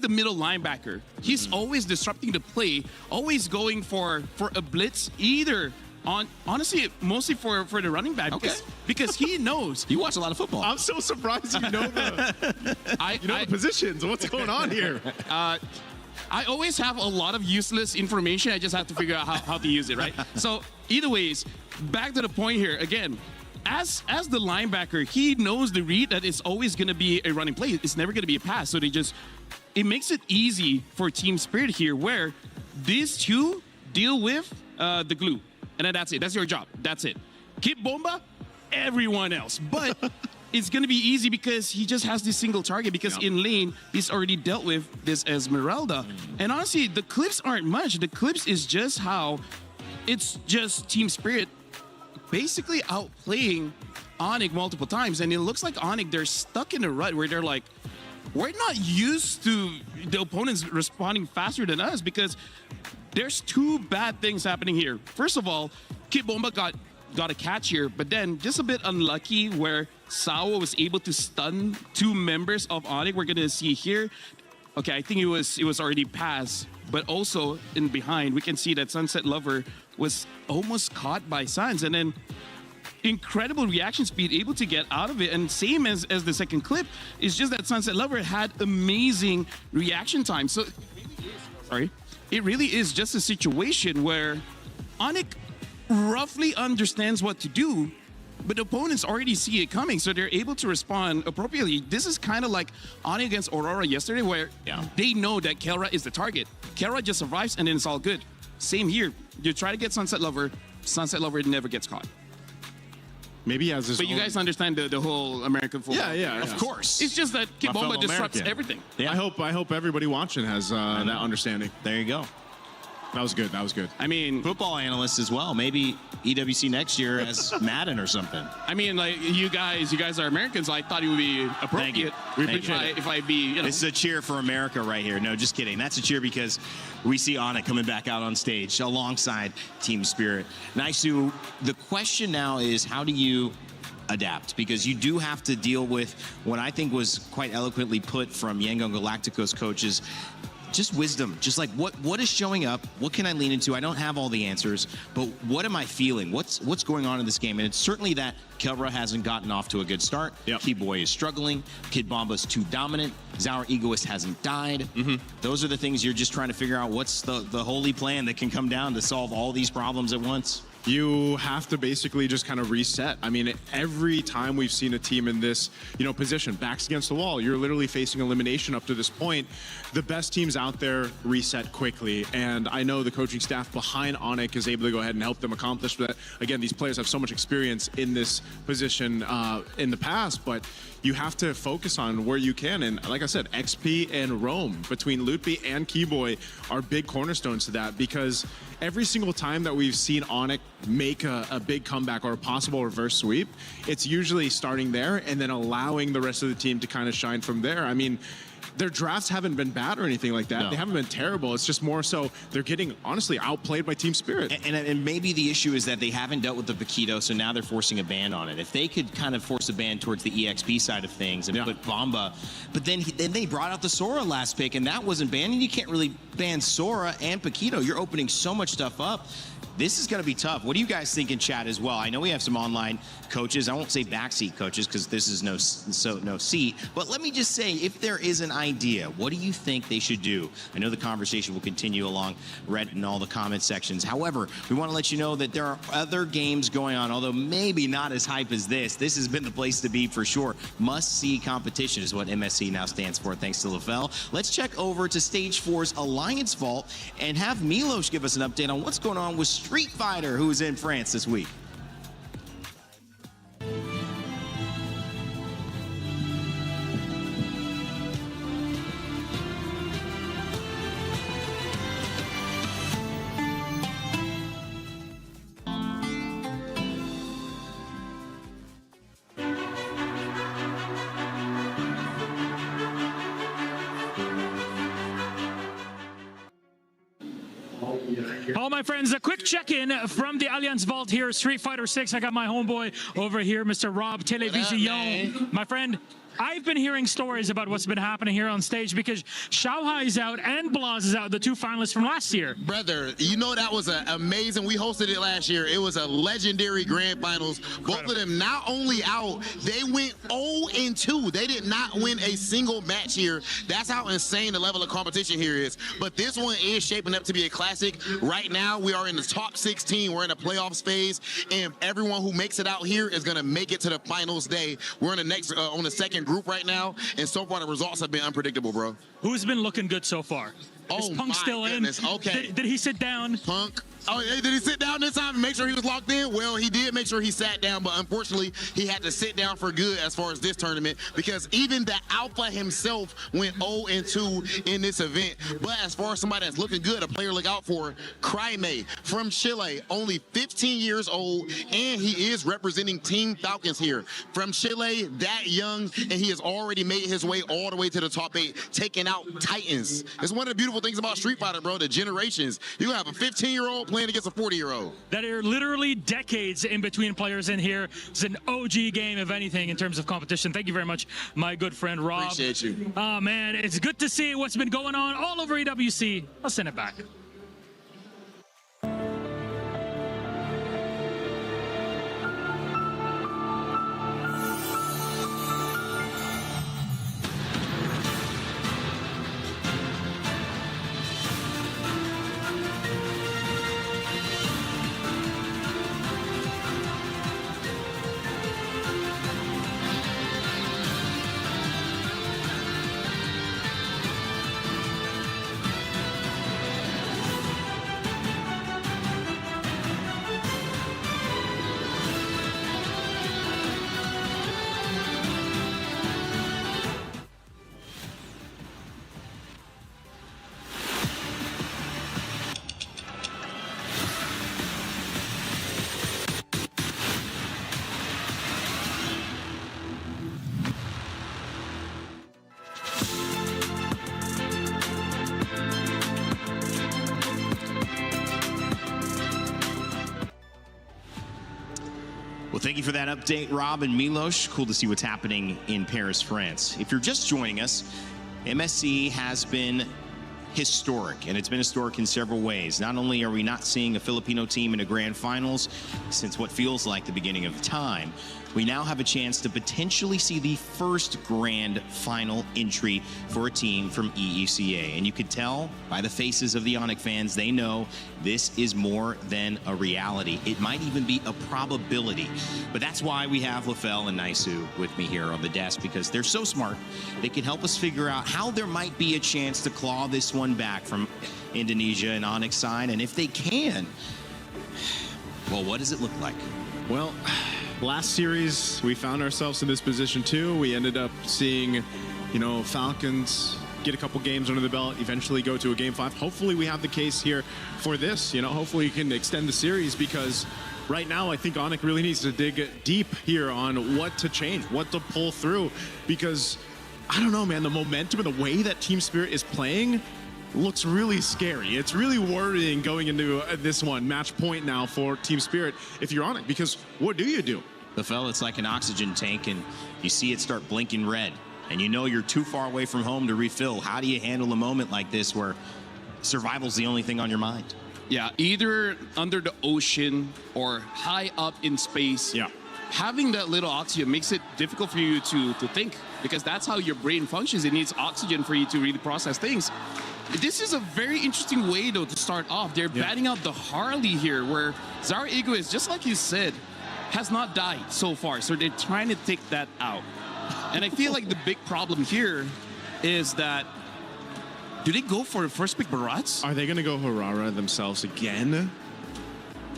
the middle linebacker. He's always disrupting the play, always going for a blitz, either honestly, mostly for the running back, because he knows. You watch a lot of football. I'm so surprised you know the positions. What's going on here? I always have a lot of useless information. I just have to figure out how to use it, right? So, either ways, back to the point here. Again, as the linebacker, he knows the read that it's always going to be a running play. It's never going to be a pass. So it makes it easy for Team Spirit here, where these two deal with the glue. And then that's it. That's your job. That's it. Keep Bomba, everyone else. But it's going to be easy because he just has this single target, because in lane, he's already dealt with this Esmeralda. And honestly, the clips aren't much. The clips is just how it's just Team Spirit basically outplaying ONIC multiple times. And it looks like ONIC, they're stuck in a rut where they're like, we're not used to the opponents responding faster than us, because there's two bad things happening here. First of all, Kid Bomba got a catch here, but then just a bit unlucky where Sawa was able to stun two members of ONIC. We're gonna see here. Okay, I think it was already passed, but also in behind, we can see that Sunset Lover was almost caught by Sans, and then incredible reaction speed, able to get out of it. And same as the second clip, it's just that Sunset Lover had amazing reaction time. So it really is just a situation where ONIC roughly understands what to do, but the opponents already see it coming, so they're able to respond appropriately. This is kind of like ONIC against Aurora yesterday, where they know that Kelra is the target. Kelra just survives, and then it's all good. Same here. You try to get Sunset Lover never gets caught. Maybe he has his But you guys understand the whole American football. Yeah. Of course. It's just that Kid Bomba disrupts everything. Yeah. I hope everybody watching has that understanding. There you go. That was good. That was good. I mean, football analysts as well. Maybe EWC next year as Madden or something. I mean, like you guys are Americans. I thought it would be appropriate. If I be, you know. This is a cheer for America right here. No, just kidding. That's a cheer because we see ONIC coming back out on stage alongside Team Spirit. Naisu, the question now is, how do you adapt? Because you do have to deal with what I think was quite eloquently put from Yangon Galacticos coaches. Just wisdom, just like what is showing up, what can I lean into? I don't have all the answers, but what am I feeling? What's going on in this game? And it's certainly that Kelra hasn't gotten off to a good start. Keyboy is struggling. Kid Bomba's too dominant. Zaur Egoist hasn't died. Those are the things you're just trying to figure out. What's the holy plan that can come down to solve all these problems at once? You have to basically just kind of reset. I mean, every time we've seen a team in this, position, backs against the wall, you're literally facing elimination up to this point. The best teams out there reset quickly, and I know the coaching staff behind ONIC is able to go ahead and help them accomplish that. Again, these players have so much experience in this position in the past, but you have to focus on where you can. And like I said, XP and Rome between Lutpi and Keyboy are big cornerstones to that, because every single time that we've seen ONIC make a big comeback or a possible reverse sweep, it's usually starting there and then allowing the rest of the team to kind of shine from there. I mean, their drafts haven't been bad or anything like that. No. They haven't been terrible. It's just more so they're getting, honestly, outplayed by Team Spirit. And maybe the issue is that they haven't dealt with the Paquito, so now they're forcing a ban on it. If they could kind of force a ban towards the EXP side of things and put Bomba, but then they brought out the Sora last pick, and that wasn't banned, and you can't really ban Sora and Paquito. You're opening so much stuff up. This is going to be tough. What do you guys think in chat as well? I know we have some online coaches. I won't say backseat coaches because this is no seat. But let me just say, if there is an idea, what do you think they should do? I know the conversation will continue along Reddit and all the comment sections. However, we want to let you know that there are other games going on, although maybe not as hype as this. This has been the place to be for sure. Must-see competition is what MSC now stands for, thanks to LaFell. Let's check over to Stage 4's Alliance Vault and have Milos give us an update on what's going on with Street Fighter, who is in France this week. All my friends, a quick check-in from the Alliance Vault here, Street Fighter 6. I got my homeboy over here, Mr. Rob Television. My friend, I've been hearing stories about what's been happening here on stage because Xiaohai is out and Blaz is out, the two finalists from last year. Brother, you know that was amazing. We hosted it last year. It was a legendary grand finals. Both of them not only out, they went 0-2. They did not win a single match here. That's how insane the level of competition here is. But this one is shaping up to be a classic. Right now, we are in the top 16. We're in the playoffs phase, and everyone who makes it out here is going to make it to the finals day. We're in the next on the second group right now, and so far the results have been unpredictable, bro. Who's been looking good so far? Is Punk still goodness. in? Okay. Did he sit down? Punk. Oh, did he sit down this time and make sure he was locked in? Well, he did make sure he sat down, but unfortunately, he had to sit down for good as far as this tournament because even the Alpha himself went 0-2 in this event. But as far as somebody that's looking good, a player to look out for, Cryme from Chile, only 15 years old, and he is representing Team Falcons here. From Chile, that young, and he has already made his way all the way to the top 8, taking out Titans. It's one of the beautiful things about Street Fighter, bro, the generations. You have a 15-year-old playing against a 40-year-old. That are literally decades in between players in here. It's an OG game, if anything, in terms of competition. Thank you very much, my good friend Rob. Appreciate you. Oh, man, it's good to see what's been going on all over EWC. I'll send it back. Well, thank you for that update, Rob and Milos. Cool to see what's happening in Paris, France. If you're just joining us, MSC has been historic, and it's been historic in several ways. Not only are we not seeing a Filipino team in a grand finals since what feels like the beginning of time, we now have a chance to potentially see the first grand final entry for a team from EECA. And you could tell by the faces of the ONIC fans, they know this is more than a reality. It might even be a probability. But that's why we have Lafell and Naisu with me here on the desk, because they're so smart. They can help us figure out how there might be a chance to claw this one back from Indonesia and ONIC side. And if they can, well, what does it look like? Well, last series, we found ourselves in this position too. We ended up seeing, Falcons get a couple games under the belt, eventually go to a game 5. Hopefully we have the case here for this. Hopefully we can extend the series, because right now I think ONIC really needs to dig deep here on what to change, what to pull through, because I don't know, man, the momentum and the way that Team Spirit is playing looks really scary. It's really worrying going into this one, match point now for Team Spirit if you're ONIC, because what do you do? Lafell, it's like an oxygen tank, and you see it start blinking red, and you're too far away from home to refill. How do you handle a moment like this where survival's the only thing on your mind? Yeah, either under the ocean or high up in space. Yeah. Having that little oxygen makes it difficult for you to think, because that's how your brain functions. It needs oxygen for you to really process things. This is a very interesting way, though, to start off. They're batting out the Harley here, where Zara Igwe, just like you said, has not died so far. So they're trying to take that out. And I feel like the big problem here is that, do they go for the first pick Barats? Are they going to go Aurora themselves again?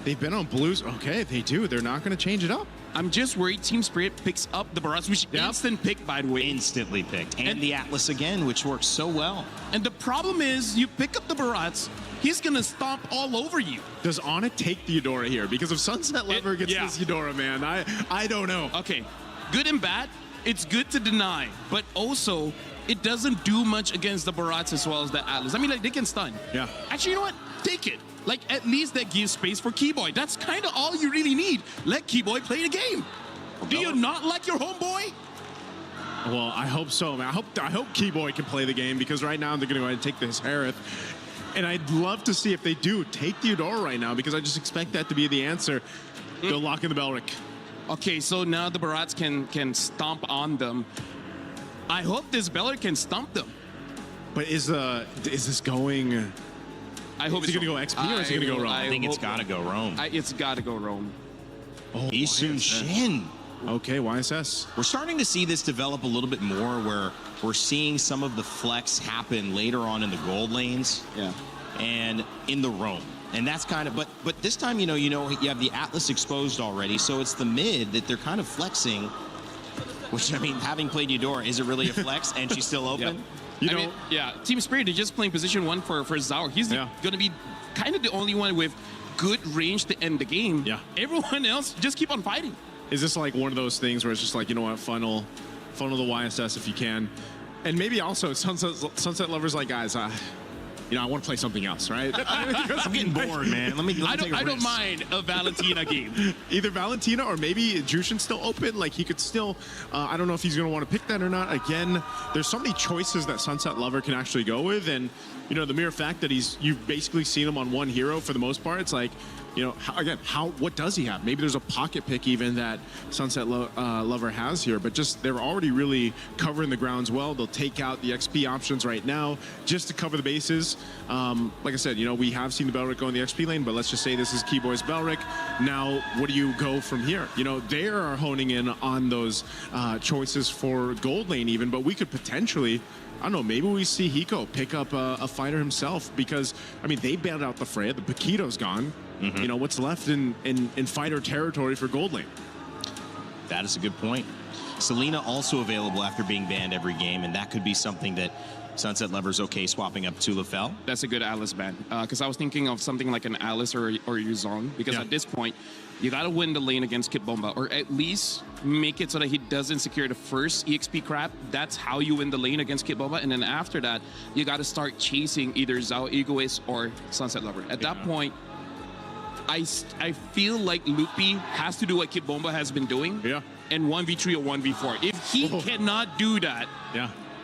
They've been on blues. Okay, they do. They're not going to change it up. I'm just worried Team Spirit picks up the Barats, which instant pick, by the way. Instantly picked. And the Atlas again, which works so well. And the problem is, you pick up the Barats, he's going to stomp all over you. Does ONIC take the Eudora here? Because if Sunset Lever gets this Eudora, man, I don't know. Okay, good and bad. It's good to deny, but also it doesn't do much against the Barats as well as the Atlas. I mean, like, they can stun. Yeah. Actually, you know what? Take it. Like, at least that gives space for Keyboy. That's kind of all you really need. Let Keyboy play the game. Do you not like your homeboy? Well, I hope so, man. I hope Keyboy can play the game, because right now they're going to go ahead and take this Harith. And I'd love to see if they do take the Eudora right now, because I just expect that to be the answer. They'll lock in the Belric. Okay, so now the Barats can stomp on them. I hope this Belric can stomp them. But is this going... I hope is it going to go XP or is it going to go Rome? I think it's got to go Rome. It's got to go Rome. Oh, Isun Shin. Okay, YSS. We're starting to see this develop a little bit more, where we're seeing some of the flex happen later on in the gold lanes. Yeah. And in the Rome. And that's kind of, but this time, you have the Atlas exposed already, so it's the mid that they're kind of flexing, which, I mean, having played Eudora, is it really a flex? And she's still open? Yep. Team Spirit is just playing position 1 for Zaur. He's going to be kind of the only one with good range to end the game. Yeah. Everyone else just keep on fighting. Is this like one of those things where it's just like, you know what, funnel the YSS if you can? And maybe also Sunset Lovers like, guys, I want to play something else, right? I'm getting bored, man. Let me take a risk. I don't mind a Valentina game. Either Valentina or maybe Jushin's still open. Like, he could still, I don't know if he's going to want to pick that or not. Again, there's so many choices that Sunset Lover can actually go with. And, the mere fact that you've basically seen him on one hero for the most part, it's like, what does he have? Maybe there's a pocket pick even that Sunset Lover has here, but just they're already really covering the grounds well. They'll take out the XP options right now just to cover the bases. Like I said, we have seen the Belric go in the XP lane, but let's just say this is Keyboy's Belric. Now, what do you go from here? They are honing in on those choices for gold lane even, but we could potentially, I don't know, maybe we see Hiko pick up a fighter himself, because, I mean, they bailed out the Freya. The Paquito's gone. Mm-hmm. What's left in fighter territory for gold lane? That is a good point. Selena also available after being banned every game, and that could be something that Sunset Lover's okay swapping up to Lafell. That's a good Alice ban, because I was thinking of something like an Alice or Yuzong, because at this point, you got to win the lane against Kit Bomba, or at least make it so that he doesn't secure the first EXP crap. That's how you win the lane against Kit Bomba, and then after that, you got to start chasing either Zhao Egoist or Sunset Lover. At that point, I feel like Lupi has to do what Kit Bomba has been doing, and 1v3 or 1v4. If he cannot do that,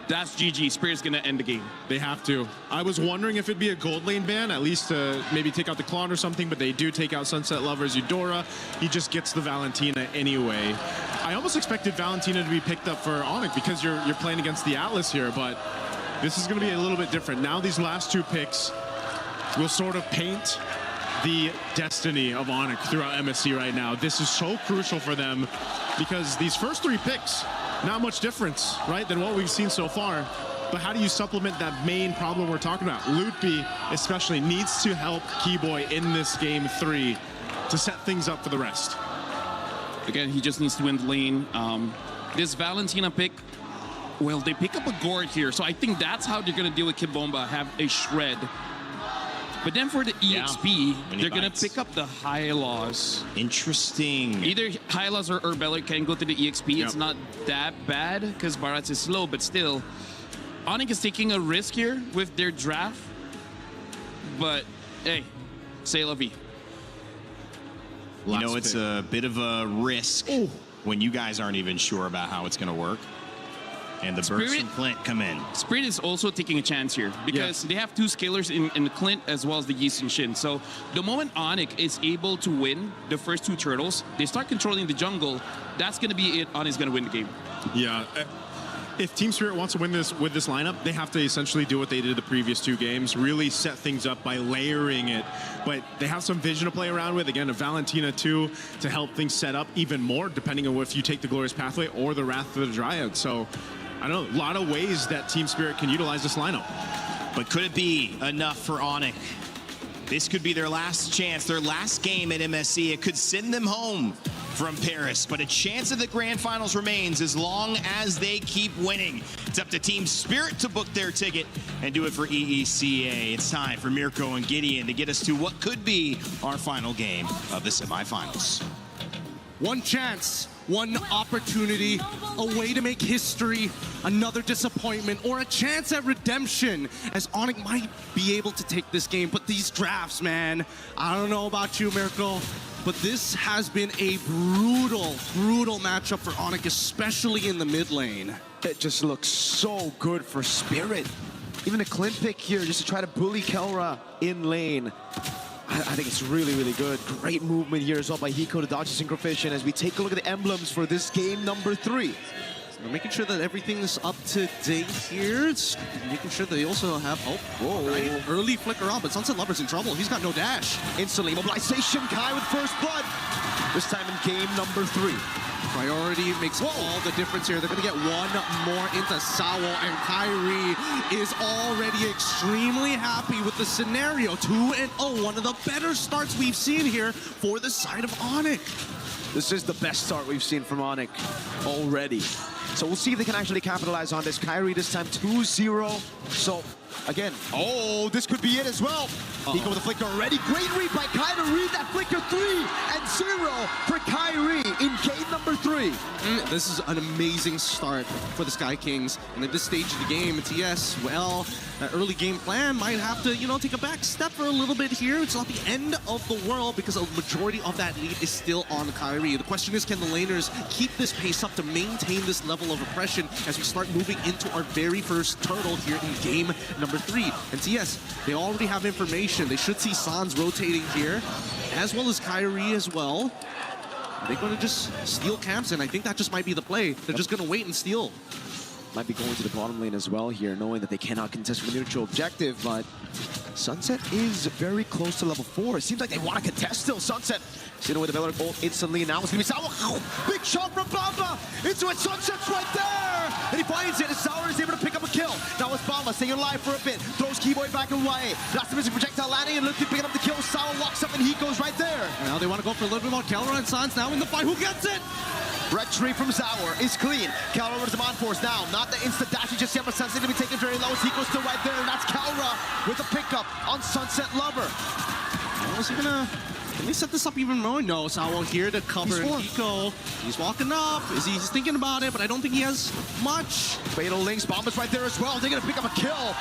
that's GG. Spirit's going to end the game. They have to. I was wondering if it'd be a gold lane ban, at least to maybe take out the Klon or something, but they do take out Sunset Lover's Eudora. He just gets the Valentina anyway. I almost expected Valentina to be picked up for ONIC, because you're playing against the Atlas here, but this is going to be a little bit different. Now these last 2 picks will sort of paint the destiny of ONIC throughout MSC right now. This is so crucial for them, because these first 3 picks, not much difference, right, than what we've seen so far. But how do you supplement that main problem we're talking about? Lutpi especially needs to help Keyboy in this game 3 to set things up for the rest. Again, he just needs to win the lane. This Valentina pick, well, they pick up a Gord here, so I think that's how they're going to deal with Kit Bomba, have a Shred. But then for the EXP, they're going to pick up the Hylos. Interesting. Either Hylos or Bellic can go to the EXP. It's not that bad because Barats is slow, but still. ONIC is taking a risk here with their draft. But, hey, c'est la vie. It's a bit of a risk when you guys aren't even sure about how it's going to work. And the Burst and Clint come in. Spirit is also taking a chance here because they have 2 scalers in the Clint as well as the Yi Sun Shin. So the moment ONIC is able to win the first 2 turtles, they start controlling the jungle. That's going to be it. ONIC's going to win the game. Yeah. If Team Spirit wants to win this with this lineup, they have to essentially do what they did the previous 2 games, really set things up by layering it. But they have some vision to play around with. Again, a Valentina too to help things set up even more, depending on if you take the Glorious Pathway or the Wrath of the Dryad. So I don't know, a lot of ways that Team Spirit can utilize this lineup. But could it be enough for ONIC? This could be their last chance, their last game at MSC. It could send them home from Paris, but a chance of the grand finals remains as long as they keep winning. It's up to Team Spirit to book their ticket and do it for EECA. It's time for Mirko and Gideon to get us to what could be our final game of the semifinals. One chance, one opportunity, a way to make history, another disappointment, or a chance at redemption, as ONIC might be able to take this game. But these drafts, man, I don't know about you, Mirko, but this has been a brutal matchup for ONIC, especially in the mid lane. It just looks so good for Spirit. Even a Clint pick here just to try to bully Kelra in lane. I think it's really good. Great movement here as well by Hiko to dodge the Synchrofish. As we take a look at the emblems for this game number 3. We're making sure that everything is up to date here. It's making sure that they also have, right, early flicker on, but Sunset Lover's in trouble. He's got no dash. Instantly, mobilization, Kai with first blood. This time in game number 3. Priority makes all the difference here. They're going to get one more into Sawo, and Kyrie is already extremely happy with the scenario. 2-0, one of the better starts we've seen here for the side of ONIC. This is the best start we've seen from ONIC already. So we'll see if they can actually capitalize on this. Kyrie this time 2-0. So again, this could be it as well. Hiko with a flicker already. Great read by Kai to read that flicker. 3-0 for Kyrie in game number 3. This is an amazing start for the Sky Kings. And at this stage of the game, TS, well, that early game plan might have to, take a back step for a little bit here. It's not the end of the world because a majority of that lead is still on Kyrie. The question is, can the laners keep this pace up to maintain this level of oppression as we start moving into our very first turtle here in game number 3? And TS, they already have information. They should see Sans rotating here, as well as Kyrie as well. Are they going to just steal camps? And I think that just might be the play. They're just going to wait and steal. Might be going to the bottom lane as well here, knowing that they cannot contest with a neutral objective, but Sunset is very close to level 4. It seems like they want to contest still. Sunset sitting with the Valor ult instantly. Now it's going to be Sour. Big shot from Bamba into it. Sunset's right there. And he finds it. And Sour is able to pick up a kill. Now it's Bamba staying alive for a bit. Throws Keyboy back away. That's the missing projectile landing and Lucky picking up the kill. Sour walks up and he goes right there. Now they want to go for a little bit more. Kelra and Sans now in the fight. Who gets it? Red tree from Sour is clean. Kelra with the force now. Not the instant dash just yet, but Sunset to be taken very low. Hiko's still right there, and that's Kelra with a pickup on Sunset Lover. Is he gonna... Can they set this up even more? No, Sawo here to cover Hiko. He's walking up. He's thinking about it, but I don't think he has much. Fatal Links, Bomba's right there as well. They're gonna pick up a kill.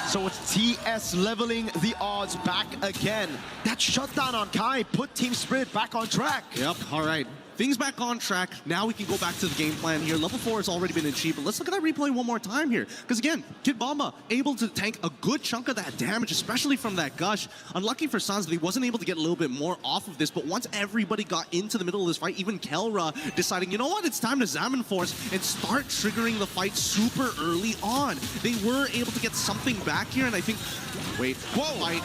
So it's TS leveling the odds back again. That shutdown on Kai put Team Spirit back on track. Yep, all right. Things back on track. Now we can go back to the game plan here. Level 4 has already been achieved, but let's look at that replay one more time here. Because again, Kid Bomba able to tank a good chunk of that damage, especially from that gush. Unlucky for Sans that he wasn't able to get a little bit more off of this, but once everybody got into the middle of this fight, even Kelra deciding, you know what, it's time to Zaman Force and start triggering the fight super early on. They were able to get something back here, and I think, wait, fight.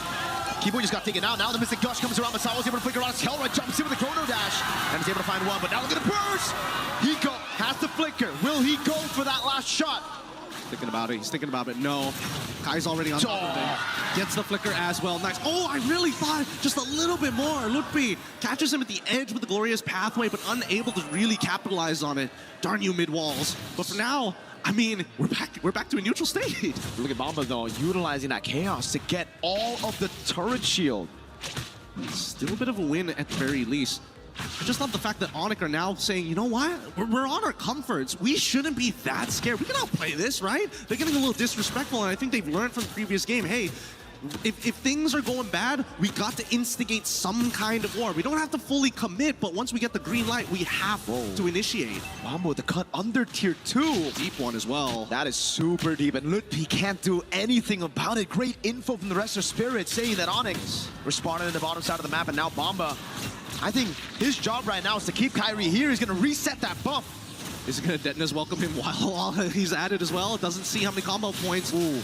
Keyboy just got taken out. Now the Mystic Gush comes around, but Sawo's able to flicker around. Kelra jumps in with the Chrono Dash and is able to find one, but now look at the burst! Hiko has the flicker. Will he go for that last shot? Thinking about it. He's thinking about it. No. Kai's already on top of it. Gets the flicker as well. Nice. Oh, I really thought just a little bit more. Lutpi catches him at the edge with the Glorious Pathway, but unable to really capitalize on it. Darn you, mid-walls. But for now, I mean, we're back to a neutral state. Look at Bomba, though, utilizing that chaos to get all of the turret shield. Still a bit of a win at the very least. I just love the fact that ONIC are now saying, you know what? We're on our comforts. We shouldn't be that scared. We can outplay this, right? They're getting a little disrespectful, and I think they've learned from the previous game, hey, if things are going bad, we got to instigate some kind of war. We don't have to fully commit, but once we get the green light, we have to initiate. Bomba with the cut under tier 2. Deep one as well. That is super deep, and Lutpi can't do anything about it. Great info from the rest of Spirit saying that ONIC responded in the bottom side of the map, and now Bomba, I think his job right now is to keep Kyrie here. He's going to reset that buff. Is it going to Detona's welcome him while he's at it as well? It doesn't see how many combo points. Ooh.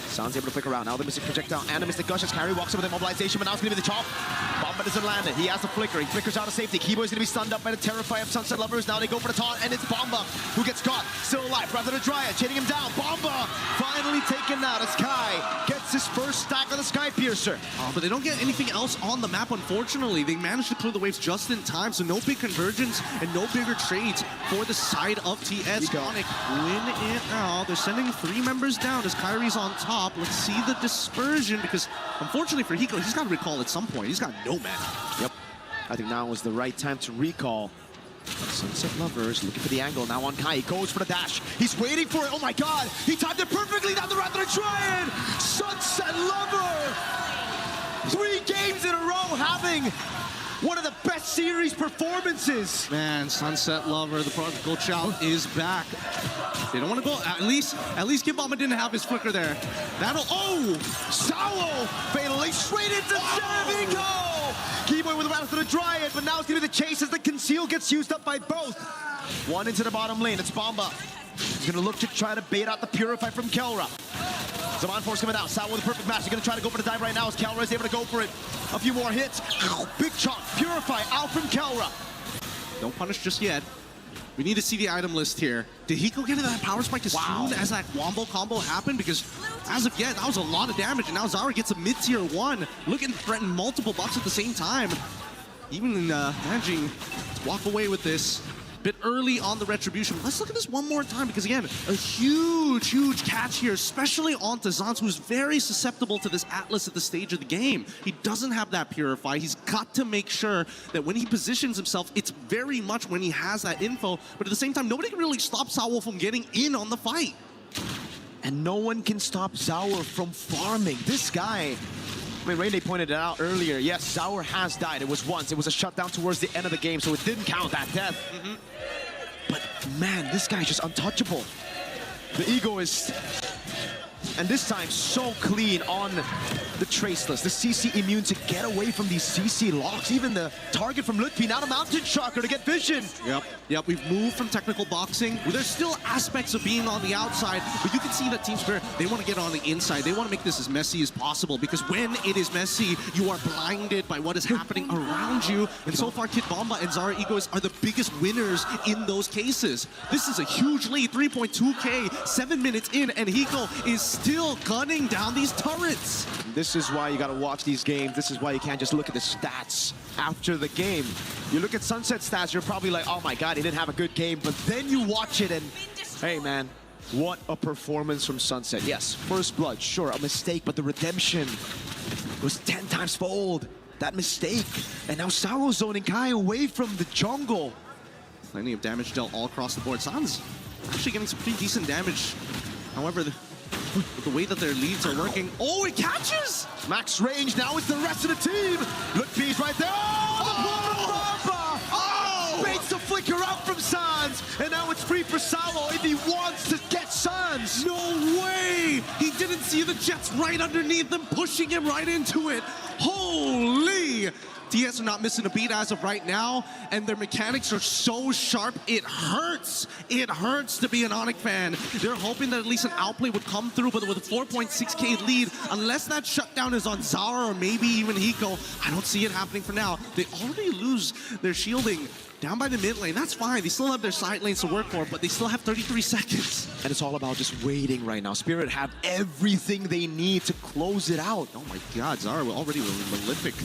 Sans able to flick around. Now the Mystic Projectile and the Mystic Gush as Kyrie walks over the mobilization, but now it's going to be the chop. Bomba doesn't land it. He has the flicker. He flickers out of safety. Keyboy's going to be stunned up by the Terrify of Sunset Lovers. Now they go for the taunt, and it's Bomba who gets caught. Still alive. Rather than Dryad, chaining him down. Bomba finally taken out as Kai gets his first stack of the Sky Piercer. But they don't get anything else on the map, unfortunately. They managed to clear the waves just in time, so no big convergence and no bigger trades for the side of TS. ONIC win it out. They're sending 3 members down as Kyrie's on top. Let's see the dispersion, because unfortunately for Hiko, he's got to recall at some point. He's got no mana. Yep. I think now was the right time to recall. Sunset Lovers looking for the angle now on Kai. He goes for the dash. He's waiting for it. Oh my god. He timed it perfectly down the route to try it. Sunset Lover. 3 games in a row having One of the best series performances. Man, Sunset Lover, the prodigal child, is back. They don't want to go. At least Kid Bomba didn't have his flicker there. That'll. Oh! Sawo fatally straight into Sevico. Keyboy with the rattle to the Dryad, but now it's going to be the chase as the conceal gets used up by both. One into the bottom lane. It's Bomba. He's going to look to try to bait out the Purify from Kelra. Zaman Force coming out. Sawo with the perfect match. He's going to try to go for the dive right now as Kelra is able to go for it. A few more hits. Big chunk. Purify out from Kelra. Don't punish just yet. We need to see the item list here. Did Hiko get that power spike as soon as that Wombo combo happened? Because as of yet, that was a lot of damage. And now Zara gets a mid-tier 1. Looking to threaten multiple buffs at the same time. Even managing to walk away with this. Bit early on the retribution. Let's look at this one more time because again, a huge catch here, especially onto Zans, who's very susceptible to this Atlas at the stage of the game. He doesn't have that Purify. He's got to make sure that when he positions himself, it's very much when he has that info, but at the same time, nobody can really stop Sawo from getting in on the fight. And no one can stop Zaur from farming. This guy, I mean, Rainy pointed it out earlier. Yes, Zaur has died. It was once. It was a shutdown towards the end of the game, so it didn't count that death. But man, this guy's just untouchable. The egoist. And this time, so clean on the Traceless. The CC immune to get away from these CC locks. Even the target from Lutfi, now the Mountain Shocker to get vision. Yep, we've moved from technical boxing. There's still aspects of being on the outside, but you can see that Team Spirit, they want to get on the inside. They want to make this as messy as possible, because when it is messy, you are blinded by what is happening around you. And so far, Kid Bomba and Zara Egoist are the biggest winners in those cases. This is a huge lead, 3.2K, 7 minutes in, and Hiko is still gunning down these turrets. This is why you got to watch these games. This is why you can't just look at the stats after the game. You look at Sunset stats, you're probably like, oh my God, he didn't have a good game. But then you watch it and, hey man, what a performance from Sunset. Yes, first blood, sure, a mistake, but the redemption was 10 times fold. That mistake. And now Sauro zoning Kai away from the jungle. Plenty of damage dealt all across the board. San's actually getting some pretty decent damage. However, the way that their leads are working. Oh, it catches! Max range, now it's the rest of the team. Look, P's right there. Oh! Baits the flicker out from Sans, and now it's free for Sawo if he wants to get Sans. No way! He didn't see the Jets right underneath them, pushing him right into it. Holy! TS are not missing a beat as of right now, and their mechanics are so sharp, it hurts. It hurts to be an ONIC fan. They're hoping that at least an outplay would come through, but with a 4.6K lead, unless that shutdown is on Zara or maybe even Hiko, I don't see it happening for now. They already lose their shielding down by the mid lane. That's fine. They still have their side lanes to work for, but they still have 33 seconds. And it's all about just waiting right now. Spirit have everything they need to close it out. Oh my God, Zara already Malefic.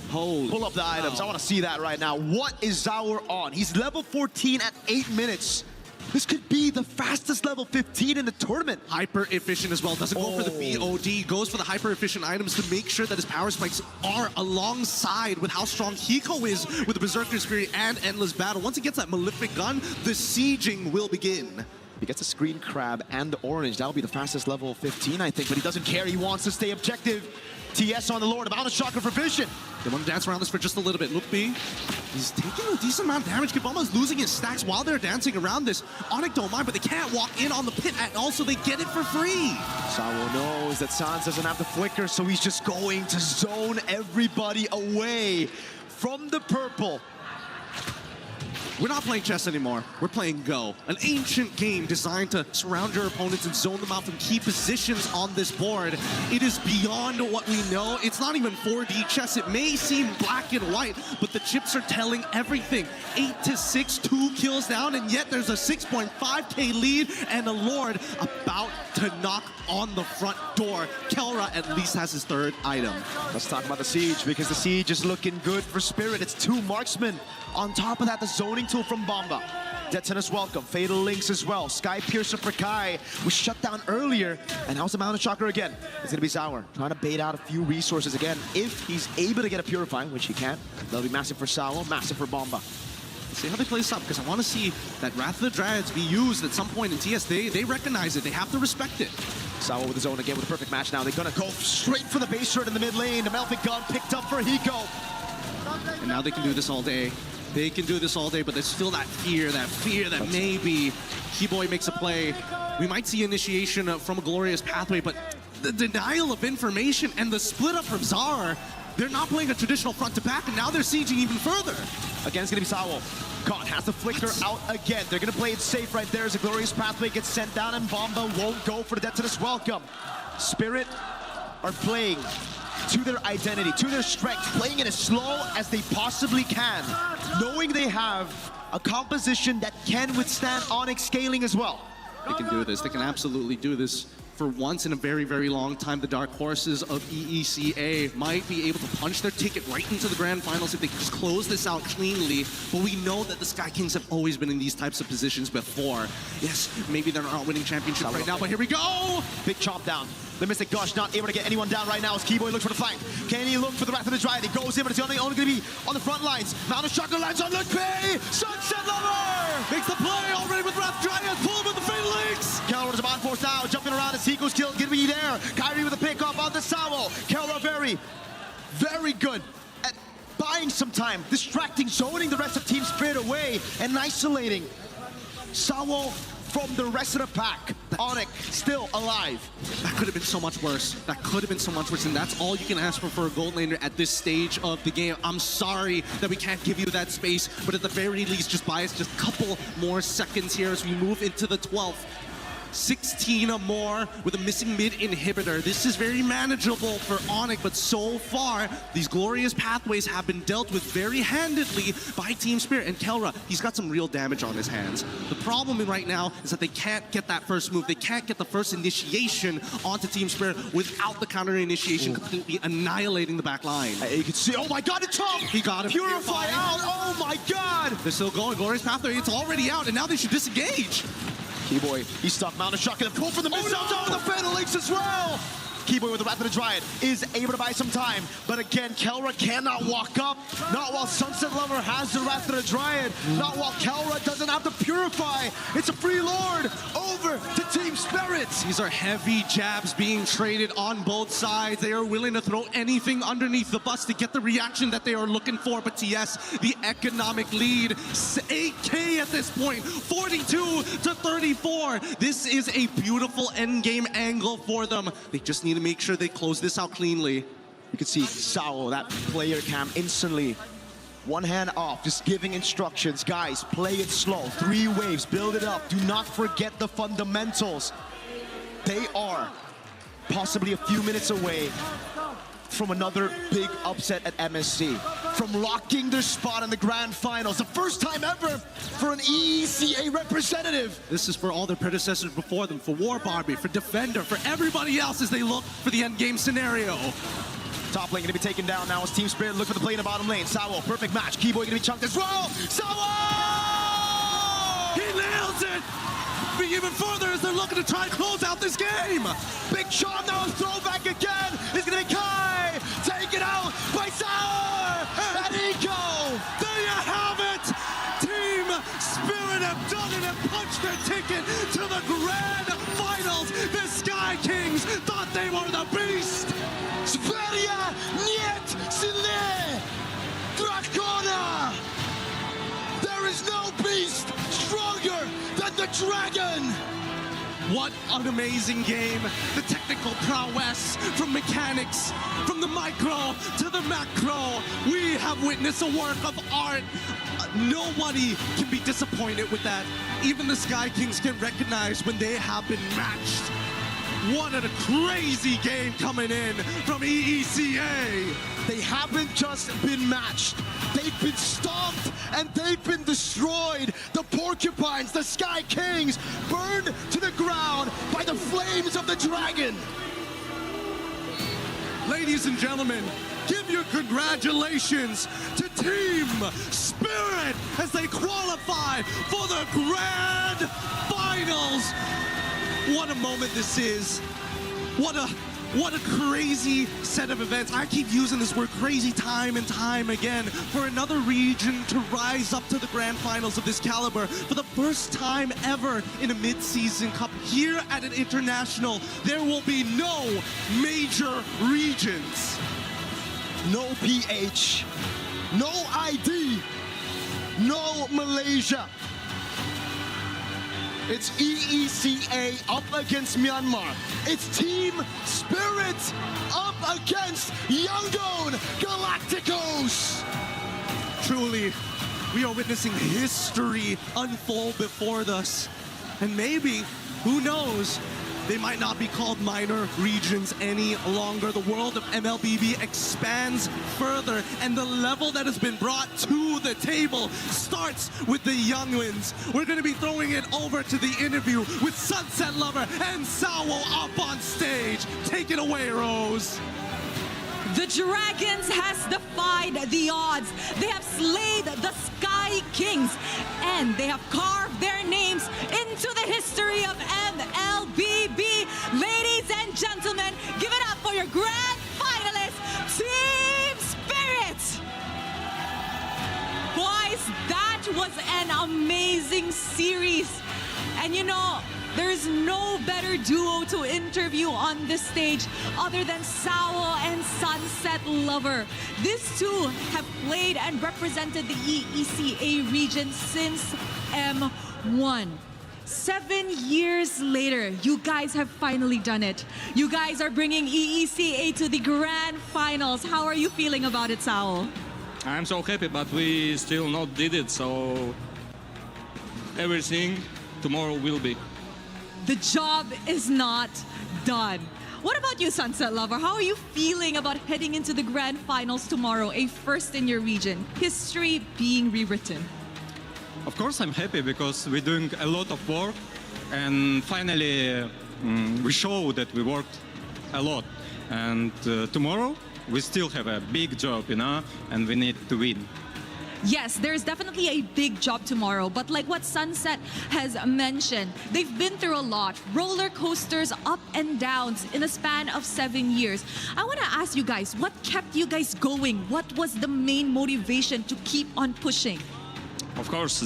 Holy Pull up the items. I want to see that right now. What is Zaur on? He's level 14 at 8 minutes. This could be the fastest level 15 in the tournament. Hyper efficient as well. Doesn't go for the BOD. Goes for the hyper efficient items to make sure that his power spikes are alongside with how strong Hiko is with the Berserker Spirit and Endless Battle. Once he gets that Malefic gun, the sieging will begin. He gets a Screen Crab and the Orange. That'll be the fastest level 15, I think, but he doesn't care. He wants to stay objective. TS on the Lord, about a shocker for vision. They want to dance around this for just a little bit. Look, B, he's taking a decent amount of damage. Kibama's losing his stacks while they're dancing around this. ONIC don't mind, but they can't walk in on the pit, and also they get it for free. Sawo knows that Sans doesn't have the flicker, so he's just going to zone everybody away from the purple. We're not playing chess anymore. We're playing Go, an ancient game designed to surround your opponents and zone them out from key positions on this board. It is beyond what we know. It's not even 4D chess. It may seem black and white, but the chips are telling everything. 8-6, 2 kills down, and yet there's a 6.5K lead and a Lord about to knock on the front door. Kelra at least has his third item. Let's talk about the Siege, because the Siege is looking good for Spirit. It's 2 marksmen. On top of that, the zoning tool from Bomba. Detonus welcome, Fatal Links as well. Sky Piercer for Kai was shut down earlier, and how's the Mountain Shocker again? It's gonna be Zaur, trying to bait out a few resources again. If he's able to get a Purify, which he can't, that'll be massive for Sawo, massive for Bomba. Let's see how they play this up, because I want to see that Wrath of the Dryads be used at some point in TS. They recognize it, they have to respect it. Sawo with his own again with a perfect match now. They're gonna go straight for the base turret in the mid lane. The Malefic gun picked up for Hiko. And now they can do this all day. They can do this all day, but there's still that fear that maybe Keyboy makes a play. We might see initiation from a glorious pathway, but the denial of information and the split up from Zar, they're not playing a traditional front to back, and now they're sieging even further. Again, it's going to be Sawo. Caught, has the flicker out again. They're going to play it safe right there as a glorious pathway gets sent down, and Bomba won't go for the Detonus welcome. Spirit are playing to their identity, to their strength, playing it as slow as they possibly can, knowing they have a composition that can withstand ONIC scaling as well. They can do this. They can absolutely do this. For once in a very, very long time, the Dark Horses of EECA might be able to punch their ticket right into the Grand Finals if they can just close this out cleanly. But we know that the Sky Kings have always been in these types of positions before. Yes, maybe they're not winning championships right now, but here we go! Big chomp down. The Mystic Gush not able to get anyone down right now as Keyboy looks for the flank. Can he look for the Wrath of the Dryad? He goes in, but it's only going to be on the front lines. Mount of Chakra lands on Luke P! Sunset Lover! Makes the play already with Wrath Dryad, pull him with the Fatal Links! Keller is on force now, jumping around as Hiko's kill, gonna be there. Kyrie with a pick up on the Sawo. Keller very, very good at buying some time, distracting, zoning the rest of Team Spirit away, and isolating Sawo from the rest of the pack. ONIC still alive. That could have been so much worse. That could have been so much worse, and that's all you can ask for a gold laner at this stage of the game. I'm sorry that we can't give you that space, but at the very least, just buy us just a couple more seconds here as we move into the 12th. 16 or more with a missing mid inhibitor. This is very manageable for ONIC, but so far, these glorious pathways have been dealt with very handedly by Team Spirit. And Kelra, he's got some real damage on his hands. The problem right now is that they can't get that first move. They can't get the first initiation onto Team Spirit without the counter initiation completely annihilating the back line. You can see, oh my god, the top! He got him. Purify out, oh my god! They're still going, glorious pathway, it's already out, and now they should disengage. Keyboy, he's stuck. Mount of Shock and a pull for the missile over the Fatal Links as well. Keyboy with the Wrath of the Dryad is able to buy some time, but again, Kelra cannot walk up. Not while Sunset Lover has the Wrath of the Dryad. Not while Kelra doesn't have to Purify. It's a free Lord over to Team Spirit. These are heavy jabs being traded on both sides. They are willing to throw anything underneath the bus to get the reaction that they are looking for. But TS, the economic lead, 8K at this point, 42-34. This is a beautiful endgame angle for them. They just need to make sure they close this out cleanly. You can see Sawo, that player cam, instantly one hand off, just giving instructions. Guys, play it slow, 3 waves, build it up. Do not forget the fundamentals. They are possibly a few minutes away from another big upset at MSC, from locking their spot in the grand finals. The first time ever for an EECA representative. This is for all their predecessors before them, for War Barbie, for Defender, for everybody else as they look for the endgame scenario. Top lane gonna be taken down now as Team Spirit look for the play in the bottom lane. Sawo, perfect match. Keyboy gonna be chunked as well. Sawo! He nails it! But even further as they're looking to try and close out this game. Big shot now, throwback again. It's gonna be Kai. Taken out by Sawo! And Eco! There you have it! Team Spirit have done it and punched their ticket to the grand finals. The Sky Kings thought they were the beast. Sverige niet sine Dracona! There is no beast stronger than the dragon! What an amazing game. The technical prowess, from mechanics, from the micro to the macro. We have witnessed a work of art. Nobody can be disappointed with that. Even the Sky Kings can recognize when they have been matched. What a crazy game coming in from EECA. They haven't just been matched. They've been stomped and they've been destroyed. The Porcupines, the Sky Kings, burned to the ground by the flames of the dragon. Ladies and gentlemen, give your congratulations to Team Spirit as they qualify for the grand finals. What a moment this is. What a crazy set of events. I keep using this word crazy time and time again for another region to rise up to the grand finals of this caliber. For the first time ever in a mid-season cup here at an international, there will be no major regions. No PH. No ID, no Malaysia. It's EECA up against Myanmar. It's Team Spirit up against Yangon Galacticos. Truly, we are witnessing history unfold before us. And maybe, who knows, they might not be called minor regions any longer. The world of MLBB expands further, and the level that has been brought to the table starts with the young ones. We're going to be throwing it over to the interview with Sunset Lover and Sawo up on stage. Take it away, Rose. The Dragons has defied the odds. They have slayed the Sky Kings, and they have carved their names into the history of MLBB. Ladies and gentlemen, give it up for your grand finalist, Team Spirit. Boys, that was an amazing series. And you know, there's no better duo to interview on this stage other than Sawo and Sunset Lover. These two have played and represented the EECA region since M1. 7 years later, you guys have finally done it. You guys are bringing EECA to the grand finals. How are you feeling about it, Sawo? I'm so happy, but we still not did it, so everything tomorrow will be. The job is not done. What about you, Sunset Lover? How are you feeling about heading into the grand finals tomorrow, a first in your region, history being rewritten? Of course, I'm happy because we're doing a lot of work, and finally we show that we worked a lot. And tomorrow we still have a big job, you know, and we need to win. Yes, there's definitely a big job tomorrow, but like what Sunset has mentioned, they've been through a lot. Roller coasters, up and downs in a span of 7 years. I want to ask you guys, what kept you guys going? What was the main motivation to keep on pushing? Of course,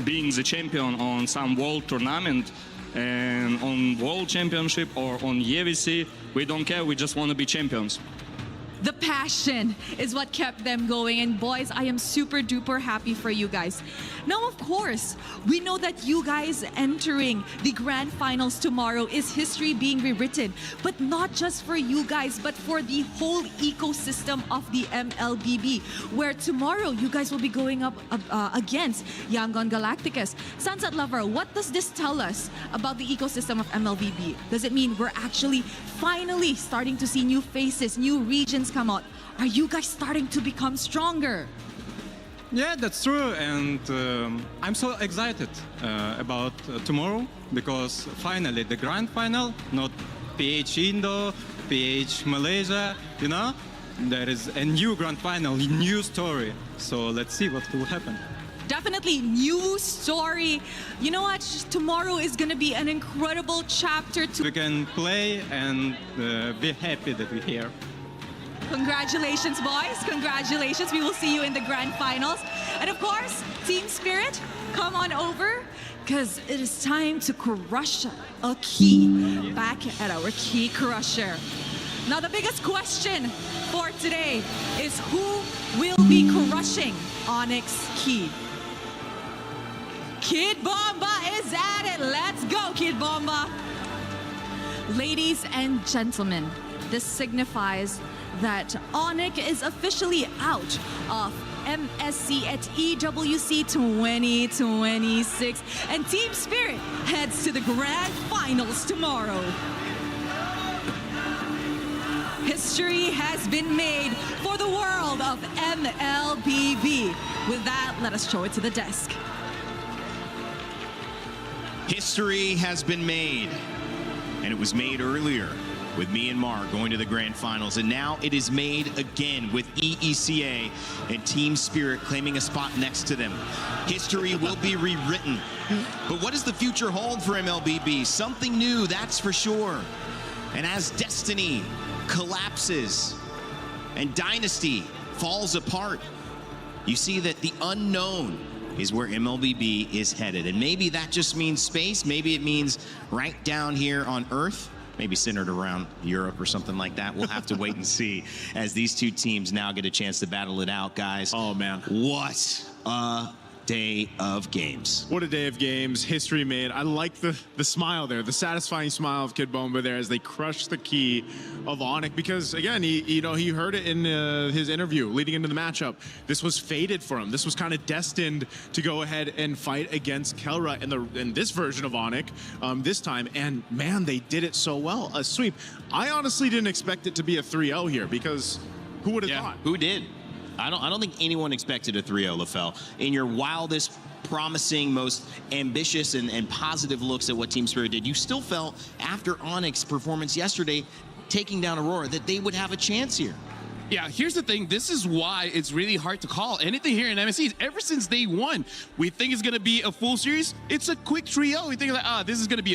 being the champion on some world tournament and on world championship or on EWC, we don't care, we just want to be champions. The passion is what kept them going. And boys, I am super duper happy for you guys. Now, of course, we know that you guys entering the grand finals tomorrow is history being rewritten. But not just for you guys, but for the whole ecosystem of the MLBB, where tomorrow you guys will be going up against Yangon Galacticos. Sunset Lover, what does this tell us about the ecosystem of MLBB? Does it mean we're actually finally starting to see new faces, new regions come out? Are you guys starting to become stronger? Yeah, that's true, and I'm so excited about tomorrow because finally the grand final, not PH Indo, PH Malaysia, you know, there is a new grand final, new story. So let's see what will happen. Definitely new story. You know what? Tomorrow is going to be an incredible chapter. We can play and be happy that we're here. Congratulations, boys. Congratulations. We will see you in the grand finals. And of course, Team Spirit, come on over because it is time to crush a key back at our key crusher. Now, the biggest question for today is who will be crushing Onyx Key? Kid Bomba is at it. Let's go, Kid Bomba. Ladies and gentlemen, this signifies that ONIC is officially out of MSC at EWC 2026, and Team Spirit heads to the grand finals tomorrow. History has been made for the world of MLBB. With that, let us show it to the desk. History has been made, and it was made earlier with Myanmar going to the grand finals, and now it is made again with EECA and Team Spirit claiming a spot next to them. History will be rewritten, but what does the future hold for MLBB? Something new, that's for sure. And as destiny collapses and dynasty falls apart, you see that the unknown is where MLBB is headed. And maybe that just means space, maybe it means right down here on Earth. maybe centered around Europe or something like that. We'll have to wait and see as these two teams now get a chance to battle it out, guys. Oh, man. What a day of games. What a day of games. History made. I like the smile there, the satisfying smile of Kid Bomba there as they crush the key of ONIC, because again, he heard it in his interview leading into the matchup. This was fated for him. This was kind of destined to go ahead and fight against Kelra in this version of ONIC this time, and man, they did it so well. A sweep. I honestly didn't expect it to be a 3-0 here, because who would have thought? Who did? I don't think anyone expected a 3-0, LaFell. In your wildest, promising, most ambitious and positive looks at what Team Spirit did, you still felt after ONIC's performance yesterday, taking down Aurora, that they would have a chance here. Yeah, here's the thing. This is why it's really hard to call anything here in MSC. Ever since day one, we think it's going to be a full series. It's a quick 3-0. We think like, this is going to be a